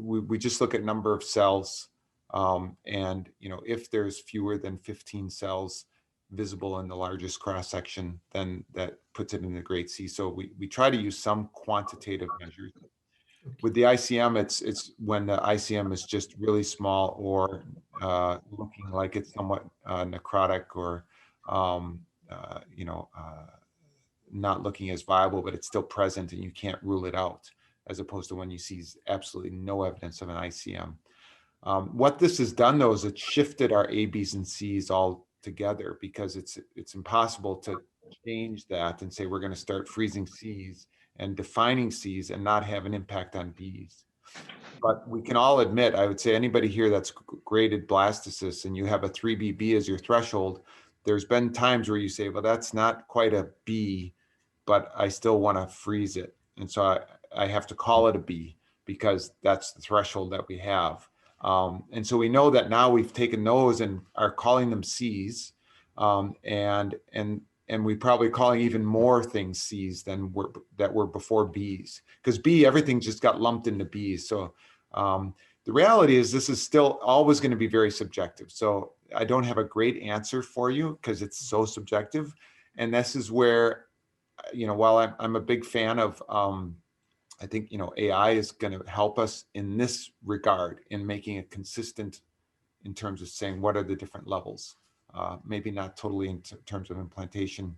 S23: we just look at number of cells, and if there's fewer than 15 cells visible in the largest cross section, then that puts it in the grade C. So we try to use some quantitative measures. With the ICM, it's when the ICM is just really small or looking like it's somewhat necrotic or not looking as viable, but it's still present and you can't rule it out, as opposed to when you see absolutely no evidence of an ICM. What this has done, though, is it shifted our A, Bs, and Cs all together, because it's impossible to change that and say we're going to start freezing Cs and defining Cs and not have an impact on Bs. But we can all admit, I would say anybody here that's graded blastocysts and you have a 3BB as your threshold, there's been times where you say, well, that's not quite a B, but I still want to freeze it. And so I have to call it a B because that's the threshold that we have. And so we know that now we've taken those and are calling them Cs, and we probably calling even more things Cs than were before Bs, because B, everything just got lumped into Bs. So the reality is this is still always going to be very subjective. So I don't have a great answer for you because it's so subjective. And this is where, while I'm a big fan of I think, AI is going to help us in this regard in making it consistent in terms of saying what are the different levels. Maybe not totally in terms of implantation,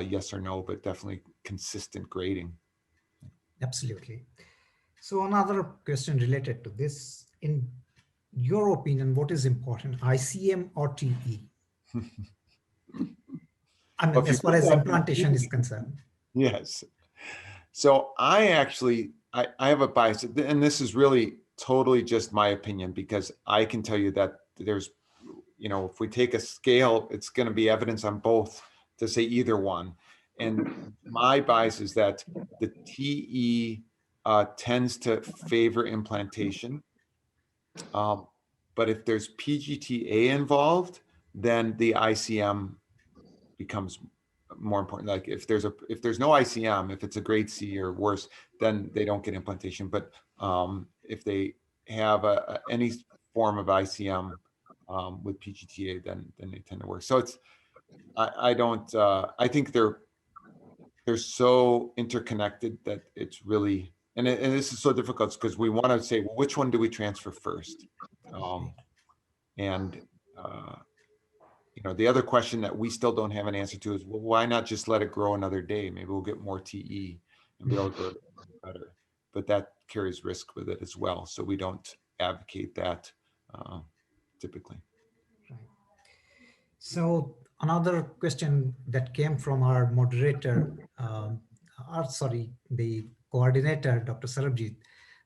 S23: yes or no, but definitely consistent grading.
S7: Absolutely. So another question related to this, in your opinion, what is important, ICM or TE? I mean,
S23: Well, if you
S7: as far
S23: put
S7: as
S23: that in
S7: implantation is
S23: TE,
S7: concerned.
S23: yes. So I actually, I have a bias, and this is really totally just my opinion, because I can tell you that there's, if we take a scale, it's going to be evidence on both to say either one. And my bias is that the TE tends to favor implantation. But if there's PGTA involved, then the ICM becomes more important. Like if there's no ICM, if it's a grade C or worse, then they don't get implantation. But if they have any form of ICM with PGTA, then they tend to work. So it's I think they're so interconnected that it's really, and this is so difficult because we want to say, well, which one do we transfer first? And the other question that we still don't have an answer to is, well, why not just let it grow another day? Maybe we'll get more TE and be able to grow it better. But that carries risk with it as well. So we don't advocate that typically.
S7: So another question that came from our moderator, the coordinator, Dr. Sarabjit.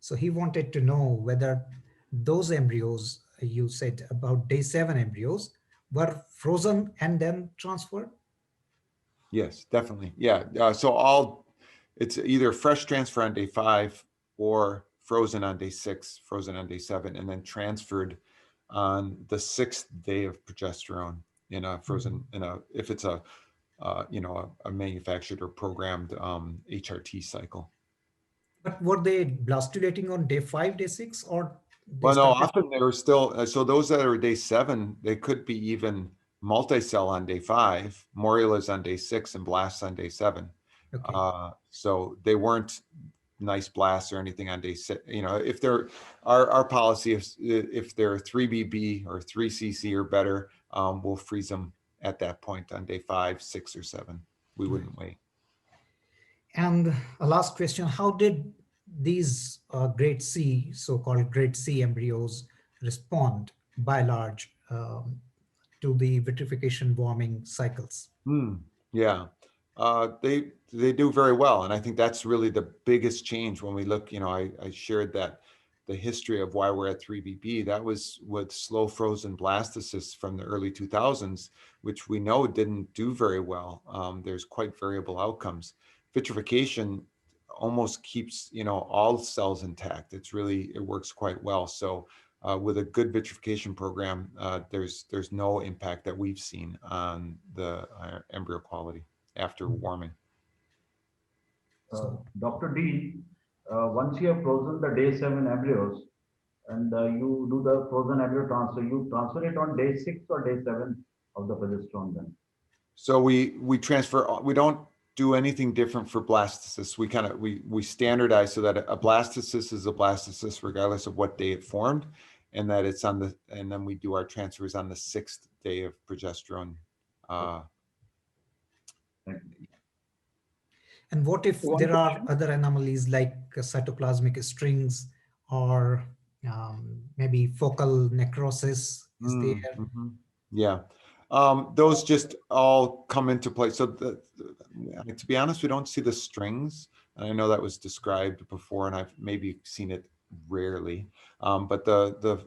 S7: So he wanted to know whether those embryos, you said about day 7 embryos, were frozen and then transferred?
S23: Yes, definitely. Yeah. So it's either fresh transfer on day 5 or frozen on day 6, frozen on day 7, and then transferred on the 6th day of progesterone in a frozen, if it's a manufactured or programmed HRT cycle.
S7: But were they blastulating on day 5, day 6, or
S23: Well, no, often they were still, so those that are day 7, they could be even multi-cell on day 5, morulas on day 6, and blasts on day 7.
S7: Okay.
S23: So they weren't nice blasts or anything on day 6. If they're, our policy, if they're 3BB or 3cc or better, we'll freeze them at that point on day 5, 6, or 7. We wouldn't wait.
S7: And a last question, how did these grade C, so-called grade C embryos respond by and large to the vitrification warming cycles?
S23: Yeah, they do very well. And I think that's really the biggest change when we look, I shared that the history of why we're at 3BB, that was with slow frozen blastocysts from the early 2000s, which we know didn't do very well. There's quite variable outcomes. Vitrification almost keeps, all cells intact. It works quite well. So with a good vitrification program, there's no impact that we've seen on the embryo quality after warming.
S12: Dr. D, once you have frozen the day 7 embryos and you do the frozen embryo transfer, you transfer it on day 6 or day 7 of the progesterone then?
S23: So we transfer, we don't do anything different for blastocysts. We standardize so that a blastocyst is a blastocyst regardless of what day it formed, and that it's and then we do our transfers on the 6th day of progesterone.
S7: And what if there are other anomalies like cytoplasmic strings or maybe focal necrosis is there?
S23: Yeah, those just all come into play. So to be honest, we don't see the strings. And I know that was described before, and I've maybe seen it rarely. But the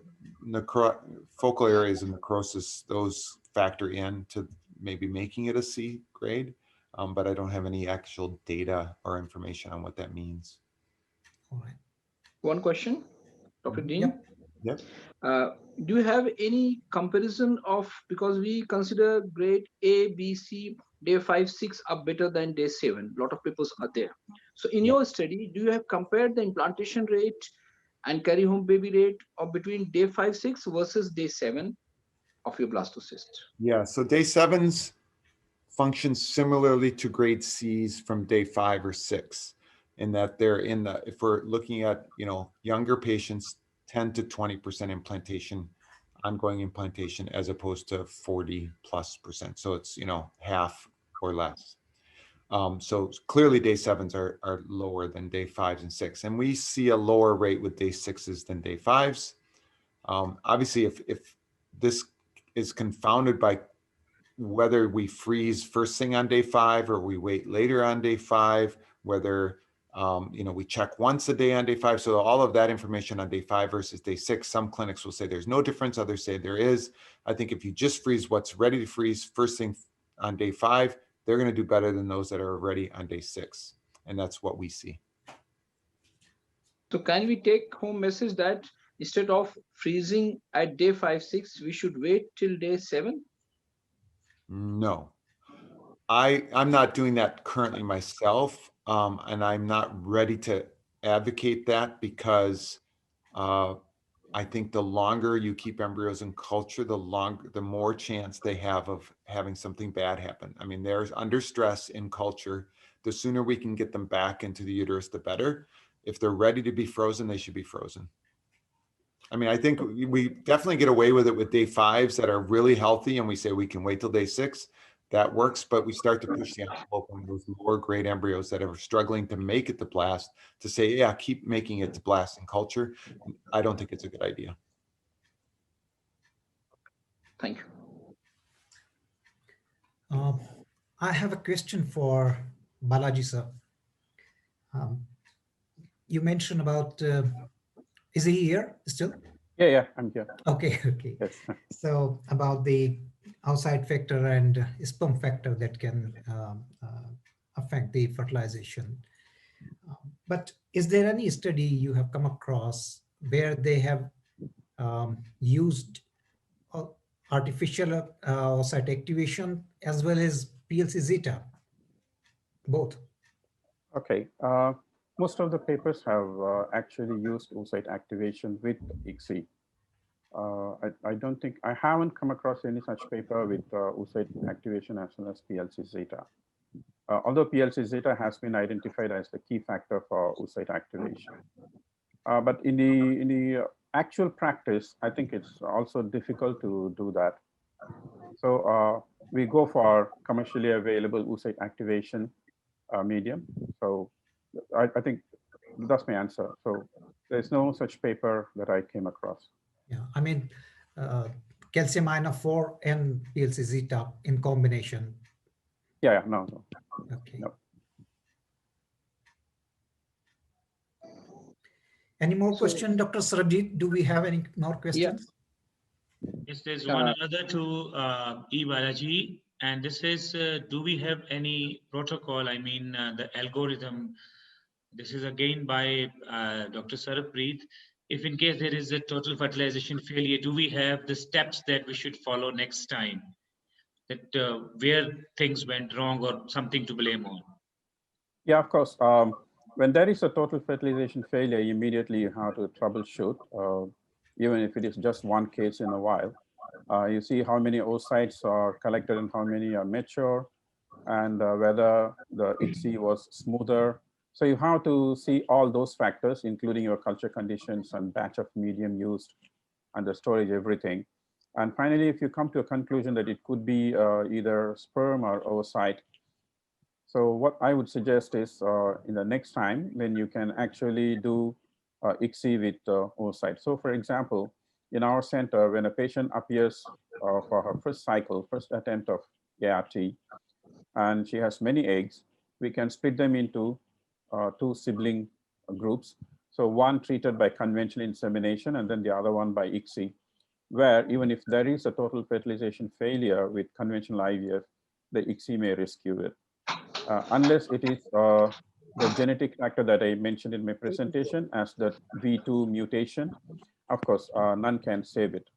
S23: focal areas of necrosis, those factor into maybe making it a C grade. But I don't have any actual data or information on what that means.
S7: All right.
S11: One question, Dr. Dean.
S23: Yep.
S11: Do you have any comparison of, because we consider grade A, B, C, day 5, 6 are better than day 7. A lot of papers are there. So in your study, do you have compared the implantation rate and carry home baby rate of between day 5, 6 versus day 7 of your blastocyst?
S23: Yeah, so day 7's function similarly to grade C's from day 5 or 6. in that they're in the, if we're looking at, younger patients, 10 to 20% implantation, ongoing implantation, as opposed to 40+%. So it's, half or less. So clearly day 7s are lower than day 5s and 6. And we see a lower rate with day 6s than day 5s. Obviously, if this is confounded by whether we freeze first thing on day 5 or we wait later on day 5, whether we check once a day on day 5. So all of that information on day 5 versus day 6, some clinics will say there's no difference, others say there is. I think if you just freeze what's ready to freeze first thing on day 5, they're going to do better than those that are ready on day 6. And that's what we see.
S11: So can we take home message that instead of freezing at day 5, 6, we should wait till day 7?
S23: No, I'm not doing that currently myself. And I'm not ready to advocate that because I think the longer you keep embryos in culture, the more chance they have of having something bad happen. I mean, there's under stress in culture. The sooner we can get them back into the uterus, the better. If they're ready to be frozen, they should be frozen. I mean, I think we definitely get away with it with day 5s that are really healthy, and we say we can wait till day 6. That works, but we start to push the envelope on those lower grade embryos that are struggling to make it to blast to say, yeah, keep making it to blast in culture. I don't think it's a good idea.
S11: Thank you.
S7: I have a question for Balaji, sir. You mentioned about, is he here still?
S14: Yeah, I'm here.
S7: Okay.
S14: Yes.
S7: So about the outside factor and sperm factor that can affect the fertilization. But is there any study you have come across where they have used artificial oocyte activation as well as PLC zeta, both?
S14: Okay. Most of the papers have actually used oocyte activation with ICSI. I haven't come across any such paper with oocyte activation as well as PLC zeta. Although PLC zeta has been identified as the key factor for oocyte activation. But in the actual practice, I think it's also difficult to do that. So we go for commercially available oocyte activation medium. So I think that's my answer. So there's no such paper that I came across.
S7: Yeah, I mean, calcium ionophore and PLC zeta in combination.
S14: Yeah, no.
S7: Okay.
S14: No.
S7: Any more questions, Dr. Sarabjit? Do we have any more questions?
S9: Yes, there's one another to E. Balaji, and this is, do we have any protocol? I mean, the algorithm. This is again by Dr. Sarabpreet. If in case there is a total fertilization failure, do we have the steps that we should follow next time? That where things went wrong or something to blame on?
S14: Yeah, of course. When there is a total fertilization failure, immediately you have to troubleshoot, even if it is just one case in a while. You see how many oocytes are collected and how many are mature, and whether the ICSI was smoother. So you have to see all those factors, including your culture conditions and batch of medium used and the storage, everything. And finally, if you come to a conclusion that it could be either sperm or oocyte, so what I would suggest is in the next time when you can actually do ICSI with oocyte. So for example, in our center, when a patient appears for her first cycle, first attempt of ART, and she has many eggs, we can split them into 2 sibling groups. So one treated by conventional insemination and then the other one by ICSI, where even if there is a total fertilization failure with conventional IVF, the ICSI may rescue it. Unless it is the genetic factor that I mentioned in my presentation as the V2 mutation, of course, none can save it,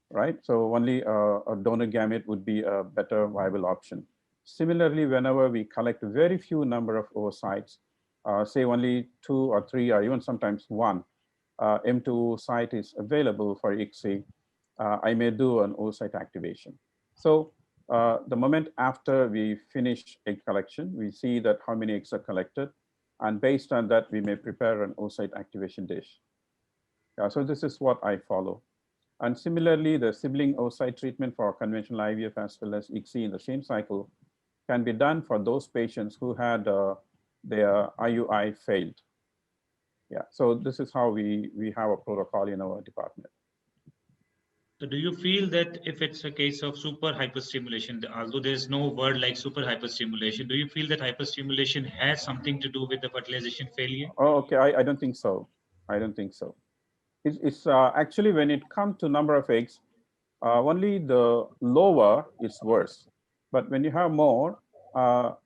S14: right? So only a donor gamete would be a better viable option. Similarly, whenever we collect a very few number of oocytes, say only 2 or 3 or even sometimes 1, M2 oocyte is available for ICSI, I may do an oocyte activation. So the moment after we finish egg collection, we see that how many eggs are collected. And based on that, we may prepare an oocyte activation dish. Yeah, so this is what I follow. And similarly, the sibling oocyte treatment for conventional IVF as well as ICSI in the same cycle can be done for those patients who had their IUI failed. Yeah, so this is how we have a protocol in our department.
S9: So do you feel that if it's a case of super hyperstimulation, although there's no word like super hyperstimulation, do you feel that hyperstimulation has something to do with the fertilization failure?
S14: Oh, okay, I don't think so. I don't think so. It's actually when it comes to number of eggs, only the lower is worse. But when you have more,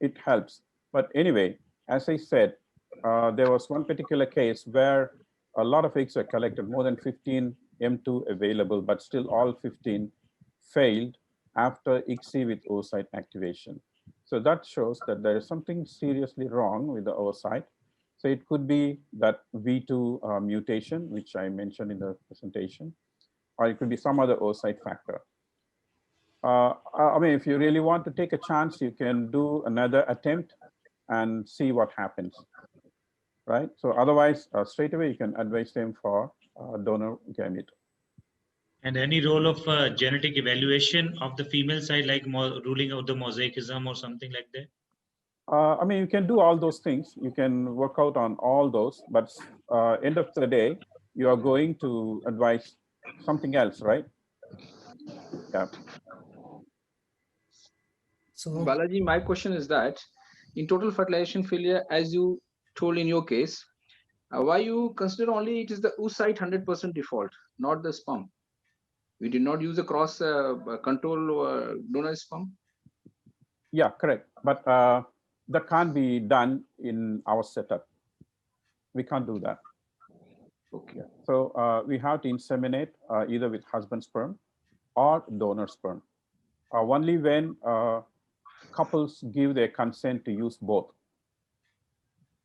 S14: it helps. But anyway, as I said, there was one particular case where a lot of eggs were collected, more than 15 M2 available, but still all 15 failed after ICSI with oocyte activation. So that shows that there is something seriously wrong with the oocyte. So it could be that V2 mutation, which I mentioned in the presentation, or it could be some other oocyte factor. I mean, if you really want to take a chance, you can do another attempt and see what happens, right? So otherwise, straight away, you can advise them for donor gamete.
S9: And any role of genetic evaluation of the female side, like ruling out the mosaicism or something like that?
S14: I mean, you can do all those things. You can work out on all those, but end of the day, you are going to advise something else, right? Yeah.
S11: So Balaji, my question is that in total fertilization failure, as you told in your case, why you consider only it is the oocyte 100% default, not the sperm? We did not use a cross control donor sperm?
S14: Yeah, correct. But that can't be done in our setup. We can't do that.
S11: Okay.
S14: So we have to inseminate either with husband sperm or donor sperm. Only when couples give their consent to use both.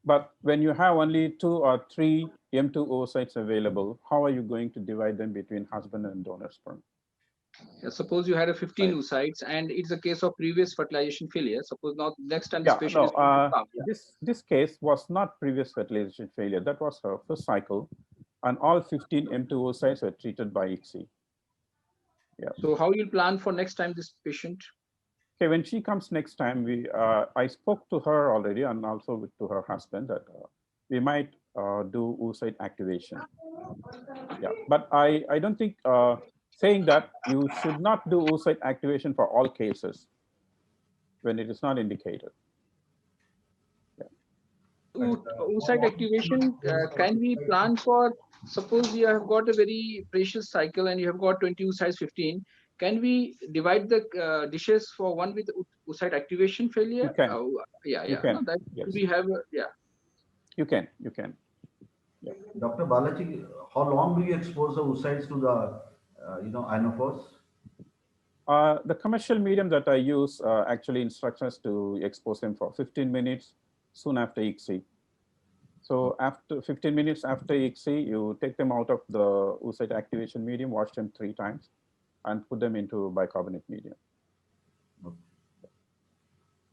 S14: But when you have only 2 or 3 M2 oocytes available, how are you going to divide them between husband and donor sperm?
S11: Suppose you had a 15 oocytes and it's a case of previous fertilization failure. Suppose now next time this patient is going to come.
S14: This case was not previous fertilization failure. That was her first cycle, and all 15 M2 oocytes were treated by ICSI. Yeah.
S11: So how you plan for next time this patient?
S14: Okay, when she comes next time, I spoke to her already, and also to her husband that we might do oocyte activation. Yeah, but I don't think saying that you should not do oocyte activation for all cases when it is not indicated.
S11: Oocyte activation, can we plan for, suppose you have got a very precious cycle and you have got 20 oocytes, 15, can we divide the dishes for one with oocyte activation failure?
S14: You can.
S11: You
S14: can.
S11: No, that
S14: Yes.
S11: we have,
S14: You can.
S12: Yeah. Dr. Balaji, how long do you expose the oocytes to the, ionophores?
S14: The commercial medium that I use actually instructs us to expose them for 15 minutes soon after ICSI. So after 15 minutes after ICSI, you take them out of the oocyte activation medium, wash them 3 times, and put them into bicarbonate medium.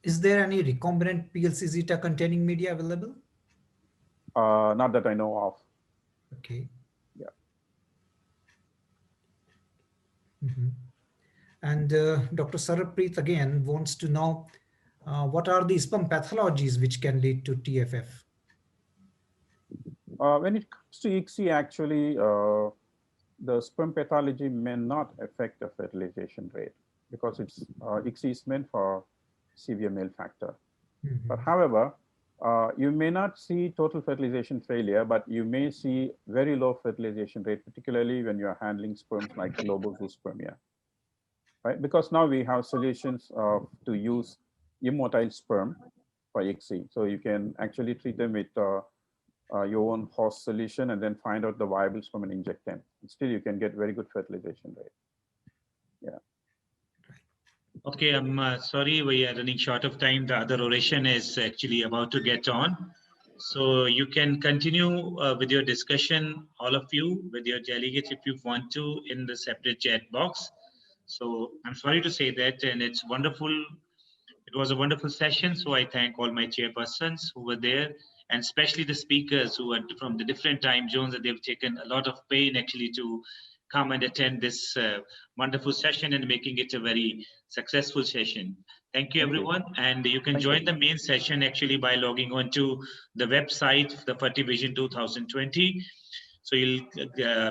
S7: Is there any recombinant PLC zeta containing media available?
S14: Not that I know of.
S7: Okay.
S14: Yeah.
S7: Mm-hmm. And Dr. Sarabpreet again wants to know what are the sperm pathologies which can lead to TFF?
S14: When it comes to ICSI, actually, the sperm pathology may not affect the fertilization rate because it's ICSI is meant for severe male factor.
S7: Mm-hmm.
S14: But however, you may not see total fertilization failure, but you may see very low fertilization rate, particularly when you're handling sperms like lobozoospermia, right? Because now we have solutions to use immotile sperm for ICSI. So you can actually treat them with your own host solution and then find out the viable sperm and inject them. Still, you can get very good fertilization rate. Yeah.
S9: Okay, I'm sorry, we are running short of time. The other oration is actually about to get on. So you can continue with your discussion, all of you, with your delegates if you want to in the separate chat box. So I'm sorry to say that, and it's wonderful. It was a wonderful session. So I thank all my chairpersons who were there and especially the speakers who are from the different time zones, that they've taken a lot of pain actually to come and attend this wonderful session and making it a very successful session. Thank you, everyone. And you can join the main session actually by logging on to the website, the Fertivision 2020. So you'll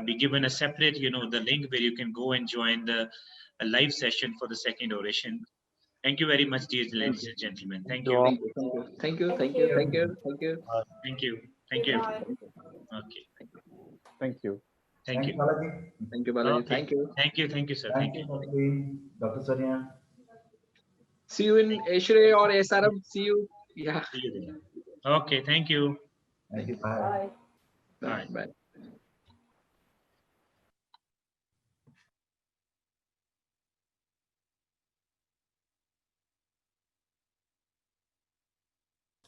S9: be given a separate, the link where you can go and join the live session for the second oration. Thank you very much, dear ladies and gentlemen. Thank you.
S11: Thank you. Thank you. Thank you. Thank you. Thank you.
S9: Thank you. Thank you. Okay.
S14: Thank you.
S9: Thank you.
S12: Balaji.
S11: Thank you, Balaji.
S9: Okay.
S11: Thank you.
S9: Thank you. Thank you, sir.
S12: Thank you, Dr. Sonia.
S11: See you in Ashray or SRM. See you. Yeah.
S9: See you there. Okay. Thank you.
S12: Thank you. Bye.
S9: Bye.
S11: Bye.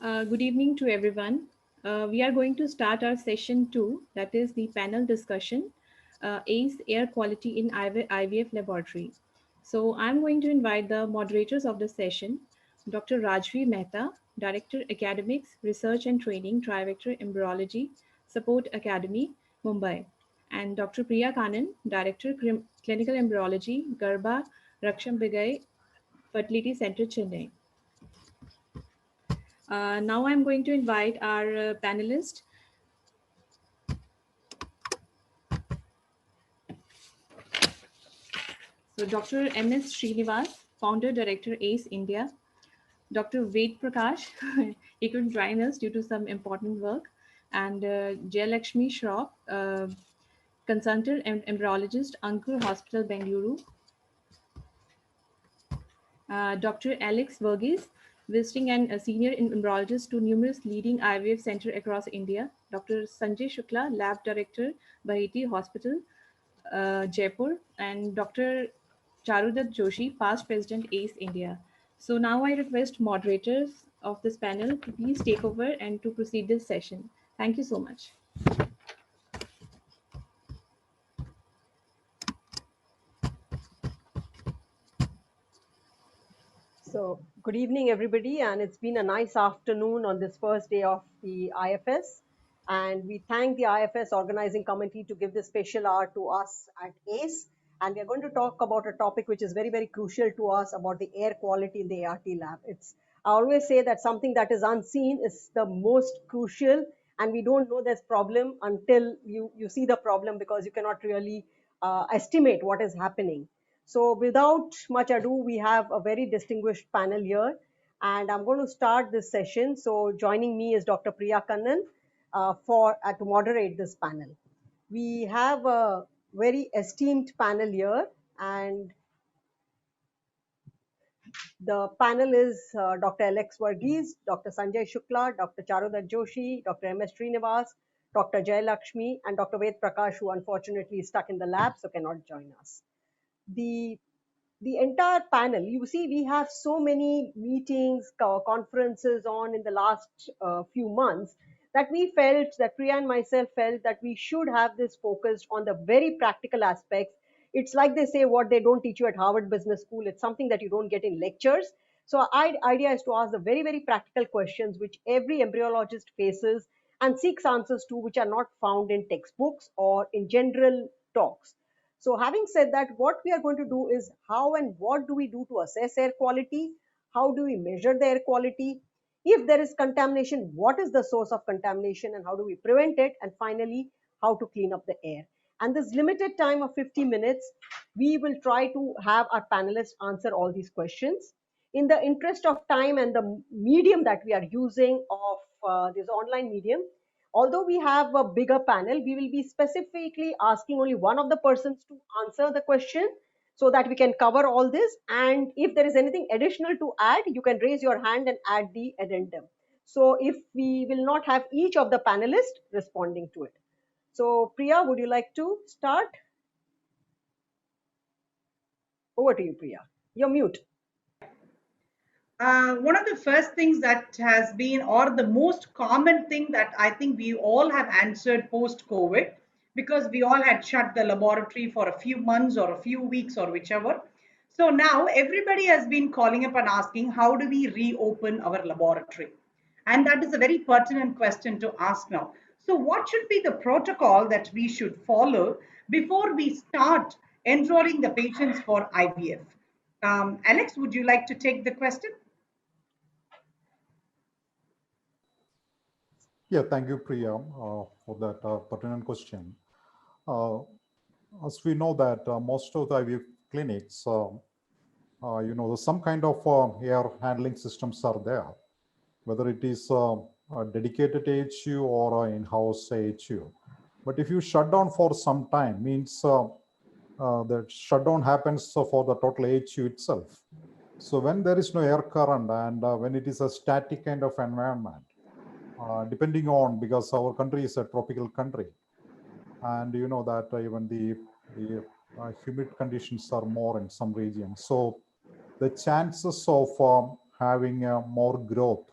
S3: Good evening to everyone. We are going to start our session 2, that is the panel discussion, ACE Air Quality in IVF Laboratory. So I'm going to invite the moderators of the session, Dr. Rajvi Mehta, Director Academics, Research and Training, Trivector Embryology, Support Academy, Mumbai, and Dr. Priya Kanan, Director Clinical Embryology, Garbha Rakshambigai Fertility Center, Chennai. Now I'm going to invite our panelists. So Dr. M.S. Srinivas, Founder Director ACE India. Dr. Ved Prakash, he couldn't join us due to some important work. And Jayalakshmi Shroff, Consultant Embryologist, Ankur Hospital, Bengaluru. Dr. Alex Verghese, visiting and a senior embryologist to numerous leading IVF centers across India. Dr. Sanjay Shukla, Lab Director, Baheti Hospital, Jaipur, and Dr. Charudat Joshi, past President ACE India. So now I request moderators of this panel to please take over and to proceed this session. Thank you so much.
S8: So good evening, everybody, and it's been a nice afternoon on this first day of the IFS. And we thank the IFS organizing committee to give this special hour to us at ACE. And we're going to talk about a topic which is very, very crucial to us about the air quality in the ART lab. I always say that something that is unseen is the most crucial, and we don't know this problem until you see the problem, because you cannot really estimate what is happening. So without much ado, we have a very distinguished panel here, and I'm going to start this session. So joining me is Dr. Priya Kannan to moderate this panel. We have a very esteemed panel here, and the panel is Dr. Alex Verghese, Dr. Sanjay Shukla, Dr. Charudat Joshi, Dr. M.S. Srinivas, Dr. Jayalakshmi, and Dr. Ved Prakash, who unfortunately is stuck in the lab, so cannot join us. The entire panel, you see, we have so many meetings, conferences on in the last few months, that we felt, that Priya and myself felt, that we should have this focused on the very practical aspects. It's like they say, what they don't teach you at Harvard Business School, it's something that you don't get in lectures. So our idea is to ask the very, very practical questions which every embryologist faces and seeks answers to, which are not found in textbooks or in general talks. So having said that, what we are going to do is how and what do we do to assess air quality? How do we measure the air quality? If there is contamination, what is the source of contamination and how do we prevent it? And finally, how to clean up the air. And this limited time of 50 minutes, we will try to have our panelists answer all these questions. In the interest of time and the medium that we are using of this online medium, although we have a bigger panel, we will be specifically asking only one of the persons to answer the question so that we can cover all this. And if there is anything additional to add, you can raise your hand and add the addendum. So if we will not have each of the panelists responding to it. So Priya, would you like to start? Over to you, Priya. You're mute.
S15: One of the first things that has been, or the most common thing that I think we all have answered post-COVID, because we all had shut the laboratory for a few months or a few weeks or whichever. So now everybody has been calling up and asking, how do we reopen our laboratory? And that is a very pertinent question to ask now. So what should be the protocol that we should follow before we start enrolling the patients for IVF? Alex, would you like to take the question?
S13: Yeah, thank you, Priya, for that pertinent question. As we know that most of the IVF clinics, some kind of air handling systems are there, whether it is a dedicated AHU or an in-house AHU. But if you shut down for some time, means the shutdown happens for the total AHU itself. So when there is no air current and when it is a static kind of environment, depending on, because our country is a tropical country, and you know that even the humid conditions are more in some regions. So the chances of having more growth,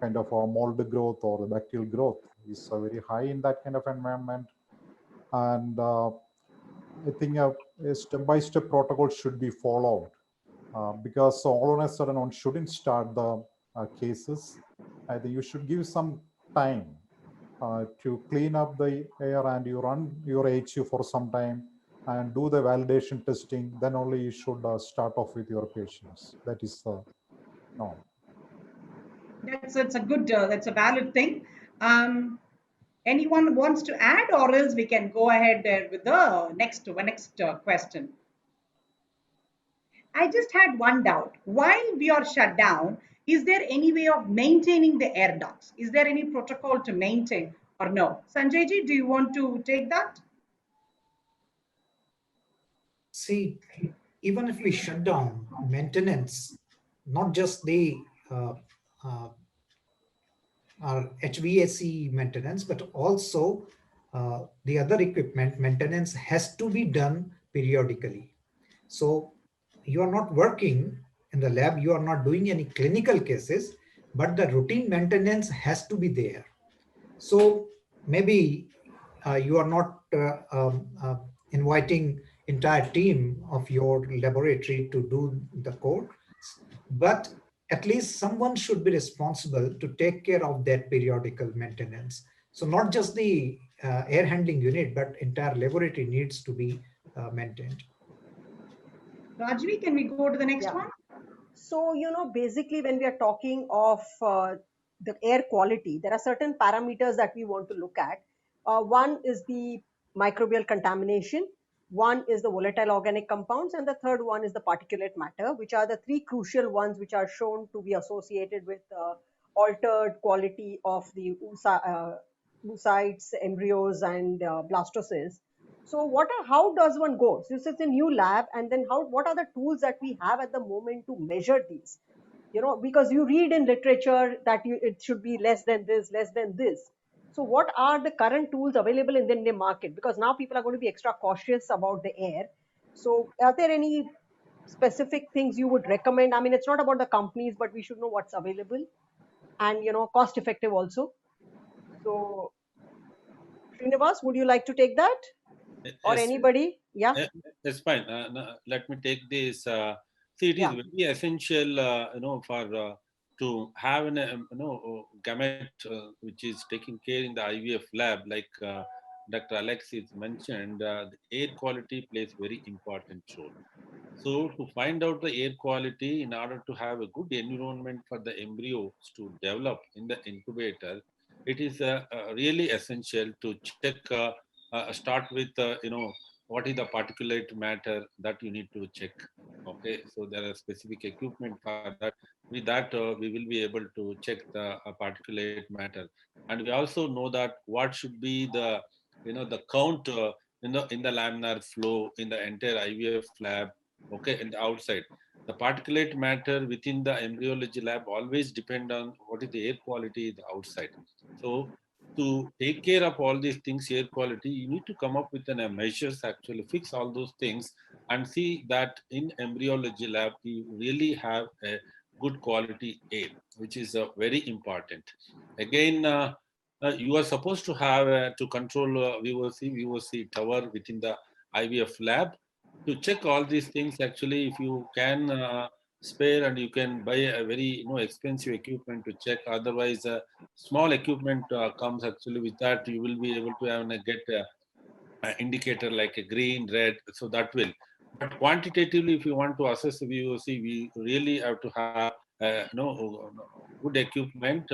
S13: kind of a mold growth or the bacterial growth is very high in that kind of environment. And I think a step-by-step protocol should be followed because all on a sudden one shouldn't start the cases. I think you should give some time to clean up the air and you run your HU for some time and do the validation testing, then only you should start off with your patients. That is the norm.
S15: That's a good, that's a valid thing. Anyone wants to add, or else we can go ahead with the next question. I just had one doubt. While we are shut down, is there any way of maintaining the air ducts? Is there any protocol to maintain or no? Sanjay ji, do you want to take that?
S7: See, even if we shut down, maintenance, not just the our HVAC maintenance, but also the other equipment maintenance has to be done periodically. So you are not working in the lab, you are not doing any clinical cases, but the routine maintenance has to be there. So maybe you are not inviting entire team of your laboratory to do the code, but at least someone should be responsible to take care of that periodical maintenance. So not just the air handling unit, but entire laboratory needs to be maintained.
S15: Rajvi, can we go to the next one?
S8: So, basically when we are talking of the air quality, there are certain parameters that we want to look at. One is the microbial contamination, one is the volatile organic compounds, and the third one is the particulate matter, which are the three crucial ones which are shown to be associated with altered quality of the oocytes, embryos, and blastocysts. So how does one go? So it's a new lab, and then what are the tools that we have at the moment to measure these? Because you read in literature that it should be less than this, less than this. So what are the current tools available in the Indian market? Because now people are going to be extra cautious about the air. So are there any specific things you would recommend? I mean, it's not about the companies, but we should know what's available and, cost effective also. So Srinivas, would you like to take that? Or
S17: Yes,
S8: anybody? Yeah.
S17: that's fine. Let me take this. See, it is very essential, for to have an, gamete which is taking care in the IVF lab, like Dr. Alexis mentioned. The air quality plays very important role. So to find out the air quality, in order to have a good environment for the embryos to develop in the incubator, it is really essential to check. Start with what is the particulate matter that you need to check. Okay, so there are specific equipment for that. With that, we will be able to check the particulate matter, and we also know that what should be the the count in the laminar flow in the entire IVF lab. Okay, and the outside, the particulate matter within the embryology lab always depend on what is the air quality the outside. So to take care of all these things, air quality, you need to come up with measures, actually fix all those things and see that in embryology lab, you really have a good quality air, which is very important. Again, you are supposed to have to control VOC tower within the IVF lab to check all these things. Actually, if you can spare, and you can buy a very expensive equipment to check. Otherwise, small equipment comes actually with that. You will be able to get an indicator like a green, red, so that will. But quantitatively, if you want to assess the VOC, we really have to have good equipment,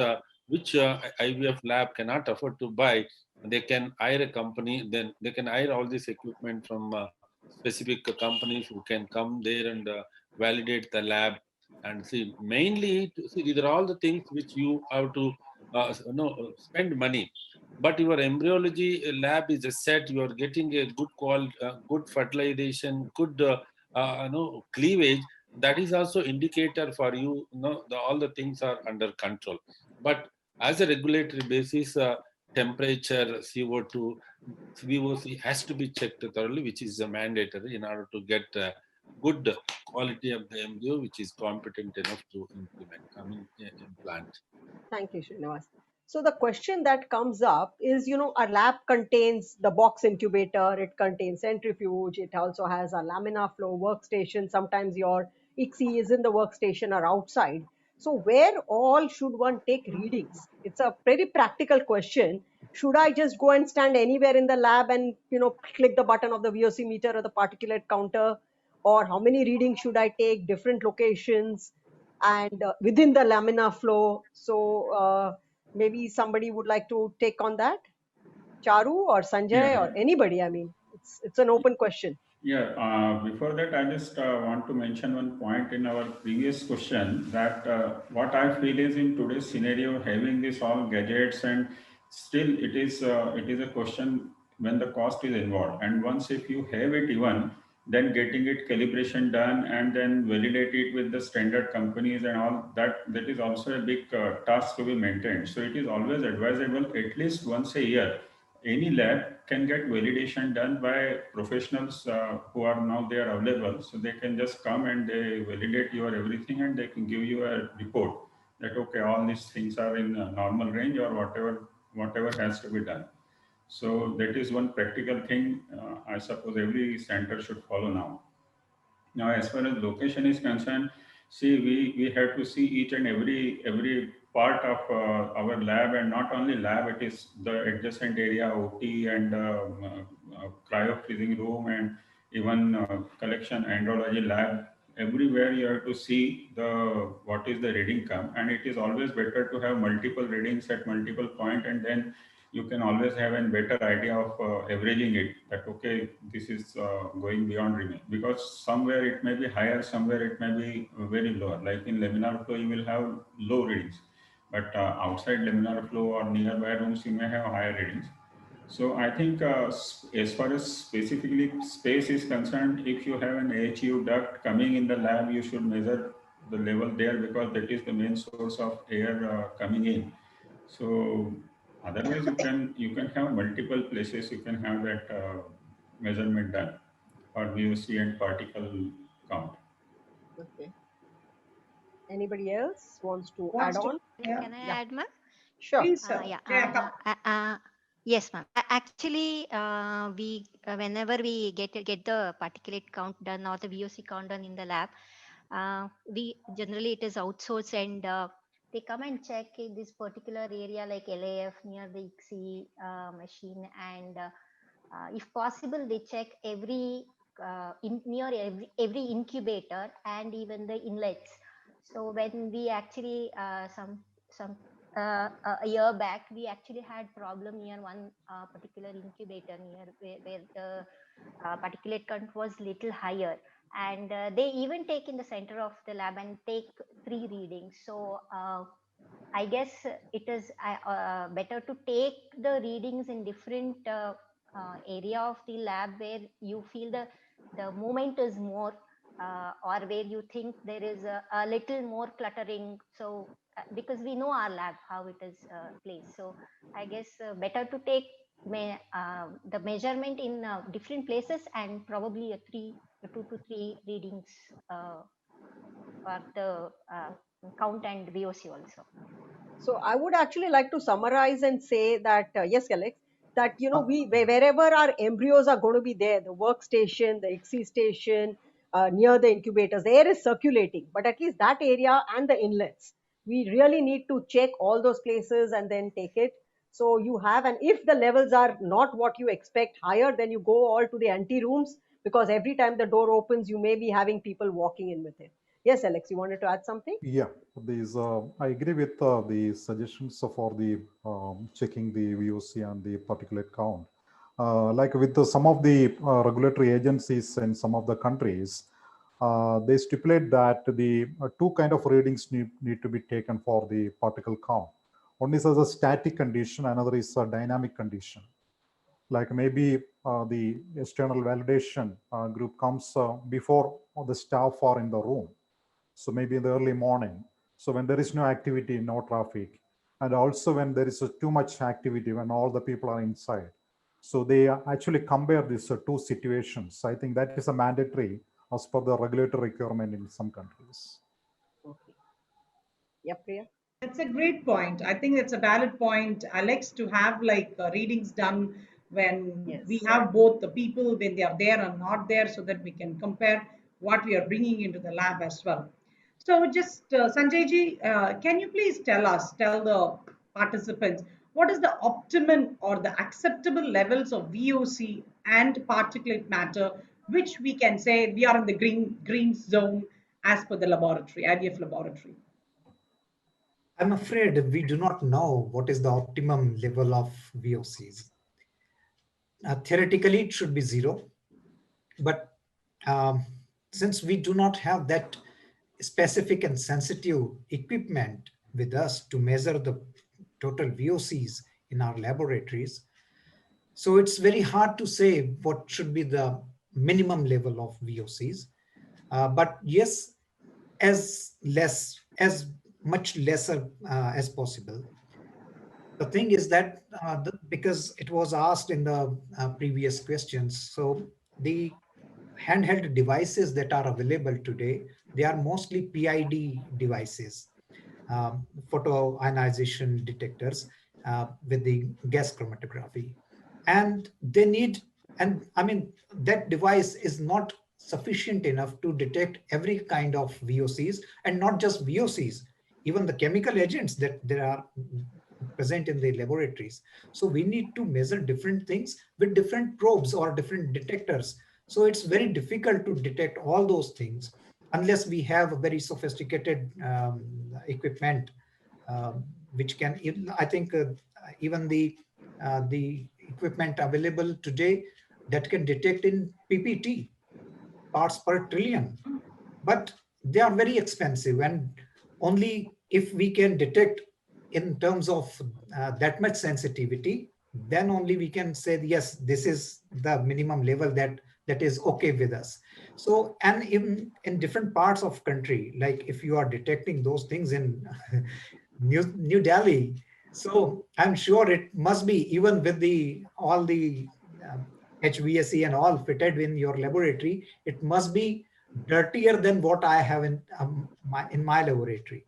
S17: which IVF lab cannot afford to buy. They can hire a company, then they can hire all this equipment from specific companies who can come there and validate the lab and see. Mainly, see, these are all the things which you have to spend money. But your embryology lab is a set. You are getting a good fertilization, good cleavage. That is also indicator for you. All the things are under control. But as a regulatory basis, temperature, CO2, VOC has to be checked thoroughly, which is mandatory in order to get good quality of the embryo, which is competent enough to implant.
S8: Thank you, Srinivas. So the question that comes up is, our lab contains the box incubator, it contains centrifuge, it also has a laminar flow workstation. Sometimes your ICSI is in the workstation or outside. So where all should one take readings? It's a very practical question. Should I just go and stand anywhere in the lab and, click the button of the VOC meter or the particulate counter? Or how many readings should I take, different locations? And within the laminar flow. So maybe somebody would like to take on that, Charu or Sanjay
S10: Yeah.
S8: or anybody. I mean, it's an open question.
S10: Yeah, before that, I just want to mention one point in our previous question that what I feel is in today's scenario, having this all gadgets and still it is a question when the cost is involved. And once if you have it even, then getting it calibration done and then validate it with the standard companies and all that is also a big task to be maintained. So it is always advisable at least once a year any lab can get validation done by professionals who are now they are available. So they can just come and they validate your everything and they can give you a report that, okay, all these things are in normal range or whatever has to be done. So that is one practical thing I suppose every center should follow now. Now, as far as location is concerned, see, we have to see each and every part of our lab, and not only lab, it is the adjacent area, OT and cryo freezing room, and even collection andrology lab. Everywhere you have to see what is the reading come, and it is always better to have multiple readings at multiple point, and then you can always have a better idea of averaging it, that okay, this is going beyond limit, because somewhere it may be higher, somewhere it may be very lower. Like in laminar flow you will have low readings, but outside laminar flow or nearby rooms you may have higher readings. So I think as far as specifically space is concerned, if you have an AHU duct coming in the lab, you should measure the level there, because that is the main source of air coming in. So otherwise, you can have multiple places. You can have that measurement done for VOC and particle count.
S8: Okay. Anybody else wants to add on?
S16: Can I add, ma'am?
S8: Sure.
S15: Please,
S16: Yes, ma'am. Actually, we whenever we get the particulate count done or the VOC count done in the lab, we generally it is outsourced, and they come and check in this particular area like LAF near the ICSI machine, and if possible they check near every incubator and even the inlets. So when we actually a year back we actually had problem near one particular incubator near where the particulate count was little higher, and they even take in the center of the lab and take 3 readings. So I guess it is better to take the readings in different area of the lab where you feel the movement is more, or where you think there is a little more cluttering. So because we know our lab how it is placed, so I guess better to take the measurement in different places and probably 2 to 3 readings for the count and VOC also.
S8: So I would actually like to summarize and say that, yes, Alex, that, we wherever our embryos are going to be there, the workstation, the ICSI station, near the incubators. The air is circulating, but at least that area and the inlets, we really need to check all those places and then take it. So you have, and if the levels are not what you expect higher, then you go all to the ante rooms, because every time the door opens, you may be having people walking in with it. Yes, Alex, you wanted to add something?
S13: Yeah, these I agree with the suggestions for the checking the VOC and the particulate count. Like with some of the regulatory agencies in some of the countries, they stipulate that the two kind of readings need to be taken for the particle count. One is as a static condition, another is a dynamic condition. Like maybe the external validation group comes before the staff are in the room. So maybe in the early morning. So when there is no activity, no traffic, and also when there is too much activity, when all the people are inside. So they actually compare these two situations. I think that is a mandatory as per the regulatory requirement in some countries.
S8: Okay. Yeah, Priya?
S15: That's a great point. I think it's a valid point, Alex, to have like readings done when we have both the people when they are there and not there, so that we can compare what we are bringing into the lab as well. So just Sanjayji, can you please tell the participants, what is the optimum or the acceptable levels of VOC and particulate matter, which we can say we are in the green zone as per the laboratory, IVF laboratory?
S7: I'm afraid we do not know what is the optimum level of VOCs. Theoretically, it should be 0, but since we do not have that specific and sensitive equipment with us to measure the total VOCs in our laboratories, so it's very hard to say what should be the minimum level of VOCs. But yes, as much lesser as possible. The thing is that because it was asked in the previous questions, so the handheld devices that are available today, they are mostly PID devices, photoionization detectors with the gas chromatography. And they need, and I mean, that device is not sufficient enough to detect every kind of VOCs, and not just VOCs, even the chemical agents that there are present in the laboratories. So we need to measure different things with different probes or different detectors. So it's very difficult to detect all those things unless we have a very sophisticated equipment, which can, I think even the equipment available today that can detect in PPT, parts per trillion, but they are very expensive, and only if we can detect in terms of that much sensitivity, then only we can say, yes, this is the minimum level that is okay with us. So, and in different parts of country, like if you are detecting those things in New Delhi, so I'm sure it must be, even with all the HVAC and all fitted in your laboratory, it must be dirtier than what I have in my laboratory.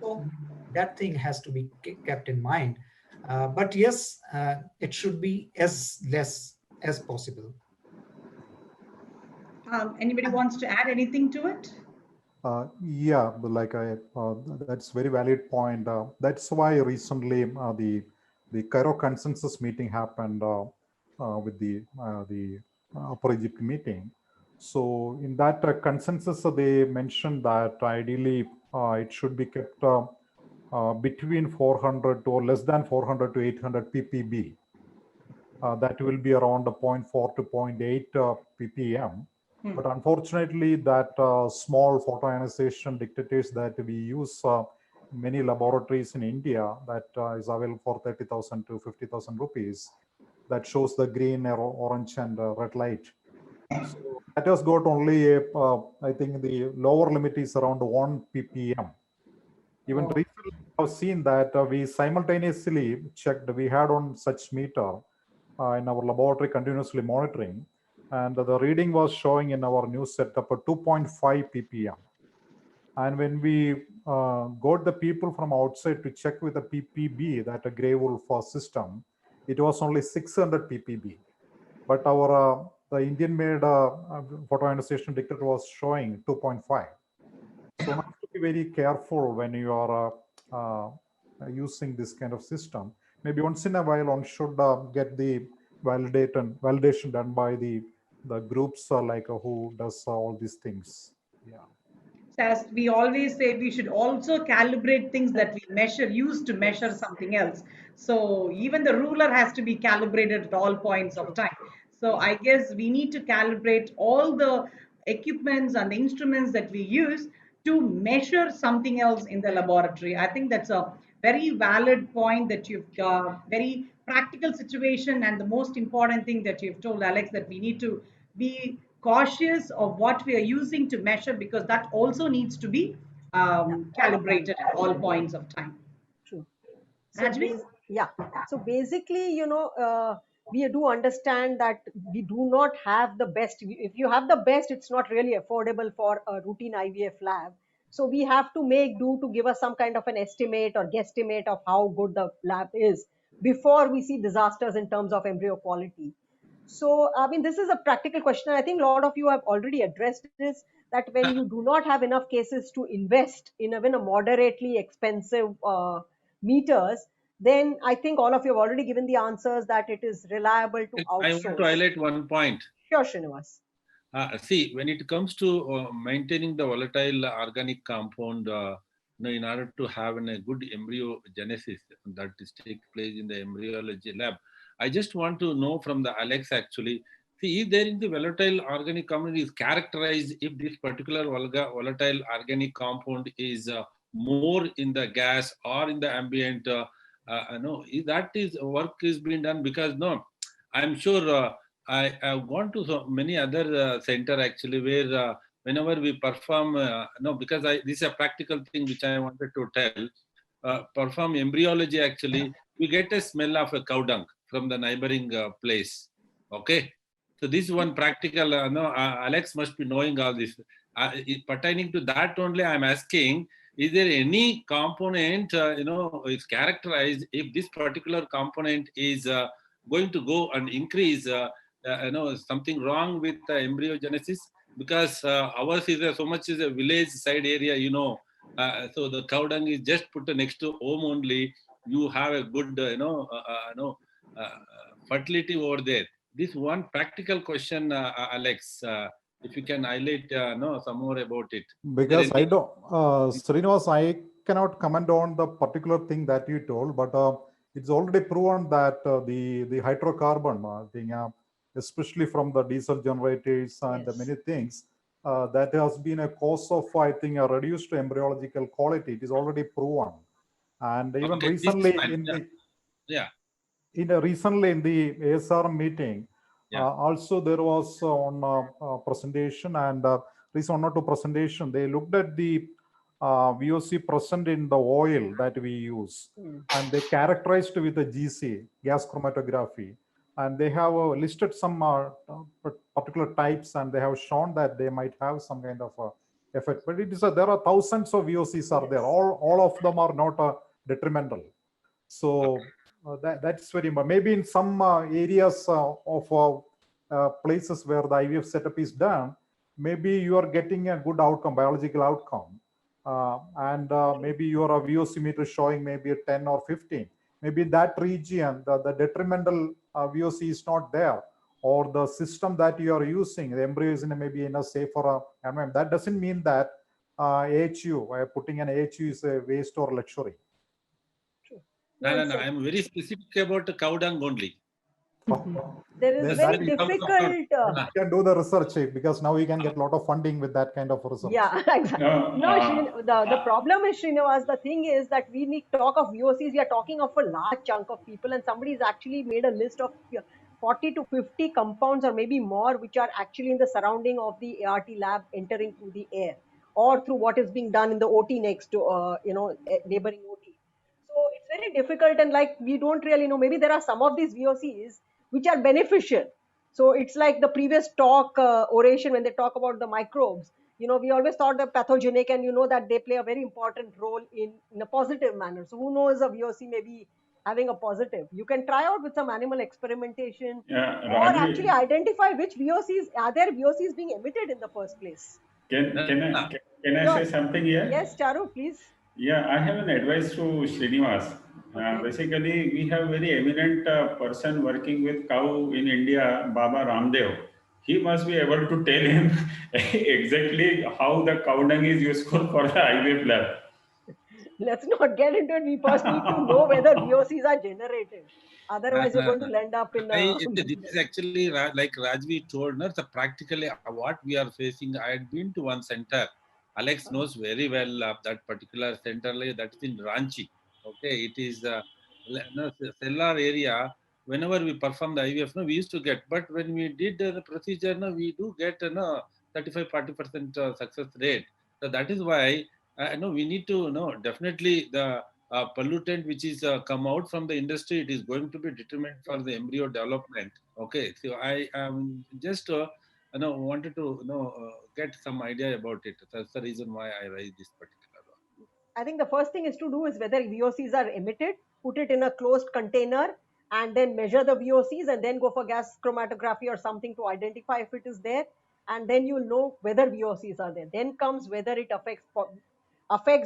S7: So that thing has to be kept in mind. But yes, it should be as less as possible.
S15: Anybody wants to add anything to it?
S13: Yeah, but like that's very valid point. That's why recently the Cairo consensus meeting happened with the Upper Egypt meeting. So in that consensus, they mentioned that ideally it should be kept between 400 to or less than 400 to 800 ppb. That will be around 0.4 to 0.8 ppm. But unfortunately, that small photoionization detectors that we use in many laboratories in India, that is available for 30,000 to 50,000 rupees, that shows the green, orange, and red light. So that has got only, I think the lower limit is around 1 ppm. Even recently, I've seen that we simultaneously checked, we had on such meter in our laboratory continuously monitoring, and the reading was showing in our new setup at 2.5 ppm. And when we got the people from outside to check with the ppb, that a gray wolf system, it was only 600 ppb. But our the Indian-made photoionization detector was showing 2.5. So one has to be very careful when you are using this kind of system. Maybe once in a while, one should get the validation done by the groups like who does all these things. Yeah.
S15: As we always say, we should also calibrate things that we measure, use to measure something else. So even the ruler has to be calibrated at all points of time. So I guess we need to calibrate all the equipments and the instruments that we use to measure something else in the laboratory. I think that's a very valid point that you've very practical situation, and the most important thing that you've told, Alex, that we need to be cautious of what we are using to measure, because that also needs to be calibrated at all points of time.
S8: True. So
S15: Rajni?
S8: yeah. So basically, we do understand that we do not have the best. If you have the best, it's not really affordable for a routine IVF lab. So we have to make do to give us some kind of an estimate or guesstimate of how good the lab is before we see disasters in terms of embryo quality. So, I mean, this is a practical question. I think a lot of you have already addressed this, that when you do not have enough cases to invest in even a moderately expensive meters, then I think all of you have already given the answers that it is reliable to
S17: I want to
S8: outsource.
S17: highlight one point.
S8: Sure, Srinivas.
S17: See, when it comes to maintaining the volatile organic compound, in order to have a good embryogenesis that is take place in the embryology lab, I just want to know from the Alex actually. See, if there is the volatile organic compound is characterized, if this particular volatile organic compound is more in the gas or in the ambient, that is work is being done, because no, I'm sure. I have gone to so many other center actually where whenever we perform, because this is a practical thing which I wanted to tell. Perform embryology actually, we get a smell of a cow dung from the neighboring place. Okay, so this is one practical. Alex must be knowing all this. Pertaining to that only, I'm asking: is there any component is characterized if this particular component is going to go and increase? Something wrong with embryogenesis, because ours is so much is a village side area, so the cow dung is just put next to home only. You have a good, fertility over there. This one practical question, Alex, if you can highlight, some more about it.
S13: Because I don't, Srinivas, I cannot comment on the particular thing that you told, but it's already proven that the hydrocarbon thing, especially from the diesel generators and many things, that has been a cause of, I think, a reduced embryological quality. It is already proven. And even recently in the recently in the ASR meeting, also there was on presentation, and recent one or two presentation, they looked at the VOC present in the oil that we use, and they characterized with the GC, gas chromatography, and they have listed some particular types, and they have shown that they might have some kind of effect. But it is there are thousands of VOCs are there. All of them are not detrimental. So that's very important. Maybe in some areas of places where the IVF setup is done, maybe you are getting a good outcome, biological outcome. And maybe your VOC meter showing maybe a 10 or 15. Maybe in that region, the detrimental VOC is not there, or the system that you are using, the embryo is maybe in a safer environment. That doesn't mean that AHU, putting an AHU is a waste or luxury.
S17: No, I'm very specific about the cow dung only.
S8: There is very difficult.
S13: You can do the research, because now you can get a lot of funding with that kind of research.
S8: Yeah, exactly. The problem is, Srinivas, the thing is that we need to talk of VOCs, we are talking of a large chunk of people, and somebody's actually made a list of 40 to 50 compounds or maybe more, which are actually in the surrounding of the ART lab entering through the air or through what is being done in the OT next to, neighboring OT. So it's very difficult, and like we don't really know. Maybe there are some of these VOCs which are beneficial. So it's like the previous talk oration when they talk about the microbes. We always thought they're pathogenic, and that they play a very important role in a positive manner. So who knows, a VOC maybe having a positive. You can try out with some animal experimentation,
S10: Yeah,
S8: or actually
S10: Rajvi,
S8: identify which VOCs are there VOCs being emitted in the first place.
S10: can I
S8: Sure.
S10: say something here?
S8: Yes, Charu, please.
S10: Yeah, I have an advice to Srinivas.
S8: Okay.
S10: Basically, we have very eminent person working with cow in India, Baba Ramdev. He must be able to tell him exactly how the cow dung is useful for the IVF lab.
S8: Let's not get into it. We first need to know whether VOCs are generated. Otherwise, you're going to end up in a.
S17: This is actually like Rajvi told us, practically what we are facing. I had been to one center. Alex knows very well that particular center, that is in Ranchi. Okay, it is cellular area. Whenever we perform the IVF, no, we used to get, but when we did the procedure, no, we do get 35-40% success rate. So that is why no, we need to know definitely the pollutant which is come out from the industry, it is going to be determined for the embryo development. Okay, so I just wanted to get some idea about it. That's the reason why I raised this particular one.
S8: I think the first thing is to do is whether VOCs are emitted, put it in a closed container, and then measure the VOCs, and then go for gas chromatography or something to identify if it is there, and then you'll know whether VOCs are there. Then comes whether it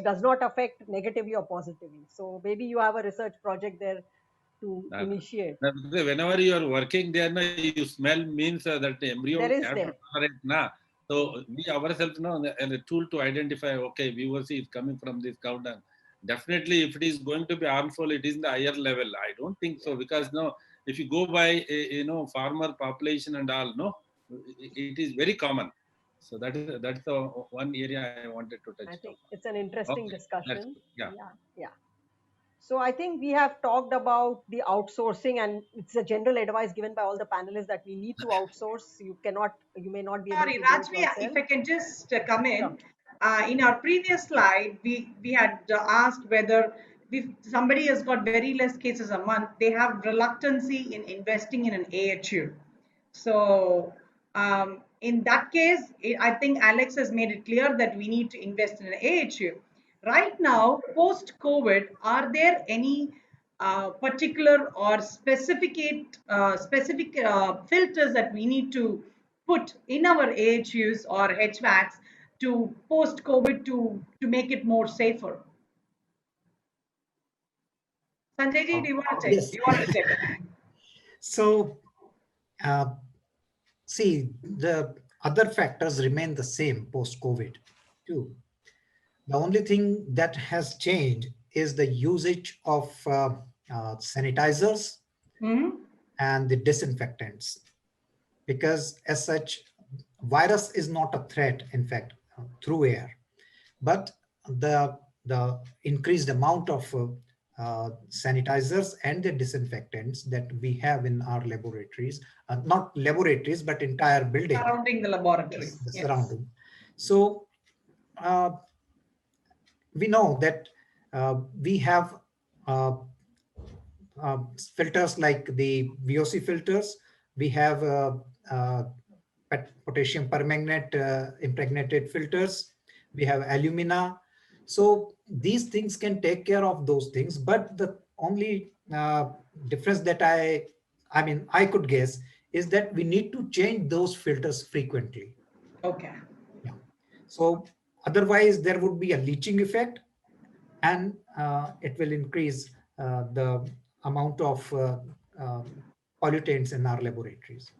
S8: does not affect negatively or positively. So maybe you have a research project there to initiate.
S17: Whenever you are working there, you smell means that the embryo
S8: There is
S17: have
S8: there.
S17: to tolerate. So we ourselves know and a tool to identify, okay, VOC is coming from this cow dung. Definitely, if it is going to be harmful, it is in the higher level. I don't think so, because if you go by farmer population and all, it is very common. So that's the one area I wanted to touch.
S8: I think it's an interesting discussion.
S17: Yeah.
S8: So I think we have talked about the outsourcing, and it's a general advice given by all the panelists that we need to outsource. You may not be able to
S15: Sorry,
S8: do it
S15: Rajvi,
S8: yourself.
S15: if I can just come in our previous slide, we had asked whether if somebody has got very less cases a month, they have reluctancy in investing in an AHU. So in that case, I think Alex has made it clear that we need to invest in an AHU. Right now, post-COVID, are there any particular or specific filters that we need to put in our AHUs or HVACs to post-COVID to make it more safer? Sanjay ji, do you want to take?
S7: Yes.
S15: Do you want to take?
S7: So, see, the other factors remain the same post-COVID too. The only thing that has changed is the usage of sanitizers and the disinfectants, because as such, virus is not a threat, in fact, through air, but the increased amount of sanitizers and the disinfectants that we have in our laboratories, not laboratories, but entire building.
S15: Surrounding the laboratory.
S7: Yes, the surrounding. So we know that we have filters like the VOC filters. We have potassium permanganate impregnated filters. We have alumina. So these things can take care of those things. But the only difference that I could guess is that we need to change those filters frequently.
S15: Okay.
S7: Yeah. So otherwise there would be a leaching effect, and it will increase the amount of pollutants in our laboratories.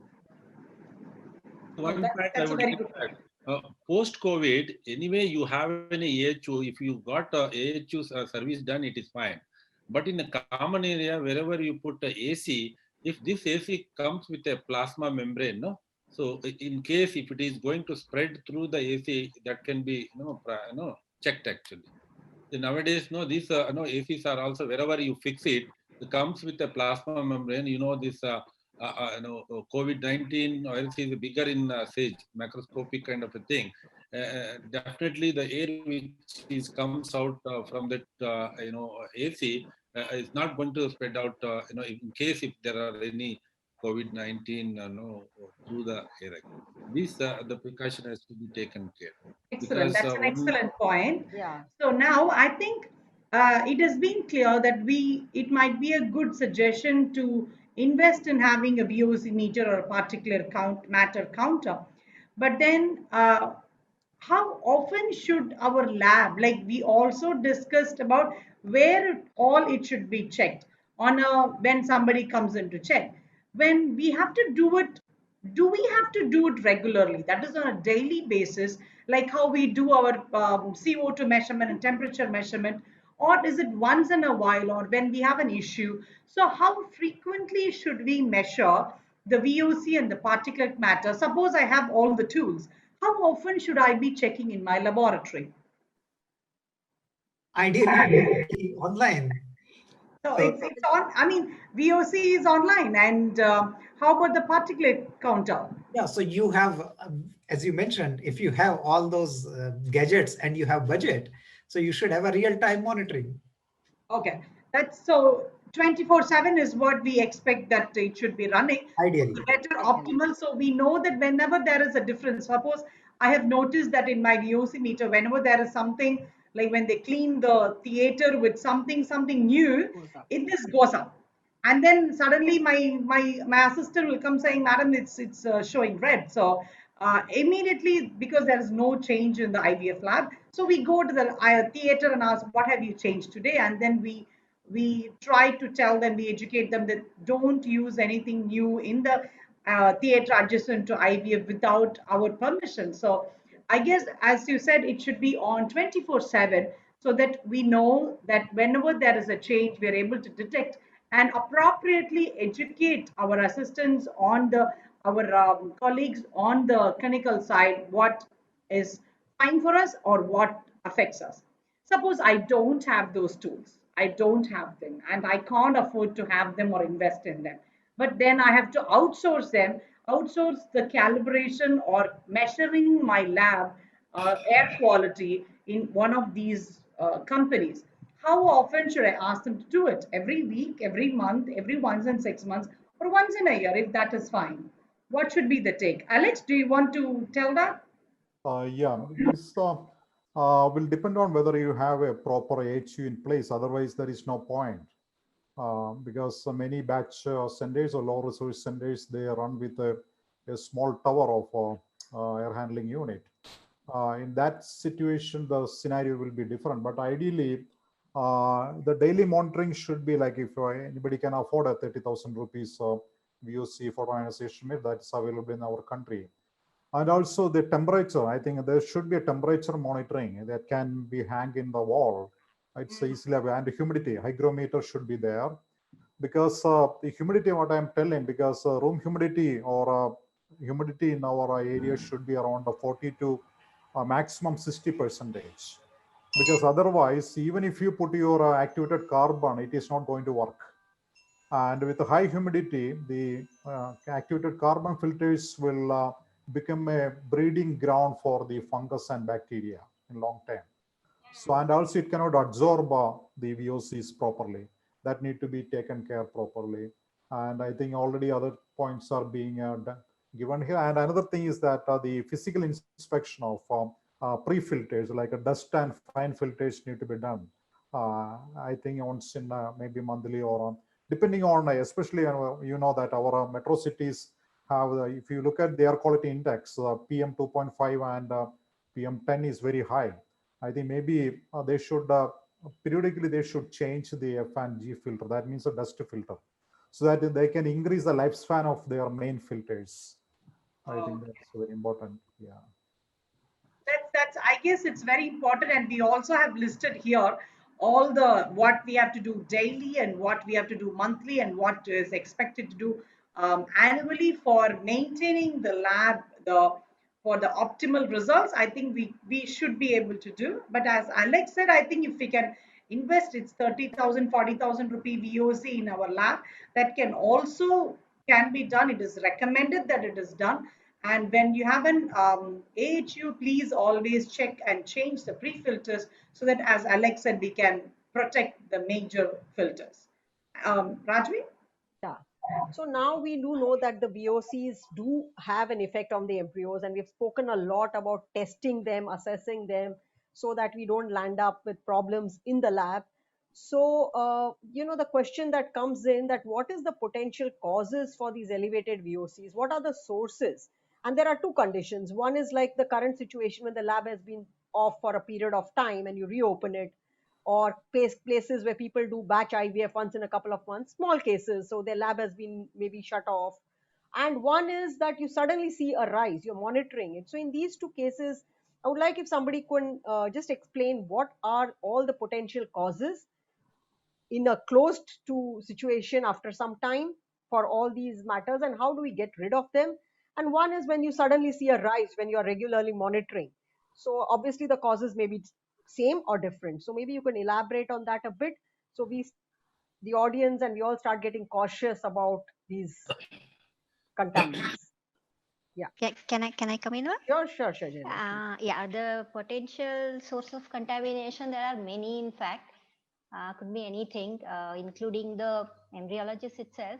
S17: One fact I would like to add, post-COVID, anyway, you have an AHU. If you got a AHU service done, it is fine. But in a common area, wherever you put a AC, if this AC comes with a plasma membrane, so in case if it is going to spread through the AC, that can be checked actually. So nowadays, these ACs are also, wherever you fix it, it comes with a plasma membrane. This COVID-19 virus is bigger in size, macroscopic kind of a thing. Definitely, the air which comes out from that AC is not going to spread out. In case if there are any COVID-19 through the air. This the precaution has to be taken care.
S15: Excellent.
S17: Because,
S15: that's an excellent point.
S8: Yeah.
S15: So now I think it has been clear that it might be a good suggestion to invest in having a VOC meter or a particular matter counter. But then how often should our lab, like we also discussed about where all it should be checked on when somebody comes in to check. When we have to do it, do we have to do it regularly? That is on a daily basis, like how we do our CO2 measurement and temperature measurement, or is it once in a while or when we have an issue? So how frequently should we measure the VOC and the particulate matter? Suppose I have all the tools. How often should I be checking in my laboratory?
S7: Ideally, online.
S15: So it's on, I mean, VOC is online. And how about the particulate counter?
S7: Yeah, so you have, as you mentioned, if you have all those gadgets and you have budget, so you should have a real-time monitoring.
S15: Okay, that's so 24/7 is what we expect that it should be running.
S7: Ideally.
S15: Better optimal. So we know that whenever there is a difference, suppose I have noticed that in my VOC meter, whenever there is something like when they clean the theater with something new, this goes up. And then suddenly my assistant will come saying, "Madam, it's showing red." So immediately, because there is no change in the IVF lab, so we go to the theater and ask, "What have you changed today?" And then we try to tell them, we educate them that don't use anything new in the theater adjacent to IVF without our permission. So I guess, as you said, it should be on 24/7 so that we know that whenever there is a change, we are able to detect and appropriately educate our assistants on our colleagues on the clinical side what is fine for us or what affects us. Suppose I don't have those tools, I don't have them, and I can't afford to have them or invest in them. But then I have to outsource them, outsource the calibration or measuring my lab air quality in one of these companies. How often should I ask them to do it? Every week, every month, every once in 6 months, or once in a year, if that is fine? What should be the take? Alex, do you want to tell that?
S13: Yeah, this will depend on whether you have a proper HU in place. Otherwise, there is no point. Because many batch centers or low resource centers, they run with a small tower of air handling unit. In that situation, the scenario will be different. But ideally, the daily monitoring should be like if anybody can afford a 30,000 rupees VOC photoionization mitt that's available in our country. And also the temperature, I think there should be a temperature monitoring that can be hung in the wall. It's easily available. And humidity, hygrometer should be there. Because the humidity, what I'm telling, because room humidity or humidity in our area should be around 40 to maximum 60%. Because otherwise, even if you put your activated carbon, it is not going to work. And with high humidity, the activated carbon filters will become a breeding ground for the fungus and bacteria in long term. So, and also it cannot absorb the VOCs properly. That need to be taken care properly. And I think already other points are being given here. And another thing is that the physical inspection of pre-filters, like a dust and fine filters, need to be done. I think once in maybe monthly or depending on, especially you know that our metro cities have, if you look at the air quality index, PM 2.5 and PM 10 is very high. I think maybe they should periodically they should change the F and G filter. That means a dust filter, so that they can increase the lifespan of their main filters. I think that's very important. Yeah.
S15: That's I guess it's very important, and we also have listed here all the what we have to do daily and what we have to do monthly and what is expected to do annually for maintaining the lab for the optimal results. I think we should be able to do. But as Alex said, I think if we can invest, it's 30,000 40,000 rupee VOC in our lab, that can be done. It is recommended that it is done. And when you have an AHU, please always check and change the pre-filters so that, as Alex said, we can protect the major filters. Rajvi?
S8: Yeah. So now we do know that the VOCs do have an effect on the embryos, and we've spoken a lot about testing them, assessing them, so that we don't land up with problems in the lab. So, the question that comes in, that what is the potential causes for these elevated VOCs? What are the sources? And there are two conditions. One is like the current situation when the lab has been off for a period of time and you reopen it, or places where people do batch IVF once in a couple of months, small cases, so their lab has been maybe shut off. And one is that you suddenly see a rise, you're monitoring it. So in these two cases, I would like if somebody could just explain what are all the potential causes in a closed to situation after some time for all these matters, and how do we get rid of them. And one is when you suddenly see a rise when you are regularly monitoring. So obviously the causes may be same or different, so maybe you can elaborate on that a bit, so the audience and we all start getting cautious about these contaminants. Yeah.
S16: Can I come in?
S8: Sure, Jailakshmi.
S16: Yeah, the potential source of contamination, there are many in fact. Could be anything, including the embryologist itself.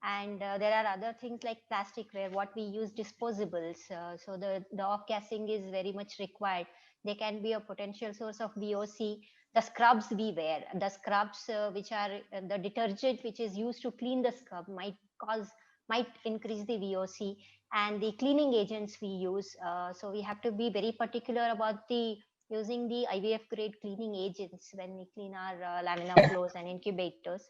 S16: And there are other things like plasticware, what we use disposables. So the off-gassing is very much required. They can be a potential source of VOC. The scrubs we wear, the scrubs which are the detergent which is used to clean the scrub might increase the VOC, and the cleaning agents we use. So we have to be very particular about using the IVF grade cleaning agents when we clean our laminar flows and incubators.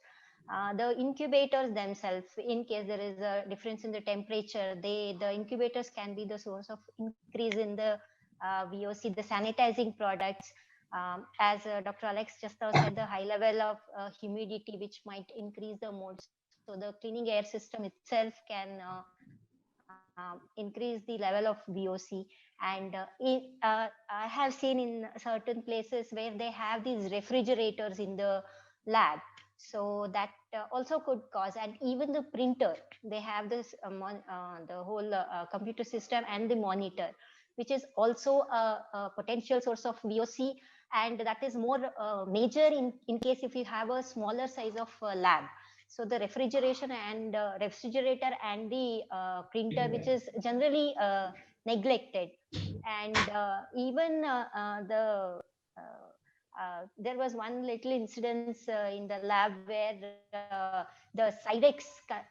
S16: The incubators themselves, in case there is a difference in the temperature, the incubators can be the source of increase in the VOC. The sanitizing products, as Dr. Alex just now said, the high level of humidity which might increase the mold. So the cleaning air system itself can increase the level of VOC. And I have seen in certain places where they have these refrigerators in the lab, so that also could cause. And even the printer, they have this the whole computer system and the monitor, which is also a potential source of VOC, and that is more major in case if you have a smaller size of lab. So the refrigerator and the printer, which is generally neglected. And even there was one little incident in the lab where the Cyrex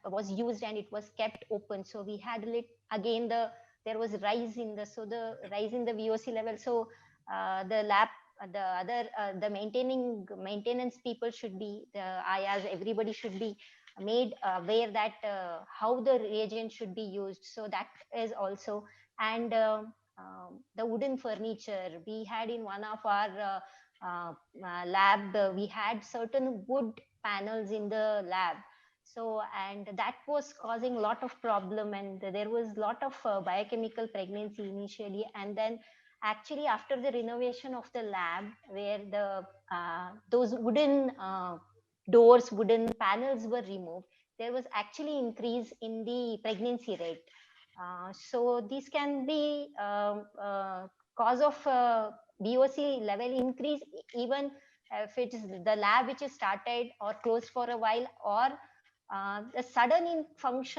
S16: was used and it was kept open. So we had again there was rise in the VOC level. So the lab, the maintenance people should be, IAs, everybody should be made aware that how the reagent should be used. So that is also. And the wooden furniture we had in one of our lab, we had certain wood panels in the lab. So, and that was causing a lot of problem, and there was a lot of biochemical pregnancy initially. And then actually after the renovation of the lab, where those wooden doors, wooden panels were removed, there was actually increase in the pregnancy rate. So these can be cause of VOC level increase, even if it is the lab which is started or closed for a while, or the sudden increase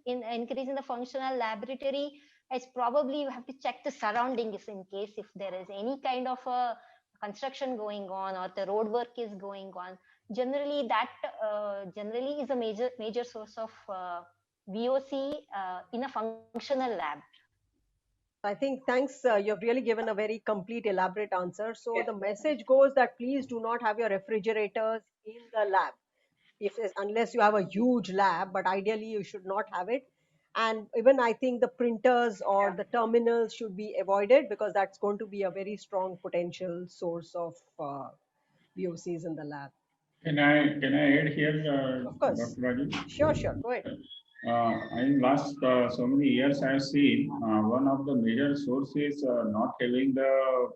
S16: in the functional laboratory is probably you have to check the surroundings in case if there is any kind of a construction going on or the road work is going on. Generally, that generally is a major source of VOC in a functional lab.
S8: I think thanks. You've really given a very complete, elaborate answer. So the message goes that please do not have your refrigerators in the lab, unless you have a huge lab. But ideally, you should not have it. And even I think the printers or the terminals should be avoided, because that's going to be a very strong potential source of VOCs in the lab.
S10: Can I add here,
S8: Of course.
S10: Dr. Rajeev?
S8: Sure. Go ahead.
S10: In last so many years, I have seen one of the major sources not having the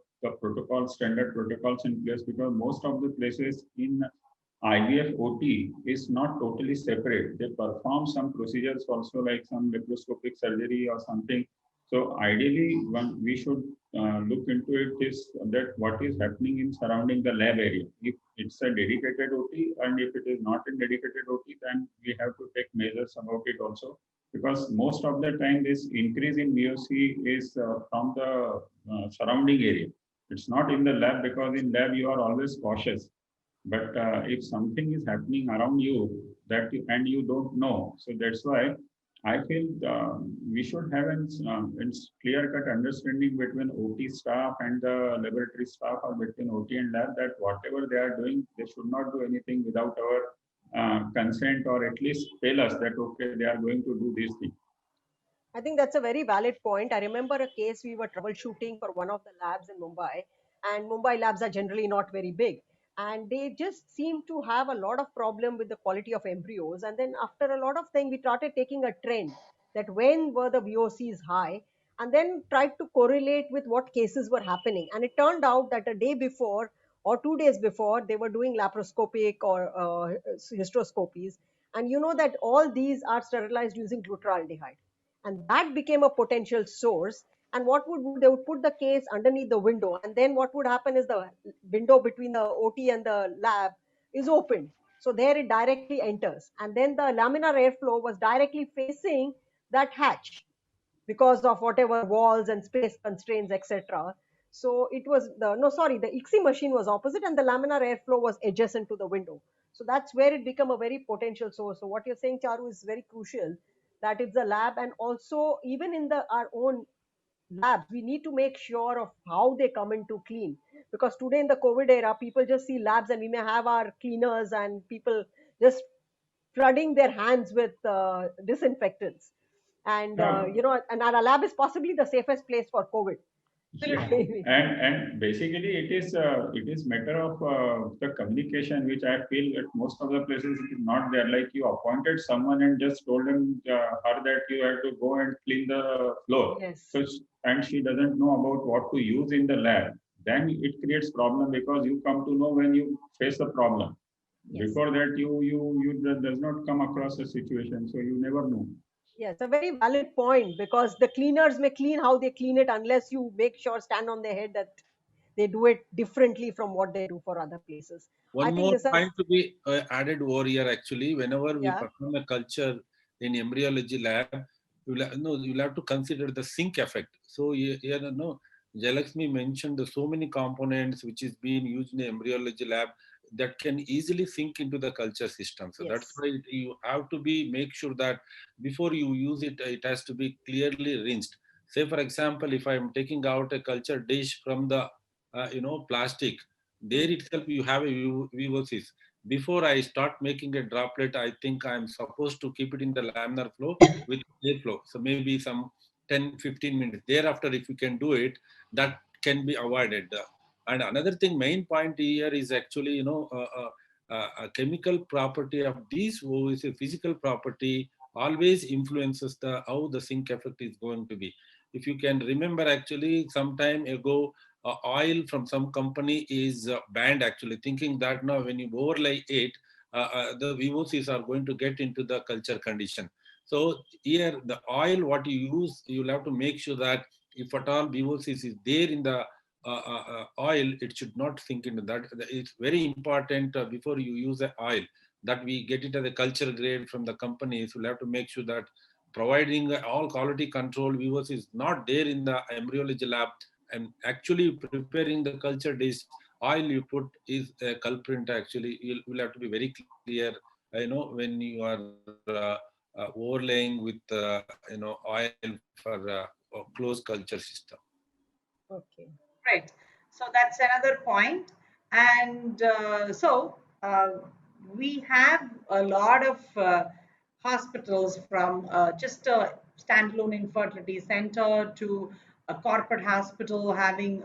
S10: standard protocols in place, because most of the places in IVF OT is not totally separate. They perform some procedures also, like some laparoscopic surgery or something. So ideally, we should look into it is that what is happening in surrounding the lab area. If it's a dedicated OT, and if it is not a dedicated OT, then we have to take measures about it also. Because most of the time, this increase in VOC is from the surrounding area. It's not in the lab, because in lab you are always cautious. But if something is happening around you and you don't know, so that's why I feel we should have a clear-cut understanding between OT staff and the laboratory staff, or between OT and lab, that whatever they are doing, they should not do anything without our consent, or at least tell us that, okay, they are going to do this thing.
S8: I think that's a very valid point. I remember a case we were troubleshooting for one of the labs in Mumbai, and Mumbai labs are generally not very big. And they just seem to have a lot of problem with the quality of embryos. And then after a lot of things, we started taking a trend that when were the VOCs high, and then tried to correlate with what cases were happening. And it turned out that a day before or 2 days before, they were doing laparoscopic or hysteroscopies. And you know that all these are sterilized using glutaraldehyde, and that became a potential source. And what would they would put the case underneath the window, and then what would happen is the window between the OT and the lab is opened, so there it directly enters, and then the laminar airflow was directly facing that hatch because of whatever walls and space constraints, etc. So it was the no sorry the ICSI machine was opposite, and the laminar airflow was adjacent to the window. So that's where it became a very potential source. So what you're saying, Charu, is very crucial, that it's a lab, and also even in the our own labs we need to make sure of how they come into clean, because today in the COVID era people just see labs and we may have our cleaners and people just flooding their hands with disinfectants, and
S10: Yeah.
S8: and our lab is possibly the safest place for COVID.
S10: Yeah, and basically it is matter of the communication, which I feel at most of the places it is not there. Like, you appointed someone and just told him her that you have to go and clean the floor.
S8: Yes.
S10: So and she doesn't know about what to use in the lab. Then it creates problem, because you come to know when you face the problem.
S8: Yes.
S10: Before that, you does not come across a situation, so you never know.
S8: Yes, a very valid point, because the cleaners may clean how they clean it unless you make sure, stand on their head, that they do it differently from what they do for other places. I
S17: One
S8: think
S17: more
S8: this has,
S17: point to be added over here, actually. Whenever we
S8: yeah,
S17: perform a culture in embryology lab, you'll have to consider the sink effect. So Jalaxmi mentioned the so many components which is being used in the embryology lab that can easily sink into the culture system. So that's
S8: yes,
S17: why you have to make sure that before you use it, it has to be clearly rinsed. Say, for example, if I'm taking out a culture dish from the plastic, there itself you have a VOCs. Before I start making a droplet, I think I'm supposed to keep it in the laminar flow with airflow. So maybe some 10-15 minutes. Thereafter, if you can do it, that can be avoided. And another thing, main point here is actually, a chemical property of these VOCs, physical property always influences how the sink effect is going to be. If you can remember, actually, some time ago, oil from some company is banned, actually, thinking that now when you overlay it, the VOCs are going to get into the culture condition. So here, the oil what you use, you'll have to make sure that if at all VOCs is there in the oil, it should not sink into that. It's very important before you use the oil that we get it as a culture grade from the companies. We'll have to make sure that providing all quality control VOCs is not there in the embryology lab, and actually preparing the culture dish, oil you put is a culprit. Actually, you will have to be very clear, when you are overlaying with oil for closed culture system.
S8: okay.
S15: Right. So that's another point. And we have a lot of hospitals, from just a standalone infertility center to a corporate hospital having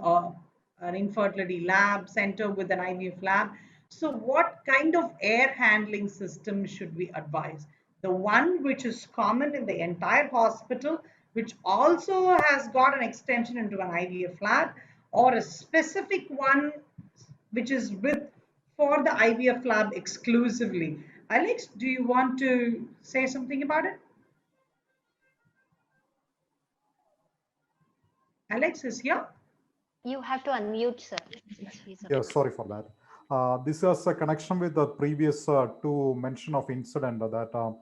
S15: an infertility lab center with an IVF lab. So what kind of air handling system should we advise? The one which is common in the entire hospital, which also has got an extension into an IVF lab, or a specific one which is with for the IVF lab exclusively? Alex, do you want to say something about it? Alex is here.
S16: You have to unmute, sir.
S13: Yeah, sorry for that. This is a connection with the previous two mention of incident that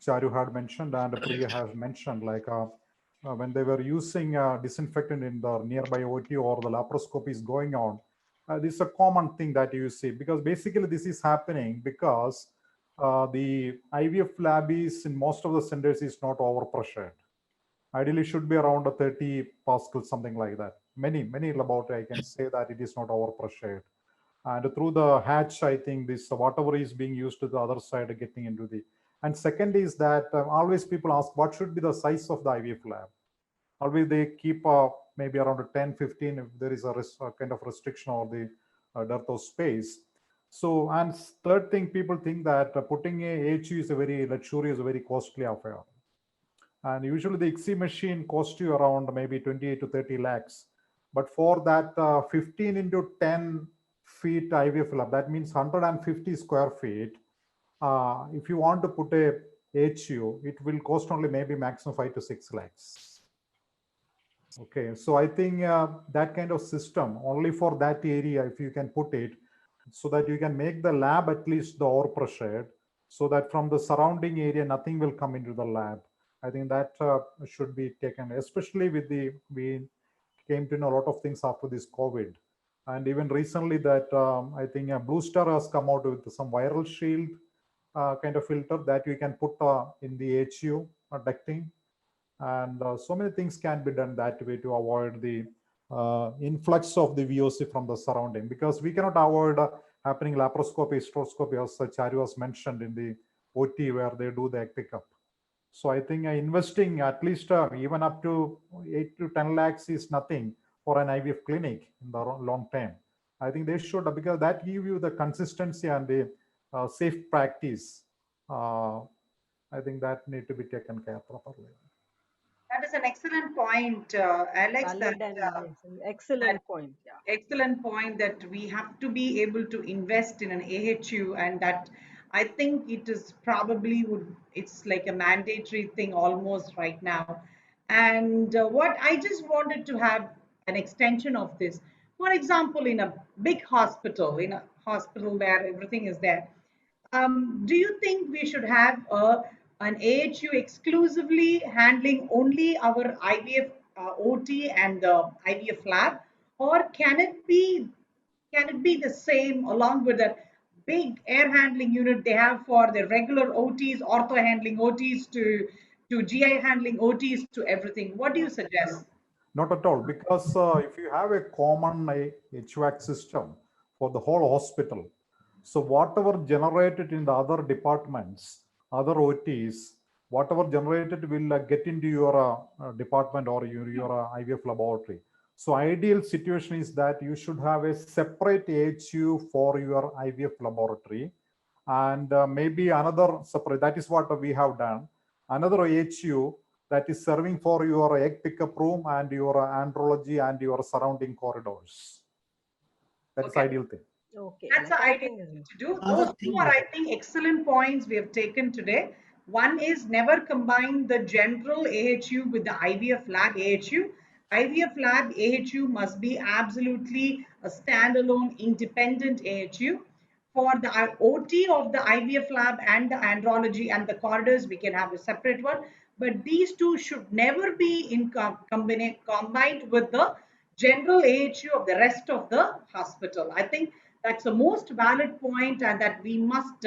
S13: Charu had mentioned and Priya has mentioned, like when they were using disinfectant in the nearby OT or the laparoscopy is going on, this is a common thing that you see, because basically this is happening because the IVF lab is in most of the centers is not overpressured. Ideally should be around 30 pascals, something like that. Many laboratory, I can say that it is not overpressured. And through the hatch, I think this whatever is being used to the other side getting into the. And second is that always people ask what should be the size of the IVF lab. Always they keep maybe around 10, 15 if there is a kind of restriction or the dearth of space. So, and third thing, people think that putting a HU is a very luxurious, very costly affair. And usually the ICSI machine costs you around maybe 28 to 30 lakhs. But for that 15 into 10 feet IVF lab, that means 150 square feet. If you want to put a HU, it will cost only maybe maximum 5 to 6 lakhs. Okay, so I think that kind of system only for that area, if you can put it, so that you can make the lab at least the overpressured, so that from the surrounding area, nothing will come into the lab. I think that should be taken, especially with we came to know a lot of things after this COVID. And even recently that I think Blue Star has come out with some viral shield kind of filter that you can put in the HU ducting. And so many things can be done that way to avoid the influx of the VOC from the surrounding, because we cannot avoid happening laparoscopy, hysteroscopy, as Charu was mentioned in the OT where they do the egg pickup. So I think investing at least even up to 8 to 10 lakhs is nothing for an IVF clinic in the long term. I think they should, because that give you the consistency and the safe practice. I think that need to be taken care properly.
S15: That is an excellent point, Alex.
S8: Valid and excellent point. Yeah.
S15: Excellent point that we have to be able to invest in an AHU, and that I think it is probably it's like a mandatory thing almost right now. And what I just wanted to have an extension of this, for example, in a big hospital, in a hospital where everything is there, do you think we should have an AHU exclusively handling only our IVF OT and the IVF lab, or can it be the same along with that big air handling unit they have for the regular OTs, ortho handling OTs to GI handling OTs to everything? What do you suggest?
S13: Not at all, because if you have a common HVAC system for the whole hospital, so whatever generated in the other departments, other OTs, whatever generated will get into your department or your IVF laboratory. So ideal situation is that you should have a separate HU for your IVF laboratory, and maybe another separate, that is what we have done, another HU that is serving for your egg pickup room and your andrology and your surrounding corridors. That's ideal thing.
S15: Okay, that's the ideal thing to do. Those two are, I think, excellent points we have taken today. One is never combine the general AHU with the IVF lab AHU. IVF lab AHU must be absolutely a standalone independent AHU. For the OT of the IVF lab and the andrology and the corridors, we can have a separate one. But these two should never be combined with the general AHU of the rest of the hospital. I think that's the most valid point, and that we must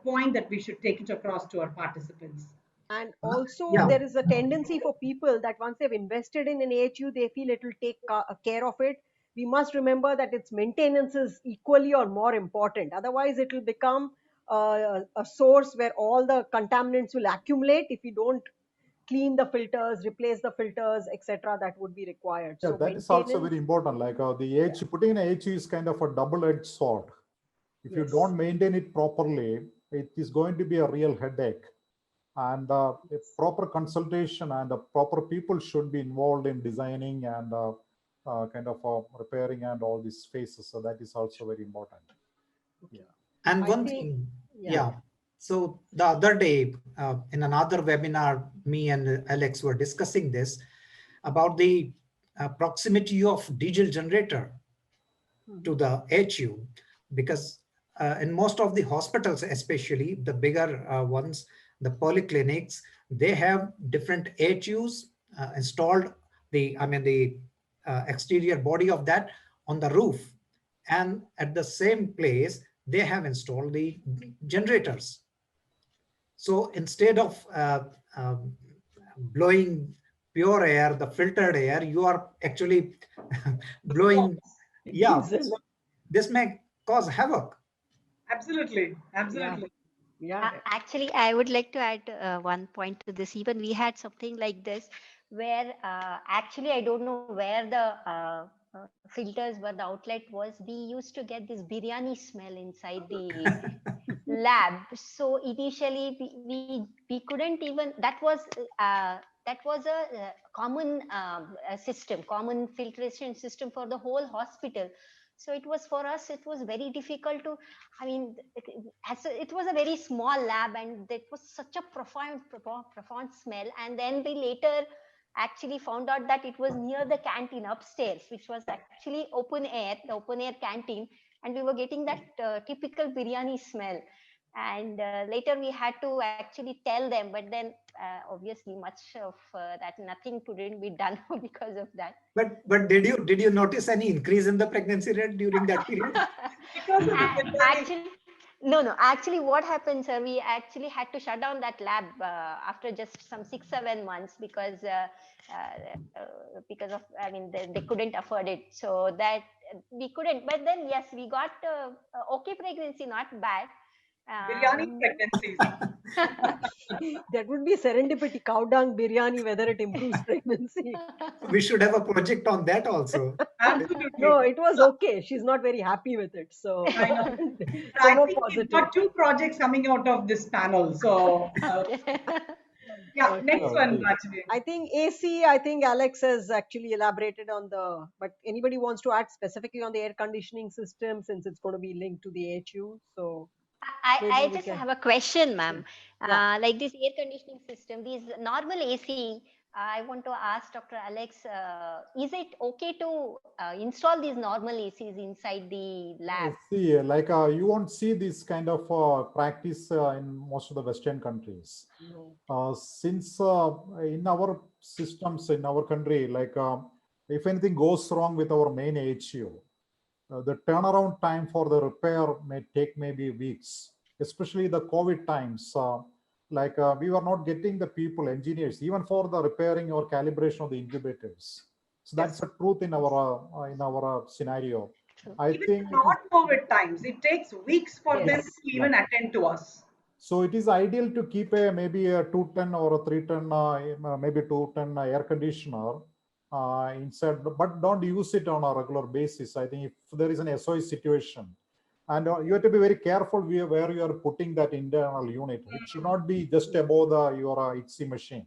S15: point that we should take it across to our participants.
S8: And also there is a tendency for people that once they've invested in an AHU, they feel it will take care of it. We must remember that its maintenance is equally or more important. Otherwise, it will become a source where all the contaminants will accumulate if you don't clean the filters, replace the filters, etc. That would be required.
S13: Yeah, so that is also very important. Like the HU, putting in a HU is kind of a double-edged sword. If you don't maintain it properly, it is going to be a real headache. And a proper consultation and proper people should be involved in designing and kind of repairing and all these phases. So that is also very important.
S7: Yeah. And one thing, so the other day in another webinar, me and Alex were discussing this about the proximity of diesel generator to the HU, because in most of the hospitals, especially the bigger ones, the polyclinics, they have different HUs installed, the exterior body of that on the roof, and at the same place they have installed the generators. So instead of blowing pure air, the filtered air, you are actually blowing. Yeah,
S8: Diesel.
S7: so this may cause havoc.
S15: Absolutely, absolutely.
S8: Yeah.
S16: Actually, I would like to add one point to this. Even we had something like this where actually I don't know where the filters, where the outlet was. We used to get this biryani smell inside the lab. So initially we couldn't even, that was a common system, common filtration system for the whole hospital. So it was, for us it was very difficult to, I mean, it was a very small lab, and it was such a profound smell. And then we later actually found out that it was near the canteen upstairs, which was actually the open air canteen, and we were getting that typical biryani smell. And later we had to actually tell them, but then obviously much of that, nothing couldn't be done because of that.
S7: But did you notice any increase in the pregnancy rate during that period?
S15: Because of the
S16: Actually, no. Actually, what happened, sir? We actually had to shut down that lab after just some 6-7 months because of, I mean, they couldn't afford it, so that we couldn't. But then yes, we got okay pregnancy, not bad.
S15: biryani pregnancies.
S8: That would be serendipity, cow dung biryani, whether it improves pregnancy.
S7: We should have a project on that also.
S15: Absolutely.
S8: No, it was okay. She's not very happy with it. So,
S15: I know.
S8: so
S15: I
S8: more
S15: think we've
S8: positive.
S15: got 2 projects coming out of this panel. So, yeah, next
S8: Okay.
S15: one, Rajvi.
S8: I think AC, I think Alex has actually elaborated on but anybody wants to add specifically on the air conditioning system, since it's going to be linked to the AHU? So maybe
S16: I
S8: we
S16: just
S8: can.
S16: have a question, ma'am.
S8: Yeah.
S16: Like this air conditioning system, these normal AC, I want to ask Dr. Alex, is it okay to install these normal ACs inside the lab?
S13: See, like you won't see this kind of practice in most of the Western countries. Since in our systems, in our country, like if anything goes wrong with our main HU, the turnaround time for the repair may take maybe weeks, especially the COVID times. We were not getting the people, engineers, even for the repairing or calibration of the incubators. So that's the truth in our scenario. I
S15: Even
S13: think
S15: not COVID times, it takes weeks for them to even attend to us.
S13: so. It is ideal to keep maybe a 2-ton or a 3-ton, maybe 2-ton air conditioner inside, but don't use it on a regular basis. I think if there is an SOS situation, and you have to be very careful where you are putting that internal unit. It should not be just above your HC machine,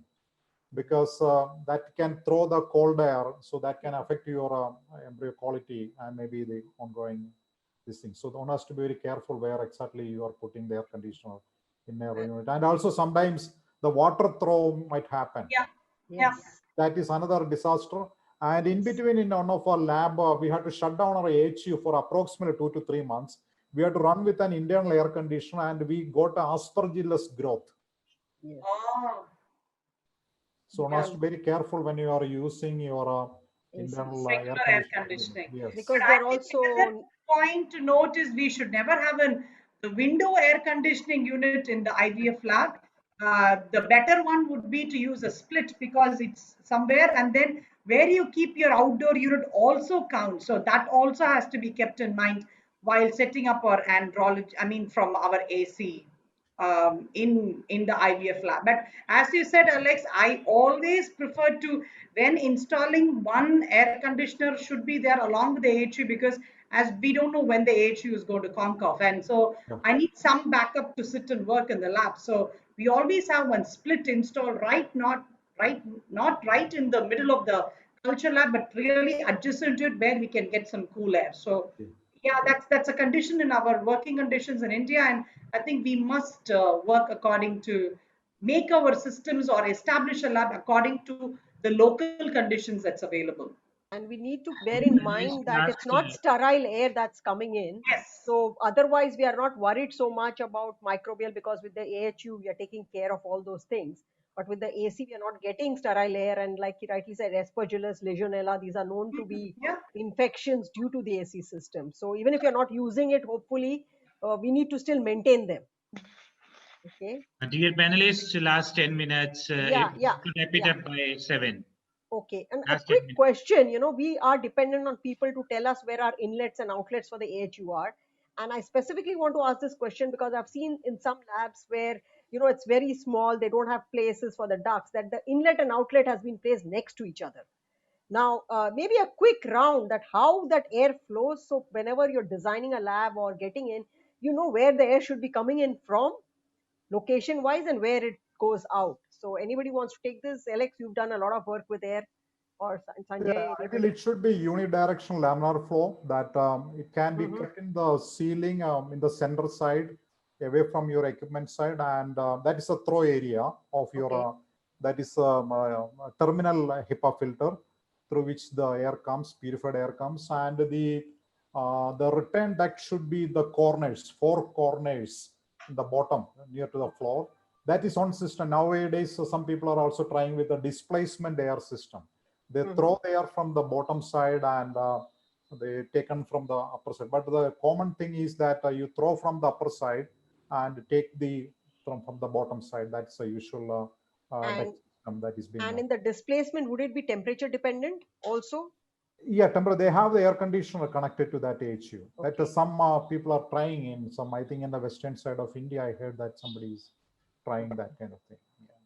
S13: because that can throw the cold air, so that can affect your embryo quality and maybe the ongoing this thing. So one has to be very careful where exactly you are putting the air conditioner in a unit. And also sometimes the water throw might happen.
S15: Yeah.
S13: That is another disaster. And in between, in one of our lab, we had to shut down our HU for approximately 2 to 3 months. We had to run with an internal air conditioner, and we got aspergillus growth.
S15: Oh.
S13: So one has to be very careful when you are using your internal
S15: Regular air conditioning.
S13: Yes.
S8: Because
S15: But
S8: they're
S15: I think
S8: also
S15: another point to note is we should never have the window air conditioning unit in the IVF lab. The better one would be to use a split, because it's somewhere, and then where you keep your outdoor unit also counts. So that also has to be kept in mind while setting up our andrology, I mean, from our AC. In the IVF lab. But as you said, Alex, I always prefer to, when installing one air conditioner, should be there along with the AHU, because as we don't know when the AHU is going to conk off, and so I need some backup to sit and work in the lab. So we always have one split installed, not right in the middle of the culture lab, but really adjacent to it, where we can get some cool air. So yeah, that's a condition in our working conditions in India, and I think we must work according to, make our systems or establish a lab according to the local conditions that's available.
S8: And we need to bear in mind that it's not sterile air that's coming in.
S15: Yes.
S8: So otherwise we are not worried so much about microbial, because with the AHU we are taking care of all those things. But with the AC, we are not getting sterile air. And like you rightly said, Aspergillus, Legionella, these are known to be infections due to the AC system. So even if you're not using it, hopefully, we need to still maintain them. Okay.
S9: Dear panelists, last 10 minutes,
S8: Yeah,
S9: if
S8: yeah,
S9: to wrap it
S8: yeah.
S9: up by 7.
S8: Okay, and a
S9: Last 10
S8: quick
S9: minutes.
S8: question, we are dependent on people to tell us where our inlets and outlets for the AHU are. And I specifically want to ask this question because I've seen in some labs where, it's very small, they don't have places for the ducts, that the inlet and outlet has been placed next to each other. Now, maybe a quick round that how that air flows. So whenever you're designing a lab or getting in, you know where the air should be coming in from, location wise, and where it goes out. So anybody wants to take this? Alex, you've done a lot of work with air, or Sanjay,
S13: Yeah,
S8: anybody?
S13: ideally it should be unidirectional laminar flow that it can be kept in the ceiling in the center side away from your equipment side, and that is a throw area of your that is a terminal HEPA filter through which the air comes, purified air comes, and the return duct should be the corners, 4 corners in the bottom near to the floor. That is one system. Nowadays, some people are also trying with a displacement air system. They throw the air from the bottom side and they taken from the upper side. But the common thing is that you throw from the upper side and take the from the bottom side. That's the usual
S8: And
S13: duct system that is being.
S8: and in the displacement, would it be temperature dependent also?
S13: Yeah, they have the air conditioner connected to that AHU. That some people are trying in some, I think in the western side of India, I heard that somebody is trying that kind of thing.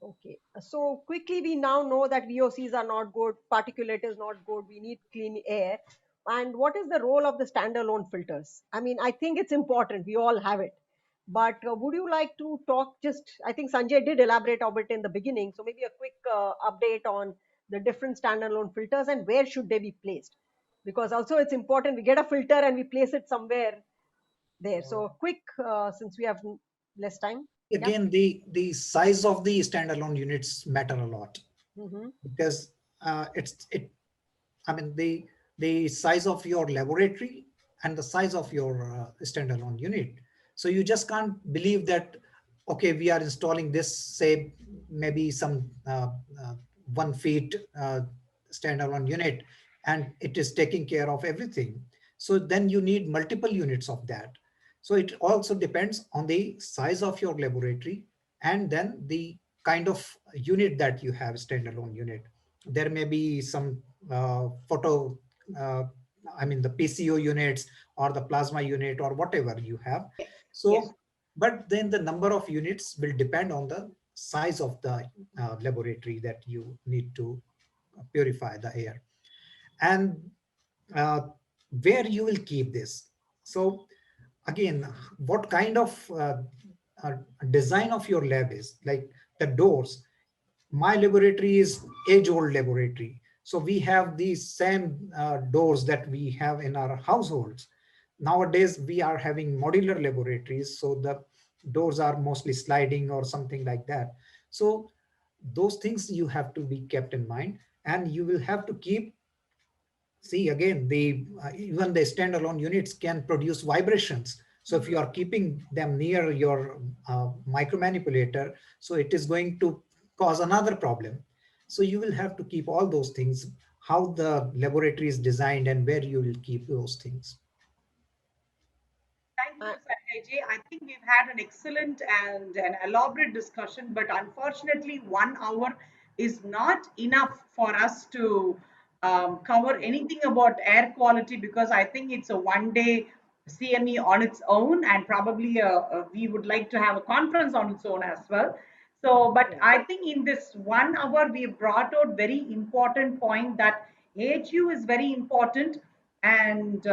S8: Okay, so quickly we now know that VOCs are not good, particulate is not good, we need clean air. And what is the role of the standalone filters? I mean, I think it's important, we all have it. But would you like to talk I think Sanjay did elaborate a bit in the beginning, so maybe a quick update on the different standalone filters and where should they be placed? Because also it's important, we get a filter and we place it somewhere there. So quick, since we have less time.
S7: Again, the size of the standalone units matter a lot because I mean the size of your laboratory and the size of your standalone unit. So you just can't believe that, okay, we are installing this, say maybe some 1 feet standalone unit, and it is taking care of everything. So then you need multiple units of that. So it also depends on the size of your laboratory and then the kind of unit that you have, standalone unit. There may be some I mean the PCO units or the plasma unit or whatever you have. So, but then the number of units will depend on the size of the laboratory that you need to purify the air. And where you will keep this. So again, what kind of design of your lab is, like the doors. My laboratory is age-old laboratory. So we have these same doors that we have in our households. Nowadays, we are having modular laboratories. So the doors are mostly sliding or something like that. So those things you have to be kept in mind, and you will have to keep. See, again, even the standalone units can produce vibrations. So if you are keeping them near your micromanipulator, so it is going to cause another problem. So you will have to keep all those things, how the laboratory is designed and where you will keep those things.
S15: Thank you, Sanjay. I think we've had an excellent and an elaborate discussion, but unfortunately, 1 hour is not enough for us to cover anything about air quality, because I think it's a 1-day CME on its own, and probably we would like to have a conference on its own as well. So, but I think in this 1 hour, we brought out very important point that AHU is very important, and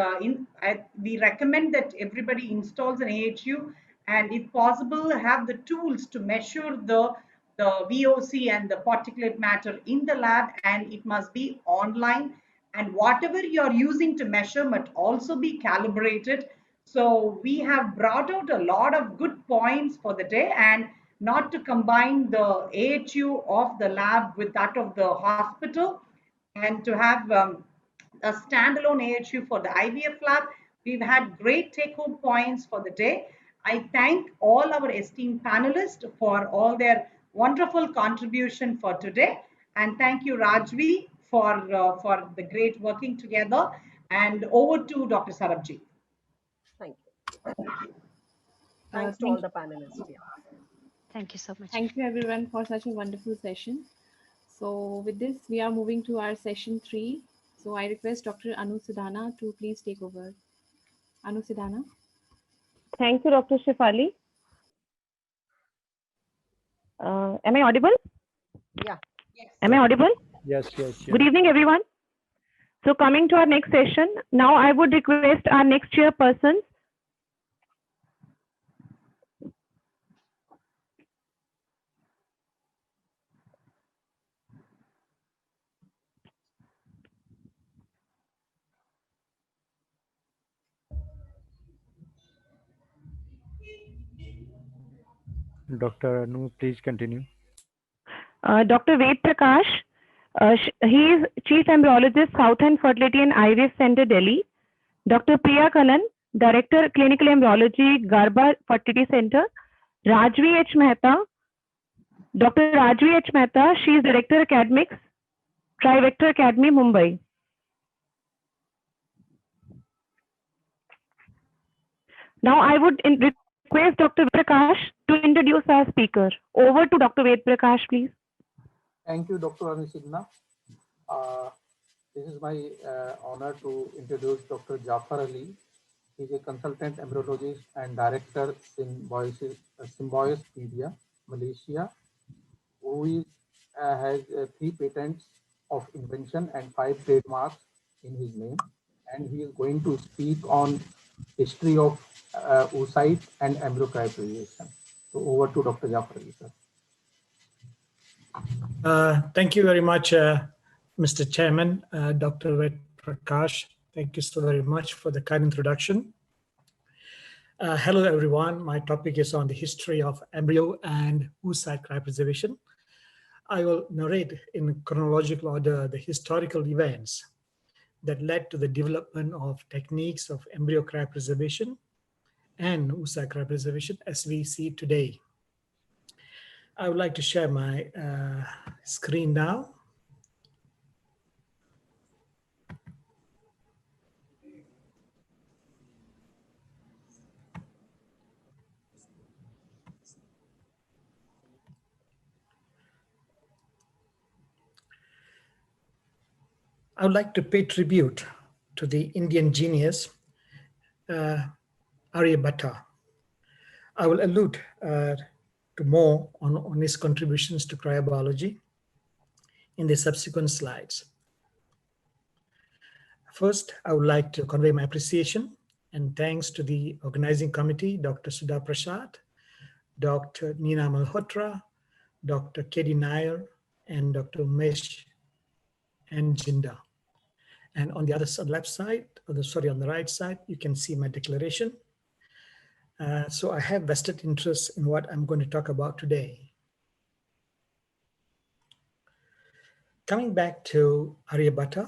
S15: we recommend that everybody installs an AHU, and if possible have the tools to measure the VOC and the particulate matter in the lab, and it must be online, and whatever you're using to measure must also be calibrated. So we have brought out a lot of good points for the day, and not to combine the AHU of the lab with that of the hospital, and to have a standalone AHU for the IVF lab. We've had great take-home points for the day. I thank all our esteemed panelists for all their wonderful contribution for today. And thank you, Rajvi, for the great working together. And over to Dr. Sarabji.
S8: Thank you. Thanks to all the panelists. Yeah.
S16: Thank you so much.
S3: Thank you everyone for such a wonderful session. So with this, we are moving to our session 3. So I request Dr. Anu Sidhana to please take over. Anu Sidhana.
S5: Thank you, Dr. Shefali. Am I audible?
S8: Yeah.
S15: Yes.
S5: Am I audible?
S4: Yes, yes, yes.
S5: Good evening, everyone. So coming to our next session, now I would request our next chairperson,
S4: Dr. Anu, please continue.
S5: Dr. Ved Prakash. He is Chief Embryologist, South End Fertility and IVF Center, Delhi. Dr. Priya Kannan, Director, Clinical Embryology, Garba Fertility Center. Rajvi H. Mehta. Dr. Rajvi H. Mehta, she is Director, Academics, Trivector Academy, Mumbai. Now I would request Dr. Ved Prakash to introduce our speaker. Over to Dr. Ved Prakash, please.
S20: Thank you, Dr. Anisigna. This is my honor to introduce Dr. Jafar Ali. He is a consultant embryologist and director in Symbiosis Malaysia, who is, has 3 patents of invention and 5 trademarks in his name. And he is going to speak on history of oocyte and embryo cryopreservation. So over to Dr. Jafar Ali, sir.
S22: Thank you very much, Mr. Chairman, Dr. Ved Prakash. Thank you so very much for the kind introduction. Hello, everyone. My topic is on the history of embryo and oocyte cryopreservation. I will narrate in chronological order the historical events that led to the development of techniques of embryo cryopreservation and oocyte cryopreservation as we see today. I would like to share my screen now. I would like to pay tribute to the Indian genius, Aryabhatta. I will allude to more on his contributions to cryobiology in the subsequent slides. First, I would like to convey my appreciation and thanks to the organizing committee, Dr. Sudha Prasad, Dr. Neena Malhotra, Dr. K.D. Nair, and Dr. Umesh and Jinda. And on the other side, left side, on the right side, you can see my declaration. So I have vested interest in what I'm going to talk about today. Coming back to Aryabhatta,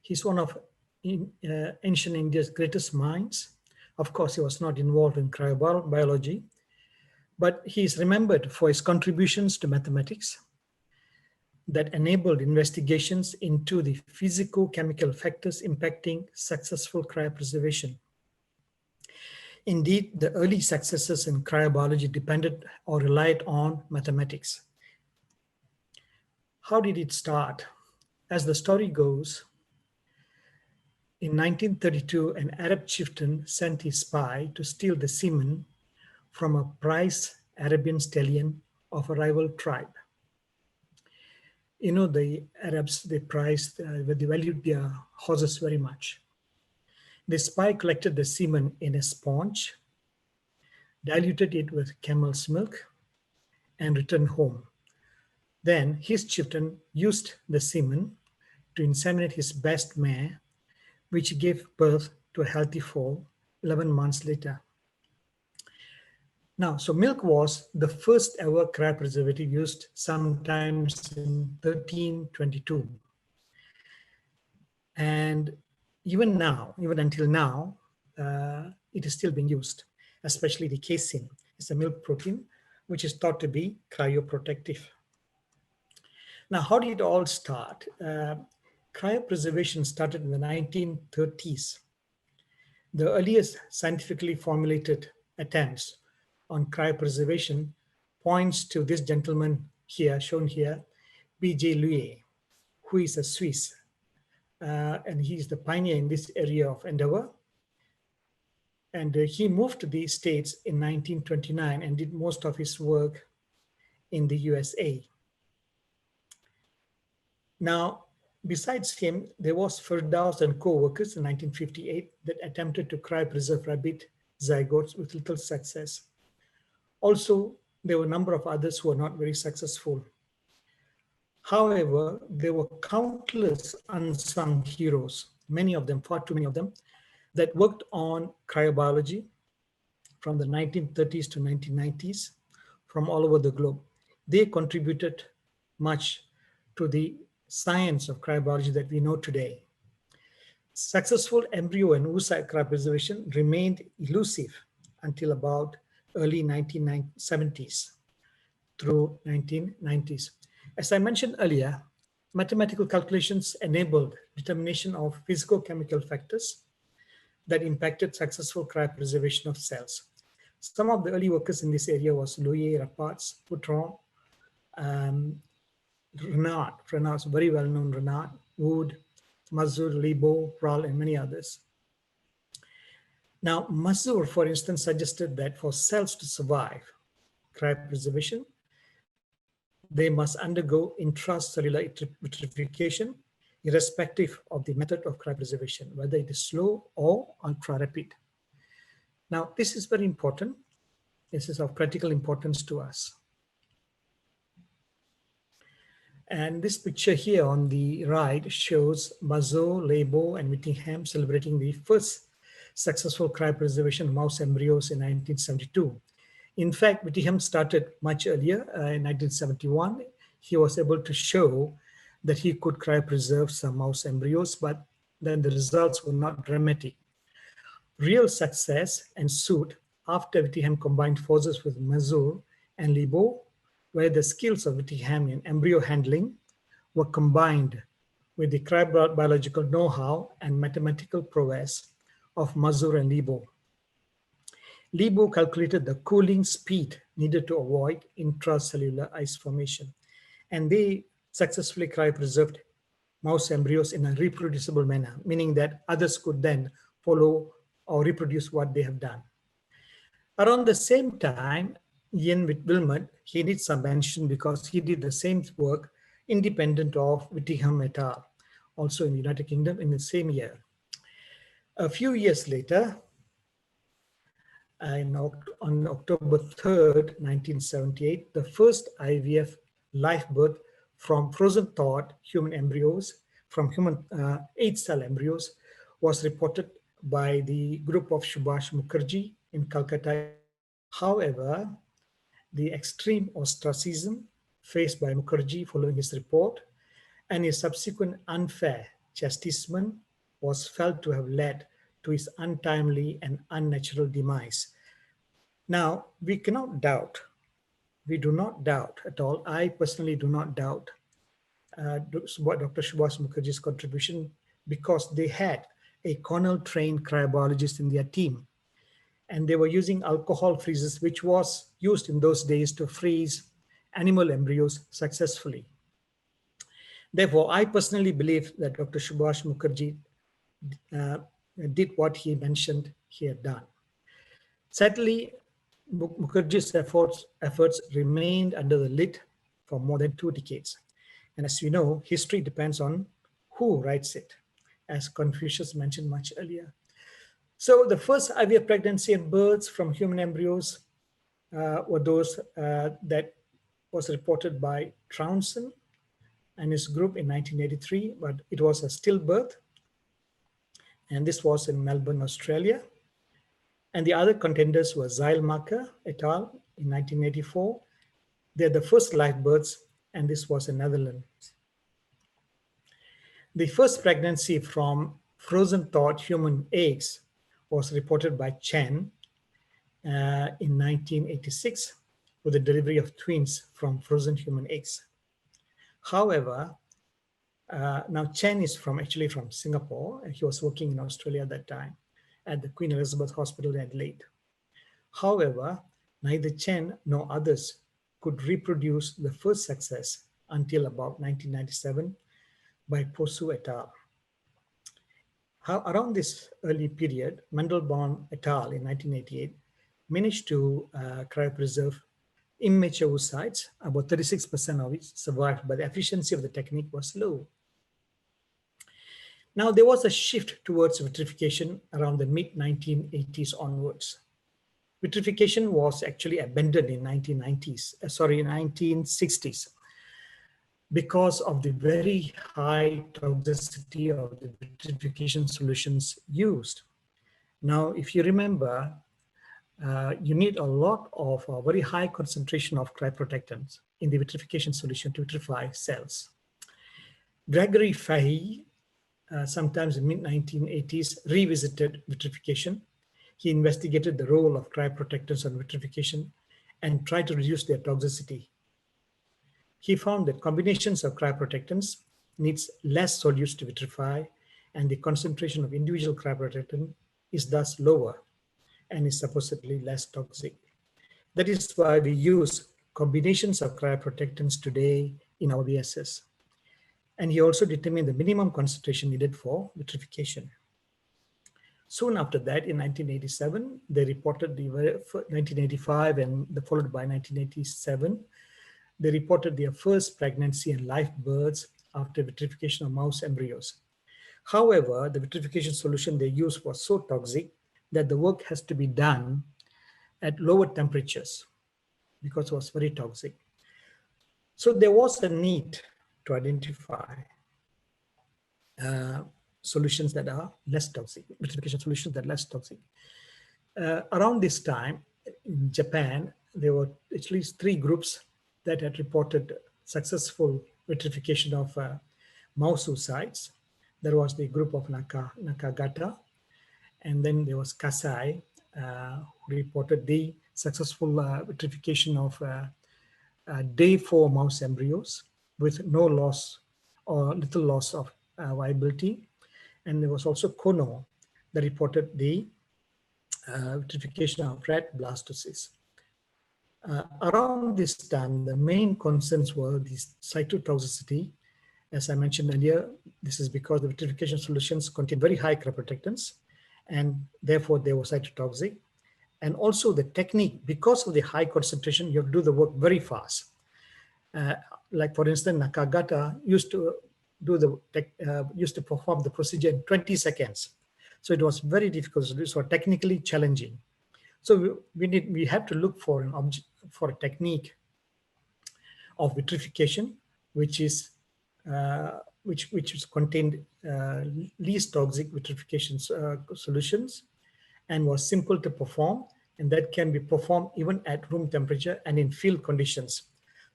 S22: he's one of ancient India's greatest minds. Of course, he was not involved in cryobiology, but he is remembered for his contributions to mathematics that enabled investigations into the physico-chemical factors impacting successful cryopreservation. Indeed, the early successes in cryobiology depended or relied on mathematics. How did it start? As the story goes, in 1932, an Arab chieftain sent his spy to steal the semen from a prize Arabian stallion of a rival tribe. You know, the Arabs, they valued their horses very much. The spy collected the semen in a sponge, diluted it with camel's milk, and returned home. Then his chieftain used the semen to inseminate his best mare, which gave birth to a healthy foal 11 months later. Now, so milk was the first ever cryopreservative used sometimes in 1322. And even now, even until now, it is still being used, especially the casein. It's a milk protein which is thought to be cryoprotective. Now, how did it all start? Cryopreservation started in the 1930s. The earliest scientifically formulated attempts on cryopreservation points to this gentleman here, shown here, B.J. Louis, who is a Swiss, and he is the pioneer in this area of endeavor. And he moved to the States in 1929 and did most of his work in the USA. Now, besides him, there was Firdaus and co-workers in 1958 that attempted to cryopreserve rabbit zygotes with little success. Also, there were a number of others who were not very successful. However, there were countless unsung heroes, many of them, far too many of them, that worked on cryobiology from the 1930s to 1990s from all over the globe. They contributed much to the science of cryobiology that we know today. Successful embryo and oocyte cryopreservation remained elusive until about early 1970s through 1990s. As I mentioned earlier, mathematical calculations enabled determination of physicochemical factors that impacted successful cryopreservation of cells. Some of the early workers in this area was Louis, Raparts, Poutron, Renard, very well-known Renard, Wood, Mazur, Lebo, Prahl, and many others. Now, Mazur, for instance, suggested that for cells to survive cryopreservation, they must undergo intracellular vitrification, irrespective of the method of cryopreservation, whether it is slow or ultra-rapid. Now, this is very important. This is of critical importance to us. And this picture here on the right shows Mazur, Lebo, and Whittingham celebrating the first successful cryopreservation of mouse embryos in 1972. In fact, Whittingham started much earlier in 1971. He was able to show that he could cryopreserve some mouse embryos, but then the results were not dramatic. Real success ensued after Whittingham combined forces with Mazur and Lebo, where the skills of Whittingham in embryo handling were combined with the cryobiological know-how and mathematical prowess of Mazur and Lebo. Lebo calculated the cooling speed needed to avoid intracellular ice formation, and they successfully cryopreserved mouse embryos in a reproducible manner, meaning that others could then follow or reproduce what they have done. Around the same time, Ian Wilmot, he needs some mention because he did the same work independent of Whittingham et al., also in the United Kingdom in the same year. A few years later, on October 3rd, 1978, the first IVF live birth from frozen thawed human embryos, from human 8-cell embryos, was reported by the group of Subhash Mukherjee in Calcutta. However, the extreme ostracism faced by Mukherjee following his report and his subsequent unfair chastisement was felt to have led to his untimely and unnatural demise. Now, we cannot doubt, we do not doubt at all, I personally do not doubt Dr. Subhash Mukherjee's contribution, because they had a Cornell-trained cryobiologist in their team, and they were using alcohol freezers, which was used in those days to freeze animal embryos successfully. Therefore, I personally believe that Dr. Subhash Mukherjee did what he mentioned he had done. Sadly, Mukherjee's efforts remained under the lid for more than 2 decades. And as you know, history depends on who writes it, as Confucius mentioned much earlier. So the first IVF pregnancy and births from human embryos were those that was reported by Trounson and his group in 1983, but it was a stillbirth. And this was in Melbourne, Australia. And the other contenders were Zeilmacher et al. In 1984. They're the first live births, and this was in Netherlands. The first pregnancy from frozen thawed human eggs was reported by Chen in 1986. with the delivery of twins from frozen human eggs. However, now Chen is actually from Singapore, and he was working in Australia at that time at the Queen Elizabeth Hospital in Adelaide. However, neither Chen nor others could reproduce the first success until about 1997 by Posu et al. Around this early period, Mandelbaum et al. In 1988 managed to cryopreserve immature oocytes. About 36% of it survived, but the efficiency of the technique was low. Now, there was a shift towards vitrification around the mid-1980s onwards. Vitrification was actually abandoned in 1960s, because of the very high toxicity of the vitrification solutions used. Now, if you remember, you need a lot of very high concentration of cryoprotectants in the vitrification solution to vitrify cells. Gregory Fahey, sometimes in mid-1980s, revisited vitrification. He investigated the role of cryoprotectants on vitrification and tried to reduce their toxicity. He found that combinations of cryoprotectants needs less solutes to vitrify, and the concentration of individual cryoprotectant is thus lower and is supposedly less toxic. That is why we use combinations of cryoprotectants today in our VSS. And he also determined the minimum concentration needed for vitrification. Soon after that, in 1987, they reported 1985 and followed by 1987, they reported their first pregnancy and live births after vitrification of mouse embryos. However, the vitrification solution they used was so toxic that the work has to be done at lower temperatures because it was very toxic. So there was a need to identify solutions that are less toxic, vitrification solutions that are less toxic. Around this time, in Japan, there were at least 3 groups that had reported successful vitrification of mouse oocytes. There was the group of Nakagata, and then there was Kasai, who reported the successful vitrification of day 4 mouse embryos with no loss or little loss of viability. And there was also Kono that reported the vitrification of rat blastocysts. Around this time, the main concerns were the cytotoxicity. As I mentioned earlier, this is because the vitrification solutions contain very high cryoprotectants, and therefore they were cytotoxic. And also the technique, because of the high concentration, you have to do the work very fast. Like for instance, Nakagata used to perform the procedure in 20 seconds. So it was very difficult to do, so technically challenging. So we have to look for a technique of vitrification, which is contained least toxic vitrification solutions and was simple to perform, and that can be performed even at room temperature and in field conditions,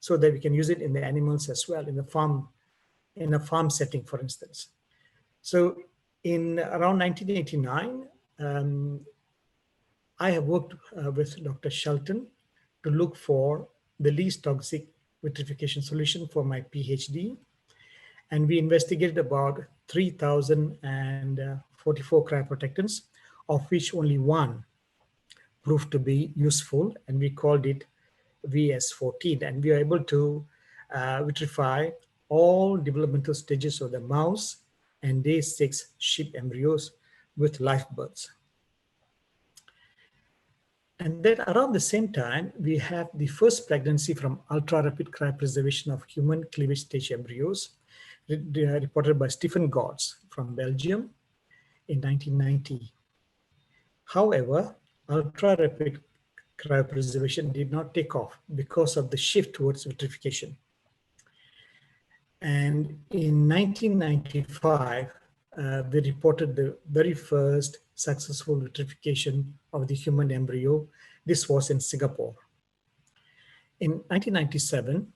S22: so that we can use it in the animals as well, in a farm setting, for instance. So in around 1989, I have worked with Dr. Shelton to look for the least toxic vitrification solution for my PhD. And we investigated about 3,044 cryoprotectants, of which only one proved to be useful, and we called it VS14. And we are able to vitrify all developmental stages of the mouse and day 6 sheep embryos with live births. And then around the same time, we have the first pregnancy from ultra-rapid cryopreservation of human cleavage stage embryos, reported by Stephen Gotts from Belgium in 1990. However, ultra-rapid cryopreservation did not take off because of the shift towards vitrification. And in 1995, we reported the very first successful vitrification of the human embryo. This was in Singapore. In 1997,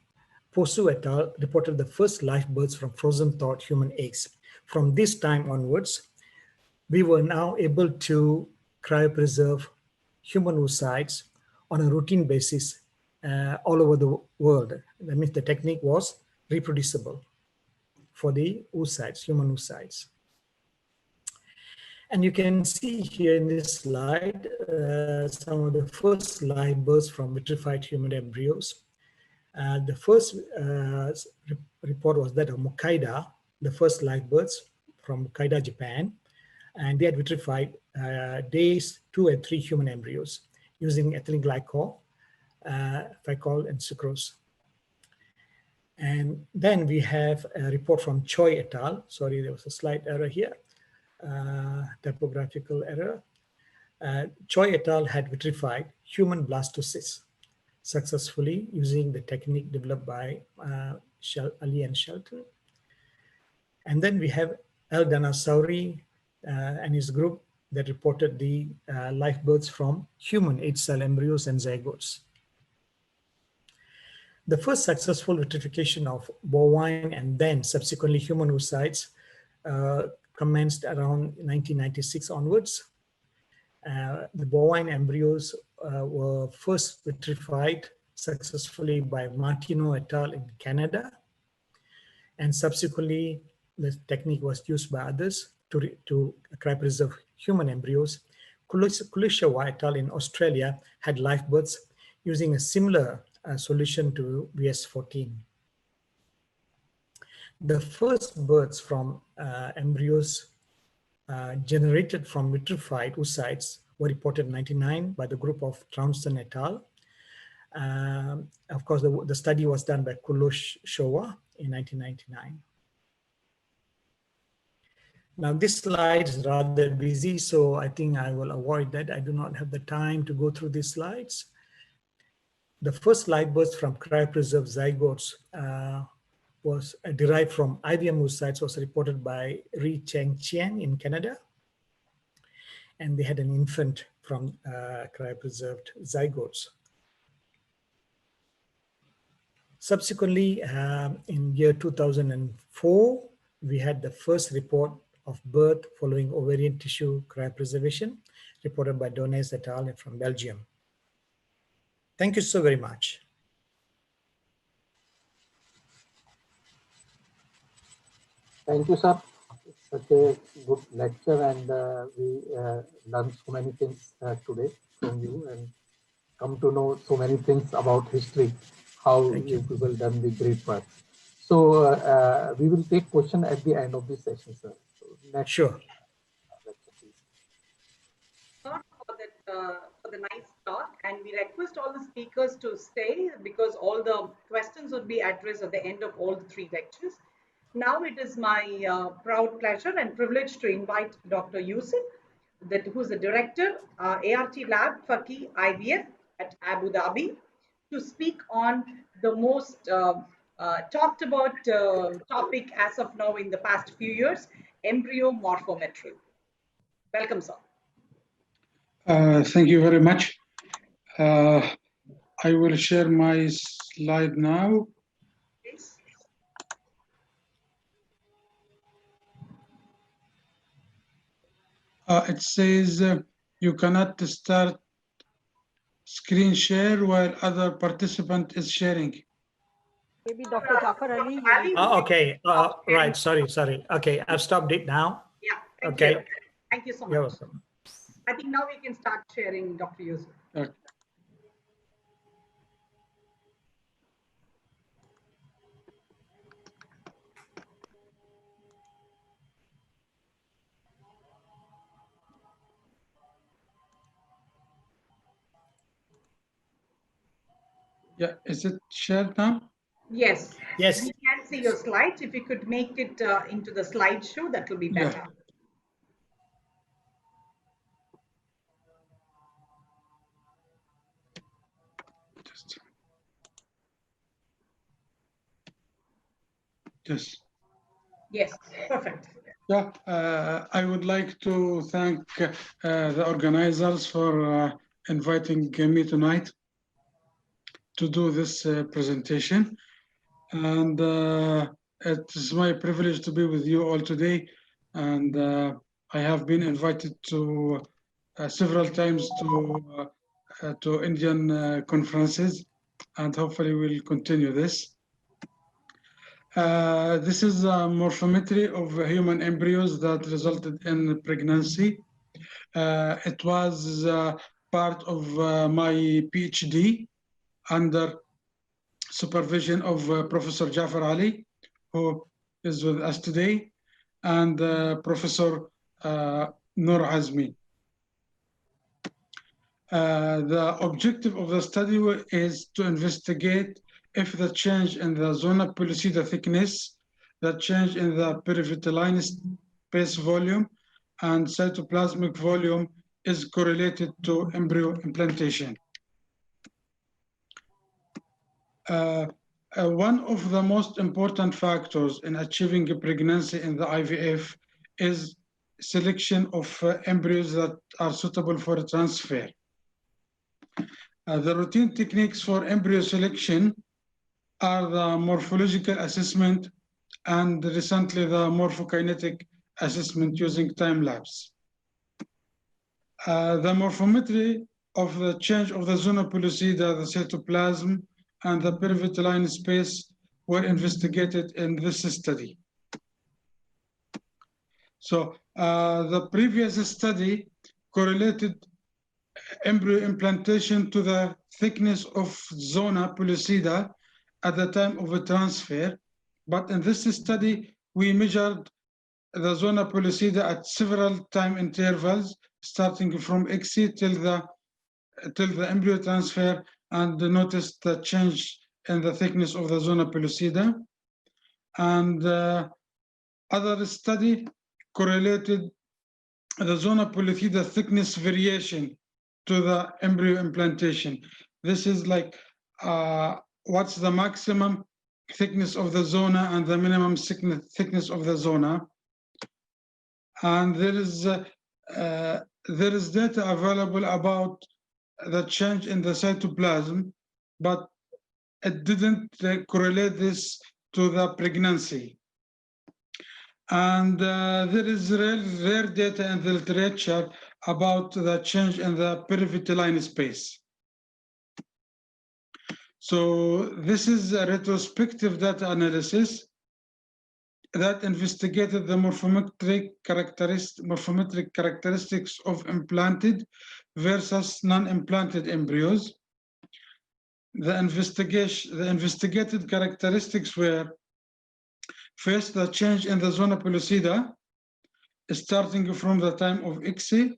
S22: Posu et al. Reported the first live births from frozen thawed human eggs. From this time onwards, we were now able to cryopreserve human oocytes on a routine basis all over the world. That means the technique was reproducible for the oocytes, human oocytes. And you can see here in this slide some of the first live births from vitrified human embryos. The first report was that of Mokaida, the first live births from Mokaida, Japan, and they had vitrified days 2 and 3 human embryos using ethylene glycol, glycol, and sucrose. And then we have a report from Choi et al. Sorry, there was a slight error here, typographical error. Choi et al. Had vitrified human blastocysts successfully using the technique developed by Ali and Shelton. And then we have El Danasauri and his group that reported the live births from human 8-cell embryos and zygotes. The first successful vitrification of bovine and then subsequently human oocytes commenced around 1996 onwards. The bovine embryos were first vitrified successfully by Martineau et al. In Canada, and subsequently the technique was used by others to cryopreserve human embryos. Kulishawa et al. In Australia had live births using a similar solution to VS14. The first births from embryos generated from vitrified oocytes were reported in 1999 by the group of Trounston et al. Of course, the study was done by Kulishawa in 1999. Now, this slide is rather busy, so I think I will avoid that. I do not have the time to go through these slides. The first live births from cryopreserved zygotes was derived from IBM oocytes was reported by Ri Cheng Chien in Canada. And they had an infant from cryopreserved zygotes. Subsequently, in year 2004, we had the first report of birth following ovarian tissue cryopreservation, reported by Donnes et al. From Belgium. Thank you so very much.
S20: Thank you, sir. It's such a good lecture, and we learned so many things today from you and come to know so many things about history, how you people done the great work. So we will take question at the end of the session, sir. So next,
S22: sure.
S15: For the nice talk, and we request all the speakers to stay because all the questions would be addressed at the end of all the 3 lectures. Now it is my proud pleasure and privilege to invite Dr. Yusuf, who's the director, ART Lab Faki IVF at Abu Dhabi, to speak on the most talked about topic as of now in the past few years, embryo morphometry. Welcome, sir.
S6: Thank you very much. I will share my slide now.
S15: Please.
S6: It says you cannot start screen share while other participant is sharing.
S8: Maybe Dr. Jafar Ali.
S22: Okay, right, sorry. Okay, I've stopped it now.
S15: Yeah, thank
S22: okay.
S15: you. Thank you so much.
S22: You're welcome.
S15: I think now we can start sharing, Dr. Yusuf.
S6: Okay. Yeah, is it shared now?
S15: Yes.
S22: Yes.
S15: We can see your slides. If you could make it into the slideshow, that will be better.
S6: Yeah. Just.
S15: Yes, perfect.
S6: Yeah, I would like to thank the organizers for inviting me tonight to do this presentation. And it is my privilege to be with you all today. And I have been invited to several times to Indian conferences. and hopefully we'll continue this. This is a morphometry of human embryos that resulted in pregnancy. It was part of my PhD under supervision of Professor Jafar Ali, who is with us today, and Professor Noor Azmi. The objective of the study is to investigate if the change in the zona pellucida thickness, the change in the perivitellina space volume, and cytoplasmic volume is correlated to embryo implantation. One of the most important factors in achieving a pregnancy in the IVF is selection of embryos that are suitable for transfer. The routine techniques for embryo selection are the morphological assessment and recently the morphokinetic assessment using time-lapse. The morphometry of the change of the zona pellucida, the cytoplasm, and the perivitellina space were investigated in this study. So the previous study correlated embryo implantation to the thickness of zona pellucida at the time of a transfer. But in this study, we measured the zona pellucida at several time intervals, starting from XC till the embryo transfer, and noticed the change in the thickness of the zona pellucida. And other study correlated the zona pellucida thickness variation to the embryo implantation. This is like what's the maximum thickness of the zona and the minimum thickness of the zona. And there is data available about the change in the cytoplasm, but it didn't correlate this to the pregnancy. And there is rare data in the literature about the change in the perivitellina space. So this is a retrospective data analysis that investigated the morphometric characteristics of implanted versus non-implanted embryos. The investigated characteristics were first, the change in the zona pellucida, starting from the time of ICSI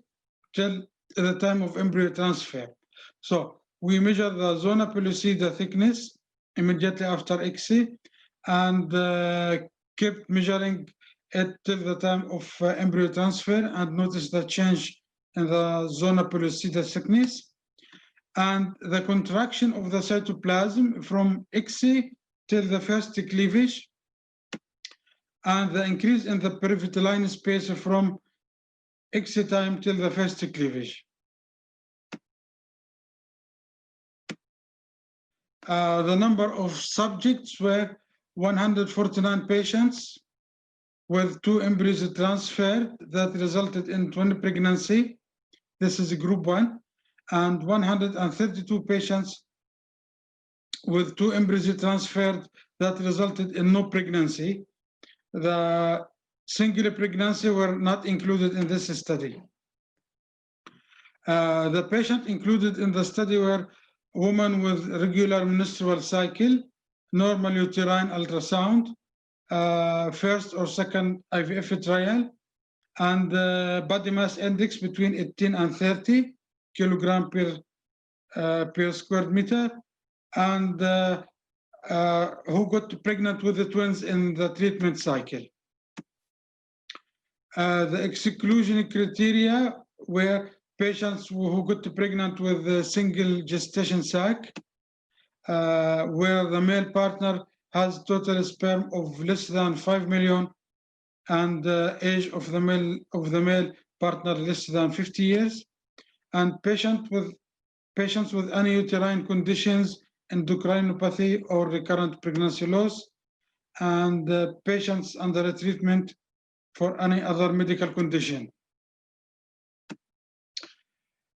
S6: till the time of embryo transfer. So we measure the zona pellucida thickness immediately after ICSI and kept measuring it till the time of embryo transfer and notice the change in the zona pellucida thickness and the contraction of the cytoplasm from ICSI till the first cleavage and the increase in the perivitellina space from ICSI time till the first cleavage. The number of subjects were 149 patients with 2 embryos transferred that resulted in 20 pregnancy. This is group 1, and 132 patients with 2 embryos transferred that resulted in no pregnancy. The single pregnancy were not included in this study. The patient included in the study were women with regular menstrual cycle, normal uterine ultrasound, first or second IVF trial, and body mass index between 18 and 30 kilogram per square meter, and who got pregnant with the twins in the treatment cycle. The exclusion criteria were patients who got pregnant with a single gestation sac, where the male partner has total sperm of less than 5 million and age of the male partner less than 50 years, and patients with any uterine conditions, endocrinopathy or recurrent pregnancy loss, and patients under a treatment for any other medical condition.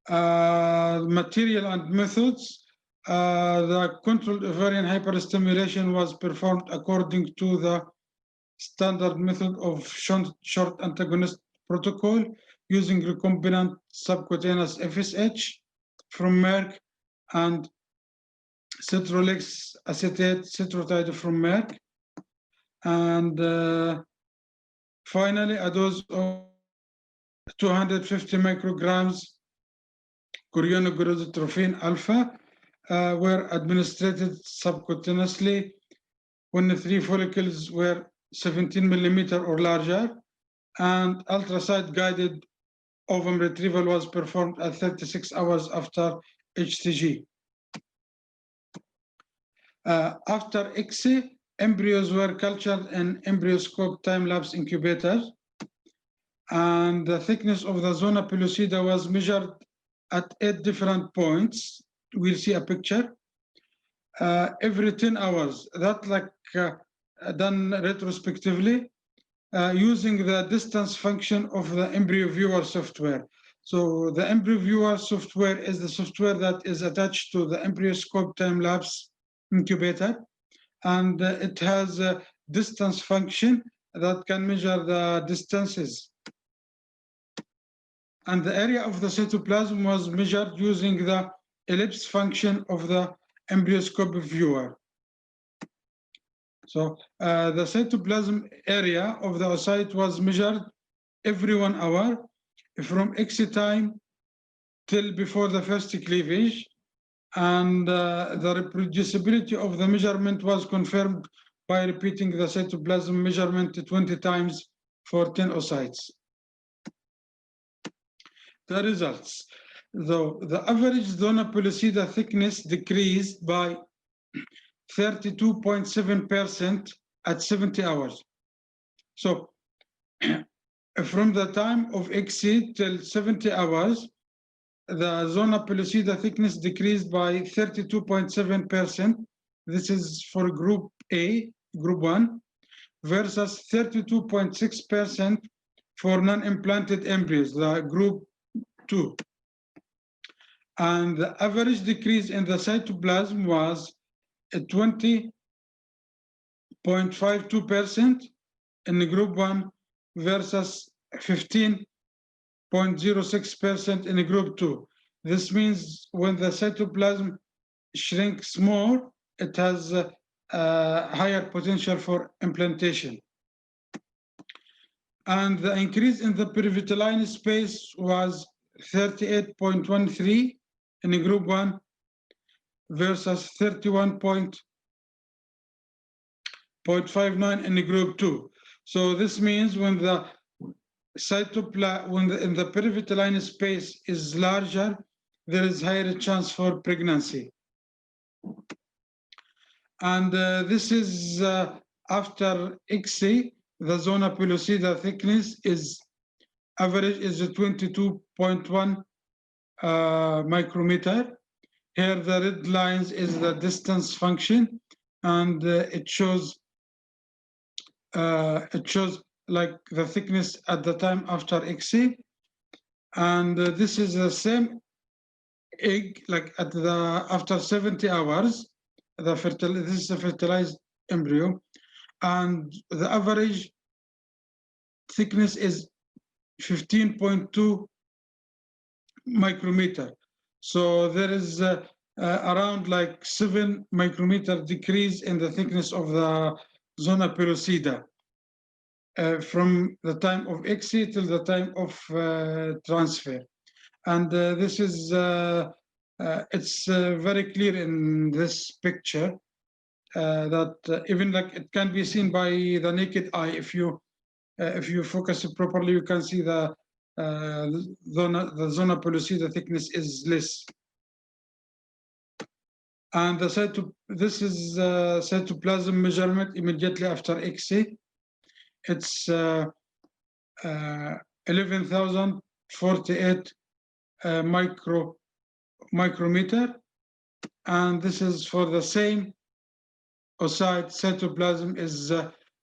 S6: Material and methods. The controlled ovarian hyperstimulation was performed according to the standard method of short antagonist protocol using recombinant subcutaneous FSH from Merck and cetrorelix acetate cetrotide from Merck. And finally, a dose of 250 micrograms chorianogorodotrophin alpha were administered subcutaneously when the 3 follicles were 17 millimeter or larger, and ultrasound guided ovum retrieval was performed at 36 hours after HCG. After ICSI, embryos were cultured in embryoscope time-lapse incubators, and the thickness of the zona pellucida was measured at 8 different points. We'll see a picture. Every 10 hours, that done retrospectively using the distance function of the embryo viewer software. So the embryo viewer software is the software that is attached to the embryoscope time-lapse incubator, and it has a distance function that can measure the distances. And the area of the cytoplasm was measured using the ellipse function of the embryoscope viewer. So the cytoplasm area of the oocyte was measured every 1 hour from ICSI time till before the first cleavage, and the reproducibility of the measurement was confirmed by repeating the cytoplasm measurement 20 times for 10 oocytes. The results, though, the average zona pellucida thickness decreased by 32.7% at 70 hours. So from the time of ICSI till 70 hours, the zona pellucida thickness decreased by 32.7%. This is for group A, group 1, versus 32.6% for non-implanted embryos, the group 2. And the average decrease in the cytoplasm was 20.52% in the group 1 versus 15.06% in the group 2. This means when the cytoplasm shrinks more, it has a higher potential for implantation. And the increase in the perivitellina space was 38.13 in the group 1 versus 31.59 in the group 2. So this means when the in the perivitellina space is larger, there is higher chance for pregnancy. And this is after ICSI, the zona pellucida thickness is average is 22.1 micrometer. Here the red lines is the distance function, and it shows like the thickness at the time after ICSI, and this is the same egg like at the after 70 hours. This is a fertilized embryo, and the average thickness is 15.2 micrometer. So there is around like 7 micrometer decrease in the thickness of the zona pellucida from the time of ICSI till the time of transfer. And this is, it's very clear in this picture that even like it can be seen by the naked eye. If you focus it properly, you can see the zona pellucida thickness is less. And this is cytoplasm measurement immediately after ICSI. It's 11,048 micrometer, and this is for the same oocyte. Cytoplasm is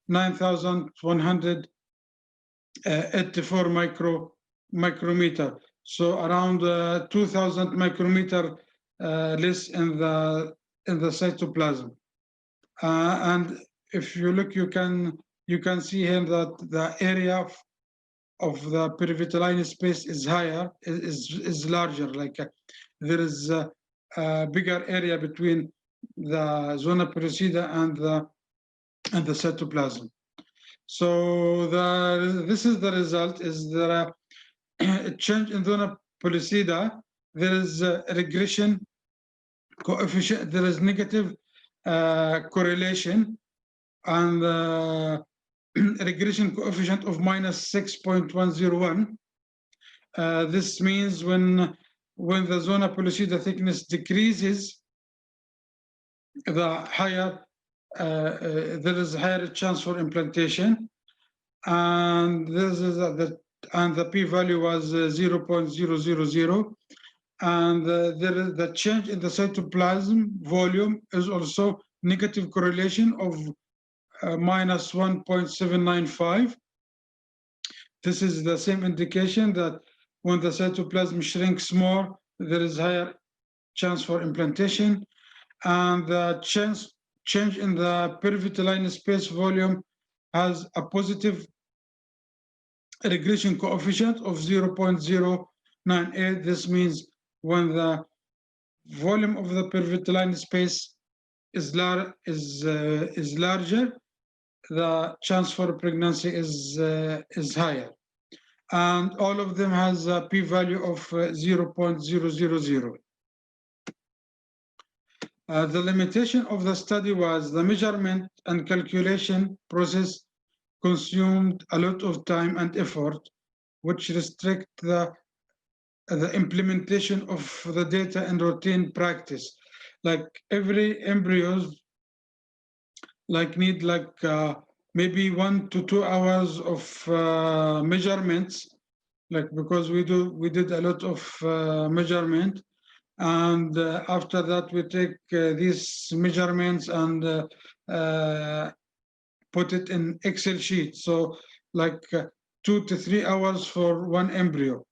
S6: 9,184 micrometer. So around 2,000 micrometer less in the cytoplasm. And if you look, you can see here that the area of the perivitellin space is higher, is larger. Like there is a bigger area between the zona pellucida and the cytoplasm. So this is the result. Is there a change in zona pellucida? There is a regression coefficient. There is negative correlation, and regression coefficient of minus 6.101. This means when the zona pellucida thickness decreases, the higher there is a higher chance for implantation, and this is the p-value was 0.000, and there is the change in the cytoplasm volume is also negative correlation of minus 1.795. This is the same indication that when the cytoplasm shrinks more, there is higher chance for implantation, and the change in the perivitellin space volume has a positive regression coefficient of 0.098. This means when the volume of the perivitellin space is larger, the chance for pregnancy is higher. And all of them has a p-value of 0.000. The limitation of the study was the measurement and calculation process consumed a lot of time and effort, which restrict the implementation of the data in routine practice. Like every embryos need maybe 1 to 2 hours of measurements, because we did a lot of measurement, and after that we take these measurements and put it in Excel sheet. So 2 to 3 hours for one embryo.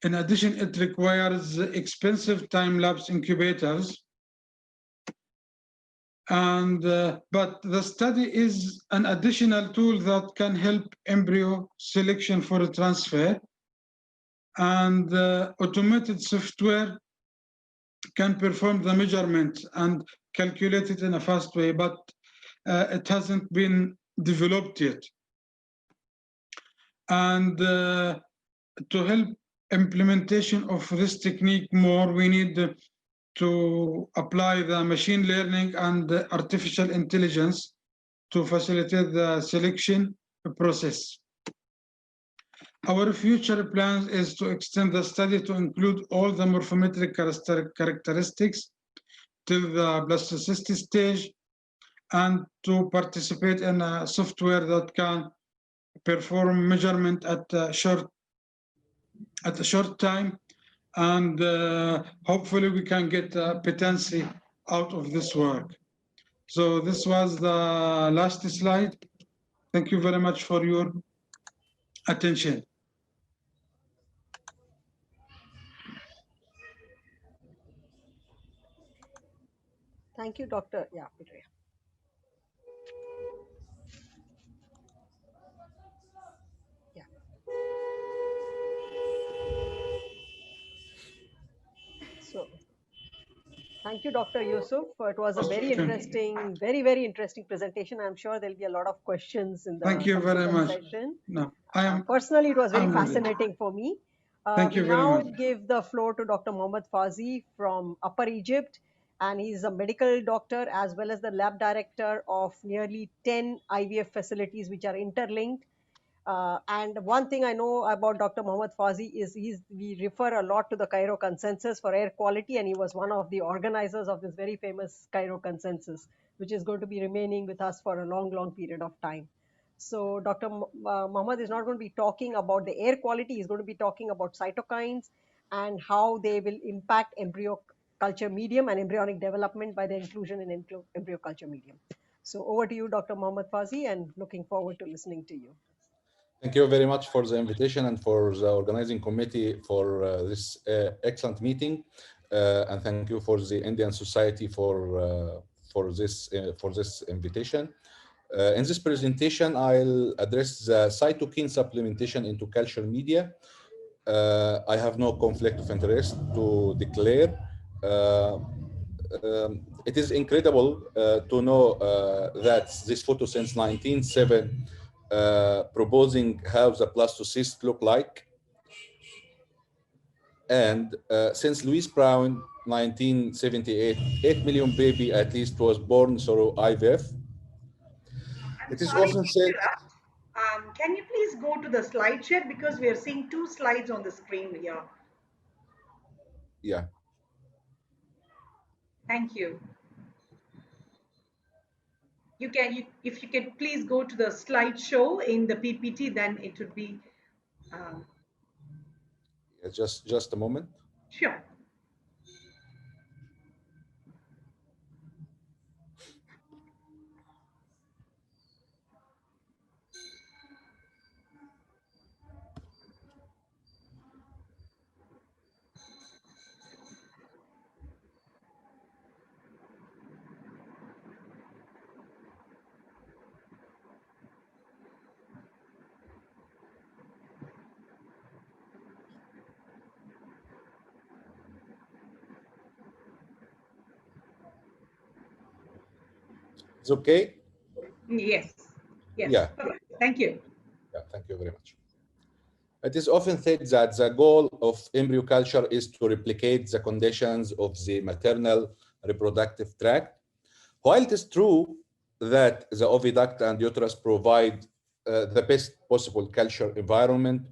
S6: In addition, it requires expensive time-lapse incubators. And but the study is an additional tool that can help embryo selection for a transfer, and automated software can perform the measurement and calculate it in a fast way, but it hasn't been developed yet. And to help implementation of this technique more, we need to apply the machine learning and artificial intelligence to facilitate the selection process. Our future plans is to extend the study to include all the morphometric characteristics till the blastocyst stage, and to participate in a software that can perform measurement at a short time, and hopefully we can get patency out of this work. So this was the last slide. Thank you very much for your attention.
S8: Thank you, Dr. Yeah, Pedria. Yeah. So, thank you, Dr. Yusuf. It was a very interesting, very interesting presentation. I'm sure there'll be a lot of questions in the
S6: Thank you very much.
S8: session.
S6: No,
S8: personally, it was very fascinating for me.
S6: Thank you very much.
S8: Now give the floor to Dr. Mohammed Fazi from Upper Egypt, and he's a medical doctor as well as the lab director of nearly 10 IVF facilities which are interlinked. And one thing I know about Dr. Mohammed Fazi is we refer a lot to the Cairo Consensus for Air Quality, and he was one of the organizers of this very famous Cairo Consensus, which is going to be remaining with us for a long period of time. So Dr. Mohammed is not going to be talking about the air quality. He's going to be talking about cytokines and how they will impact embryo culture medium and embryonic development by the inclusion in embryo culture medium. So over to you, Dr. Mohammed Fazi, and looking forward to listening to you.
S18: Thank you very much for the invitation and for the organizing committee for this excellent meeting.
S1: and thank you for the Indian Society for this invitation. In this presentation, I'll address the cytokine supplementation into culture media. I have no conflict of interest to declare. It is incredible to know that this photo since 1907 proposing how the blastocyst look like. And since Louis Brown, 1978, 8 million baby at least was born through IVF. It is
S15: Sorry to
S1: often said,
S15: interrupt. Can you please go to the slide share because we are seeing two slides on the screen here.
S1: yeah.
S15: Thank you. If you can please go to the slideshow in the PPT, then it would be
S1: Just a moment.
S15: sure.
S1: It's okay?
S15: Yes. Yes.
S1: Yeah.
S15: Perfect. Thank you.
S1: Yeah, thank you very much. It is often said that the goal of embryo culture is to replicate the conditions of the maternal reproductive tract. While it is true that the oviduct and uterus provide the best possible culture environment,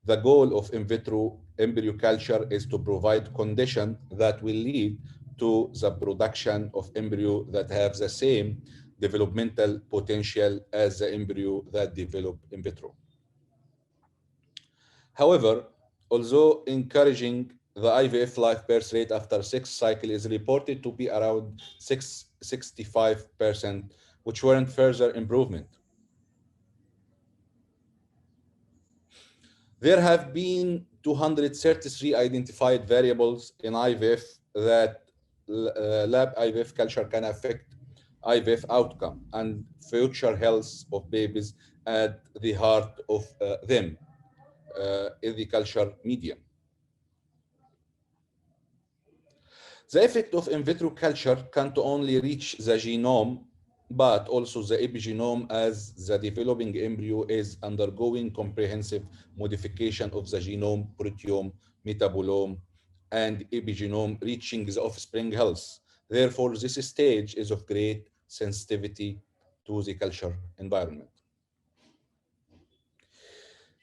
S1: the goal of in vitro embryo culture is to provide conditions that will lead to the production of embryo that have the same developmental potential as the embryo that develop in vitro. However, although encouraging, the IVF live birth rate after 6 cycle is reported to be around 65%, which warrant further improvement. There have been 233 identified variables in IVF that lab IVF culture can affect IVF outcome and future health of babies at the heart of them in the culture medium. The effect of in vitro culture can't only reach the genome, but also the epigenome, as the developing embryo is undergoing comprehensive modification of the genome, proteome, metabolome, and epigenome, reaching the offspring health. Therefore, this stage is of great sensitivity to the culture environment.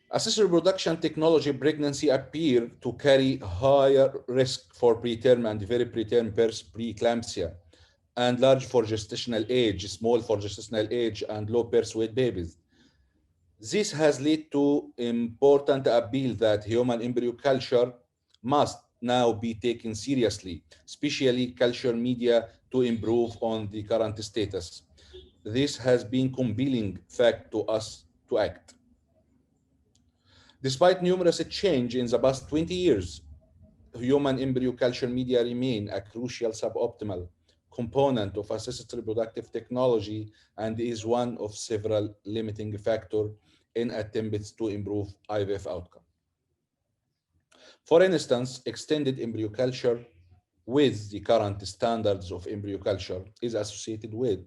S1: Assisted reproduction technology pregnancy appear to carry higher risk for preterm and very preterm birth, preeclampsia, and large for gestational age, small for gestational age, and low birth weight babies. This has led to important appeal that human embryo culture must now be taken seriously, especially culture media, to improve on the current status. This has been compelling fact to us to act. Despite numerous change in the past 20 years, human embryo culture media remain a crucial suboptimal component of assisted reproductive technology and is one of several limiting factors in attempts to improve IVF outcome. For instance, extended embryo culture with the current standards of embryo culture is associated with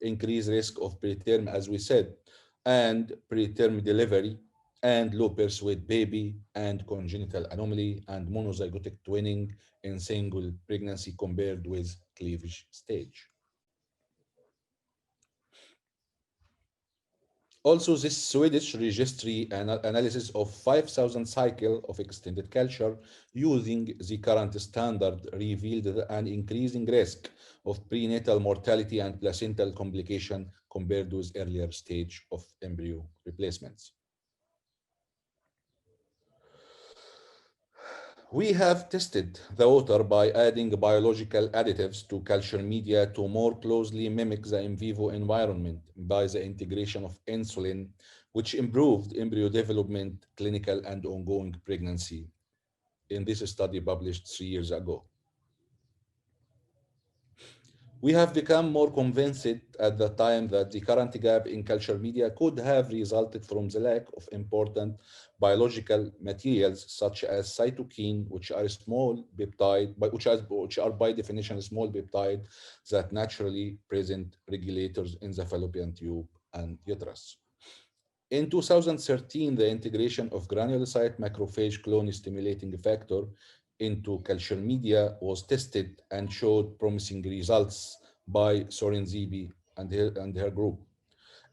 S1: increased risk of preterm, as we said, and preterm delivery, and low birth weight baby, and congenital anomaly, and monozygotic twinning in single pregnancy compared with cleavage stage. Also, this Swedish registry analysis of 5,000 cycle of extended culture using the current standard revealed an increasing risk of prenatal mortality and placental complication compared with earlier stage of embryo replacements. We have tested the water by adding biological additives to culture media to more closely mimic the in vivo environment by the integration of insulin, which improved embryo development, clinical and ongoing pregnancy in this study published 3 years ago. We have become more convinced at the time that the current gap in culture media could have resulted from the lack of important biological materials such as cytokine, which are small peptide, which are by definition small peptide that naturally present regulators in the fallopian tube and uterus. In 2013, the integration of granulocyte macrophage clone stimulating factor into culture media was tested and showed promising results by Soren Zibi and her group.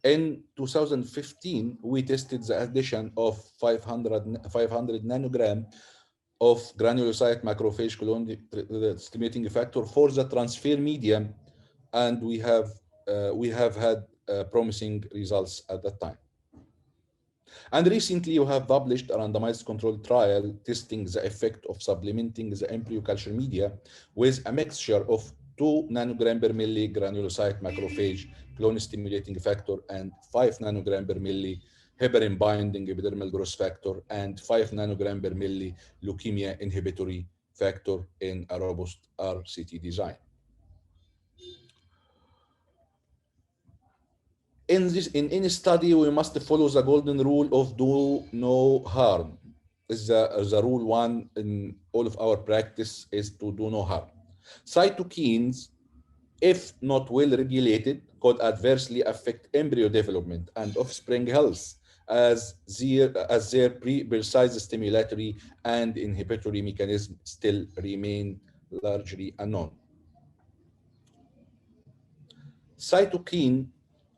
S1: In 2015, we tested the addition of 500 nanogram of granulocyte macrophage clone stimulating factor for the transfer medium, and we have had promising results at that time. And recently, we have published a randomized controlled trial testing the effect of supplementing the embryo culture media with a mixture of 2 nanogram per milli granulocyte macrophage clone stimulating factor and 5 nanogram per milli heparin binding epidermal growth factor and 5 nanogram per milli leukemia inhibitory factor in a robust RCT design. In any study, we must follow the golden rule of do no harm. The rule one in all of our practice is to do no harm. Cytokines, if not well regulated, could adversely affect embryo development and offspring health as their precise stimulatory and inhibitory mechanism still remain largely unknown. Cytokine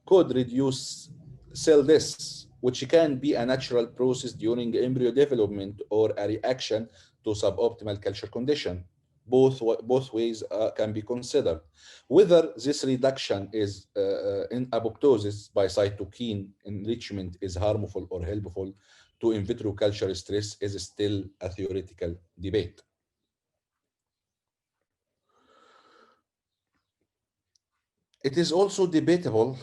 S1: could reduce cell death, which can be a natural process during embryo development or a reaction to suboptimal culture condition. Both ways can be considered. Whether this reduction is in apoptosis by cytokine enrichment is harmful or helpful to in vitro culture stress is still a theoretical debate. It is also debatable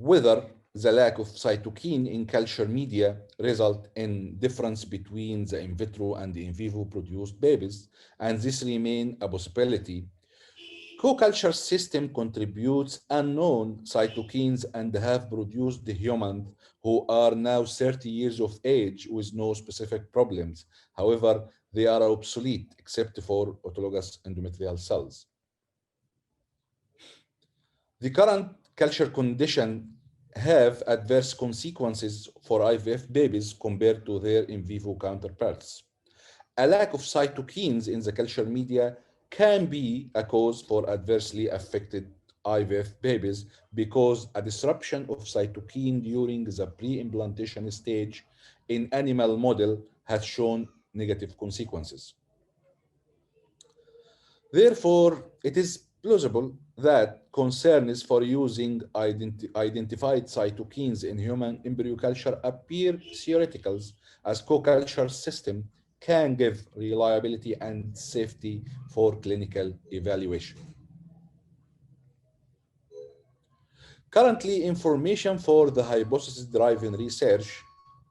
S1: whether the lack of cytokine in culture media result in difference between the in vitro and in vivo produced babies, and this remain a possibility. Co-culture system contributes unknown cytokines and have produced the humans who are now 30 years of age with no specific problems. However, they are obsolete except for autologous endometrial cells. The current culture condition have adverse consequences for IVF babies compared to their in vivo counterparts. A lack of cytokines in the culture media can be a cause for adversely affected IVF babies because a disruption of cytokine during the pre-implantation stage in animal model has shown negative consequences. Therefore, it is plausible that concerns for using identified cytokines in human embryo culture appear theoretical, as co-culture system can give reliability and safety for clinical evaluation. Currently, information for the hypothesis-driven research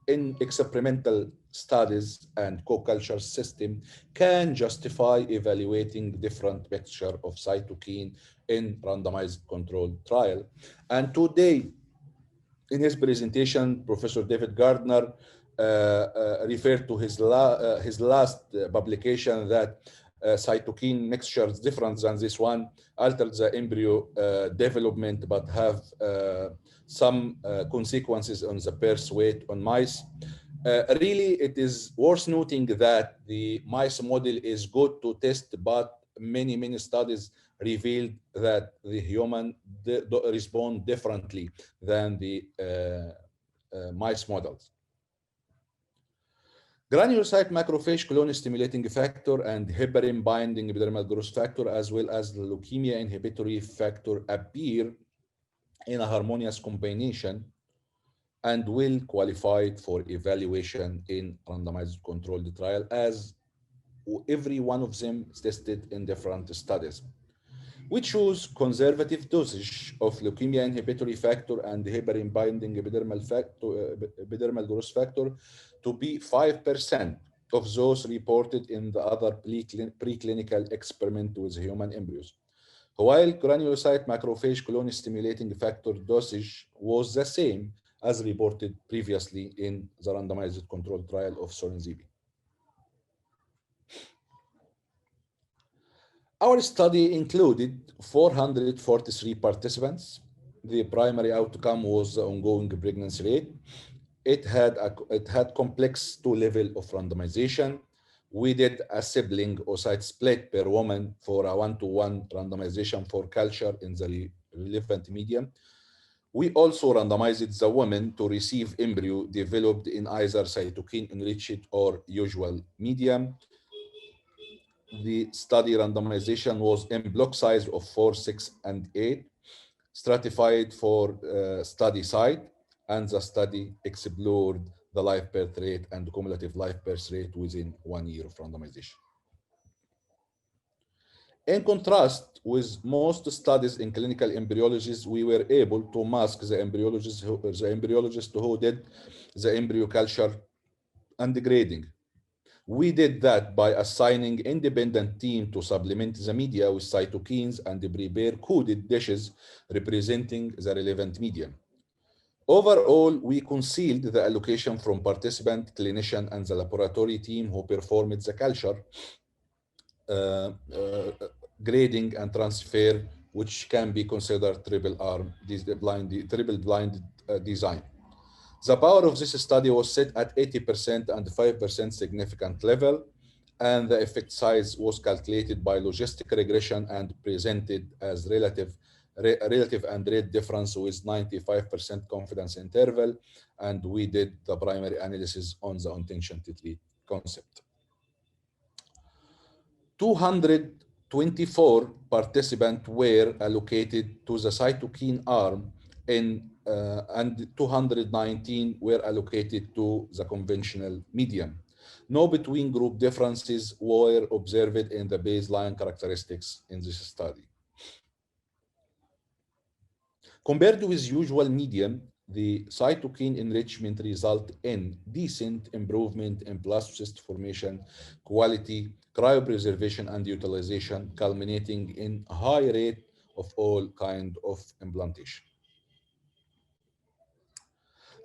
S1: in experimental studies and co-culture system can justify evaluating different mixture of cytokine in randomized controlled trial. And today, in his presentation, Professor David Gardner referred to his last publication that cytokine mixtures different than this one altered the embryo development but have some consequences on the birth weight on mice. Really, it is worth noting that the mice model is good to test, but many studies revealed that the human respond differently than the mice models. Granulocyte macrophage clone stimulating factor and heparin binding epidermal growth factor, as well as the leukemia inhibitory factor, appear in a harmonious combination and will qualify for evaluation in randomized controlled trial, as every one of them is tested in different studies. We choose conservative dosage of leukemia inhibitory factor and heparin binding epidermal growth factor to be 5% of those reported in the other preclinical experiment with human embryos. while granulocyte macrophage colony stimulating factor dosage was the same as reported previously in the randomized controlled trial of Solenzibi. Our study included 443 participants. The primary outcome was the ongoing pregnancy rate. It had complex two-level of randomization. We did a sibling oocyte split per woman for a one-to-one randomization for culture in the relevant medium. We also randomized the women to receive embryo developed in either cytokine enriched or usual medium. The study randomization was in block size of 4, 6, and 8, stratified for study site, and the study explored the live birth rate and cumulative live birth rate within 1 year of randomization. In contrast with most studies in clinical embryology, we were able to mask the embryologist who did the embryo culture and grading. We did that by assigning independent team to supplement the media with cytokines and prepare coded dishes representing the relevant medium. Overall, we concealed the allocation from participant, clinician, and the laboratory team who performed the culture grading and transfer, which can be considered triple blind design. The power of this study was set at 80% and 5% significant level, and the effect size was calculated by logistic regression and presented as relative and rate difference with 95% confidence interval, and we did the primary analysis on the intention to treat concept. 224 participants were allocated to the cytokine arm and 219 were allocated to the conventional medium. No between group differences were observed in the baseline characteristics in this study. Compared with usual medium, the cytokine enrichment result in decent improvement in blastocyst formation, quality, cryopreservation, and utilization, culminating in a high rate of all kind of implantation.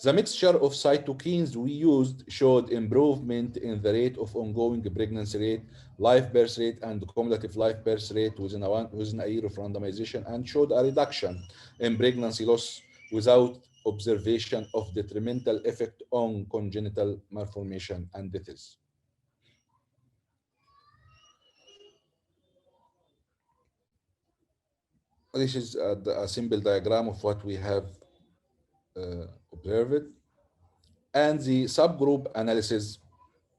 S1: The mixture of cytokines we used showed improvement in the rate of ongoing pregnancy rate, live birth rate, and cumulative live birth rate within a year of randomization, and showed a reduction in pregnancy loss without observation of detrimental effect on congenital malformation and deaths. This is a simple diagram of what we have observed. And the subgroup analysis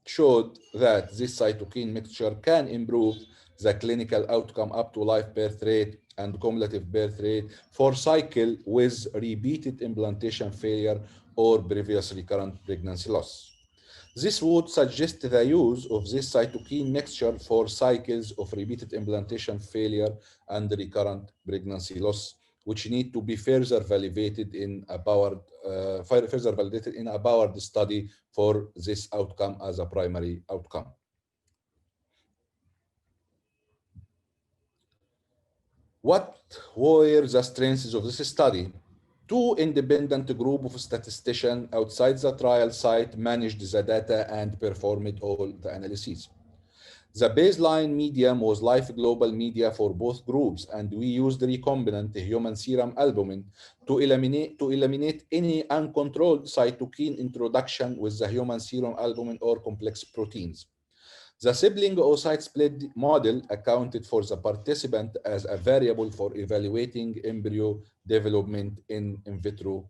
S1: showed that this cytokine mixture can improve the clinical outcome up to live birth rate and cumulative birth rate for cycle with repeated implantation failure or previous recurrent pregnancy loss. This would suggest the use of this cytokine mixture for cycles of repeated implantation failure and recurrent pregnancy loss, which need to be further validated in a powered study for this outcome as a primary outcome. What were the strengths of this study? Two independent group of statisticians outside the trial site managed the data and performed all the analyses. The baseline medium was live global media for both groups, and we used recombinant human serum albumin to eliminate any uncontrolled cytokine introduction with the human serum albumin or complex proteins. The sibling oocyte split model accounted for the participant as a variable for evaluating embryo development in vitro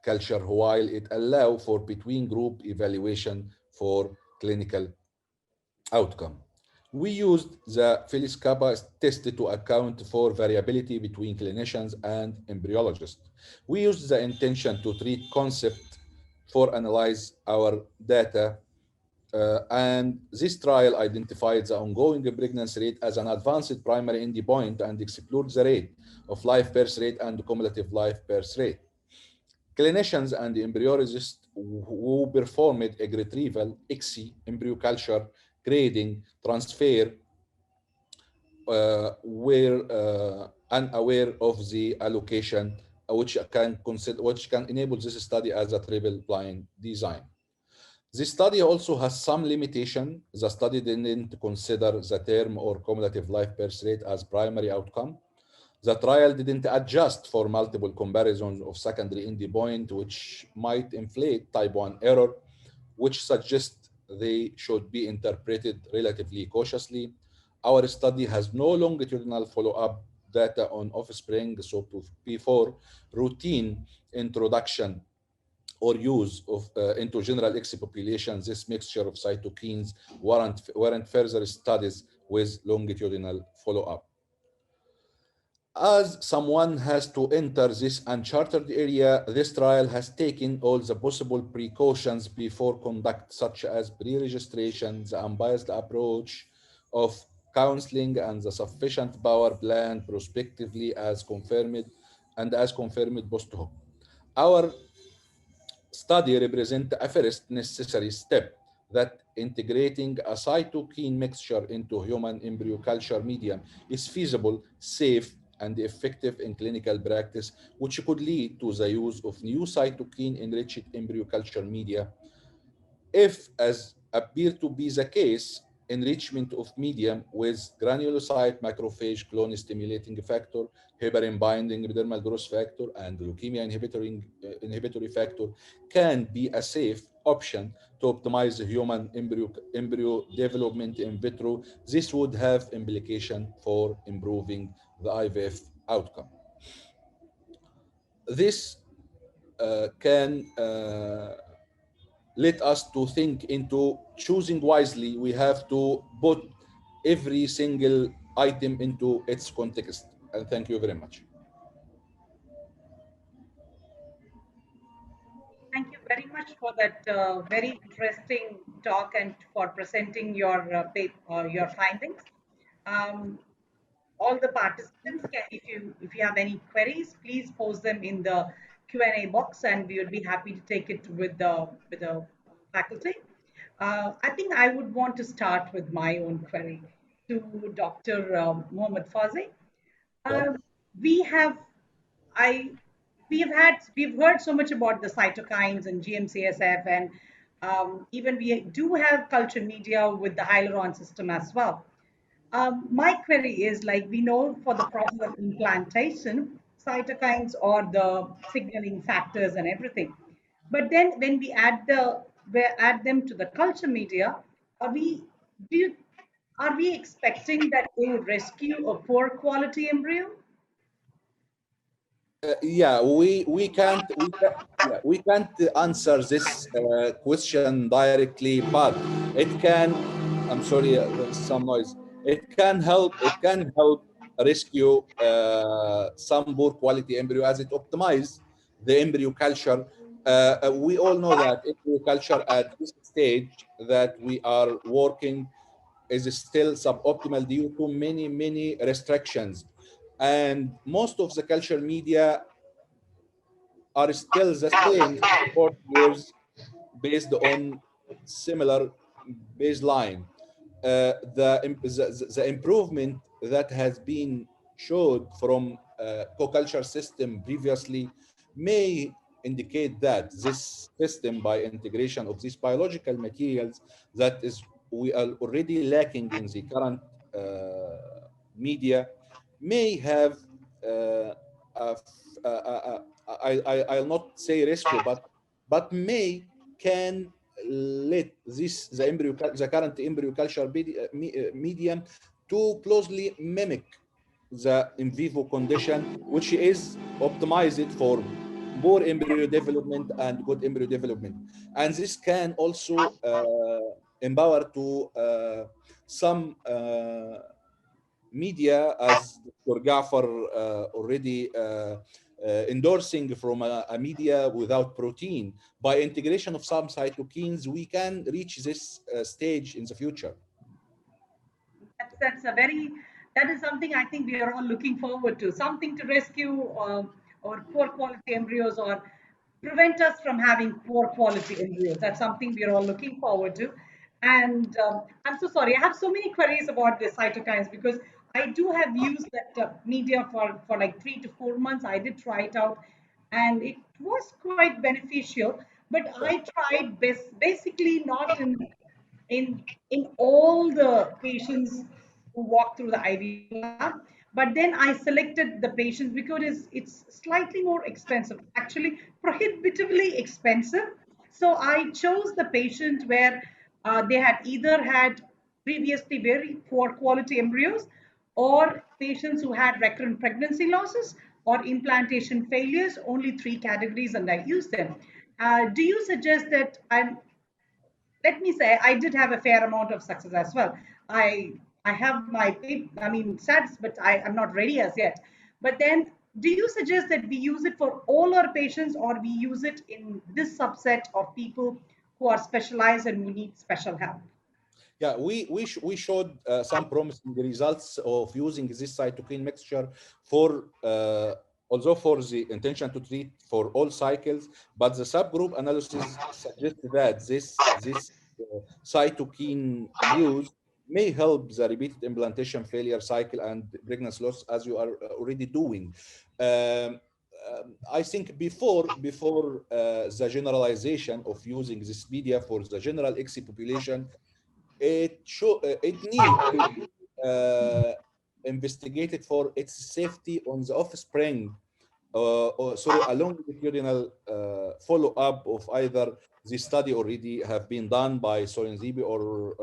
S1: culture, while it allowed for between group evaluation for clinical outcome. We used the Phyllis-Kappa test to account for variability between clinicians and embryologists. We used the intention to treat concept for analyze our data, and this trial identified the ongoing pregnancy rate as an advanced primary endpoint and explored the rate of live birth rate and cumulative live birth rate. Clinicians and embryologists who performed egg retrieval, ICSI, embryo culture, grading, transfer, were unaware of the allocation, which can enable this study as a triple blind design. This study also has some limitation. The study didn't consider the term or cumulative life birth rate as primary outcome. The trial didn't adjust for multiple comparisons of secondary endpoint, which might inflate type 1 error, which suggests they should be interpreted relatively cautiously. Our study has no longitudinal follow-up data on offspring, so before routine introduction or use of into general X population, this mixture of cytokines warrant further studies with longitudinal follow-up. As someone has to enter this uncharted area, this trial has taken all the possible precautions before conduct, such as pre-registration, the unbiased approach of counseling, and the sufficient power plan prospectively as confirmed post hoc. Our study represents a first necessary step that integrating a cytokine mixture into human embryo culture medium is feasible, safe, and effective in clinical practice, which could lead to the use of new cytokine-enriched embryo culture media. If, as appear to be the case, enrichment of medium with granulocyte macrophage clone stimulating factor, heparin binding epidermal growth factor, and leukemia inhibitory factor can be a safe option to optimize the human embryo development in vitro. This would have implication for improving the IVF outcome. This can let us to think into choosing wisely. We have to put every single item into its context. And thank you very much.
S15: Thank you very much for that very interesting talk and for presenting your findings. Um, all the participants can, if you have any queries, please post them in the Q&A box, and we would be happy to take it with the faculty. I think I would want to start with my own query to Dr. Mohammed Fazi. We have I we've heard so much about the cytokines and GM-CSF, and even we do have culture media with the hyaluron system as well. My query is, like, we know for the process of implantation, cytokines are the signaling factors and everything. But then when we add them to the culture media, are we do you, are we expecting that they would rescue a poor quality embryo?
S1: Yeah, we can't answer this question directly, but it can. I'm sorry, there's some noise. It can help rescue some poor quality embryo as it optimize the embryo culture. We all know that embryo culture at this stage that we are working is still suboptimal due to many restrictions, and most of the culture media are still the same 40 years based on similar baseline. The improvement that has been showed from co-culture system previously may indicate that this system, by integration of these biological materials that is we are already lacking in the current media, may have I'll not say rescue, but may can let the current embryo culture medium to closely mimic the in vivo condition, which is optimized for poor embryo development and good embryo development. And this can also empower to some media, as Dr. Gafar already endorsing from a media without protein. By integration of some cytokines, we can reach this stage in the future.
S15: That is something I think we are all looking forward to. Something to rescue or poor quality embryos, or prevent us from having poor quality embryos. That's something we are all looking forward to. And I'm so sorry, I have so many queries about the cytokines, because I do have used that media for like 3 to 4 months. I did try it out, and it was quite beneficial. But I tried basically not in all the patients who walk through the IVF lab, but then I selected the patients because it's slightly more expensive, actually prohibitively expensive. So I chose the patient where they had either had previously very poor quality embryos, or patients who had recurrent pregnancy losses or implantation failures, only 3 categories, and I used them. Do you suggest that, and let me say, I did have a fair amount of success as well. I have my stats, but I'm not ready as yet. But then, do you suggest that we use it for all our patients, or we use it in this subset of people who are specialized and who need special help?
S1: Yeah, we showed some promising results of using this cytokine mixture for although for the intention to treat for all cycles, but the subgroup analysis suggested that this cytokine use may help the repeated implantation failure cycle and pregnancy loss, as you are already doing. I think before the generalization of using this media for the general XC population, it need to be investigated for its safety on the offspring, or sorry, a longitudinal follow-up of either the study already have been done by Sorenzibi or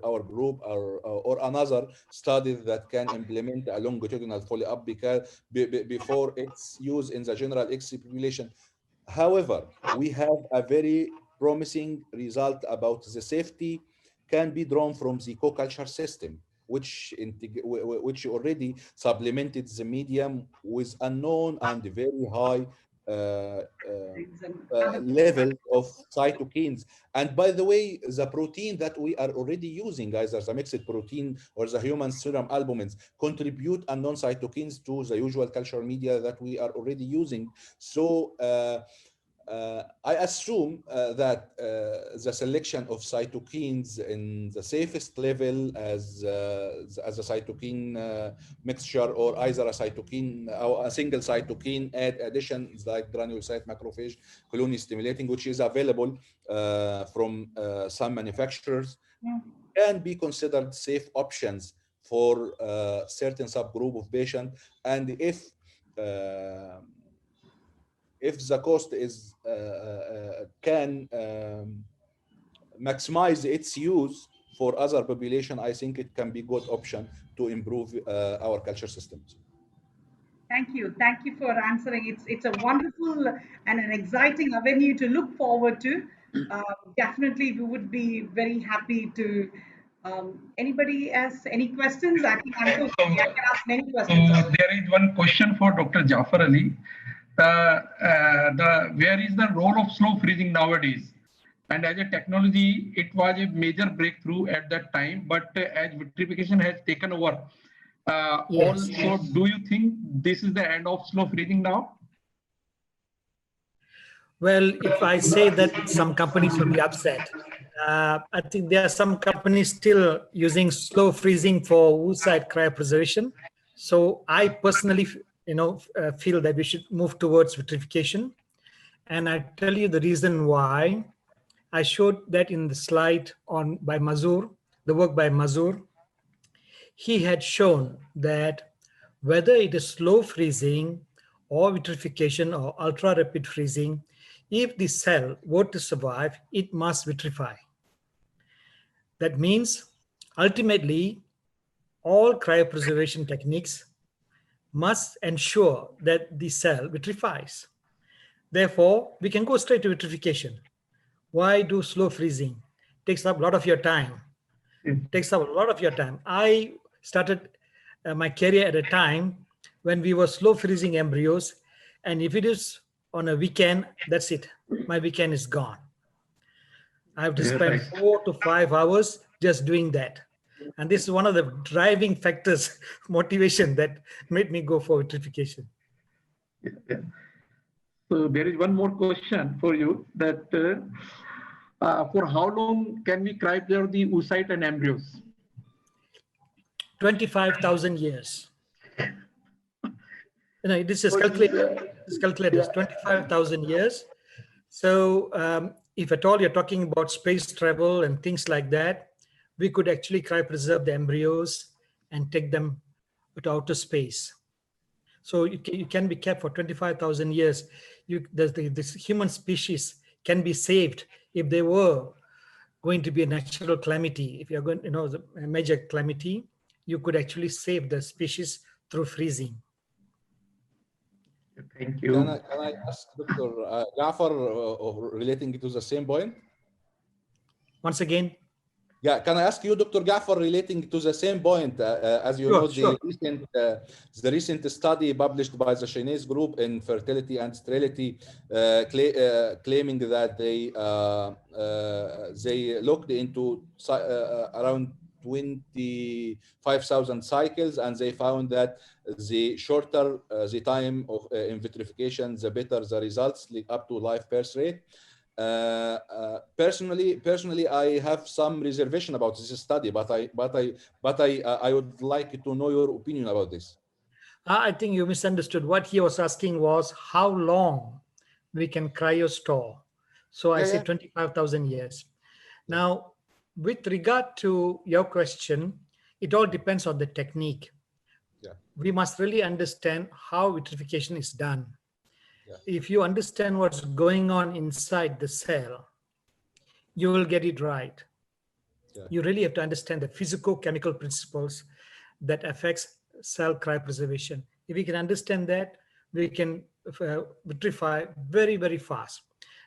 S1: our group, or another study that can implement a longitudinal follow-up because before its use in the general XC population. However, we have a very promising result about the safety can be drawn from the co-culture system, which already supplemented the medium with unknown and very high level of cytokines. And by the way, the protein that we are already using, either the mixed protein or the human serum albumins, contribute unknown cytokines to the usual culture media that we are already using. So I assume that the selection of cytokines in the safest level as a cytokine mixture, or either a cytokine or a single cytokine additions like granulocyte macrophage colony stimulating, which is available from some manufacturers, can be considered safe options for certain subgroup of patients. And if the cost is can maximize its use for other population, I think it can be good option to improve our culture systems.
S15: Thank you for answering. It's a wonderful and an exciting avenue to look forward to. Definitely, we would be very happy to. Anybody has any questions? I think I'm so sorry. I can ask many questions.
S2: There is one question for Dr. Jafar Ali. Where is the role of slow freezing nowadays? And as a technology, it was a major breakthrough at that time, but as vitrification has taken over, also, do you think this is the end of slow freezing now?
S22: Well, if I say that, some companies will be upset. I think there are some companies still using slow freezing for oocyte cryopreservation. So I personally, feel that we should move towards vitrification. And I tell you the reason why. I showed that in the slide by Mazur, the work by Mazur. He had shown that whether it is slow freezing or vitrification or ultra rapid freezing, if the cell were to survive, it must vitrify. That means ultimately all cryopreservation techniques must ensure that the cell vitrifies. Therefore, we can go straight to vitrification. Why do slow freezing? Takes up a lot of your time. Takes up a lot of your time. I started my career at a time when we were slow freezing embryos, and if it is on a weekend, that's it. My weekend is gone. I have to spend 4 to 5 hours just doing that. And this is one of the driving factors, motivation that made me go for vitrification.
S2: So there is one more question for you, that for how long can we cryopreserve the oocyte and embryos?
S22: 25,000 years. This is calculated. This calculated 25,000 years. So if at all you're talking about space travel and things like that, we could actually cryopreserve the embryos and take them to outer space. So you can be kept for 25,000 years. This human species can be saved if they were going to be a natural calamity. If you're going, a major calamity, you could actually save the species through freezing.
S20: Thank you.
S1: Can I ask Dr. Jafar relating to the same point?
S22: Once again?
S1: Yeah, can I ask you, Dr. Jafar, relating to the same point? As you know, the recent study published by the Chinese group in fertility and sterility, claiming that they looked into around 25,000 cycles, and they found that the shorter the time of in vitrification, the better the results, up to live birth rate. Personally, I have some reservation about this study, but I would like to know your opinion about this.
S22: I think you misunderstood. What he was asking was how long we can cryo store. So I said 25,000 years. Now, with regard to your question, it all depends on the technique. We must really understand how vitrification is done. If you understand what's going on inside the cell, you will get it right. You really have to understand the physico-chemical principles that affects cell cryopreservation. If we can understand that, we can vitrify very, very fast.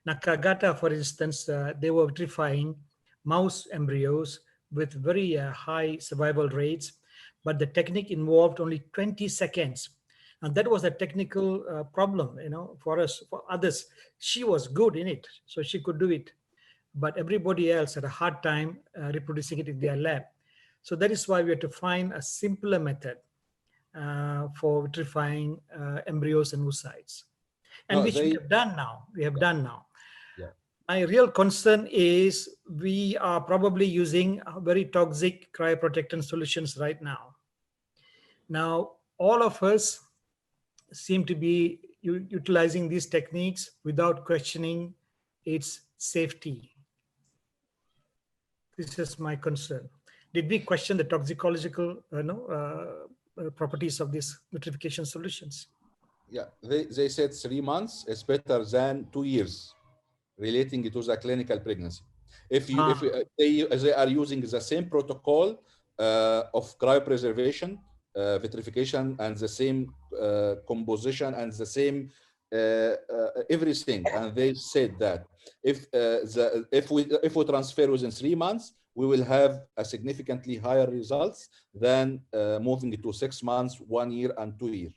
S22: Now, Kagata, for instance, they were vitrifying mouse embryos with very high survival rates, but the technique involved only 20 seconds. And that was a technical problem, for us. For others, she was good in it, so she could do it. But everybody else had a hard time reproducing it in their lab. So that is why we had to find a simpler method for vitrifying embryos and oocytes. And which we have done now. My real concern is we are probably using very toxic cryoprotectant solutions right now. Now, all of us seem to be utilizing these techniques without questioning its safety. This is my concern. Did we question the toxicological properties of these vitrification solutions?
S1: Yeah, they said 3 months is better than 2 years, relating to the clinical pregnancy. If they are using the same protocol of cryopreservation, vitrification, and the same composition and the same everything, and they said that if we transfer within 3 months, we will have a significantly higher results than moving to 6 months, 1 year, and 2 years.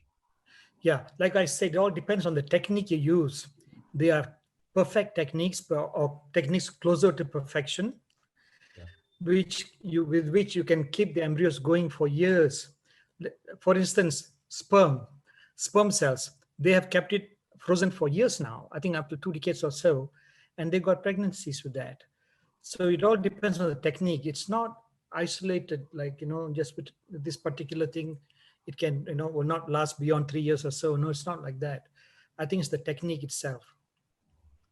S22: Yeah, like I said, it all depends on the technique you use. They are perfect techniques or techniques closer to perfection, with which you can keep the embryos going for years. For instance, sperm cells, they have kept it frozen for years now, I think up to 2 decades or so, and they got pregnancies with that. So it all depends on the technique. It's not isolated, like, just with this particular thing, it can, will not last beyond 3 years or so. No, it's not like that. I think it's the technique itself.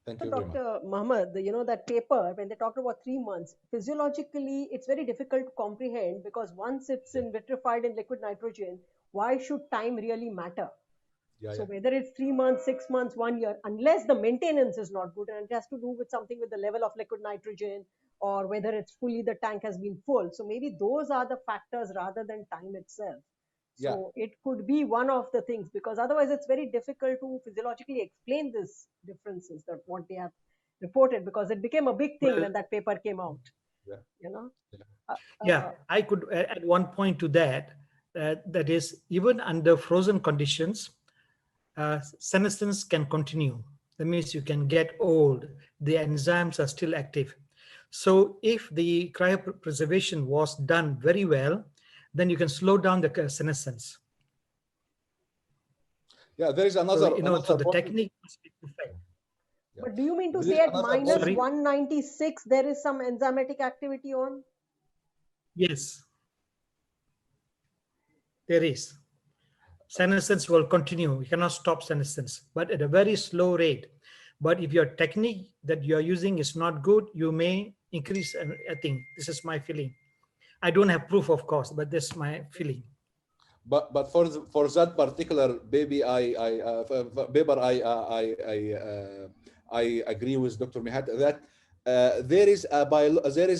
S1: Thank you,
S8: Dr. Muhammad, that paper, when they talked about 3 months, physiologically, it's very difficult to comprehend, because once it's vitrified in liquid nitrogen, why should time really matter? So whether it's 3 months, 6 months, 1 year, unless the maintenance is not good, and it has to do with something with the level of liquid nitrogen, or whether it's fully, the tank has been full. So maybe those are the factors rather than time itself. So it could be one of the things, because otherwise it's very difficult to physiologically explain these differences that what they have reported, because it became a big thing when that paper came out.
S22: I could add one point to that. That is, even under frozen conditions, senescence can continue. That means you can get old. The enzymes are still active. So if the cryopreservation was done very well, then you can slow down the senescence.
S1: Yeah, there is another.
S22: So the technique must be perfect.
S8: But do you mean to say at minus 196 there is some enzymatic activity on?
S22: Yes. There is. Senescence will continue. You cannot stop senescence, but at a very slow rate. But if your technique that you are using is not good, you may increase. I think this is my feeling. I don't have proof, of course, but this is my feeling.
S1: But for that particular baby, paper, I agree with Dr. Mihat that there is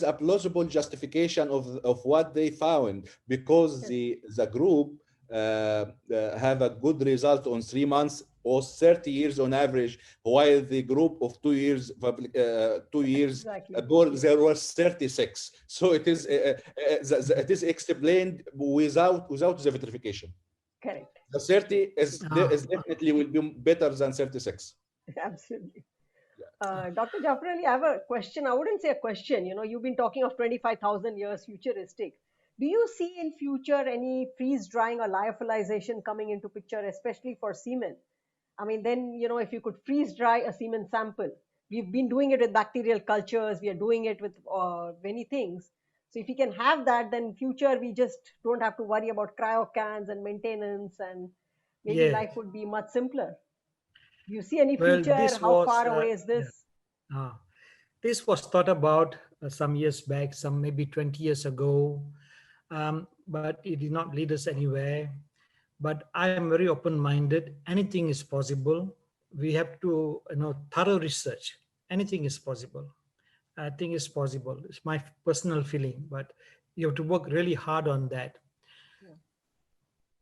S1: a plausible justification of what they found, because the group have a good result on 3 months or 30 years on average, while the group of 2 years, 2 years
S8: Exactly.
S1: ago, there was 36. So it is it is explained without the vitrification.
S8: Correct.
S1: The 30 is definitely will be better than 36.
S8: Absolutely. Dr. Jafar Ali, I have a question. I wouldn't say a question. You know, you've been talking of 25,000 years futuristic. Do you see in future any freeze drying or lyophilization coming into picture, especially for semen? I mean, then, you know, if you could freeze dry a semen sample, we've been doing it with bacterial cultures, we are doing it with many things. So if you can have that, then in future we just don't have to worry about cryo cans and maintenance, and maybe life would be much simpler. Do you see any future? How far away is this?
S22: This was thought about some years back, some maybe 20 years ago, but it did not lead us anywhere. But I am very open-minded. Anything is possible. We have to, thorough research. Anything is possible. I think it's possible. It's my personal feeling, but you have to work really hard on that.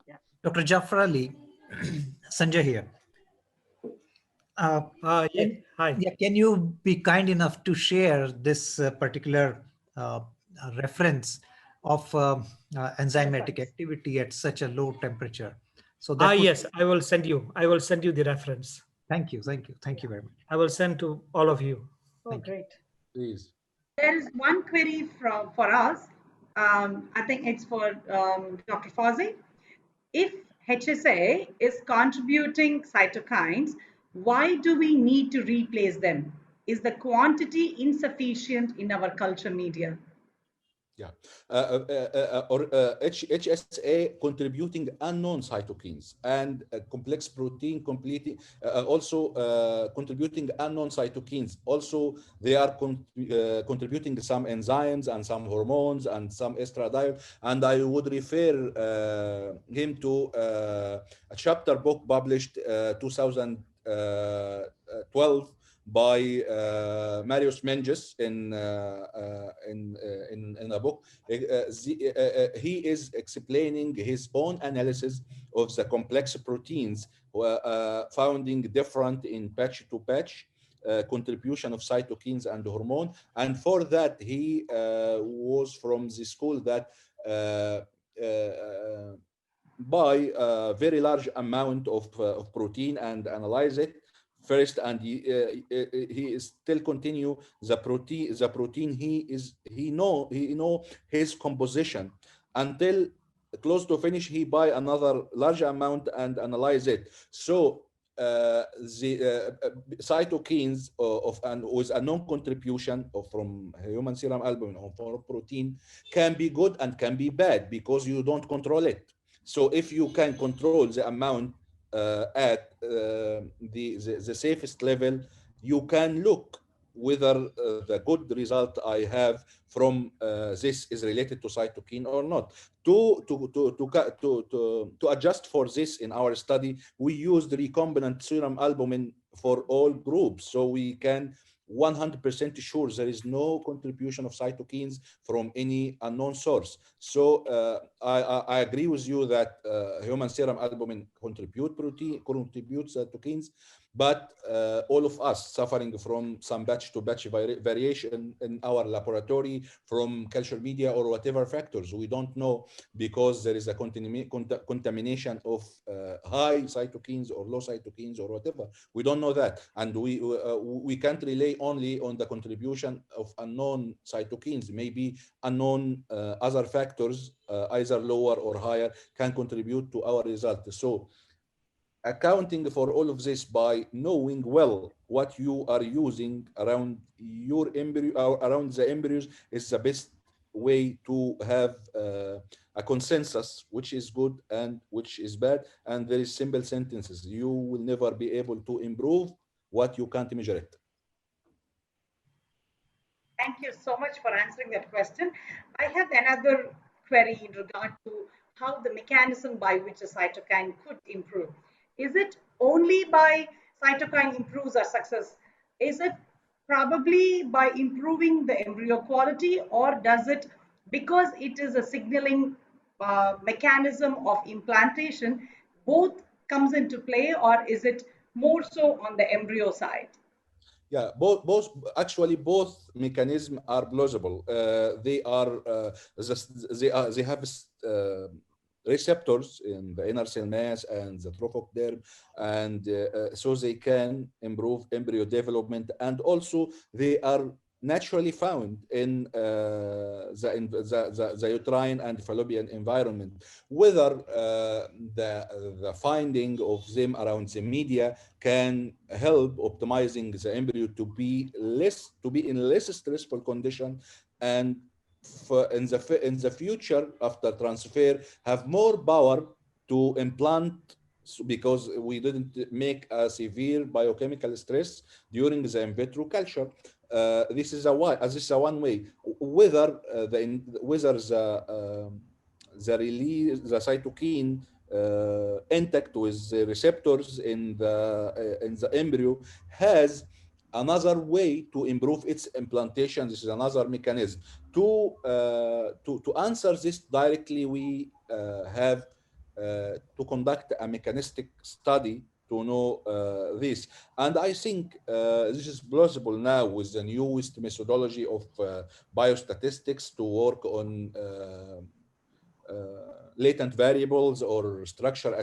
S8: Yeah.
S7: Dr. Jafar Ali, Sanjay here.
S22: Hi.
S7: Can you be kind enough to share this particular reference of enzymatic activity at such a low temperature?
S22: So that yes, I will send you. I will send you the reference.
S7: Thank you. Thank you. Thank you very much.
S22: I will send to all of you.
S8: Oh, great.
S1: Please.
S15: There is one query for us. I think it's for Dr. Fauzi. If HSA is contributing cytokines, why do we need to replace them? Is the quantity insufficient in our culture media?
S1: Yeah, HSA contributing unknown cytokines and complex protein completing also contributing unknown cytokines. Also, they are contributing some enzymes and some hormones and some estradiol. And I would refer him to a chapter book published 2012 by Marius Menges in a book. He is explaining his own analysis of the complex proteins finding different in patch to patch contribution of cytokines and hormone. And for that, he was from the school that buy a very large amount of protein and analyze it first, and he is still continue the protein he know his composition until close to finish. He buy another large amount and analyze it. So the cytokines with a non-contribution from human serum albumin or for protein can be good and can be bad because you don't control it. So if you can control the amount at the safest level, you can look whether the good result I have from this is related to cytokine or not. To adjust for this in our study, we used recombinant serum albumin for all groups, so we can 100% sure there is no contribution of cytokines from any unknown source. So I agree with you that human serum albumin contributes cytokines, but all of us suffering from some batch to batch variation in our laboratory from culture media or whatever factors, we don't know, because there is a contamination of high cytokines or low cytokines or whatever. We don't know that, and we can't rely only on the contribution of unknown cytokines. Maybe unknown other factors, either lower or higher, can contribute to our result. So accounting for all of this by knowing well what you are using around your embryo or around the embryos is the best way to have a consensus which is good and which is bad, and very simple sentences. You will never be able to improve what you can't measure it.
S15: Thank you so much for answering that question. I have another query in regard to how the mechanism by which a cytokine could improve. Is it only by cytokine improves our success? Is it probably by improving the embryo quality, or does it, because it is a signaling mechanism of implantation, both comes into play, or is it more so on the embryo side?
S1: Yeah, actually both mechanisms are plausible. They have receptors in the inner cell mass and the trophobderm, and so they can improve embryo development, and also they are naturally found in the uterine and fallopian environment. Whether the finding of them around the media can help optimizing the embryo to be in less stressful condition, and in the future after transfer have more power to implant, because we didn't make a severe biochemical stress during the in vitro culture. This is a one way. Whether the release the cytokine intact with the receptors in the embryo has another way to improve its implantation. This is another mechanism. To answer this directly, we have to conduct a mechanistic study to know this. And I think this is plausible now with the newest methodology of biostatistics to work on latent variables or structure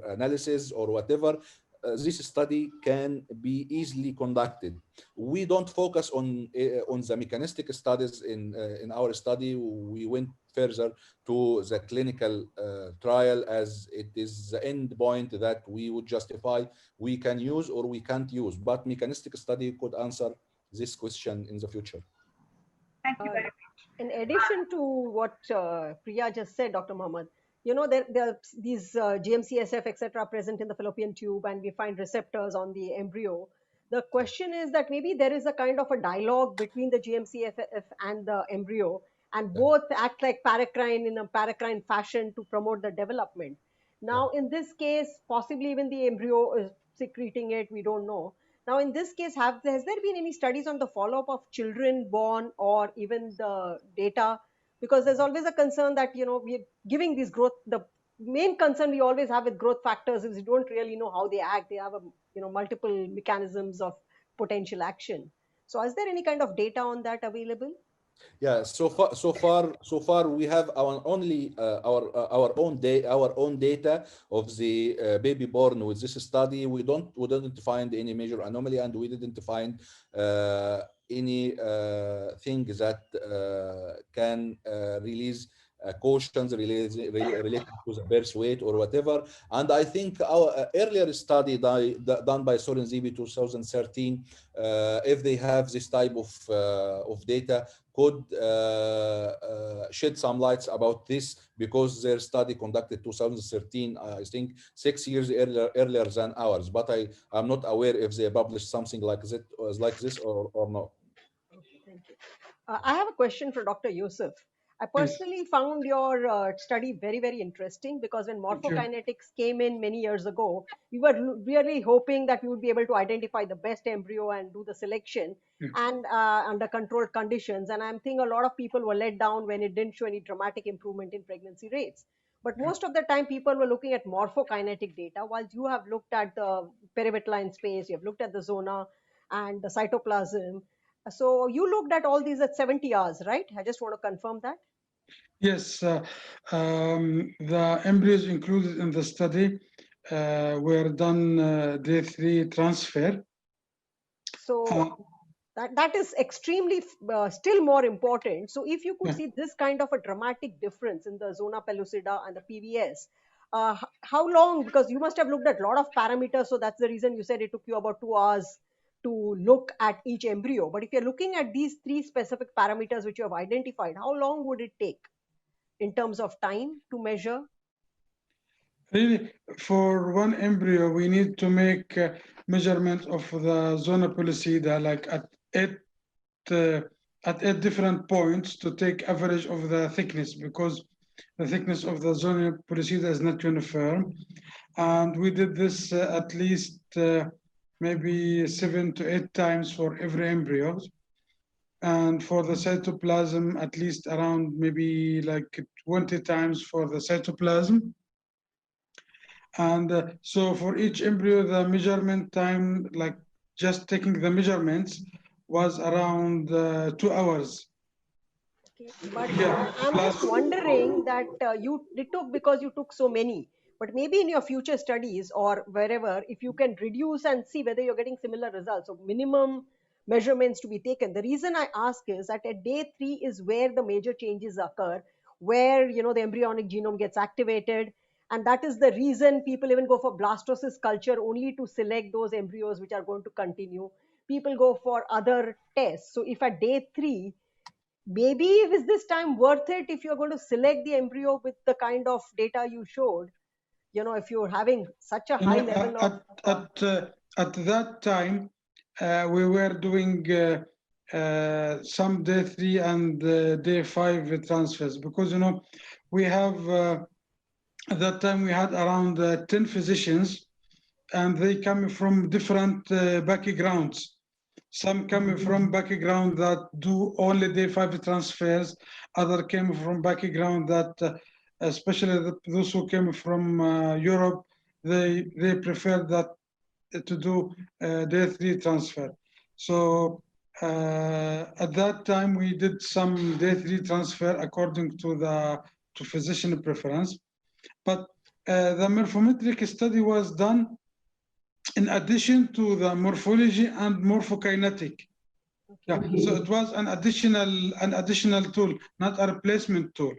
S1: analysis or whatever. This study can be easily conducted. We don't focus on the mechanistic studies in our study. We went further to the clinical trial, as it is the end point that we would justify we can use or we can't use. But mechanistic study could answer this question in the future.
S15: Thank you very much.
S8: In addition to what Priya just said, Dr. Mohammed, there are these GMCSF, etc., present in the fallopian tube, and we find receptors on the embryo. The question is that maybe there is a kind of a dialogue between the GMCSF and the embryo, and both act like paracrine in a paracrine fashion to promote the development. Now, in this case, possibly even the embryo is secreting it, we don't know. Now, in this case, has there been any studies on the follow-up of children born or even the data? Because there's always a concern that, we're giving these growth, the main concern we always have with growth factors is we don't really know how they act. They have, multiple mechanisms of potential action. So is there any kind of data on that available?
S1: Yeah, so far we have our own data of the baby born with this study. We didn't find any major anomaly, and we didn't find any thing that can release cautions related to the birth weight or whatever. And I think our earlier study done by Soren Zibi 2013, if they have this type of data, could shed some lights about this, because their study conducted 2013, I think 6 years earlier than ours. But I'm not aware if they published something like this or not.
S8: Okay, thank you. I have a question for Dr. Yusuf. I personally found your study very, very interesting, because when morphokinetics came in many years ago, we were really hoping that we would be able to identify the best embryo and do the selection and under controlled conditions. And I'm thinking a lot of people were let down when it didn't show any dramatic improvement in pregnancy rates. But most of the time, people were looking at morphokinetic data, while you have looked at the perivitelline space, you have looked at the zona and the cytoplasm. So you looked at all these at 70 hours, right? I just want to confirm that.
S6: Yes, the embryos included in the study were done day 3 transfer.
S8: So that is extremely still more important. So if you could see this kind of a dramatic difference in the zona pellucida and the PVS, how long? Because you must have looked at a lot of parameters, so that's the reason you said it took you about 2 hours to look at each embryo. But if you're looking at these 3 specific parameters which you have identified, how long would it take? in terms of time to measure?
S6: Really, for one embryo, we need to make measurement of the zona pellucida like at 8 different points to take average of the thickness, because the thickness of the zona pellucida is not uniform. And we did this at least maybe 7 to 8 times for every embryo. And for the cytoplasm, at least around maybe like 20 times for the cytoplasm. And so for each embryo, the measurement time, like just taking the measurements, was around 2 hours.
S8: Okay. But I'm just wondering that it took because you took so many, but maybe in your future studies or wherever, if you can reduce and see whether you're getting similar results. So minimum measurements to be taken. The reason I ask is that at day 3 is where the major changes occur, where the embryonic genome gets activated. And that is the reason people even go for blastocyst culture only to select those embryos which are going to continue. People go for other tests. So if at day 3, maybe is this time worth it if you're going to select the embryo with the kind of data you showed, if you're having such a high level of...
S6: At that time, we were doing some day 3 and day 5 transfers, because, we have... At that time, we had around 10 physicians, and they come from different backgrounds. Some coming from background that do only day 5 transfers. Other came from background that, especially those who came from Europe, they prefer that to do day 3 transfer. So at that time, we did some day 3 transfer according to physician preference. But the morphometric study was done in addition to the morphology and morphokinetic. Okay. Yeah. So it was an additional tool, not a replacement tool.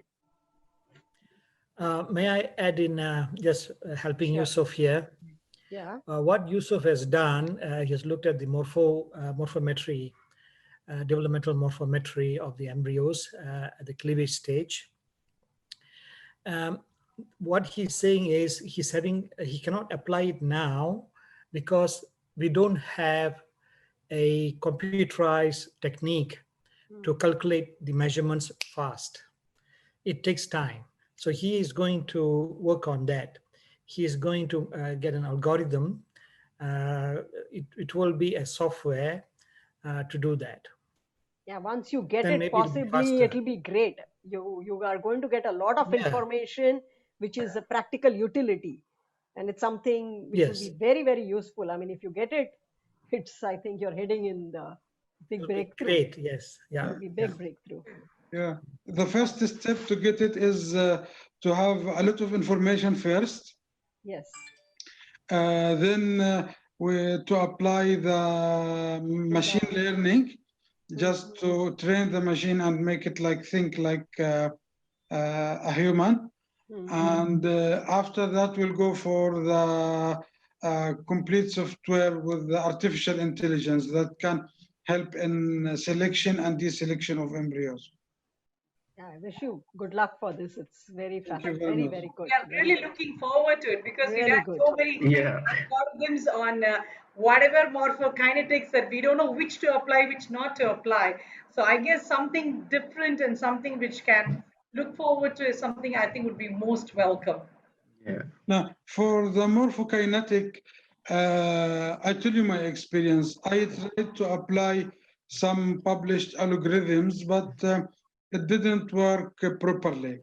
S22: May I add in just helping Yusuf here?
S8: Yeah.
S22: What Yusuf has done, he has looked at the morphometry, developmental morphometry of the embryos at the cleavage stage. What he's saying is he cannot apply it now because we don't have a computerized technique to calculate the measurements fast. It takes time. So he is going to work on that. He is going to get an algorithm. It will be a software to do that.
S8: Yeah, once you get it, possibly it'll be great. You are going to get a lot of information, which is a practical utility. And it's something which will be very, very useful. I mean, if you get it, I think you're heading in the big breakthrough.
S22: Great, yes. Yeah.
S8: It'll be big breakthrough.
S6: Yeah. The first step to get it is to have a lot of information first.
S8: Yes.
S6: Then to apply the machine learning, just to train the machine and make it think like a human. And after that, we'll go for the complete software with the artificial intelligence that can help in selection and deselection of embryos.
S8: Yeah, I wish you good luck for this. It's very fascinating, very, very good.
S15: We are really looking forward to it because we have so many algorithms on whatever morphokinetics that we don't know which to apply, which not to apply. So I guess something different and something which can look forward to is something I think would be most welcome.
S6: Yeah. Now, for the morphokinetic, I tell you my experience. I tried to apply some published algorithms, but it didn't work properly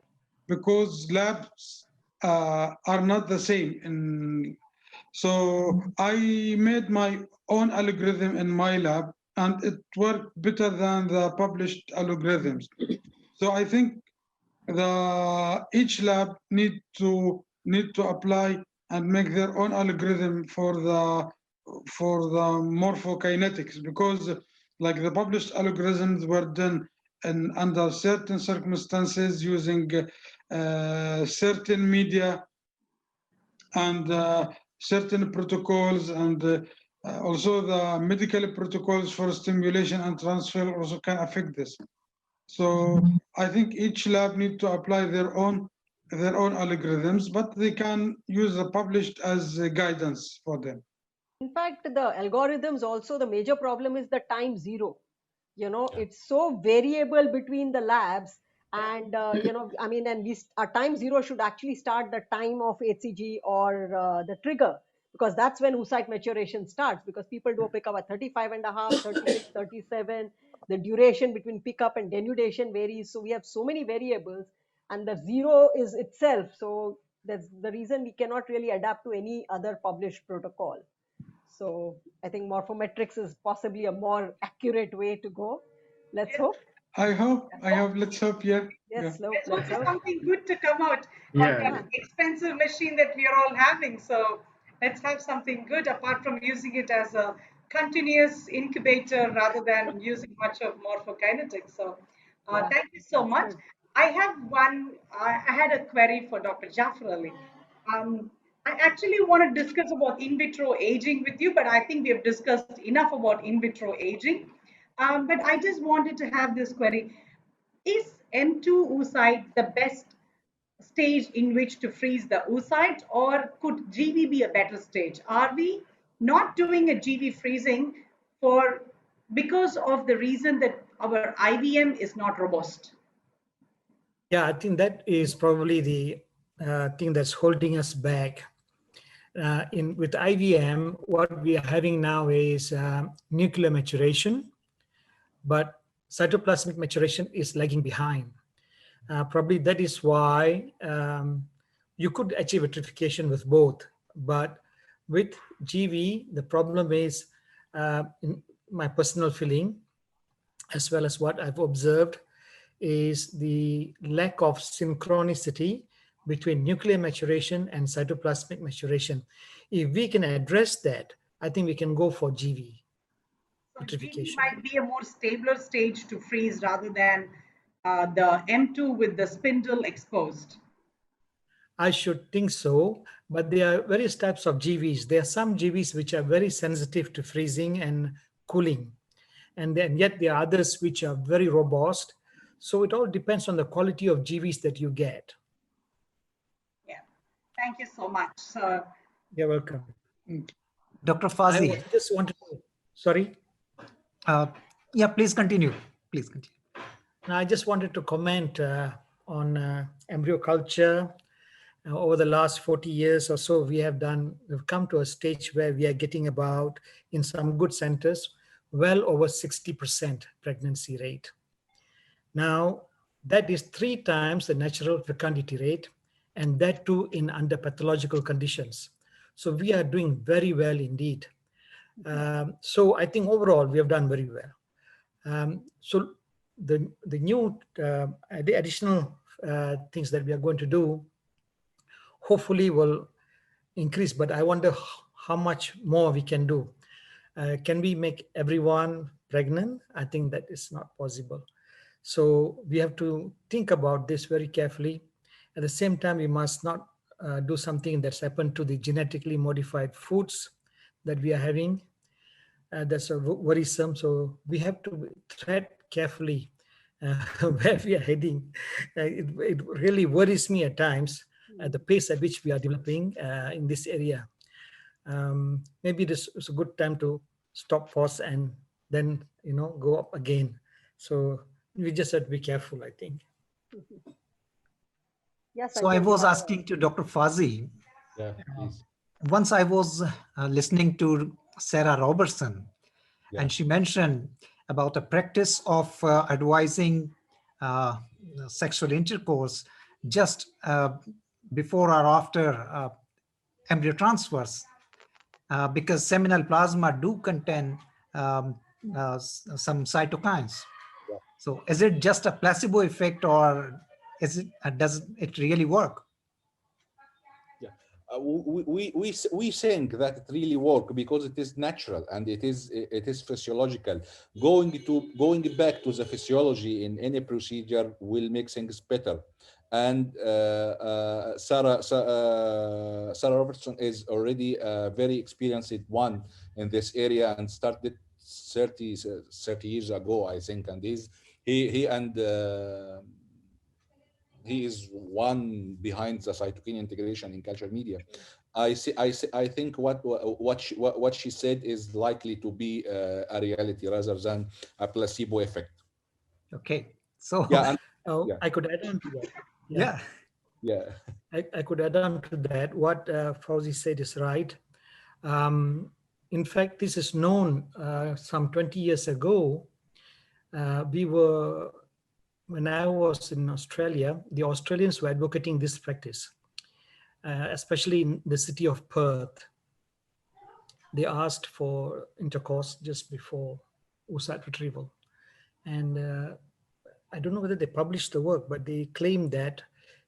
S6: because labs are not the same. So I made my own algorithm in my lab, and it worked better than the published algorithms. So I think each lab need to apply and make their own algorithm for the morphokinetics, because like the published algorithms were done under certain circumstances using certain media and certain protocols, and also the medical protocols for stimulation and transfer also can affect this. So I think each lab need to apply their own algorithms, but they can use the published as a guidance for them.
S8: In fact, the algorithms also, the major problem is the time zero. It's so variable between the labs, and I mean, and our time zero should actually start the time of HCG or the trigger, because that's when oocyte maturation starts, because people do a pickup at 35 and a half, 36, 37. The duration between pickup and denudation varies, so we have so many variables, and the zero is itself, so that's the reason we cannot really adapt to any other published protocol. So I think morphometrics is possibly a more accurate way to go. Let's hope.
S6: I hope. Let's hope. Yeah.
S8: Yes,
S6: Yeah.
S15: Let's hope for something good to come out of that expensive machine that we are all having. So let's have something good apart from using it as a continuous incubator rather than using much of morphokinetics. So thank you so much. I have I had a query for Dr. Jafar Ali. I actually want to discuss about in vitro aging with you, but I think we have discussed enough about in vitro aging. But I just wanted to have this query. Is M2 oocyte the best stage in which to freeze the oocyte, or could GV be a better stage? Are we not doing a GV freezing because of the reason that our IVM is not robust?
S22: Yeah, I think that is probably the thing that's holding us back. With IVM, what we are having now is nuclear maturation, but cytoplasmic maturation is lagging behind. Probably that is why you could achieve vitrification with both, but with GV, the problem is, in my personal feeling, as well as what I've observed, is the lack of synchronicity between nuclear maturation and cytoplasmic maturation. If we can address that, I think we can go for GV.
S15: So GV might be a more stabler stage to freeze rather than the M2 with the spindle exposed.
S22: I should think so, but there are various types of GVs. There are some GVs which are very sensitive to freezing and cooling, and then yet there are others which are very robust. So it all depends on the quality of GVs that you get.
S15: Yeah, thank you so much.
S22: You're welcome.
S7: Dr. Fazi.
S22: I just wanted to, sorry?
S7: Yeah, please continue. Please continue.
S22: Now, I just wanted to comment on embryo culture. Over the last 40 years or so, we've come to a stage where we are getting about, in some good centers, well over 60% pregnancy rate. Now, that is 3 times the natural fecundity rate, and that too in under pathological conditions. So we are doing very well indeed. So I think overall we have done very well. So the additional things that we are going to do hopefully will increase, but I wonder how much more we can do. Can we make everyone pregnant? I think that is not possible. So we have to think about this very carefully. At the same time, we must not do something that's happened to the genetically modified foods that we are having. That's worrisome. So we have to tread carefully where we are heading. It really worries me at times at the pace at which we are developing in this area. Maybe this is a good time to stop, pause, and then go up again. So we just have to be careful, I think.
S8: Yes.
S7: So I was asking to Dr. Fazi.
S1: Yeah, please.
S7: Once I was listening to Sarah Robertson, and she mentioned about the practice of advising sexual intercourse just before or after embryo transfers, because seminal plasma do contain some cytokines.
S1: Yeah.
S7: So is it just a placebo effect, or does it really work?
S1: We think that it really works because it is natural and it is physiological. Going back to the physiology in any procedure will make things better. And Sarah Robertson is already a very experienced one in this area and started 30 years ago, I think, and he is one behind the cytokine integration in culture media. I think what she said is likely to be a reality rather than a placebo effect.
S22: Okay, so
S1: Yeah, yeah,
S22: I could add on to that.
S1: yeah.
S22: I could add on to that. What Fauzi said is right. In fact, this is known some 20 years ago. When I was in Australia, the Australians were advocating this practice, especially in the city of Perth. They asked for intercourse just before oocyte retrieval. And I don't know whether they published the work, but they claimed that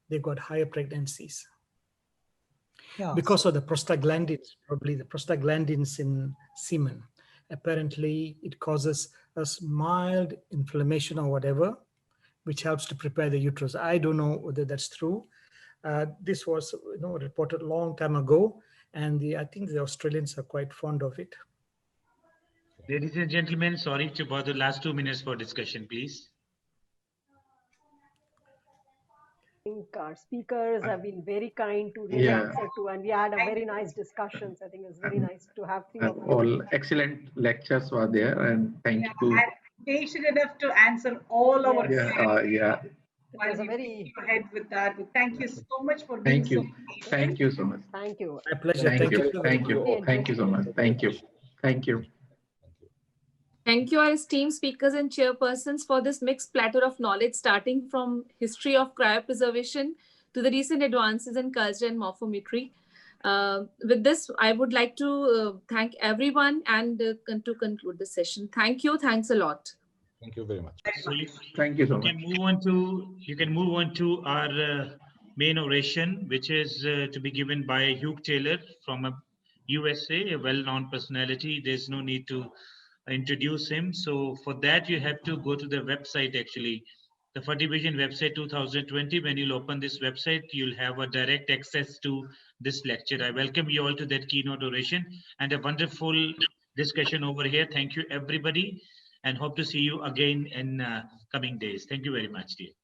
S22: they got higher pregnancies.
S7: Yeah,
S22: because of the prostaglandins, probably the prostaglandins in semen. Apparently, it causes a mild inflammation or whatever, which helps to prepare the uterus. I don't know whether that's true. This was reported a long time ago, and I think the Australians are quite fond of it.
S9: Ladies and gentlemen, sorry to bother. Last 2 minutes for discussion, please.
S8: I think our speakers have been very kind to really answer to, and we had a very nice discussions. I think it's very nice to have three of you.
S19: All excellent lectures were there, and thank you.
S15: And patient enough to answer all our questions.
S19: Yeah.
S8: It was a very
S15: ahead with that. Thank you so much for being
S19: Thank you.
S15: so patient.
S19: Thank you so much.
S8: Thank you.
S22: My pleasure.
S19: Thank you.
S22: so
S19: Thank you. Thank you so much. Thank you. Thank you.
S21: Thank you, our esteemed speakers and chairpersons, for this mixed platter of knowledge, starting from history of cryopreservation to the recent advances in culture and morphometry. With this, I would like to thank everyone and to conclude the session. Thank you. Thanks a lot.
S1: Thank you very much.
S9: So
S19: Thank you so much.
S9: You can move on to our main oration, which is to be given by Hugh Taylor from USA, a well-known personality. There's no need to introduce him. So for that, you have to go to the website, actually, the Fertivision website 2020. When you'll open this website, you'll have a direct access to this lecture. I welcome you all to that keynote oration and a wonderful discussion over here. Thank you, everybody, and hope to see you again in coming days. Thank you very much, dear.